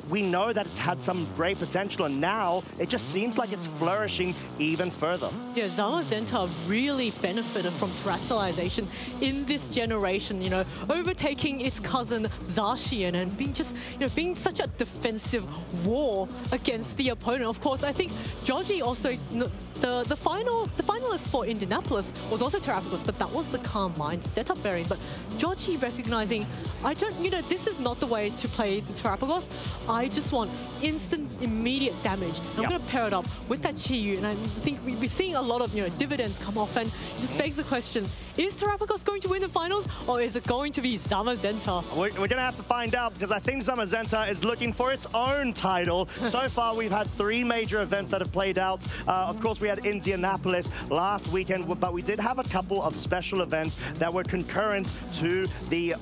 we know that it's had some great potential, and now it just seems like it's flourishing even further. Yeah, Zamazenta really benefited from Terastallization in this generation, you know, overtaking its cousin Zacian and being just, you know, being such a defensive war against the opponent. Of course, I think Georgie also, the finalist for Indianapolis was also Terapagos, but that was the Calm Mind setup variant. But Georgie recognizing, this is not the way to play the Terapagos. I just want instant, immediate damage. And I'm going to pair it up with that Chiyu, and I think we're seeing a lot of, dividends come off, and it just begs the question, is Terapagos going to win the finals, or is it going to be Zamazenta? We're going to have to find out, because I think Zamazenta is looking for its own title. So far, we've had 3 major events that have played out. Of course, we had Indianapolis last weekend, but we did have a couple of special events that were concurrent to the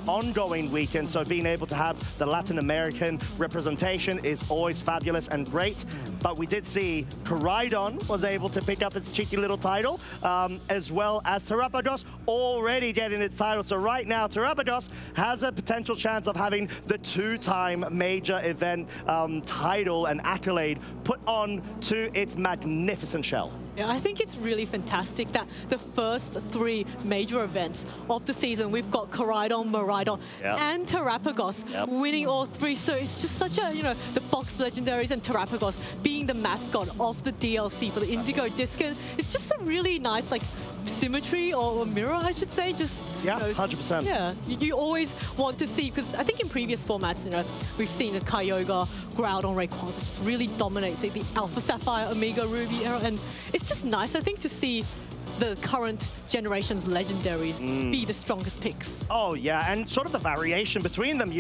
ongoing weekend. So being able to have the Latin American representation is always fabulous and great. But we did see Koraidon was able to pick up its cheeky little title, as well as Terapagos already getting its title. So right now, Terapagos has a potential chance of having the 2-time major event title and accolade put on to its magnificent shell. Yeah, I think it's really fantastic that the first 3 major events of the season, we've got Koraidon, Miraidon, and Terapagos winning all 3. So it's just such a, the box legendaries and Terapagos being the mascot of the DLC for the Indigo Disc. And it's just a really nice, symmetry or mirror, I should say. Just 100%. Yeah, you always want to see, because I think in previous formats, we've seen the Kyogre, Groudon, Rayquaza just really dominate, say, the Alpha Sapphire, Omega Ruby era, and it's just nice, I think, to see the current generation's legendaries be the strongest picks. Oh yeah, and sort of the variation between them.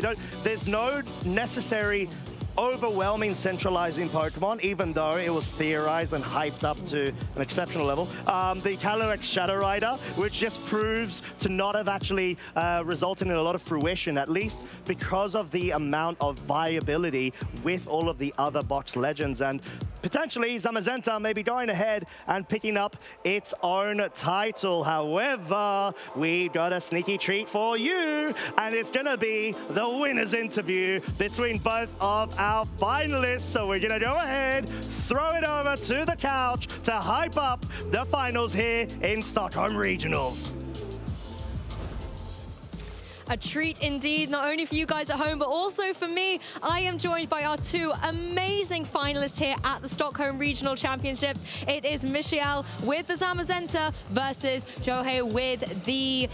There's no necessary overwhelming centralizing Pokemon, even though it was theorized and hyped up to an exceptional level. The Calyrex Shadow Rider, which just proves to not have actually resulted in a lot of fruition, at least because of the amount of viability with all of the other box legends. And potentially Zamazenta may be going ahead and picking up its own title. However, we got a sneaky treat for you, and it's gonna be the winner's interview between both of our finalists. So we're gonna go ahead, throw it over to the couch to hype up the finals here in Stockholm Regionals. A treat indeed, not only for you guys at home, but also for me. I am joined by our 2 amazing finalists here at the Stockholm Regional Championships. It is Michael with the Zamazenta versus Johei with the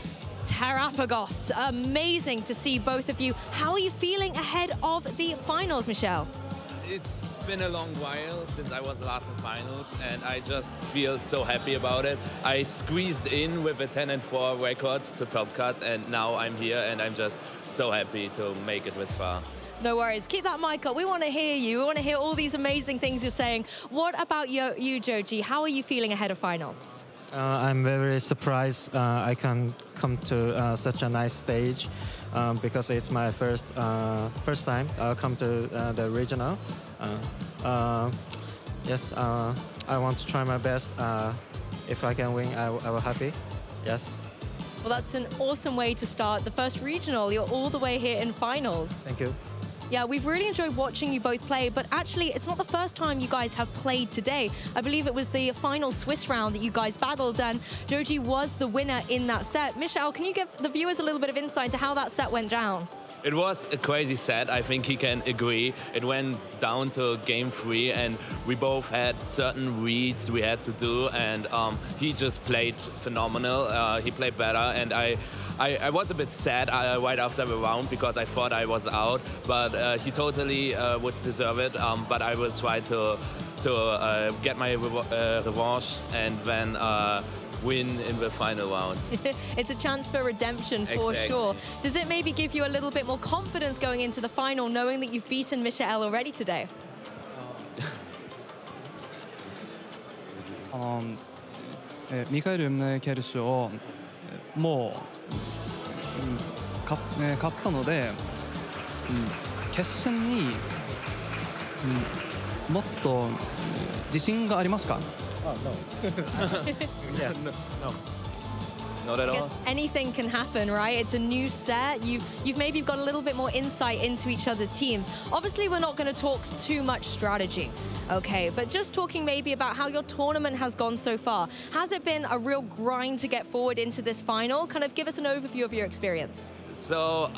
Terapagos. Amazing to see both of you. How are you feeling ahead of the finals, Michelle? It's been a long while since I was last in finals, and I just feel so happy about it. I squeezed in with a 10-4 record to top cut, and now I'm here, and I'm just so happy to make it this far. No worries. Keep that mic up. We want to hear you. We want to hear all these amazing things you're saying. What about you, Joji? How are you feeling ahead of finals? I'm very surprised I can come to such a nice stage because it's my first time I'll come to the regional. Yes, I want to try my best. If I can win, I will happy. Yes. Well, that's an awesome way to start the first regional. You're all the way here in finals. Thank you. Yeah, we've really enjoyed watching you both play, but actually it's not the first time you guys have played today. I believe it was the final Swiss round that you guys battled, and Joji was the winner in that set. Michelle, can you give the viewers a little bit of insight to how that set went down? It was a crazy set. I think he can agree. It went down to game 3, and we both had certain reads we had to do, and he just played phenomenal. He played better, and I was a bit sad right after the round because I thought I was out, but he totally would deserve it. But I will try to get my revanche and then win in the final round. It's a chance for redemption for sure. Does it maybe give you a little bit more confidence going into the final, knowing that you've beaten Michael already today? 미카엘 음네 캐르쇼 뭐勝ったので、決戦に、もっと自信がありますか？ Oh, no. Yeah, no. Not at I all. guess anything can happen, right? It's a new set. You've maybe got a little bit more insight into each other's teams. Obviously, we're not going to talk too much strategy, okay? But just talking maybe about how your tournament has gone so far. Has it been a real grind to get forward into this final? Kind of give us an overview of your experience. So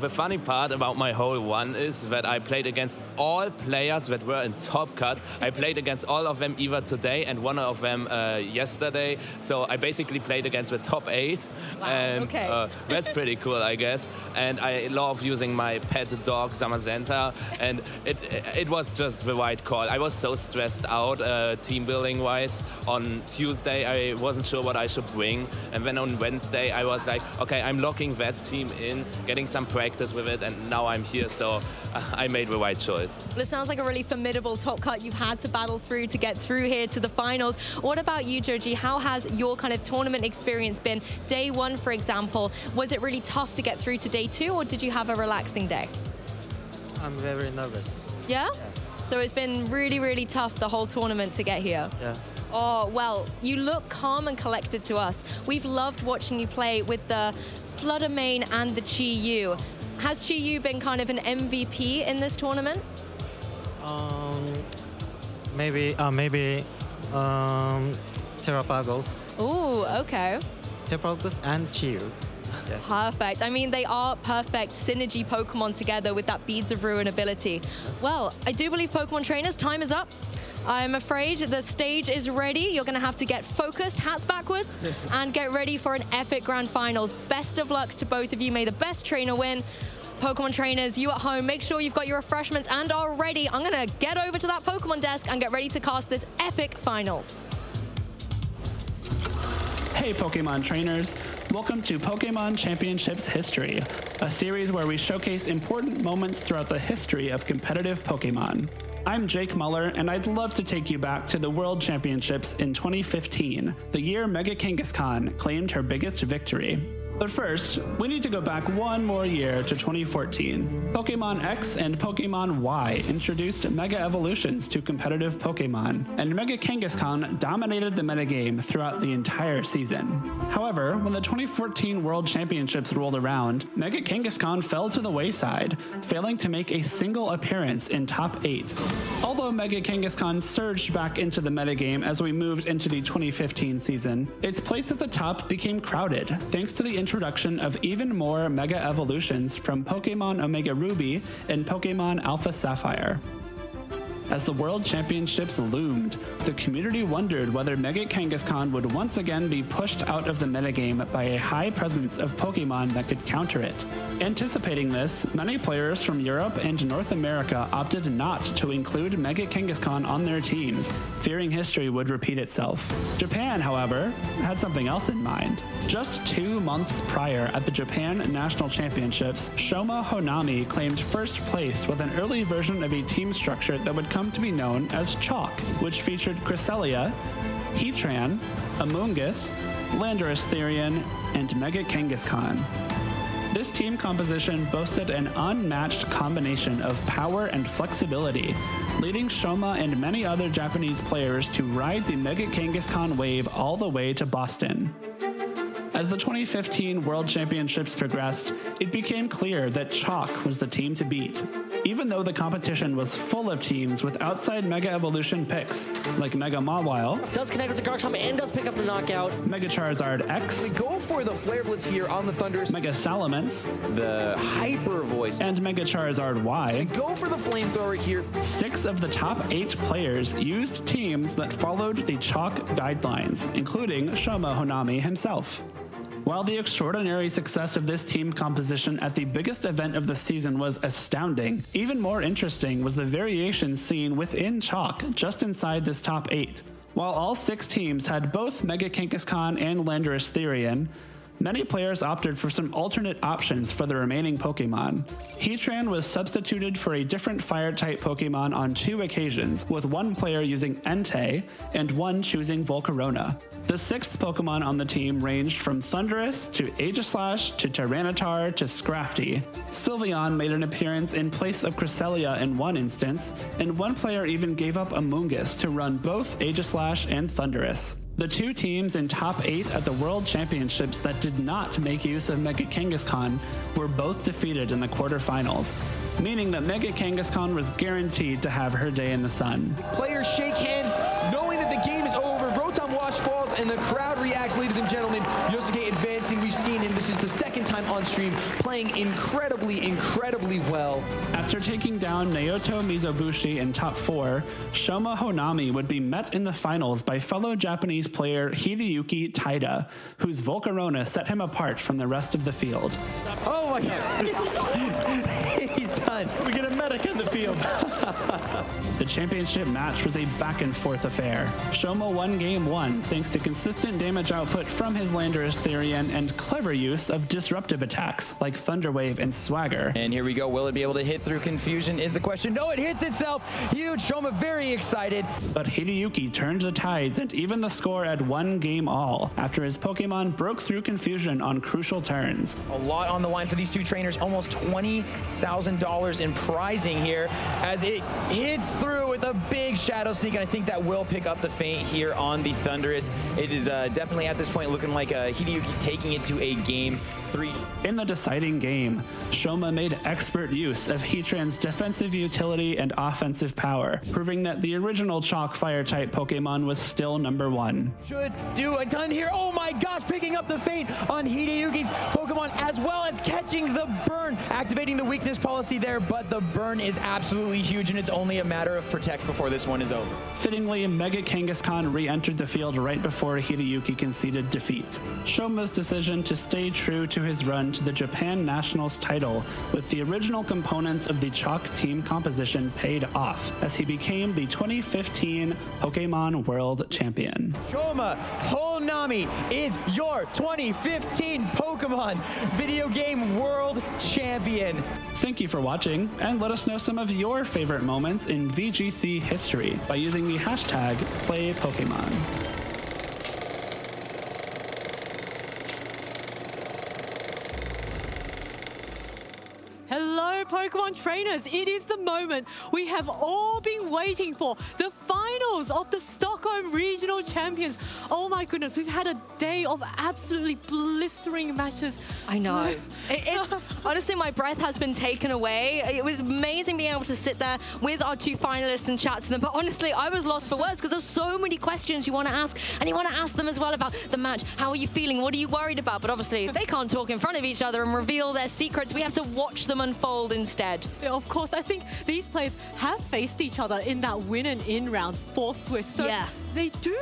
the funny part about my whole one is that I played against all players that were in top cut. I played against all of them either today and one of them yesterday. So I basically played against the top 8. Wow, and okay. That's pretty cool, I guess. And I love using my pet dog Zamazenta, and it was just the right call. I was so stressed out team building wise. On Tuesday I wasn't sure what I should bring, and then on Wednesday I was like, okay, I'm locking that team in, getting some practice with it, and now I'm here, so I made the right choice. Well, it sounds like a really formidable top cut you've had to battle through to get through here to the finals. What about you, Georgie? How has your kind of tournament experience been? Day 1, for example, was it really tough to get through to day 2, or did you have a relaxing day? I'm very nervous. Yeah? So it's been really, really tough the whole tournament to get here. Yeah. Oh, well, you look calm and collected to us. We've loved watching you play with the Fluttermane and the Chi-Yu. Has Chi-Yu been kind of an MVP in this tournament? Maybe Terapagos. Ooh, okay. Terapagos and Chi-Yu. Yeah. Perfect. I mean, they are perfect synergy Pokemon together with that Beads of Ruin ability. Well, I do believe Pokemon trainers, time is up. I'm afraid the stage is ready. You're going to have to get focused, hats backwards, and get ready for an epic grand finals. Best of luck to both of you. May the best trainer win. Pokemon trainers, you at home, make sure you've got your refreshments and are ready. I'm going to get over to that Pokemon desk and get ready to cast this epic finals. Hey Pokemon trainers, welcome to Pokemon Championships History, a series where we showcase important moments throughout the history of competitive Pokemon. I'm Jake Muller, and I'd love to take you back to the World Championships in 2015, the year Mega Kangaskhan claimed her biggest victory. But first, we need to go back one more year to 2014. Pokemon X and Pokemon Y introduced Mega Evolutions to competitive Pokemon, and Mega Kangaskhan dominated the metagame throughout the entire season. However, when the 2014 World Championships rolled around, Mega Kangaskhan fell to the wayside, failing to make a single appearance in top 8. Although Mega Kangaskhan surged back into the metagame as we moved into the 2015 season, its place at the top became crowded thanks to the introduction of even more Mega Evolutions from Pokemon Omega Ruby and Pokemon Alpha Sapphire. As the World Championships loomed, the community wondered whether Mega Kangaskhan would once again be pushed out of the metagame by a high presence of Pokemon that could counter it. Anticipating this, many players from Europe and North America opted not to include Mega Kangaskhan on their teams, fearing history would repeat itself. Japan, however, had something else in mind. Just 2 months prior at the Japan National Championships, Shoma Honami claimed first place with an early version of a team structure that would come to be known as Chalk, which featured Cresselia, Heatran, Amoonguss, Landorus Therian, and Mega Kangaskhan. This team composition boasted an unmatched combination of power and flexibility, leading Shoma and many other Japanese players to ride the Mega Kangaskhan wave all the way to Boston. As the 2015 World Championships progressed, it became clear that Chalk was the team to beat, even though the competition was full of teams with outside Mega Evolution picks, like Mega Mawile, does connect with the Garchomp and does pick up the knockout. Mega Charizard X, we go for the Flare Blitz here on the Thunders, Mega Salamence, the Hyper Voice, and Mega Charizard Y. We go for the Flamethrower here. 6 of the top 8 players used teams that followed the Chalk guidelines, including Shoma Honami himself. While the extraordinary success of this team composition at the biggest event of the season was astounding, even more interesting was the variations seen within Chalk just inside this top 8. While all 6 teams had both Mega Kangaskhan and Landorus Therian, many players opted for some alternate options for the remaining Pokemon. Heatran was substituted for a different fire-type Pokemon on 2 occasions, with one player using Entei and one choosing Volcarona. The 6th Pokemon on the team ranged from Thundurus to Aegislash to Tyranitar to Scrafty. Sylveon made an appearance in place of Cresselia in one instance, and one player even gave up Amoonguss to run both Aegislash and Thundurus. The 2 teams in top 8 at the World Championships that did not make use of Mega Kangaskhan were both defeated in the quarterfinals, meaning that Mega Kangaskhan was guaranteed to have her day in the sun. Players shake hands, knowing that the game is over. Rotom Wash falls, and the crowd reacts, ladies and gentlemen. Yosuke advancing. We've seen him. This is the 2nd time on stream, playing incredibly well. After taking down Naoto Mizobushi in top 4, Shoma Honami would be met in the finals by fellow Japanese player Hideyuki Taida, whose Volcarona set him apart from the rest of the field. Oh my God. He's done. We get a medic in the field. The championship match was a back-and-forth affair. Shoma won Game 1 thanks to consistent damage output from his Landorus Therian and clever use of disruptive attacks like Thunder Wave and Swagger. And here we go. Will it be able to hit through Confusion is the question. No, it hits itself. Huge. Shoma very excited. But Hideyuki turned the tides and even the score at 1 game all after his Pokemon broke through Confusion on crucial turns. A lot on the line for these 2 trainers. Almost $20,000 in prizing here as it hits through with a big Shadow Sneak, and I think that will pick up the feint here on the Thundurus. It is definitely at this point looking like Hideyuki's taking it to a Game 3. In the deciding game, Shoma made expert use of Heatran's defensive utility and offensive power, proving that the original Chalk Fire-type Pokemon was still #1. Should do a ton here. Oh my gosh, picking up the feint on Hideyuki's Pokemon, as well as catching the burn, activating the weakness policy there, but the burn is absolutely huge, and it's only a matter of protects before this one is over. Fittingly, Mega Kangaskhan re-entered the field right before Hideyuki conceded defeat. Shoma's decision to stay true to his run to the Japan Nationals title with the original components of the Chalk team composition paid off as he became the 2015 Pokemon World Champion. Shoma Honami is your 2015 Pokemon Video Game World Champion. Thank you for watching, and let us know some of your favorite moments in VGC history by using the hashtag #PlayPokemon. Hello, Pokemon trainers. It is the moment we have all been waiting for. The finals of the Stockholm Regional Champions. Oh my goodness, we've had a day of absolutely blistering matches. I know. It's honestly, my breath has been taken away. It was amazing being able to sit there with our 2 finalists and chat to them. But honestly, I was lost for words because there's so many questions you want to ask. And you want to ask them as well about the match. How are you feeling? What are you worried about? But obviously, they can't talk in front of each other and reveal their secrets. We have to watch them unfold instead. Yeah, of course, I think these players have faced each other in that win and in round for Swiss. So yeah, they do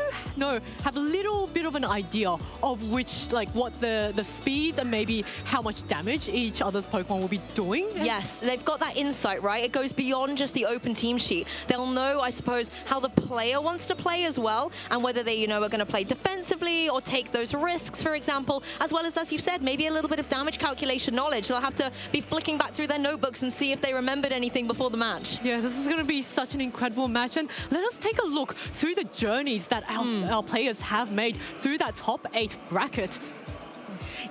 have a little bit of an idea of which, like, what the speeds and maybe how much damage each other's Pokemon will be doing. Yes, they've got that insight, right? It goes beyond just the open team sheet. They'll know, I suppose, how the player wants to play as well, and whether they, are going to play defensively or take those risks, for example, as well as you've said, maybe a little bit of damage calculation knowledge. They'll have to be flicking back through their notebooks and see if they remembered anything before the match. Yeah, this is going to be such an incredible match, and let us take a look through the journeys that our players have made through that top 8 bracket.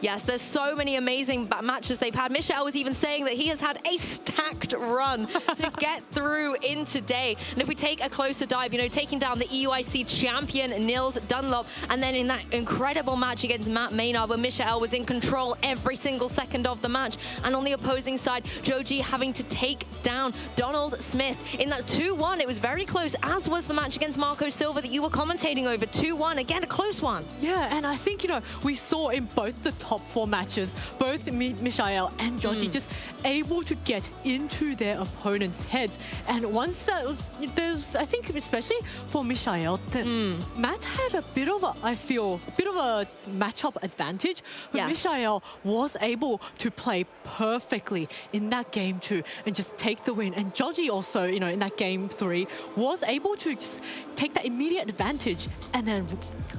Yes, there's so many amazing matches they've had. Michael was even saying that he has had a stacked run to get through in today. And if we take a closer dive, taking down the EUIC champion, Nils Dunlop, and then in that incredible match against Matt Maynard, where Michael was in control every single second of the match. And on the opposing side, Joji having to take down Donald Smith. In that 2-1, it was very close, as was the match against Marco Silva that you were commentating over. 2-1, again, a close one. Yeah, and I think, we saw in both the top 4 matches, both Michael and Joji just able to get into their opponents' heads. And once there's, I think, especially for Michael, Matt had a bit of a matchup advantage. But Michael was able to play perfectly in that game 2 and just take the win. And Joji also, in that game 3, was able to just take that immediate advantage and then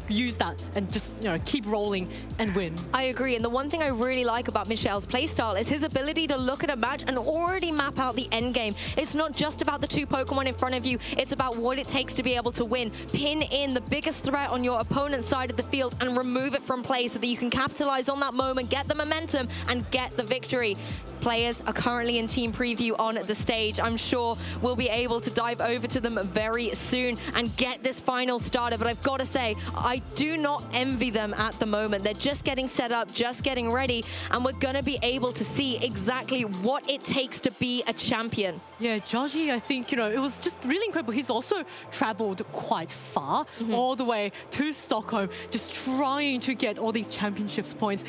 use that and just, keep rolling and win. I agree. And the one thing I really like about Michel's playstyle is his ability to look at a match and already map out the end game. It's not just about the 2 Pokemon in front of you. It's about what it takes to be able to win. Pin in the biggest threat on your opponent's side of the field and remove it from play so that you can capitalize on that moment, get the momentum, and get the victory. Players are currently in team preview on the stage. I'm sure we'll be able to dive over to them very soon and get this final started. But I've got to say, I do not envy them at the moment. They're just getting set up, just getting ready, and we're going to be able to see exactly what it takes to be a champion. Yeah, Georgie, I think, it was just really incredible. He's also traveled quite far, all the way to Stockholm, just trying to get all these championships points,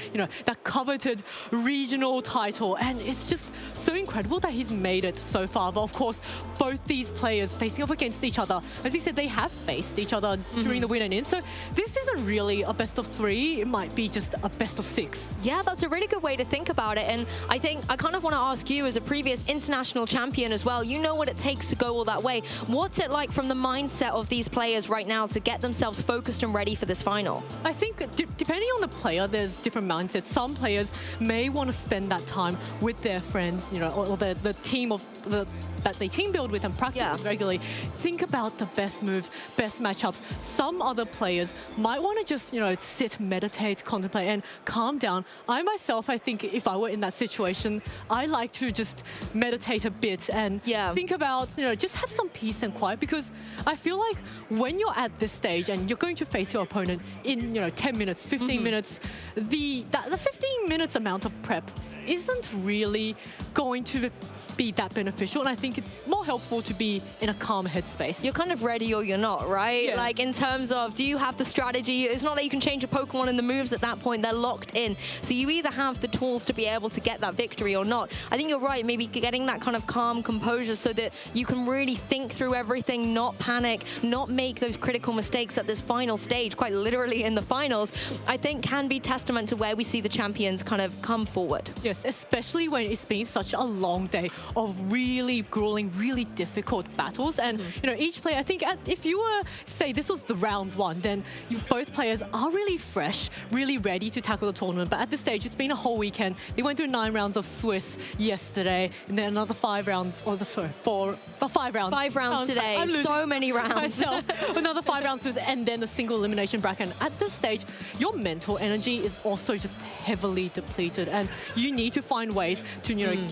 that coveted regional title. And it's just so incredible that he's made it so far. But of course, both these players facing off against each other, as you said, they have faced each other during the win and in. So this isn't really a best of 3. It might be just a best of 6. Yeah, that's a really good way to think about it. And I think I kind of want to ask you, as a previous international champion as well, you know what it takes to go all that way. What's it like from the mindset of these players right now to get themselves focused and ready for this final? I think depending on the player, there's different mindsets. Some players may want to spend that time with their friends, or the team that they team build with and practice regularly. Think about the best moves, best matchups. Some other players might want to just, sit, meditate, contemplate, and calm down. I myself, I think if I were in that situation, I like to just meditate a bit and think about, just have some peace and quiet, because I feel like when you're at this stage and you're going to face your opponent in, 10 minutes, 15 minutes, the 15 minutes amount of prep isn't really going to be that beneficial, and I think it's more helpful to be in a calm headspace. You're kind of ready or you're not, right? Yeah. Like, in terms of, do you have the strategy? It's not that you can change your Pokemon and the moves at that point, they're locked in. So you either have the tools to be able to get that victory or not. I think you're right, maybe getting that kind of calm composure so that you can really think through everything, not panic, not make those critical mistakes at this final stage, quite literally in the finals, I think can be testament to where we see the champions kind of come forward. Yes, especially when it's been such a long day of really grueling, really difficult battles. And, each player, I think if you were, say, this was the round 1, then both players are really fresh, really ready to tackle the tournament. But at this stage, it's been a whole weekend. They went through 9 rounds of Swiss yesterday, and then another 5 rounds, or sorry, 5 rounds. 5 rounds today, so many rounds. Myself, another 5 rounds, and then the single elimination bracket. And at this stage, your mental energy is also just heavily depleted, and you need to find ways to,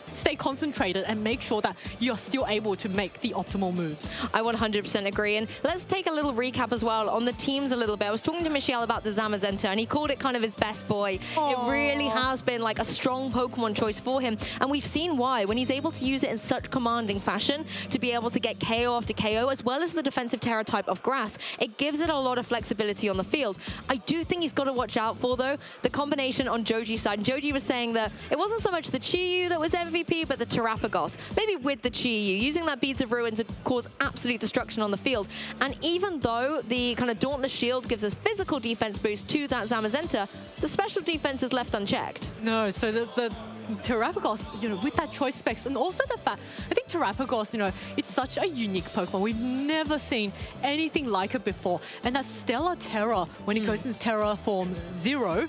stay concentrated and make sure that you're still able to make the optimal moves. I 100% agree. And let's take a little recap as well on the teams a little bit. I was talking to Michel about the Zamazenta, and he called it kind of his best boy. Aww. It really has been like a strong Pokemon choice for him. And we've seen why. When he's able to use it in such commanding fashion to be able to get KO after KO, as well as the defensive Terra type of grass, it gives it a lot of flexibility on the field. I do think he's got to watch out for, though, the combination on Joji's side. And Joji was saying that it wasn't so much the Chi-Yu that was MVP, but the Terapagos. Maybe with the Chi-Yu, using that Beads of Ruin to cause absolute destruction on the field. And even though the kind of Dauntless Shield gives us physical defense boost to that Zamazenta, the special defense is left unchecked. No, so the Terapagos, with that choice specs, and also the fact, I think Terapagos, it's such a unique Pokemon. We've never seen anything like it before. And that Stellar Terra, when it goes into Terra Form 0,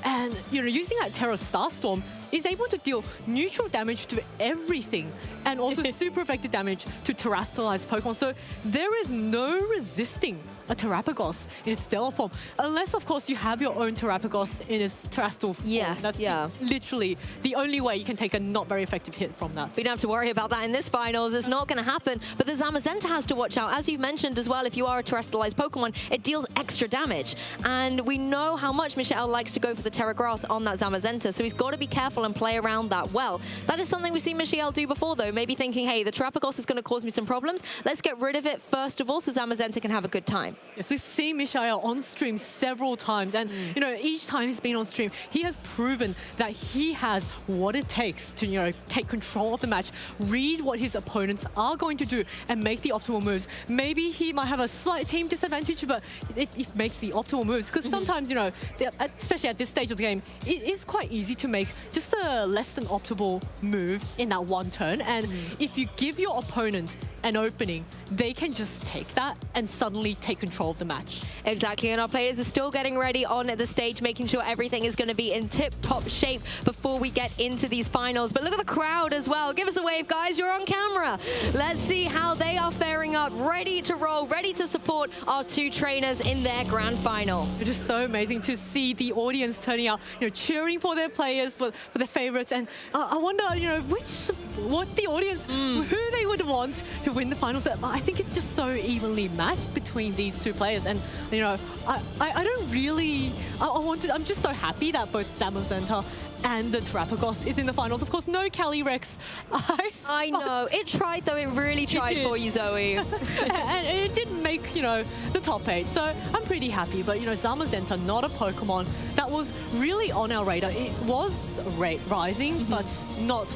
and, using that Terra Starstorm, is able to deal neutral damage to everything and also super effective damage to Terastallized Pokemon. So there is no resisting a Terapagos in its stellar form, unless, of course, you have your own Terapagos in its terrestrial form. Yes, that's literally the only way you can take a not very effective hit from that. We don't have to worry about that in this finals. It's not going to happen. But the Zamazenta has to watch out. As you've mentioned as well, if you are a terrestrialized Pokemon, it deals extra damage. And we know how much Michel likes to go for the Terra Grass on that Zamazenta, so he's got to be careful and play around that well. That is something we've seen Michel do before, though. Maybe thinking, hey, the Terapagos is going to cause me some problems. Let's get rid of it first of all so Zamazenta can have a good time. Yes, we've seen Michel on stream several times, and each time he's been on stream, he has proven that he has what it takes to take control of the match, read what his opponents are going to do, and make the optimal moves. Maybe he might have a slight team disadvantage, but it makes the optimal moves, because sometimes especially at this stage of the game, it is quite easy to make just a less than optimal move in that one turn, and if you give your opponent an opening, they can just take that and suddenly take control of the match. Exactly, and our players are still getting ready on the stage, making sure everything is going to be in tip-top shape before we get into these finals. But look at the crowd as well. Give us a wave, guys. You're on camera. Let's see how they are faring up, ready to roll, ready to support our two trainers in their grand final. It is so amazing to see the audience turning out, cheering for their players, for their favorites. And I wonder, what the audience, who they would want to win the finals. I think it's just so evenly matched between these two players. And, I don't really, I'm just so happy that both Zamazenta and the Terastallization is in the finals. Of course, no Cali Rex. I know. It tried, though. It really tried for you, Zoe. And it didn't make, the top 8. So I'm pretty happy. But, Zamazenta, not a Pokemon that was really on our radar. It was rising, but not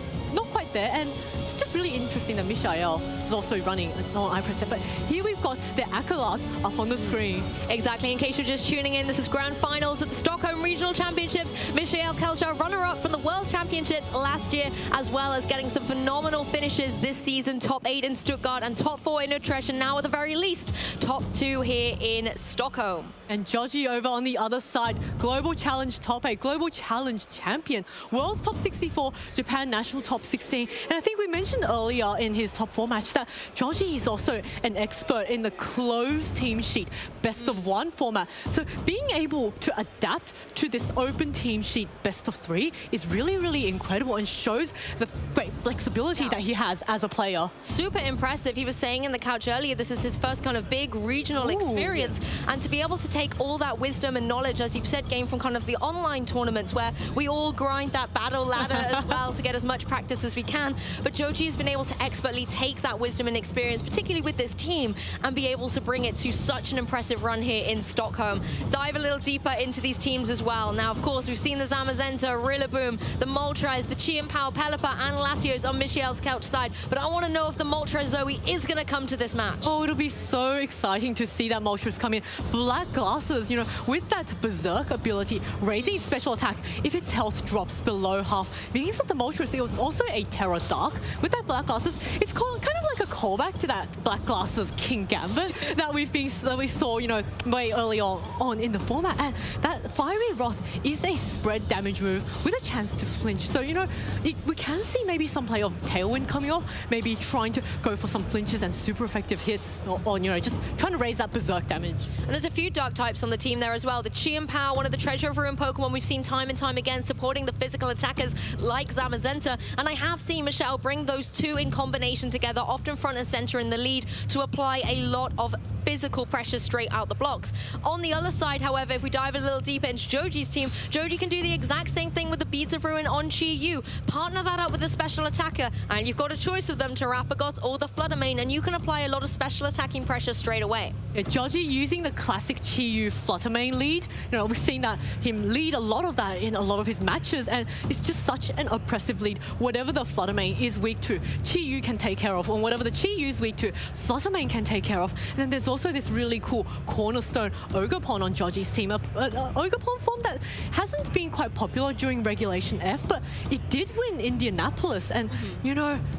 quite there. And it's just really interesting that Michael is also running on iPress. But here we've got the accolades up on the screen. Exactly. In case you're just tuning in, this is Grand Finals at the Stockholm Regional Championships. Michael Kelscher, runner-up from the World Championships last year, as well as getting some phenomenal finishes this season. Top 8 in Stuttgart and top 4 in Utrecht, and now at the very least, top 2 here in Stockholm. And Joji over on the other side, Global Challenge top 8, Global Challenge champion, World's top 64, Japan National top 16. And I think we mentioned earlier in his top 4 match that Joji is also an expert in the closed team sheet, best of 1 format. So being able to adapt to this open team sheet best of 3 is really, really incredible and shows the great flexibility that he has as a player. Super impressive. He was saying in the couch earlier, this is his first kind of big regional experience. And to be able to take all that wisdom and knowledge, as you've said, gained from kind of the online tournaments where we all grind that battle ladder as well to get as much practice as we can. But Joji has been able to expertly take that wisdom and experience, particularly with this team, and be able to bring it to such an impressive run here in Stockholm. Dive a little deeper into these teams as well. Now, of course, we've seen the Zamazenta, Rillaboom, the Moltres, the Chien-Pao, Pelipper, and Latios on Michael's couch side. But I want to know if the Moltres, Zoe, is going to come to this match. Oh, it'll be so exciting to see that Moltres come in. Black glasses, with that Berserk ability, raising its special attack if its health drops below half, means that the Moltres is also a Terra Dark. With that Black glasses, it's kind of like a callback to that Black glasses King Gambit that we saw, way early on in the format. And that Fiery Wrath is a spread damage move with a chance to flinch. So, we can see maybe some play of Tailwind coming off, maybe trying to go for some flinches and super effective hits on, just trying to raise that Berserk damage. And there's a few Dark types on the team there as well. The Chien-Pao, one of the Treasure of Ruin Pokemon we've seen time and time again, supporting the physical attackers like Zamazenta. And I have seen Michelle bring those two in combination together, often front and center in the lead, to apply a lot of physical pressure straight out the blocks. On the other side, however, if we dive a little deeper into Joji's team, Joji can do the exact same thing with the Beads of Ruin on Chi-Yu. Partner that up with a special attacker, and you've got a choice of them, Terastallization or the Fluttermane, and you can apply a lot of special attacking pressure straight away. Yeah, Joji using the classic Chi-Yu Fluttermane lead. We've seen him lead a lot of that in a lot of his matches, and it's just such an oppressive lead. Whatever the Fluttermane is weak to, Chi-Yu can take care of, and whatever the Chi-Yu is weak to, Fluttermane can take care of. And then there's also this really cool cornerstone Ogerpon on Joji's team, an Ogerpon form that hasn't been quite popular during Regulation F, but it did win Indianapolis, and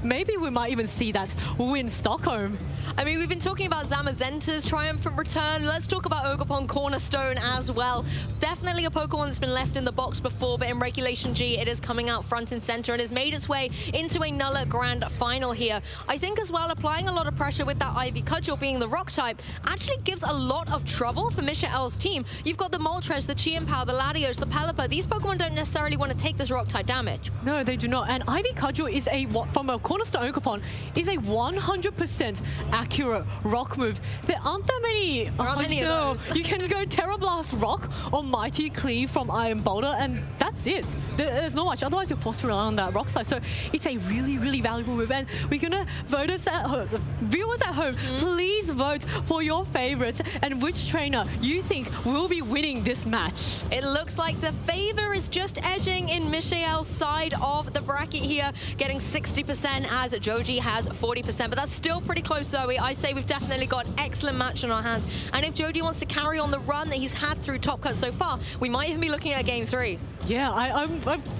maybe we might even see that win Stockholm. I mean, we've been talking about Zamazenta's triumphant return. Let's talk about Ogerpon Cornerstone as well. Definitely a Pokemon that's been left in the box before, but in Regulation G, it is coming out front and center and has made its way into a Nulla Grand Final here. I think as well, applying a lot of pressure with that Ivy Cudgel being the rock type actually gives a lot of trouble for Michael's team. You've got the Moltres, the Chien-Pao, the Latios, the Pelipper. These Pokemon don't necessarily want to take this rock type damage. No, they do not. And Ivy Cudgel is from a Cornerstone Ogerpon, is a 100% accurate rock move. There aren't that many. There aren't many of those. You can go Terra Blast Rock or Mighty Cleave from Iron Boulder, and that's it. There's not much. Otherwise, you're forced to rely on that rock slide. So it's a really, really valuable move. And we're gonna voters at home, viewers at home, please vote for your favorites and which trainer you think will be winning this match. It looks like the favor is just edging in Michael's side of the bracket here, getting 60% as Joji has 40%, but that's still pretty close, Zoe. I say we've definitely got an excellent match on our hands, and if Joji wants to carry on the run that he's had through Top Cut so far, we might even be looking at Game 3. Yeah,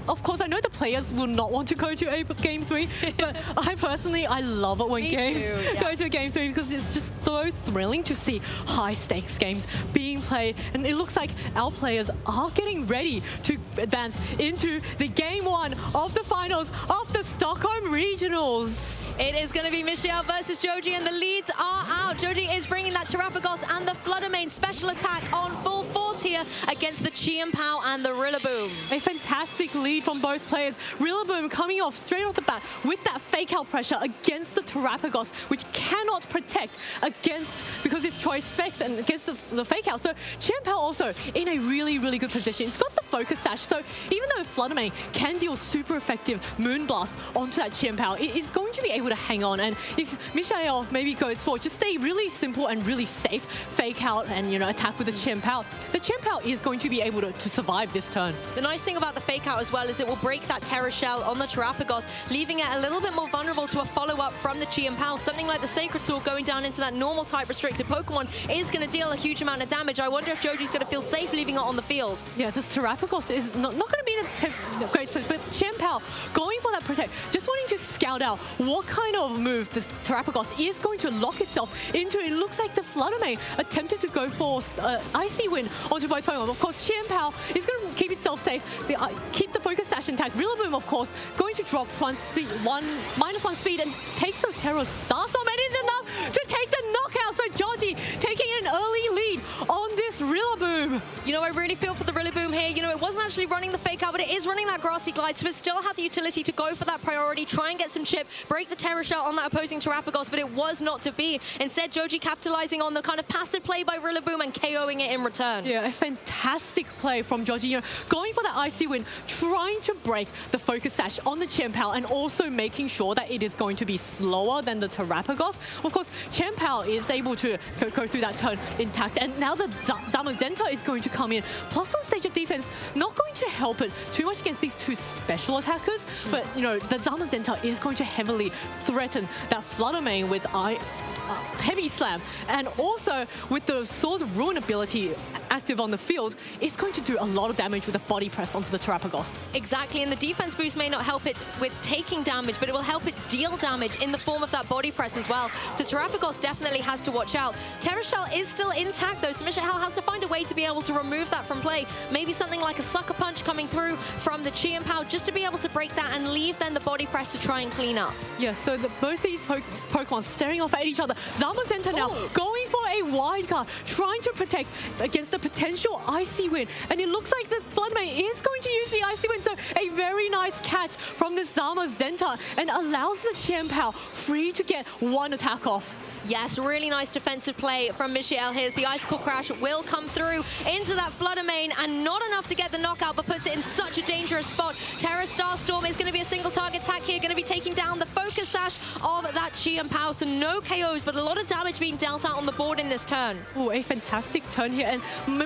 of course, I know the players will not want to go to Game 3, but I love it when games go to Game 3 because it's just so thrilling to see high-stakes games being played. And it looks like our players are getting ready to advance into the Game 1 of the finals of the Stockholm Regionals. It is going to be Michelle versus Joji, and the leads are out. Joji is bringing that Terastallization and the Fluttermane special attack on full force here against the Chien-Pao and the Rillaboom. A fantastic lead from both players. Rillaboom coming off straight off the bat with that fake-out pressure against the Terastallization, which cannot protect against, because it's choice specs and against the fake-out. So Chien-Pao also in a really, really good position. It's got the focus sash, so even though Fluttermane can deal super effective Moonblast onto that Chien-Pao, it is going to be able to hang on. And if Michelle maybe goes for just a really simple and really safe fake-out and, you know, attack with the Chien-Pao, the Chien-Pao is going to be able to survive this turn. The nice thing about the fake-out as well is it will break that Terra Shell on the Terastallization, leaving it a little bit more vulnerable to a follow-up from the Chien-Pao. Something like the Sacred Sword going down into that normal type restricted Pokemon is going to deal a huge amount of damage. I wonder if Joji's going to feel safe leaving it on the field. Yeah, this Terastallization is not going to be the great fit, but Chien-Pao going for that protect, just wanting to scout out what kind of move the Terastallization is going to lock itself into. It looks like the Fluttermane attempted to go for Icy Wind onto both Pokemon. Of course, Chien-Pao is going to keep itself safe, keep the focus sash intact. Rillaboom, of course, going to drop -1 speed and takes the Terra Starstorm. It is enough to take the knockout. So Joji taking an early lead on this Rillaboom. You know, I really feel for the Rillaboom here. You know, it wasn't actually running the fake out, but it is running that Grassy Glide, so it still had the utility to go for that priority, try and get some chip, break the Terra Shell on that opposing Terastallization, but it was not to be. Instead, Joji capitalizing on the kind of passive play by Rillaboom and KOing it in return. Yeah, a fantastic play from Joji. You know, going for that Icy Wind, trying to break the focus sash on the Chien-Pao and also making sure that it is going to be slower than the Terastallization. Of course, Chien-Pao is able to go through that turn intact, and now the Zamazenta is going to come in. Plus on stage of defense, not going to help it too much against these two special attackers, but, you know, the Zamazenta is going to heavily threaten that Fluttermane with Heavy Slam, and also with the Swords of Ruin ability active on the field, it's going to do a lot of damage with a body press onto the Terastallization. Exactly, and the defense boost may not help it with taking damage, but it will help it deal damage in the form of that body press as well. So Terastallization definitely has to watch out. Terra Shell is still intact though, so Michelle has to find a way to be able to remove that from play. Maybe something like a Sucker Punch coming through from the Chien-Pao just to be able to break that and leave then the body press to try and clean up. Yeah, so both these Pokemon staring off at each other. Zamazenta now going for a wide guard, trying to protect against the potential Icy Wind. And it looks like the Floodmane is going to use the Icy Wind. So a very nice catch from the Zamazenta and allows the Chien-Pao free to get one attack off. Yes, really nice defensive play from Michelle. Here's the Icicle Crash will come through into that Fluttermane, and not enough to get the knockout, but puts it in such a dangerous spot. Terra Starstorm is going to be a single target attack here, going to be taking down the Focus Sash of that Chien-Pao. So no KOs, but a lot of damage being dealt out on the board in this turn. Oh, a fantastic turn here. And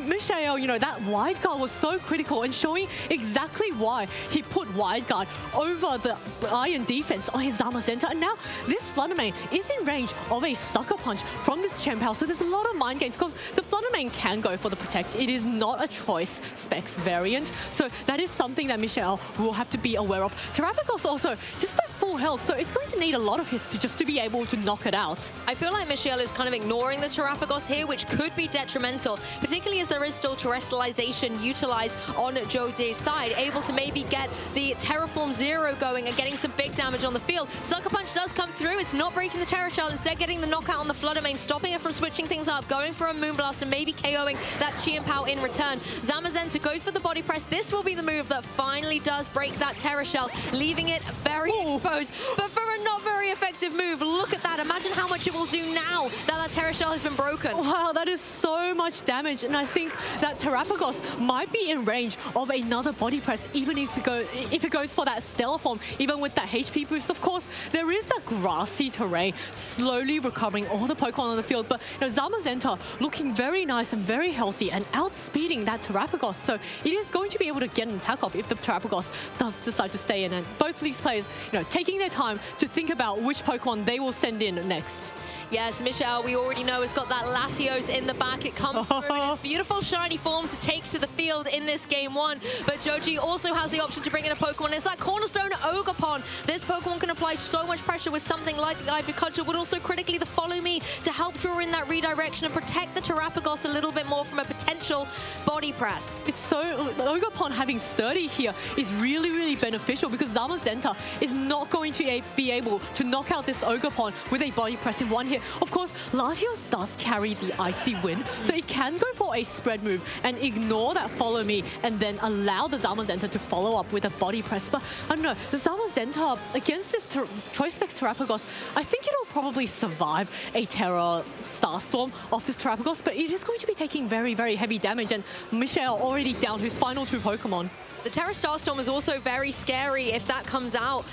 Michelle, you know, that wide guard was so critical and showing exactly why he put wide guard over the Iron defense on his Zamazenta. And now this Fluttermane is in range of a Sucker Punch from this Chien-Pao, so there's a lot of mind games because the Fluttermane can go for the Protect. It is not a choice specs variant, so that is something that Michelle will have to be aware of. Terastallization also just at full health, so it's going to need a lot of hits to be able to knock it out. I feel like Michelle is kind of ignoring the Terastallization here, which could be detrimental, particularly as there is still Terastallization utilized on Joji's side, able to maybe get the Terraform Zero going and getting some big damage on the field. Sucker Punch does come through. It's not breaking the Terra Shell, instead getting the knockout on the Fluttermane, stopping it from switching things up, going for a Moonblast and maybe KOing that Chien-Pao in return. Zamazenta goes for the body press. This will be the move that finally does break that Terra Shell, leaving it very exposed, but for a not very effective move. Look at that. Imagine how much it will do now that Terra Shell has been broken. Wow, that is so much damage, and I think that Terastallization might be in range of another body press, even if it goes for that Stellar Form, even with that HP boost. Of course, there is that grassy terrain slowly recovering all the Pokemon on the field, but you know, Zamazenta looking very nice and very healthy and outspeeding that Terastallization, so it is going to be able to get an attack off if the Terastallization does decide to stay in. And both these players, you know, taking their time to think about which Pokemon they will send in next. Yes, Michelle, we already know, has got that Latios in the back. It comes through in his beautiful shiny form to take to the field in this game one. But Joji also has the option to bring in a Pokemon. It's that Cornerstone Ogerpon. This Pokemon can apply so much pressure with something like the Ivory Cudgel, but also critically the Follow Me to help draw in that redirection and protect the Terapagos a little bit more from a potential body press. It's so, the Ogerpon having Sturdy here is really, really beneficial because Zamazenta is not going to be able to knock out this Ogerpon with a body press in one hit. Of course, Latios does carry the Icy Wind, so it can go for a spread move and ignore that Follow Me and then allow the Zamazenta to follow up with a body press. But I don't know, the Zamazenta against this Choice Specs Terapagos, I think it'll probably survive a Terra Starstorm off this Terapagos, but it is going to be taking very, very heavy damage, and Michelle already down to his final two Pokemon. The Terra Starstorm is also very scary if that comes out,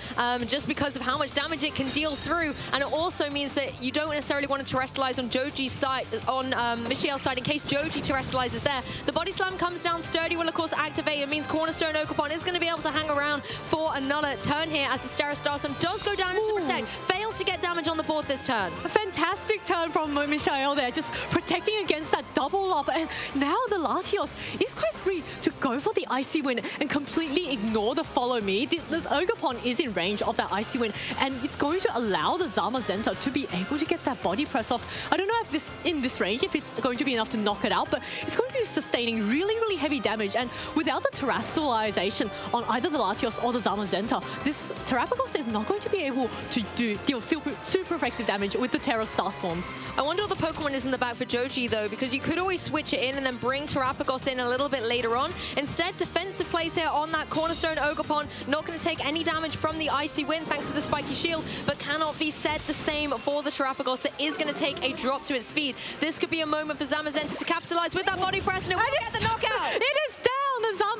just because of how much damage it can deal through. And it also means that you don't necessarily want to Terastallize on Joji's side, on Michelle's side, in case Joji Terastallizes there. The Body Slam comes down, Sturdy will of course activate. It means Cornerstone Ogerpon is going to be able to hang around for another turn here as the Terra Starstorm does go down into Protect. Fails to get damage on the board this turn. A fantastic turn from Michelle there, just protecting against that double up. And now the Latios is quite free to go for the Icy Wind and completely ignore the Follow Me. The Ogerpon is in range of that Icy Wind, and it's going to allow the Zamazenta to be able to get that body press off. I don't know if this range, if it's going to be enough to knock it out, but it's going to be sustaining really, really heavy damage. And without the Terastallization on either the Latios or the Zamazenta, this Terapagos is not going to be able to deal super effective damage with the Terra Starstorm. I wonder what the Pokemon is in the back for Joji, though, because you could always switch it in and then bring Terapagos in a little bit later on. Instead, defensive plays here on that Cornerstone Ogerpon. Not going to take any damage from the Icy Wind thanks to the spiky shield, but cannot be said the same for the Terapagos that is going to take a drop to its speed. This could be a moment for Zamazenta to capitalize with that body press, and it will get the knockout. It is down.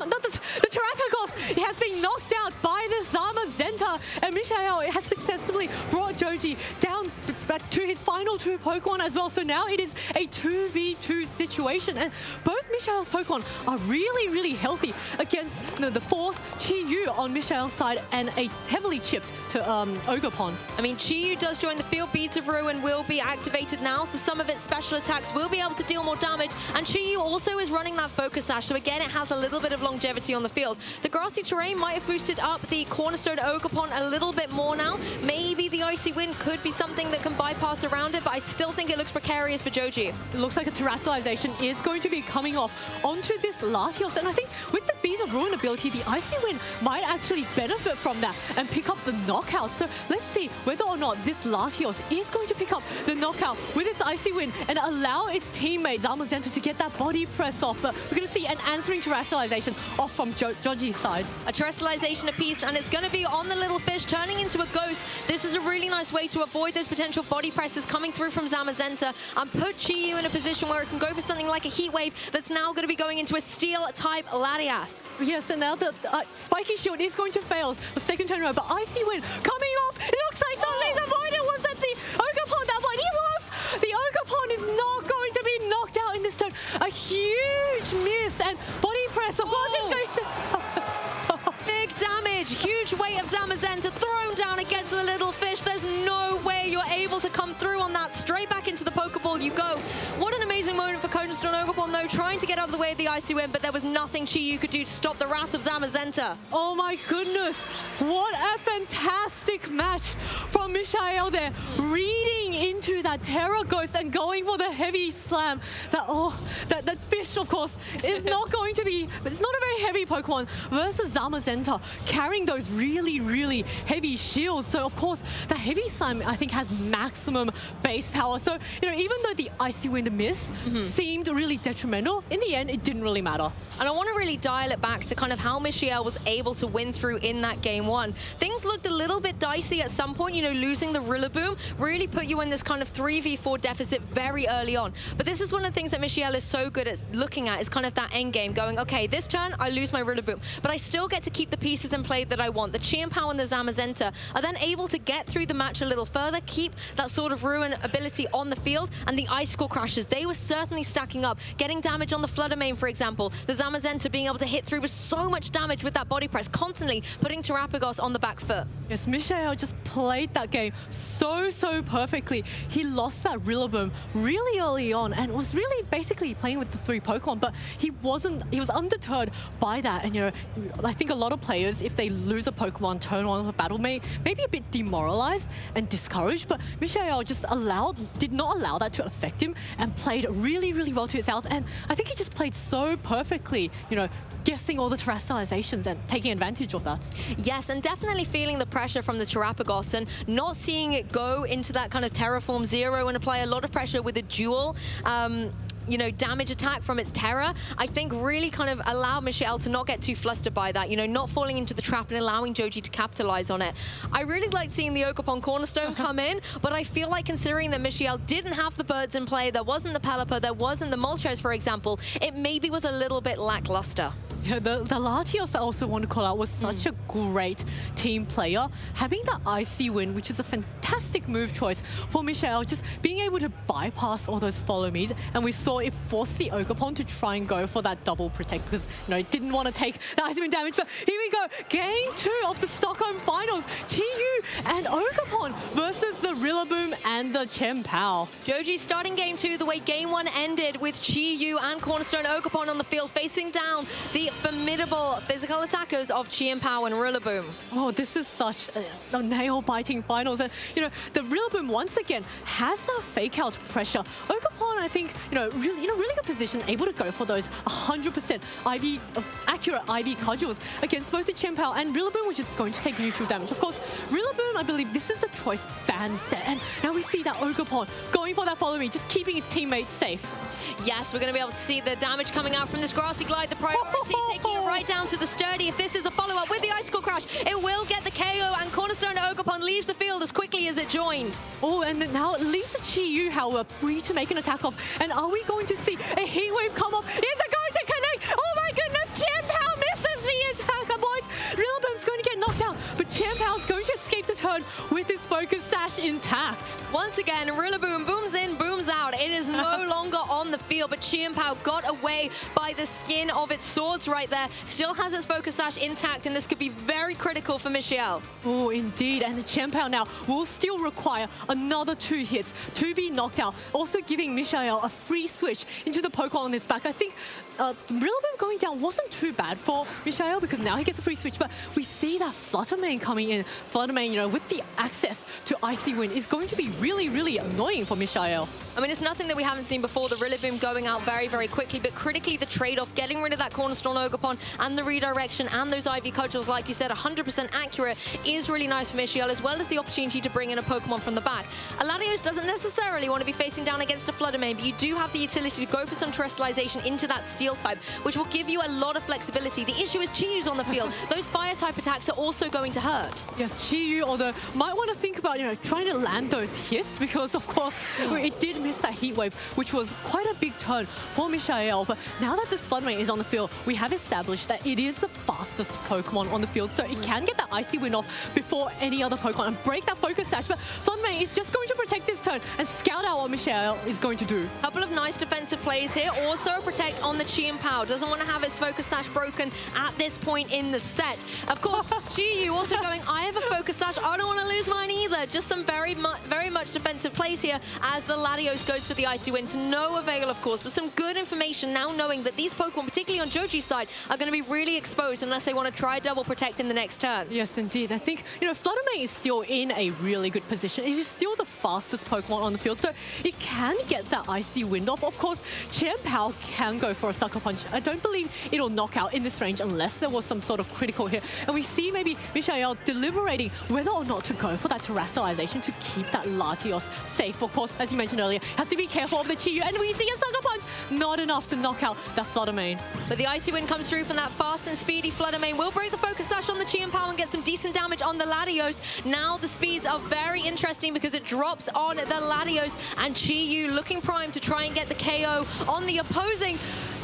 The Terapagos has been knocked out by the Zamazenta, and Michael has successfully brought Joji down back to his final two Pokemon as well. So now it is a 2v2 situation, and both Michael's Pokemon are really, really healthy against the fourth Chi-Yu on Michael's side and a heavily chipped to Ogerpon. I mean, Chi-Yu does join the field. Beads of Ruin will be activated now, so some of its special attacks will be able to deal more damage. And Chi-Yu also is running that Focus Sash, so again, it has a little bit of longevity on the field. The grassy terrain might have boosted up the Cornerstone Ogerpon a little bit more now. Maybe the Icy Wind could be something that can bypass around it, but I still think it looks precarious for Joji. It looks like a Terastallization is going to be coming off onto this Latios, and I think with the Beads of Ruin ability, the Icy Wind might actually benefit from that and pick up the knockout. So let's see whether or not this Latios is going to pick up the knockout with its Icy Wind and allow its teammate Zamazenta to get that body press off. But we're going to see an answering Terastallization off from Joji's side. A Terastallization apiece, and it's going to be on the little fish, turning into a ghost. This is a really nice way to avoid those potential body presses coming through from Zamazenta and put Chi-Yu in a position where it can go for something like a Heat Wave that's now going to be going into a Steel-type Latias. Yes, and now the Spiky Shield is going to fail the second turn around, but Icy Wind coming off. It looks like something's avoided. Was that the Ogerpon that one? He was! The Ogerpon is not going to be knocked out in this turn. A huge miss, and body press, of course, is going to... Big damage, huge weight of Zamazenta thrown down against the little fish. There's no way you're able to come through on that. Straight back into the Pokeball you go. What an amazing moment for Cornerstone Ogerpon, though, trying to get out of the way of the Icy Wind, but there was nothing Chi-Yu could do to stop the wrath of Zamazenta. Oh my goodness, what a fantastic match from Michael there, reading into that Terra Ghost and going for the heavy slam. That fish, of course, is not going to be, it's not a very heavy Pokemon versus Zamazenta, carrying those really, really heavy shields. So, of course, the heavy slam, I think, has maximum base power. So, even though the Icy Wind miss seemed really detrimental, in the end, it didn't really matter. And I want to really dial it back to kind of how Michelle was able to win through in that game one. Things looked a little bit dicey at some point, losing the Rillaboom really put you in this kind of 3v4 deficit very early on. But this is one of the things that Michelle is so good at looking at, is kind of that end game, going, okay, this turn I lose my Rillaboom, but I still get to keep the pieces in play that I want. The Chi-Pow and the Zamazenta are then able to get through the match a little further, keep that sort of Ruin ability on the field, and the Icicle Crashes, they were certainly stacking up, getting damage on the Flutter Mane, for example. The Zamazenta being able to hit through with so much damage with that body press, constantly putting Terastallization on the back foot. Yes, Michael just played that game so perfectly. He lost that Rillaboom really early on and was really basically playing with the 3 Pokemon, but he was undeterred by that. And, you know, I think a lot of players, if they lose a Pokemon turn 1 of a battle, maybe a bit demoralized and discouraged, but Michael just did not allow that to affect him and played really well to his health. And I think he just played so perfectly, you know, guessing all the Terastallizations and taking advantage of that. Yes, and definitely feeling the pressure from the Terastallization and not seeing it go into that kind of Terraform Zero and apply a lot of pressure with a dual you know, damage attack from its Terra, I think really kind of allowed Michael to not get too flustered by that, you know, not falling into the trap and allowing Joji to capitalize on it. I really liked seeing the Ogerpon Cornerstone come in, but I feel like considering that Michael didn't have the birds in play, there wasn't the Pelipper, there wasn't the Moltres, for example, it maybe was a little bit lackluster. Yeah, the Latios I also want to call out was such a great team player. Having that Icy Wind, which is a fantastic move choice for Michael, just being able to bypass all those follow me's, and we saw it forced the Ogerpon to try and go for that double protect because, you know, it didn't want to take the Icy Wind damage. But here we go, Game 2 of the Stockholm Finals. Chi-Yu and Ogerpon versus the Rillaboom and the Chien-Pao. Joji starting Game 2 the way Game 1 ended, with Chi-Yu and Cornerstone Ogerpon on the field facing down the formidable physical attackers of Chien-Pao and Rillaboom. Oh, this is such a nail-biting finals. And, you know, the Rillaboom once again has that fake-out pressure. Ogerpon, I think, you know, really in a really good position, able to go for those 100% accurate IV cudgels against both the Chien-Pao and Rillaboom, which is going to take neutral damage. Of course, Rillaboom, I believe this is the choice ban set. And now we see that Ogerpon going for that follow me, just keeping its teammates safe. Yes, we're going to be able to see the damage coming out from this Grassy Glide, the priority taking it right down to the Sturdy. If this is a follow-up with the Icicle Crash, it will get the KO, and Cornerstone Ogerpon leaves the field as quickly as it joined. Oh, and now it leaves the Chi-Yu, however, free to make an attack off. And are we going to see a Heat Wave come up? Is it going to connect? Oh my goodness, Chien-Pao misses the attacker, boys. Rillaboom's going to get knocked out, but Chien-Pao's going to escape the turn with his Focus Sash intact. Once again, Rillaboom booms in, booms out. It is no longer on the field, but Chien-Pao got away by the skin of its swords right there. Still has its Focus Sash intact, and this could be very critical for Michael. Oh, indeed. And the Chien-Pao now will still require another 2 hits to be knocked out, also giving Michael a free switch into the Pokemon on its back. I think Rillaboom going down wasn't too bad for Michael because now he gets a free switch, but we see that Flutter Mane coming in. Flutter Mane, you know, with the access to Icy Wind is going to be really annoying for Michael. I mean, it's nothing that we haven't seen before, the Rillaboom going out very quickly, but critically the trade-off, getting rid of that Cornerstone Ogerpon and the redirection and those IV cudgels, like you said, 100% accurate, is really nice for Michael, as well as the opportunity to bring in a Pokemon from the back. Latios doesn't necessarily want to be facing down against a Flutter Mane, but you do have the utility to go for some Terastallization into that Steel type, which will give you a lot of flexibility. The issue is Chi-Yu's on the field. Those Fire type attacks are also going to hurt. Yes, Chi-Yu, although might want to think about, you know, trying to land those hits because, of course, it did miss that Heat Wave, which was quite a big turn for Michael. But now that this Flutter Mane is on the field, we have established that it is the fastest Pokemon on the field, so it can get that Icy Wind off before any other Pokemon and break that Focus Sash. But Flutter Mane is just going to protect this turn and scout out what Michael is going to do. Couple of nice defensive plays here. Also protect on the Chien-Pao. Doesn't want to have its Focus Sash broken at this point in the set. Of course, Chi-Yu also going, I have a Focus Sash. I don't want to lose mine either. Just some very much defensive plays here as the Latios goes for the Icy Wind. To no avail, of course, but some good information now knowing that these Pokemon, particularly on Joji's side, are going to be really exposed unless they want to try double protect in the next turn. Yes, indeed. I think, you know, Flutter Mane is still in a really good position. It is still the fastest Pokemon on the field, so it can get that Icy Wind off. Of course, Chien-Pao can go for a Sucker Punch. I don't believe it'll knock out in this range unless there was some sort of critical hit. And we see maybe Michael deliberating whether or not to go for that Terastallization to keep that Latios safe. Of course, as you mentioned earlier, has to be careful of the Chi-Yu, and we see a Sucker Punch. Not enough to knock out that Flutter Mane. But the Icy Wind comes through from that fast and speedy Flutter Mane. Will break the Focus Sash on the Chien-Pao and get some decent damage on the Latios. Now the speeds are very interesting because it drops on the Latios, and Chi-Yu looking primed to try and get the KO on the opposing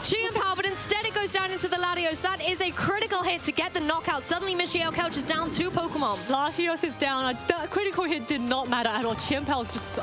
Chien-Pao, but instead it goes down into the Latios. That is a critical hit to get the knockout. Suddenly, Michael Couch is down 2 Pokemon. Latios is down. That critical hit did not matter at all. Chien-Pao is just...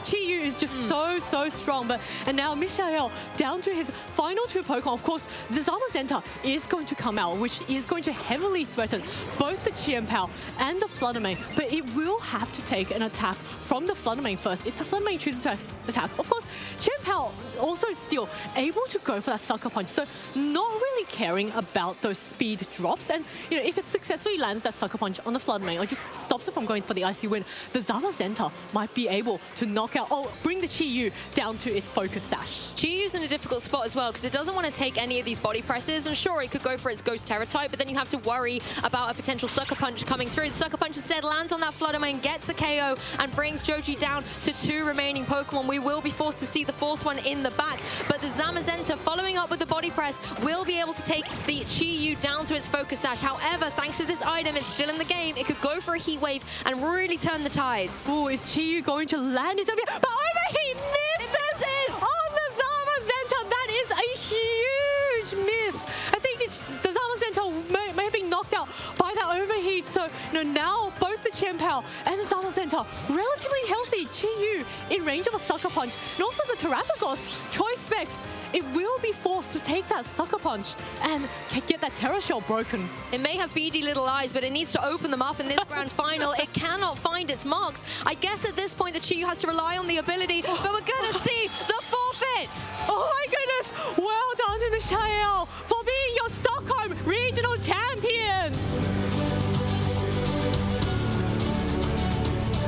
Chi-Yu is just so strong. And now Michael down to his final 2 Pokemon. Of course, the Zamazenta is going to come out, which is going to heavily threaten both the Chien-Pao and the Fluttermane. But it will have to take an attack from the Fluttermane first. If the Fluttermane chooses to attack, of course, Chien-Pao also is still able to go for that Sucker Punch. So not really caring about those speed drops. And, you know, if it successfully lands that Sucker Punch on the Fluttermane or just stops it from going for the icy win, the Zamazenta might be able to knock out or bring the Chi-Yu down to its focus sash. Chi-Yu's in a difficult spot as well because it doesn't want to take any of these body presses. And sure, it could go for its Ghost Terror type, but then you have to worry about a potential Sucker Punch coming through. The Sucker Punch instead lands on that Fluttermane, gets the KO, and brings Joji down to 2 remaining Pokemon. We will be forced to see the 4th one in the back, but the Zamazenta, following up with the body press, will be able to take the Chi-Yu down to its focus sash. However, thanks to this item, it's still in the game. It could go for a Heat Wave and really turn the tides. Ooh, is Chi-Yu going to land his overheat? But overheat misses on the Zamazenta. That is a huge miss. I think the Zamazenta may have been knocked out by that overheat. So, you know, now both the Chien-Pao and the Zamazenta relatively healthy. Chi-Yu in range of a Sucker Punch. And also the Terapagos, Choice Specs, it will be forced to take that Sucker Punch and get that Terra Shell broken. It may have beady little eyes, but it needs to open them up in this grand final. It cannot find its marks. I guess at this point, the Chi-Yu has to rely on the ability, but we're going to see the forfeit. Oh my goodness! Well done to Michael for being your Stockholm Regional Champion!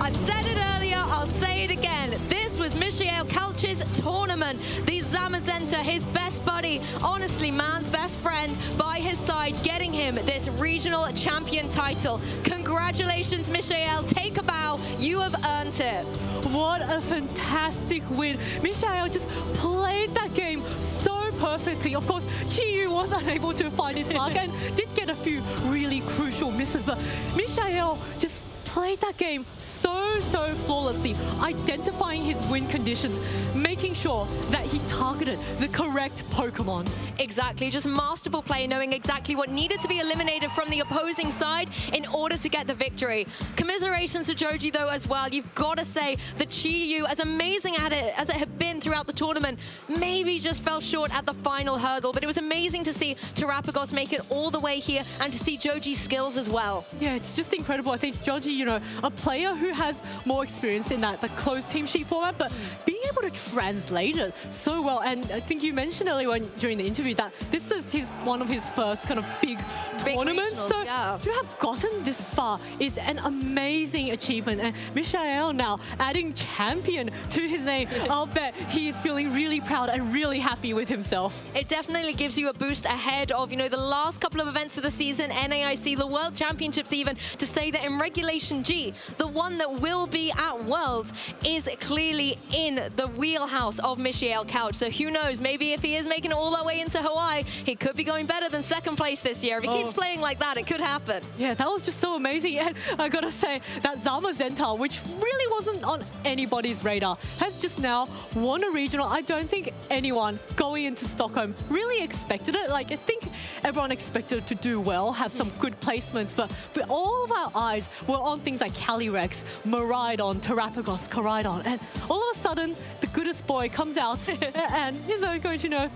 I said it earlier, I'll say it again. This was Michael Couch's tournament. The Zamazenta, his best buddy, honestly, man's best friend, by his side, getting him this regional champion title. Congratulations, Michael. Take a bow. You have earned it. What a fantastic win. Michael just played that game so perfectly. Of course, Chi-Yu was unable to find his mark and did get a few really crucial misses, but Michael just played that game so flawlessly, identifying his win conditions, making sure that he targeted the correct Pokemon. Exactly, just masterful play, knowing exactly what needed to be eliminated from the opposing side in order to get the victory. Commiserations to Joji though as well. You've got to say the Chi-Yu, as amazing at it as it had been throughout the tournament, maybe just fell short at the final hurdle, but it was amazing to see Terapagos make it all the way here and to see Joji's skills as well. Yeah, it's just incredible. I think Joji, you know, a player who has more experience in the closed team sheet format, but being able to translate it so well. And I think you mentioned earlier during the interview that this is one of his first kind of big tournaments. Regionals, so yeah. to have gotten this far is an amazing achievement. And Michael now adding champion to his name, I'll bet he is feeling really proud and really happy with himself. It definitely gives you a boost ahead of, you know, the last couple of events of the season, NAIC, the World Championships even, to say that in Regulation G, the one that will be at Worlds, is clearly in the wheelhouse of Michael Couch. So who knows, maybe if he is making it all that way into Hawaii, he could be going better than second place this year. If he keeps playing like that, it could happen. Yeah, that was just so amazing. And I gotta say, that Zamazenta, which really wasn't on anybody's radar, has just now won a regional. I don't think anyone going into Stockholm really expected it. Like, I think everyone expected it to do well, have some good placements, but all of our eyes were on things like Calyrex, Miraidon, Terapagos, Koraidon, and all of a sudden, the goodest boy comes out and he's going to, you know,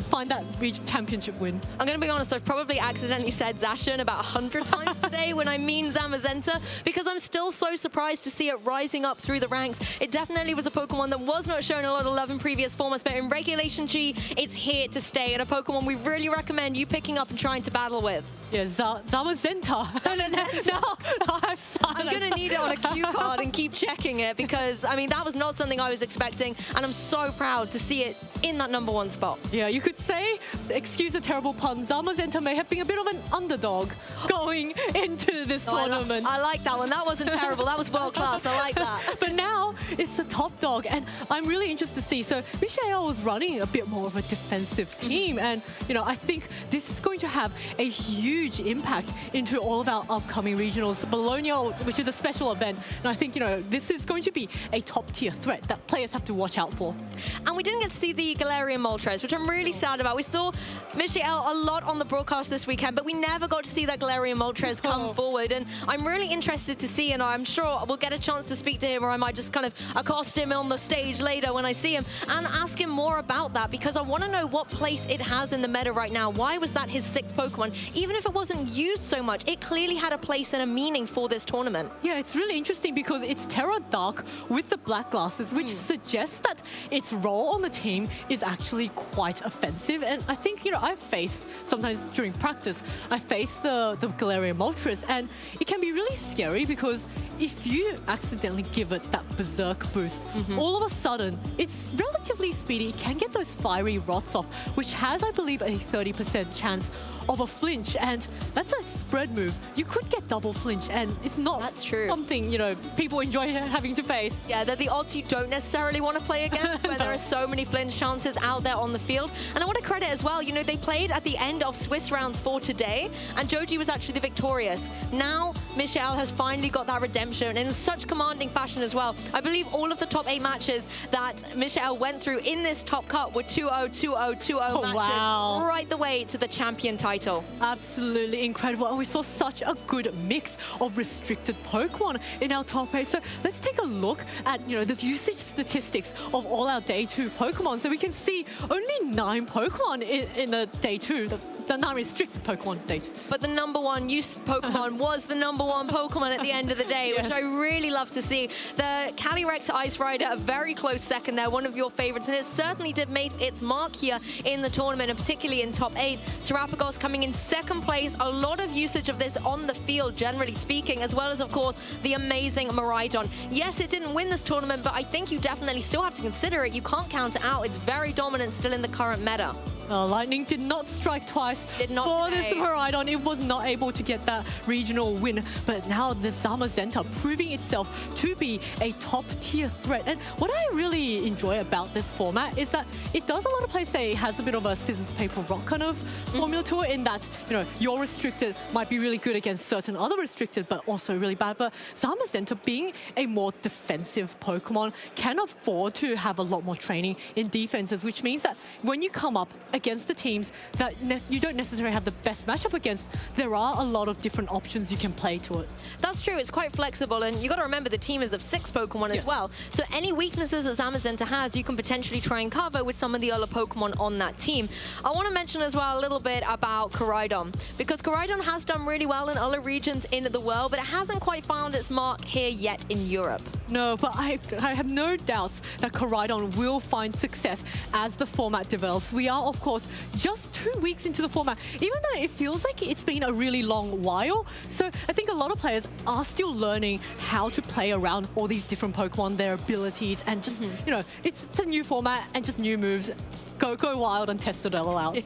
find that region championship win. I'm going to be honest, I've probably accidentally said Zacian about 100 times today when I mean Zamazenta, because I'm still so surprised to see it rising up through the ranks. It definitely was a Pokemon that was not shown a lot of love in previous formats, but in Regulation G, it's here to stay, and a Pokemon we really recommend you picking up and trying to battle with. Yeah, Zamazenta. I'm going to need it on a cue card and keep checking it, because, I mean, that was not something I was expecting, and I'm so proud to see it in that #1 spot. Yeah, you could say, excuse the terrible pun, Zamazenta may have been a bit of an underdog going into this tournament. I like that one. That wasn't terrible. That was world class. I like that. But now it's the top dog, and I'm really interested to see. So Michael was running a bit more of a defensive team, and I think this is going to have a huge impact into all of our upcoming regionals. Bologna, which is a special event, and I think this is going to be a top tier threat that players have to watch out for. And we didn't get to see the Galarian Moltres, which I'm really sad about. We saw Michael a lot on the broadcast this weekend, but we never got to see that Galarian Moltres come forward, and I'm really interested to see, and I'm sure we'll get a chance to speak to him, or I might just kind of accost him on the stage later when I see him and ask him more about that, because I want to know what place it has in the meta right now. Why was that his 6th Pokemon? Even if it wasn't used so much, it clearly had a place and a meaning for this tournament. Yeah, it's really interesting because it's Terra Dark with the black glasses, which suggests that its role on the team is actually quite offensive. And I think, I've faced, sometimes during practice, I faced the Galarian Moltres, and it can be really scary because if you accidentally give it that berserk boost, all of a sudden, it's relatively speedy. It can get those fiery rots off, which has, I believe, a 30% chance of a flinch, and that's a spread move. You could get double flinch, and it's not something, people enjoy having to face. Yeah, they're the odds you don't necessarily want to play against when there are so many flinch chances out there on the field. And I want to credit as well, they played at the end of Swiss rounds for today, and Joji was actually the victorious. Now, Michael has finally got that redemption in such commanding fashion as well. I believe all of the top 8 matches that Michael went through in this top cut were 2-0, 2-0, 2-0 matches, right the way to the champion title. Absolutely incredible. And we saw such a good mix of restricted Pokemon in our top 8. So let's take a look at, the usage statistics of all our day 2 Pokemon. So we can see only 9 Pokemon in the day 2, the non-restricted Pokemon day 2. But the #1 used Pokemon was the #1 Pokemon at the end of the day, which I really love to see. The Calyrex Ice Rider, a very close second there, one of your favorites, and it certainly did make its mark here in the tournament, and particularly in top 8. Terapagos coming in 2nd place. A lot of usage of this on the field, generally speaking, as well as, of course, the amazing Miraidon. Yes, it didn't win this tournament, but I think you definitely still have to consider it. You can't count it out. It's very dominant still in the current meta. Lightning did not strike twice for this Miraidon. It was not able to get that regional win. But now the Zamazenta proving itself to be a top-tier threat. And what I really enjoy about this format is that it does, a lot of players say, it has a bit of a scissors, paper, rock kind of formula to it, in that, your restricted might be really good against certain other restricted, but also really bad. But Zamazenta, being a more defensive Pokemon, can afford to have a lot more training in defenses, which means that when you come up against the teams that you don't necessarily have the best matchup against, there are a lot of different options you can play to it. That's true, it's quite flexible, and you got to remember the team is of 6 Pokemon as well. So any weaknesses that Zamazenta has, you can potentially try and cover with some of the other Pokemon on that team. I want to mention as well a little bit about Koraidon, because Koraidon has done really well in other regions in the world, but it hasn't quite found its mark here yet in Europe. No, but I have no doubts that Koraidon will find success as the format develops. We are, of course, just 2 weeks into the format, even though it feels like it's been a really long while. So I think a lot of players are still learning how to play around all these different Pokemon, their abilities, and just, it's a new format and just new moves. Go wild and test it all out.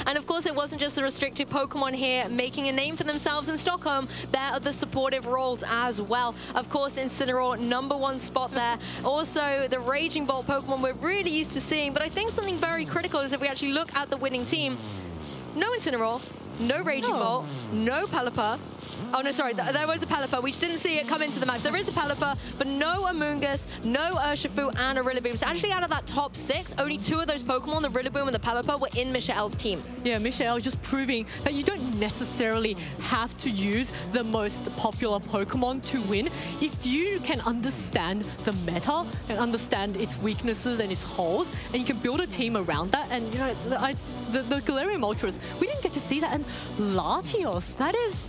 And of course, it wasn't just the restricted Pokemon here making a name for themselves in Stockholm. There are the supportive roles as well. Of course, Incineroar, #1 spot there. Also, the Raging Bolt Pokemon we're really used to seeing. But I think something very critical is if we actually look at the winning team, no Incineroar, no Raging Bolt, no Pelipper. Oh, no, sorry, there was a Pelipper. We just didn't see it come into the match. There is a Pelipper, but no Amoonguss, no Urshifu, and a Rillaboom. So actually, out of that top 6, only 2 of those Pokemon, the Rillaboom and the Pelipper, were in Michael's team. Yeah, Michael just proving that you don't necessarily have to use the most popular Pokemon to win. If you can understand the meta and understand its weaknesses and its holes, and you can build a team around that, and the Galarian Moltres, we didn't get to see that. And Latios, that is,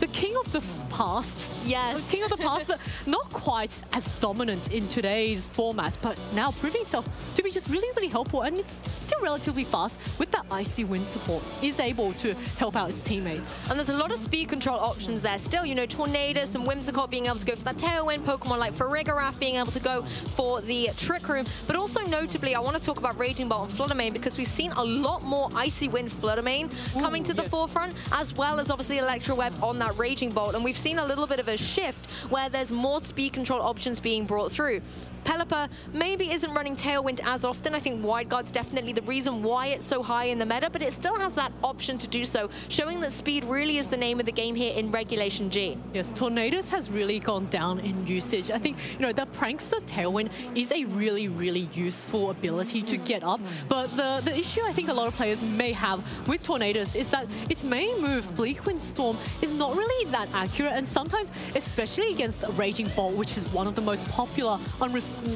the king of the past. Yes. The king of the past, but not quite as dominant in today's format, but now proving itself to be just really, really helpful. And it's still relatively fast with that Icy Wind support, is able to help out its teammates. And there's a lot of speed control options there still. You know, Tornadus and Whimsicott being able to go for that Tailwind, Pokemon like Farigiraf being able to go for the Trick Room. But also notably, I want to talk about Raging Bolt and Fluttermane because we've seen a lot more Icy Wind Fluttermane coming to the forefront, as well as obviously Electro Web on that Raging Bolt. And we've seen a little bit of a shift where there's more speed control options being brought through. Pelipper maybe isn't running Tailwind as often. I think Wide Guard's definitely the reason why it's so high in the meta, but it still has that option to do so, showing that speed really is the name of the game here in Regulation G. Yes, Tornadus has really gone down in usage. I think, you know, the Prankster Tailwind is a really, really useful ability to get up, but the issue I think a lot of players may have with Tornadus is that its main move, Bleak Wind Storm, is not really that accurate, and sometimes, especially against Raging Bolt, which is one of the most popular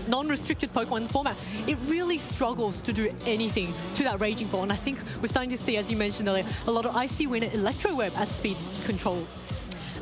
non-restricted Pokemon in the format, it really struggles to do anything to that Raging Bolt. And I think we're starting to see, as you mentioned earlier, a lot of Icy Wind and Electro Web as speed control.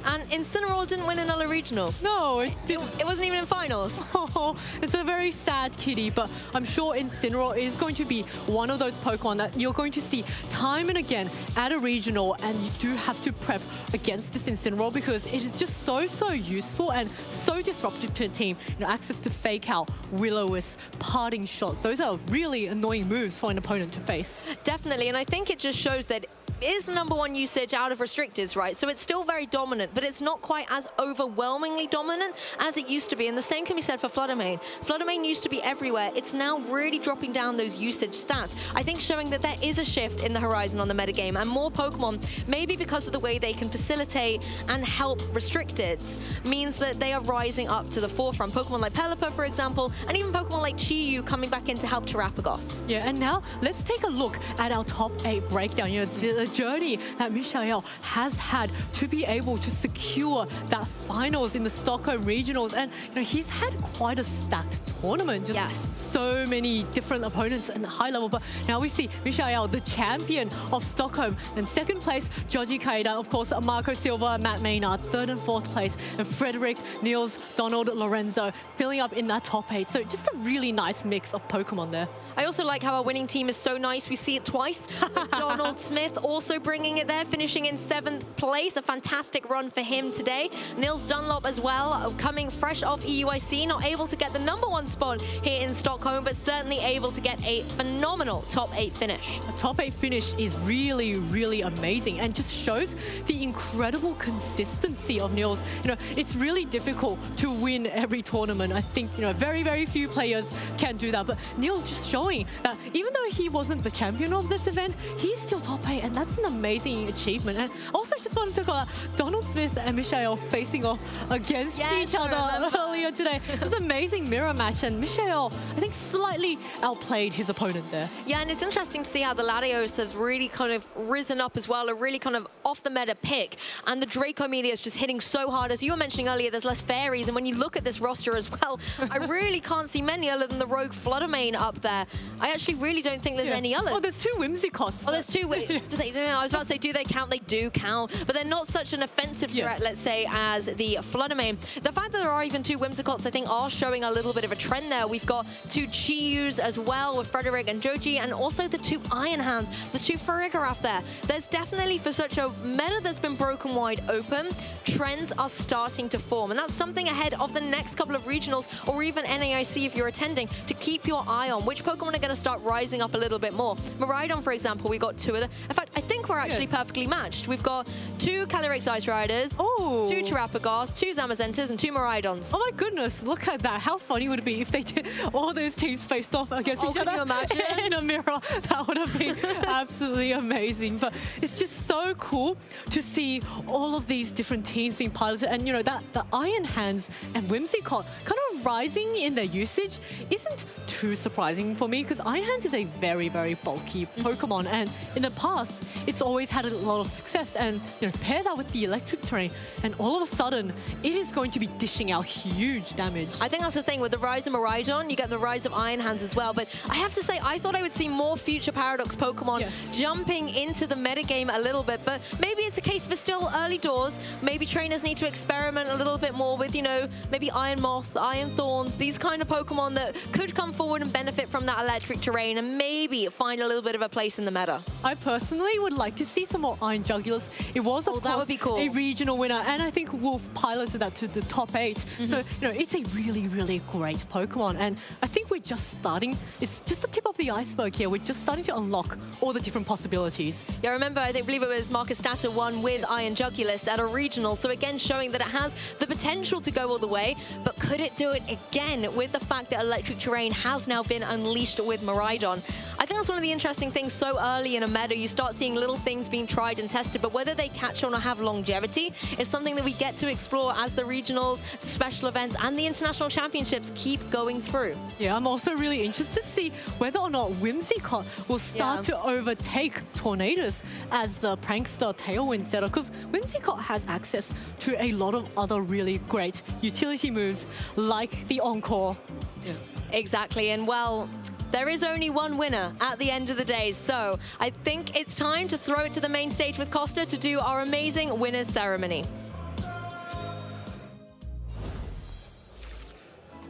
And Incineroar didn't win another regional. No, it didn't. It wasn't even in finals. Oh, it's a very sad kitty, but I'm sure Incineroar is going to be one of those Pokemon that you're going to see time and again at a regional, and you do have to prep against this Incineroar because it is just so useful and so disruptive to a team. You know, access to Fake Out, Will-O-Wisp, Parting Shot. Those are really annoying moves for an opponent to face. Definitely, and I think it just shows that is the #1 usage out of restricteds, right? So it's still very dominant, but it's not quite as overwhelmingly dominant as it used to be. And the same can be said for Fluttermane. Fluttermane used to be everywhere. It's now really dropping down those usage stats. I think showing that there is a shift in the horizon on the metagame, and more Pokemon, maybe because of the way they can facilitate and help restricteds, means that they are rising up to the forefront. Pokemon like Pelipper, for example, and even Pokemon like Chi-Yu coming back in to help Terapagos. Yeah, and now let's take a look at our top 8 breakdown. You know, the journey that Mishael has had to be able to secure that finals in the Stockholm Regionals, and you know, he's had quite a stacked tournament. Just so many different opponents in the high level. But now we see Mishael, the champion of Stockholm, and second place Joji Kaida, of course Marco Silva, Matt Maynard, third and fourth place, and Frederick, Niels, Donald, Lorenzo filling up in that top 8. So just a really nice mix of Pokemon there. I also like how our winning team is so nice. We see it twice. With Donald Smith also bringing it there, finishing in 7th place. A fantastic run for him today. Nils Dunlop as well, coming fresh off EUIC, not able to get the #1 spot here in Stockholm, but certainly able to get a phenomenal top 8 finish. A top 8 finish is really, really amazing and just shows the incredible consistency of Nils. You know, it's really difficult to win every tournament. I think, you know, very, very few players can do that, but Nils just showing that even though he wasn't the champion of this event, he's still top 8, and that's an amazing achievement. And also just wanted to call out Donald Smith and Mishael facing off against each other earlier today. It was an amazing mirror match, and Mishael, I think, slightly outplayed his opponent there. Yeah, and it's interesting to see how the Latios have really kind of risen up as well, a really kind of off the meta pick, and the Draco Media is just hitting so hard. As you were mentioning earlier, there's less fairies, and when you look at this roster as well, I really can't see many other than the Rogue Fluttermane up there. I actually really don't think there's any others. Oh, there's 2 Whimsicots. Oh, there's 2. I was about to say, do they count? They do count, but they're not such an offensive threat, let's say, as the Fluttermane. The fact that there are even 2 Whimsicots, I think, are showing a little bit of a trend there. We've got 2 Chi-Yus as well with Frederick and Joji, and also the 2 Iron Hands, the 2 Farigiraf there. There's definitely, for such a meta that's been broken wide open, trends are starting to form, and that's something ahead of the next couple of regionals, or even NAIC if you're attending, to keep your eye on which Pokemon are going to start rising up a little bit more. Miraidon, for example, we got 2 of them. In fact, I think we're actually perfectly matched. We've got 2 Calyrex Ice Riders, 2 Terapagos, 2 Zamazenters, and 2 Miraidons. Oh my goodness, look at that. How funny would it be if they did all those teams faced off against each other? Can you imagine? In a mirror? That would have been absolutely amazing. But it's just so cool to see all of these different teams being piloted. And, you know, that the Iron Hands and Whimsicott kind of rising in their usage isn't too surprising for me, because Iron Hands is a very, very bulky Pokemon. And in the past, it's always had a lot of success. And, you know, pair that with the electric terrain, and all of a sudden, it is going to be dishing out huge damage. I think that's the thing. With the rise of Miraidon, you get the rise of Iron Hands as well. But I have to say, I thought I would see more future Paradox Pokemon jumping into the metagame a little bit. But maybe it's a case of it's still early doors. Maybe trainers need to experiment a little bit more with, you know, maybe Iron Moth, Iron thorns, these kind of Pokemon that could come forward and benefit from that electric terrain and maybe find a little bit of a place in the meta? I personally would like to see some more Iron Jugulars. It was, of that course, would be cool. a regional winner, and I think Wolf piloted that to the top 8. So, it's a really, really great Pokemon, and I think we're just starting. It's just the tip of the iceberg here. We're just starting to unlock all the different possibilities. Yeah, remember, I believe it was Marcus Statter won with Iron Jugulus at a regional, so again showing that it has the potential to go all the way, but could it do it again with the fact that electric terrain has now been unleashed with Miraidon? I think that's one of the interesting things. So early in a meta, you start seeing little things being tried and tested, but whether they catch on or have longevity is something that we get to explore as the regionals, the special events, and the international championships keep going through. Yeah, I'm also really interested to see whether or not Whimsicott will start to overtake Tornadus as the prankster tailwind setter, because Whimsicott has access to a lot of other really great utility moves like the Encore. Yeah. Exactly, and well, there is only one winner at the end of the day, so I think it's time to throw it to the main stage with Costa to do our amazing winners ceremony.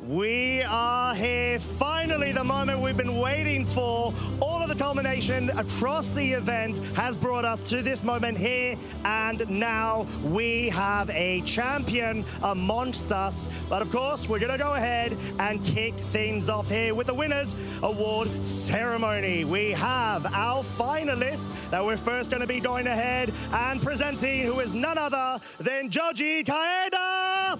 We are here, finally, the moment we've been waiting for. All of the culmination across the event has brought us to this moment here and now. We have a champion amongst us, but of course we're gonna go ahead and kick things off here with the winners award ceremony. We have our finalist that we're first gonna be going ahead and presenting, who is none other than Joji Kaeda.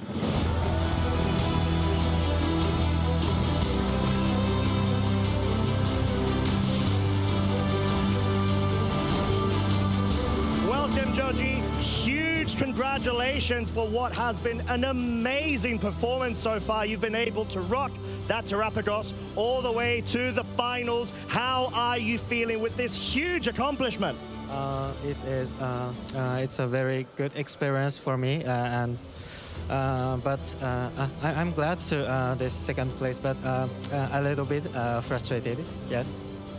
Welcome, Joji. Huge congratulations for what has been an amazing performance so far. You've been able to rock that Terapagos all the way to the finals. How are you feeling with this huge accomplishment? It's a very good experience for me, but I'm glad to this second place, but a little bit frustrated. Yeah.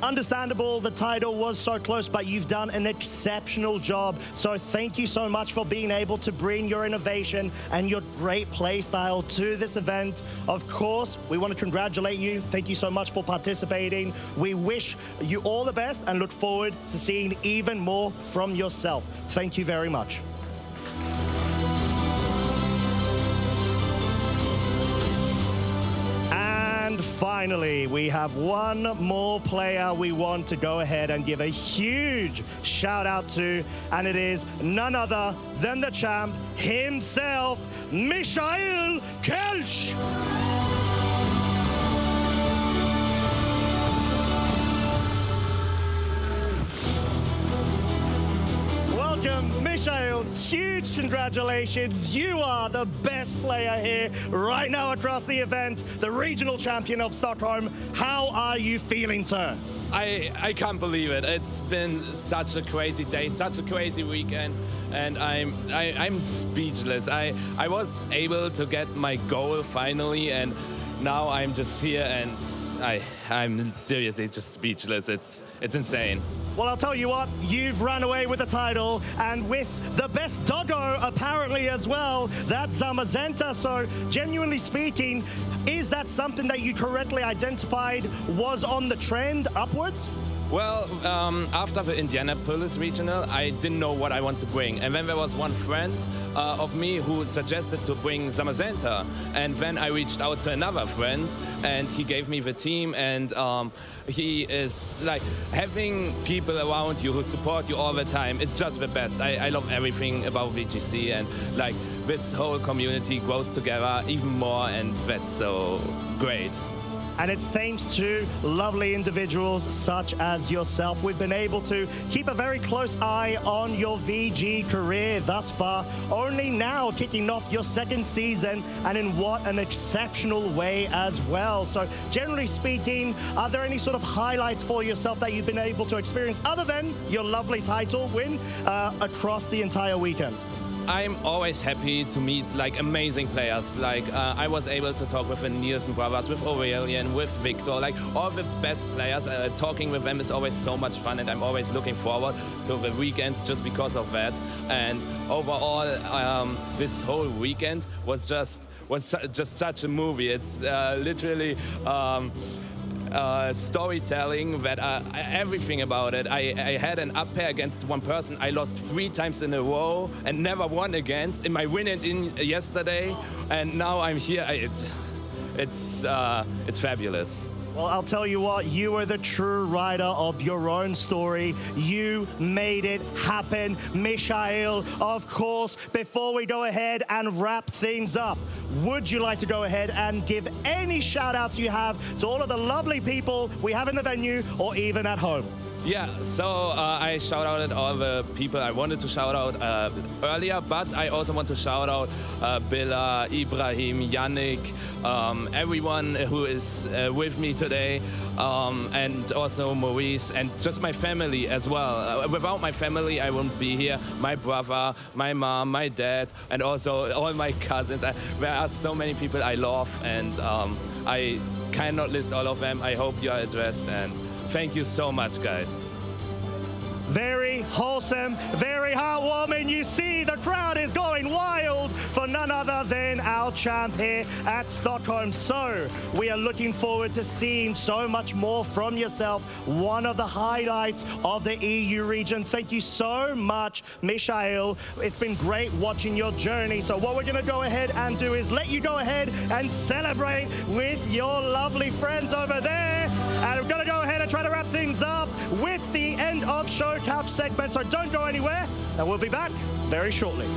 Understandable, the title was so close, but you've done an exceptional job. So thank you so much for being able to bring your innovation and your great play style to this event. Of course, we want to congratulate you. Thank you so much for participating. We wish you all the best and look forward to seeing even more from yourself. Thank you very much. And finally, we have one more player we want to go ahead and give a huge shout out to, and it is none other than the champ himself, Michael Kelch. Welcome, Michael. Huge congratulations. You are the best player here right now across the event, the regional champion of Stockholm. How are you feeling, sir? I can't believe it. It's been such a crazy day, such a crazy weekend, and I'm speechless. I was able to get my goal finally, and now I'm just here, and I'm seriously just speechless. It's insane. Well, I'll tell you what, you've run away with the title, and with the best doggo apparently as well, that's Zamazenta. So genuinely speaking, is that something that you correctly identified was on the trend upwards? Well, after the Indianapolis regional, I didn't know what I want to bring. And then there was one friend of me who suggested to bring Zamazenta. And then I reached out to another friend, and he gave me the team. And he is like, having people around you who support you all the time, it's just the best. I love everything about VGC, and like this whole community grows together even more, and that's so great. And it's thanks to lovely individuals such as yourself. We've been able to keep a very close eye on your VG career thus far, only now kicking off your second season, and in what an exceptional way as well. So generally speaking, are there any sort of highlights for yourself that you've been able to experience other than your lovely title win across the entire weekend? I'm always happy to meet like amazing players. Like I was able to talk with the Nielsen brothers, with Aurelian, with Victor, like all the best players. Talking with them is always so much fun, and I'm always looking forward to the weekends just because of that. And overall, this whole weekend was just was just such a movie. It's literally storytelling that everything about it. I had an up pair against one person I lost 3 times in a row and never won against in my win in yesterday, and now I'm here. It's fabulous. Well, I'll tell you what, you are the true writer of your own story. You made it happen. Michael, of course, before we go ahead and wrap things up, would you like to go ahead and give any shout outs you have to all of the lovely people we have in the venue or even at home? Yeah, so I shout out at all the people I wanted to shout out earlier, but I also want to shout out Billa, Ibrahim, Yannick, everyone who is with me today, and also Maurice, and just my family as well. Without my family, I wouldn't be here. My brother, my mom, my dad, and also all my cousins. There are so many people I love, and I cannot list all of them. I hope you are addressed, and thank you so much, guys. Very wholesome, very heartwarming. You see, the crowd is going wild for none other than our champ here at Stockholm. So we are looking forward to seeing so much more from yourself. One of the highlights of the EU region. Thank you so much, Michael. It's been great watching your journey. So what we're going to go ahead and do is let you go ahead and celebrate with your lovely friends over there. And we're going to go ahead and try to wrap things up with the end of show couch segment, so don't go anywhere, and we'll be back very shortly.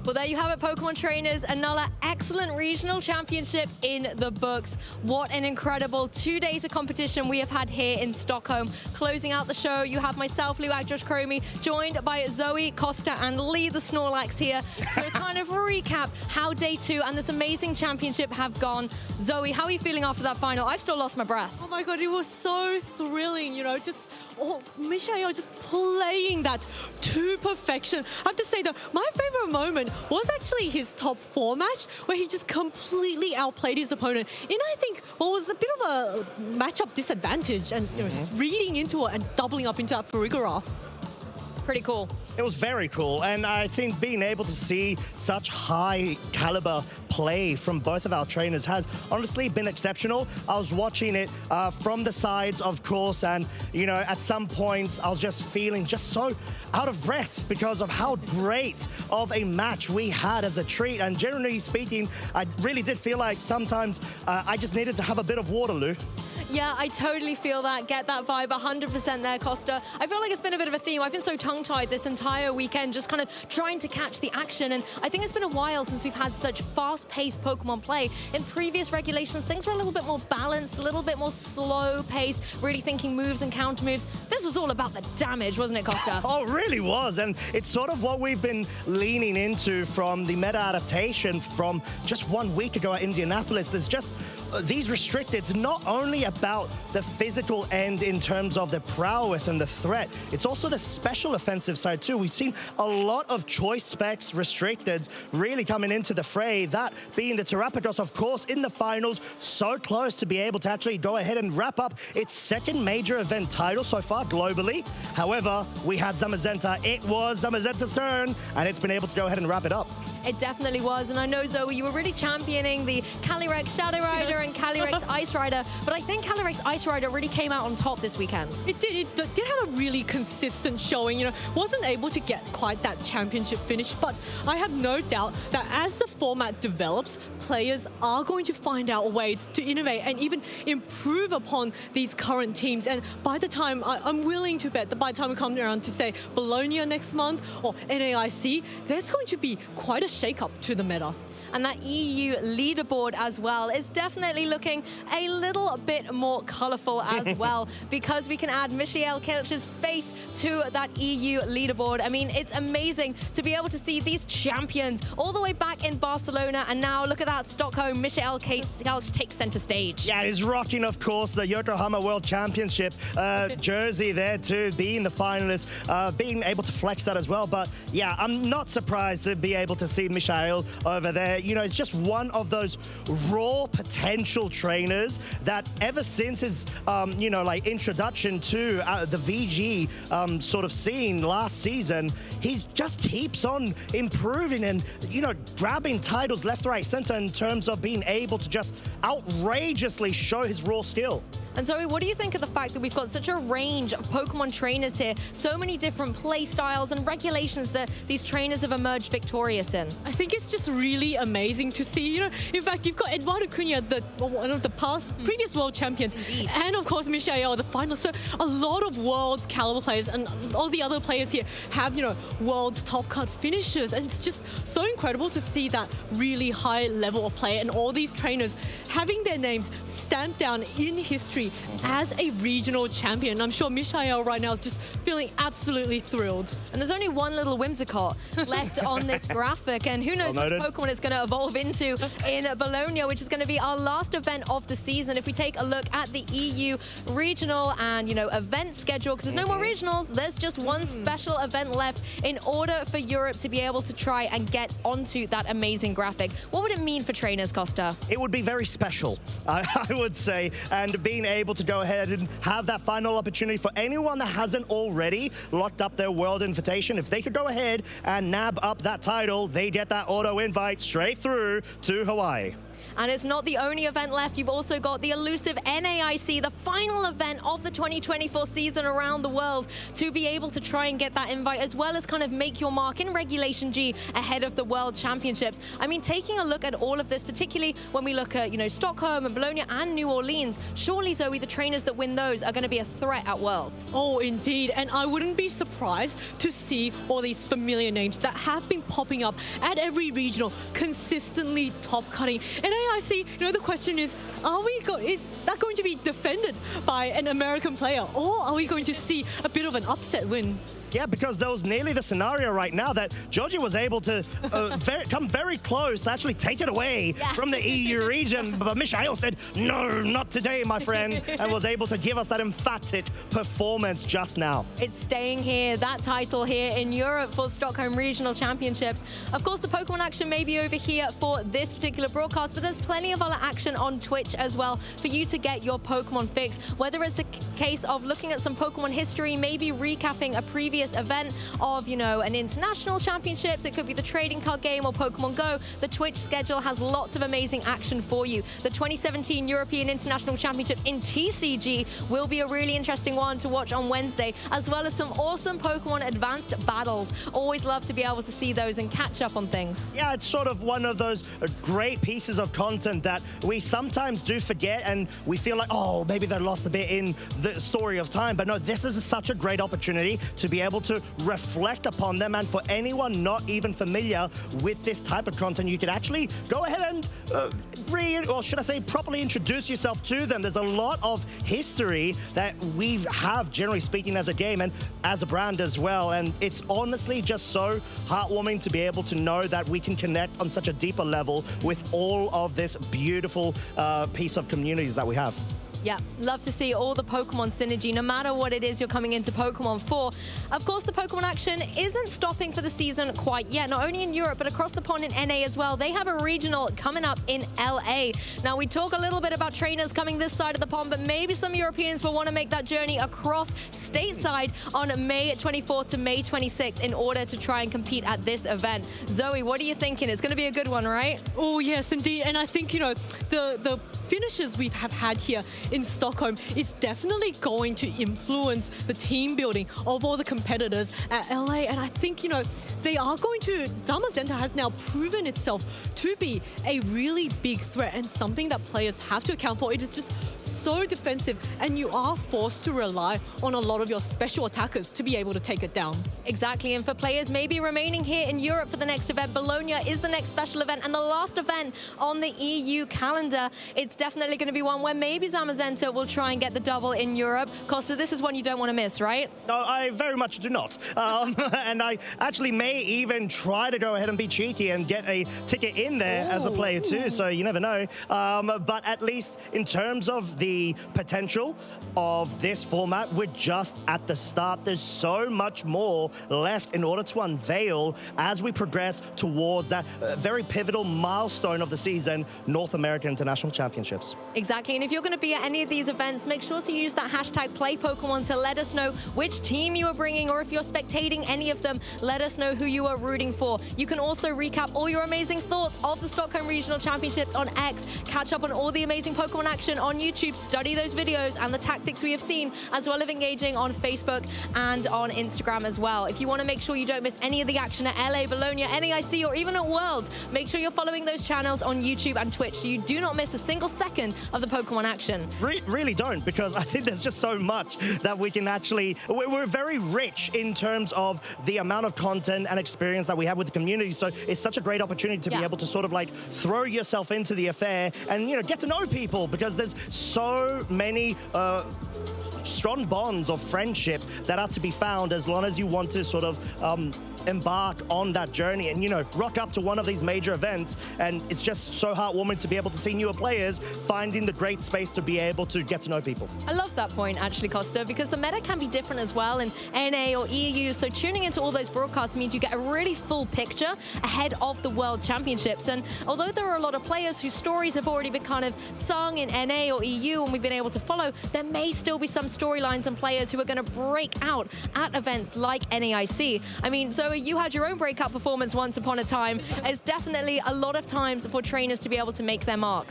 Well, there you have it, Pokemon trainers. Another excellent regional championship in the books. What an incredible 2 days of competition we have had here in Stockholm. Closing out the show, you have myself, Luak, Josh Cromie, joined by Zoe, Costa, and Lee the Snorlax here to kind of recap how day 2 and this amazing championship have gone. Zoe, how are you feeling after that final? I've still lost my breath. Oh my God, it was so thrilling, you know, Michael just playing that to perfection. I have to say though, my favorite moment was actually his top 4 match where he just completely outplayed his opponent in, I think, what was a bit of a matchup disadvantage and just reading into it and doubling up into that Farigiraf. Pretty cool. It was very cool, and I think being able to see such high caliber play from both of our trainers has honestly been exceptional. I was watching it from the sides, of course, and you know, at some points I was just feeling just so out of breath because of how great of a match we had as a treat. And generally speaking, I really did feel like sometimes I just needed to have a bit of Waterloo. Yeah, I totally feel that. Get that vibe 100% there, Costa. I feel like it's been a bit of a theme. I've been so tongue-tied this entire weekend, just kind of trying to catch the action. And I think it's been a while since we've had such fast-paced Pokemon play. In previous regulations, things were a little bit more balanced, a little bit more slow-paced, really thinking moves and counter moves. This was all about the damage, wasn't it, Costa? Oh, it really was. And it's sort of what we've been leaning into from the meta adaptation from just 1 week ago at Indianapolis. There's just these restricteds, not only about the physical end in terms of the prowess and the threat, it's also the special offensive side too. We've seen a lot of choice specs restricteds really coming into the fray, that being the Terapagos, of course, in the finals, so close to be able to actually go ahead and wrap up its second major event title so far globally. However, we had Zamazenta. It was Zamazenta's turn, and it's been able to go ahead and wrap it up. It definitely was, and I know, Zoe, you were really championing the Calyrex Shadow Rider and Calyrex Ice Rider, but I think Calyrex Ice Rider really came out on top this weekend. It did have a really consistent showing, you know, wasn't able to get quite that championship finish, but I have no doubt that as the format develops, players are going to find out ways to innovate and even improve upon these current teams. And by the time, I'm willing to bet that by the time we come around to say Bologna next month or NAIC, there's going to be quite a shake-up to the meta. And that EU leaderboard as well is definitely looking a little bit more colourful as well, because we can add Michael Kelch's face to that EU leaderboard. I mean, it's amazing to be able to see these champions all the way back in Barcelona, and now look at that, Stockholm, Michael Kelch takes centre stage. Yeah, he's rocking, of course, the Yokohama World Championship jersey there too, being the finalist, being able to flex that as well. But yeah, I'm not surprised to be able to see Michael over there. You know, it's just one of those raw potential trainers that ever since his, you know, like introduction to the VG sort of scene last season, he just keeps on improving and, you know, grabbing titles left, right, center in terms of being able to just outrageously show his raw skill. And Zoe, what do you think of the fact that we've got such a range of Pokemon trainers here, so many different play styles and regulations that these trainers have emerged victorious in? I think it's just really amazing to see. You know, in fact, you've got Eduardo Cunha, one of the previous world champions, and of course Michael, the final. So a lot of world's caliber players and all the other players here have, you know, world's top cut finishers, and it's just so incredible to see that really high level of play and all these trainers having their names stamped down in history as a regional champion. I'm sure Michael right now is just feeling absolutely thrilled. And there's only one little Whimsicott left on this graphic, and who knows what Pokemon it's going to evolve into in Bologna, which is going to be our last event of the season. If we take a look at the EU regional and, you know, event schedule, because there's no more regionals, there's just one special event left in order for Europe to be able to try and get onto that amazing graphic. What would it mean for trainers, Costa? It would be very special, I would say, and being able to go ahead and have that final opportunity for anyone that hasn't already locked up their world invitation. If they could go ahead and nab up that title, they get that auto invite straight through to Hawaii. And it's not the only event left. You've also got the elusive NAIC, the final event of the 2024 season around the world, to be able to try and get that invite, as well as kind of make your mark in Regulation G ahead of the World Championships. I mean, taking a look at all of this, particularly when we look at, you know, Stockholm and Bologna and New Orleans, surely, Zoe, the trainers that win those are going to be a threat at Worlds. Oh, indeed. And I wouldn't be surprised to see all these familiar names that have been popping up at every regional, consistently top-cutting. And I see, you know, the question is that going to be defended by an American player, or are we going to see a bit of an upset win? Yeah, because that was nearly the scenario right now that Georgia was able to come very close to actually take it away from the EU region. But Michael said, no, not today, my friend, and was able to give us that emphatic performance just now. It's staying here, that title here in Europe for Stockholm Regional Championships. Of course, the Pokemon action may be over here for this particular broadcast, but there's plenty of other action on Twitch as well for you to get your Pokemon fix. Whether it's a case of looking at some Pokemon history, maybe recapping a previous event of, you know, an international championships, it could be the trading card game or Pokemon Go. The Twitch schedule has lots of amazing action for you. The 2017 European International Championships in TCG will be a really interesting one to watch on Wednesday, as well as some awesome Pokemon Advanced battles. Always love to be able to see those and catch up on things. Yeah, it's sort of one of those great pieces of content that we sometimes do forget, and we feel like, oh, maybe they lost a bit in the story of time. But no, this is such a great opportunity to be able to reflect upon them. And for anyone not even familiar with this type of content, you could actually go ahead and or should I say properly introduce yourself to them. There's a lot of history that we have, generally speaking, as a game and as a brand as well. And it's honestly just so heartwarming to be able to know that we can connect on such a deeper level with all of this beautiful piece of communities that we have. Yeah, love to see all the Pokemon synergy, no matter what it is you're coming into Pokemon for. Of course, the Pokemon action isn't stopping for the season quite yet, not only in Europe, but across the pond in NA as well. They have a regional coming up in LA. Now, we talk a little bit about trainers coming this side of the pond, but maybe some Europeans will want to make that journey across stateside on May 24th to May 26th in order to try and compete at this event. Zoe, what are you thinking? It's going to be a good one, right? Oh, yes, indeed. And I think, you know, the finishes we have had here in Stockholm is definitely going to influence the team building of all the competitors at LA. And I think, you know, they are going to... Zamazenta has now proven itself to be a really big threat and something that players have to account for. It is just so defensive, and you are forced to rely on a lot of your special attackers to be able to take it down. Exactly, and for players maybe remaining here in Europe for the next event, Bologna is the next special event and the last event on the EU calendar. It's definitely going to be one where maybe Zamazenta will try and get the double in Europe. Costa, this is one you don't want to miss, right? No, I very much do not. And I actually may even try to go ahead and be cheeky and get a ticket in there as a player too, so you never know. But at least in terms of the potential of this format, we're just at the start. There's so much more left in order to unveil as we progress towards that very pivotal milestone of the season, North American International Championships. Exactly, and if you're going to be at any of these events, make sure to use that hashtag #PlayPokemon to let us know which team you are bringing, or if you're spectating any of them, let us know who you are rooting for. You can also recap all your amazing thoughts of the Stockholm Regional Championships on X, catch up on all the amazing Pokemon action on YouTube, study those videos and the tactics we have seen, as well as engaging on Facebook and on Instagram as well. If you want to make sure you don't miss any of the action at LA, Bologna, NAIC, or even at Worlds, make sure you're following those channels on YouTube and Twitch so you do not miss a single second of the Pokemon action. Really don't, because I think there's just so much that we can actually... We're very rich in terms of the amount of content and experience that we have with the community, so it's such a great opportunity to be able to sort of like throw yourself into the affair and, you know, get to know people, because there's so many strong bonds of friendship that are to be found as long as you want to sort of embark on that journey and, you know, rock up to one of these major events. And it's just so heartwarming to be able to see newer players finding the great space to be able to get to know people. I love that point, actually, Costa, because the meta can be different as well in NA or EU, so tuning into all those broadcasts means you get a really full picture ahead of the World Championships. And although there are a lot of players whose stories have already been kind of sung in NA or EU and we've been able to follow, there may still be some storylines and players who are going to break out at events like NAIC. I mean, Zoe, you had your own breakout performance once upon a time. It's definitely a lot of times for trainers to be able to make their mark.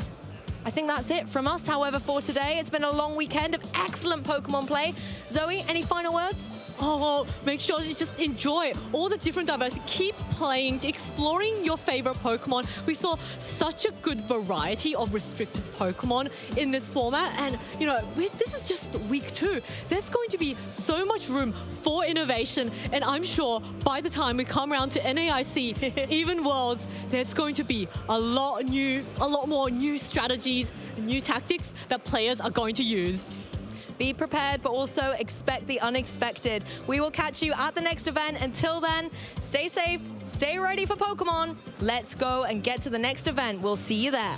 I think that's it from us, however, for today. It's been a long weekend of excellent Pokemon play. Zoe, any final words? Oh, well, make sure you just enjoy all the different diversity. Keep playing, exploring your favorite Pokemon. We saw such a good variety of restricted Pokemon in this format. And, you know, this is just week 2. There's going to be so much room for innovation. And I'm sure by the time we come around to NAIC, even Worlds, there's going to be a lot more new strategies, new tactics that players are going to use. Be prepared, but also expect the unexpected. We will catch you at the next event. Until then, stay safe, stay ready for Pokemon. Let's go and get to the next event. We'll see you there.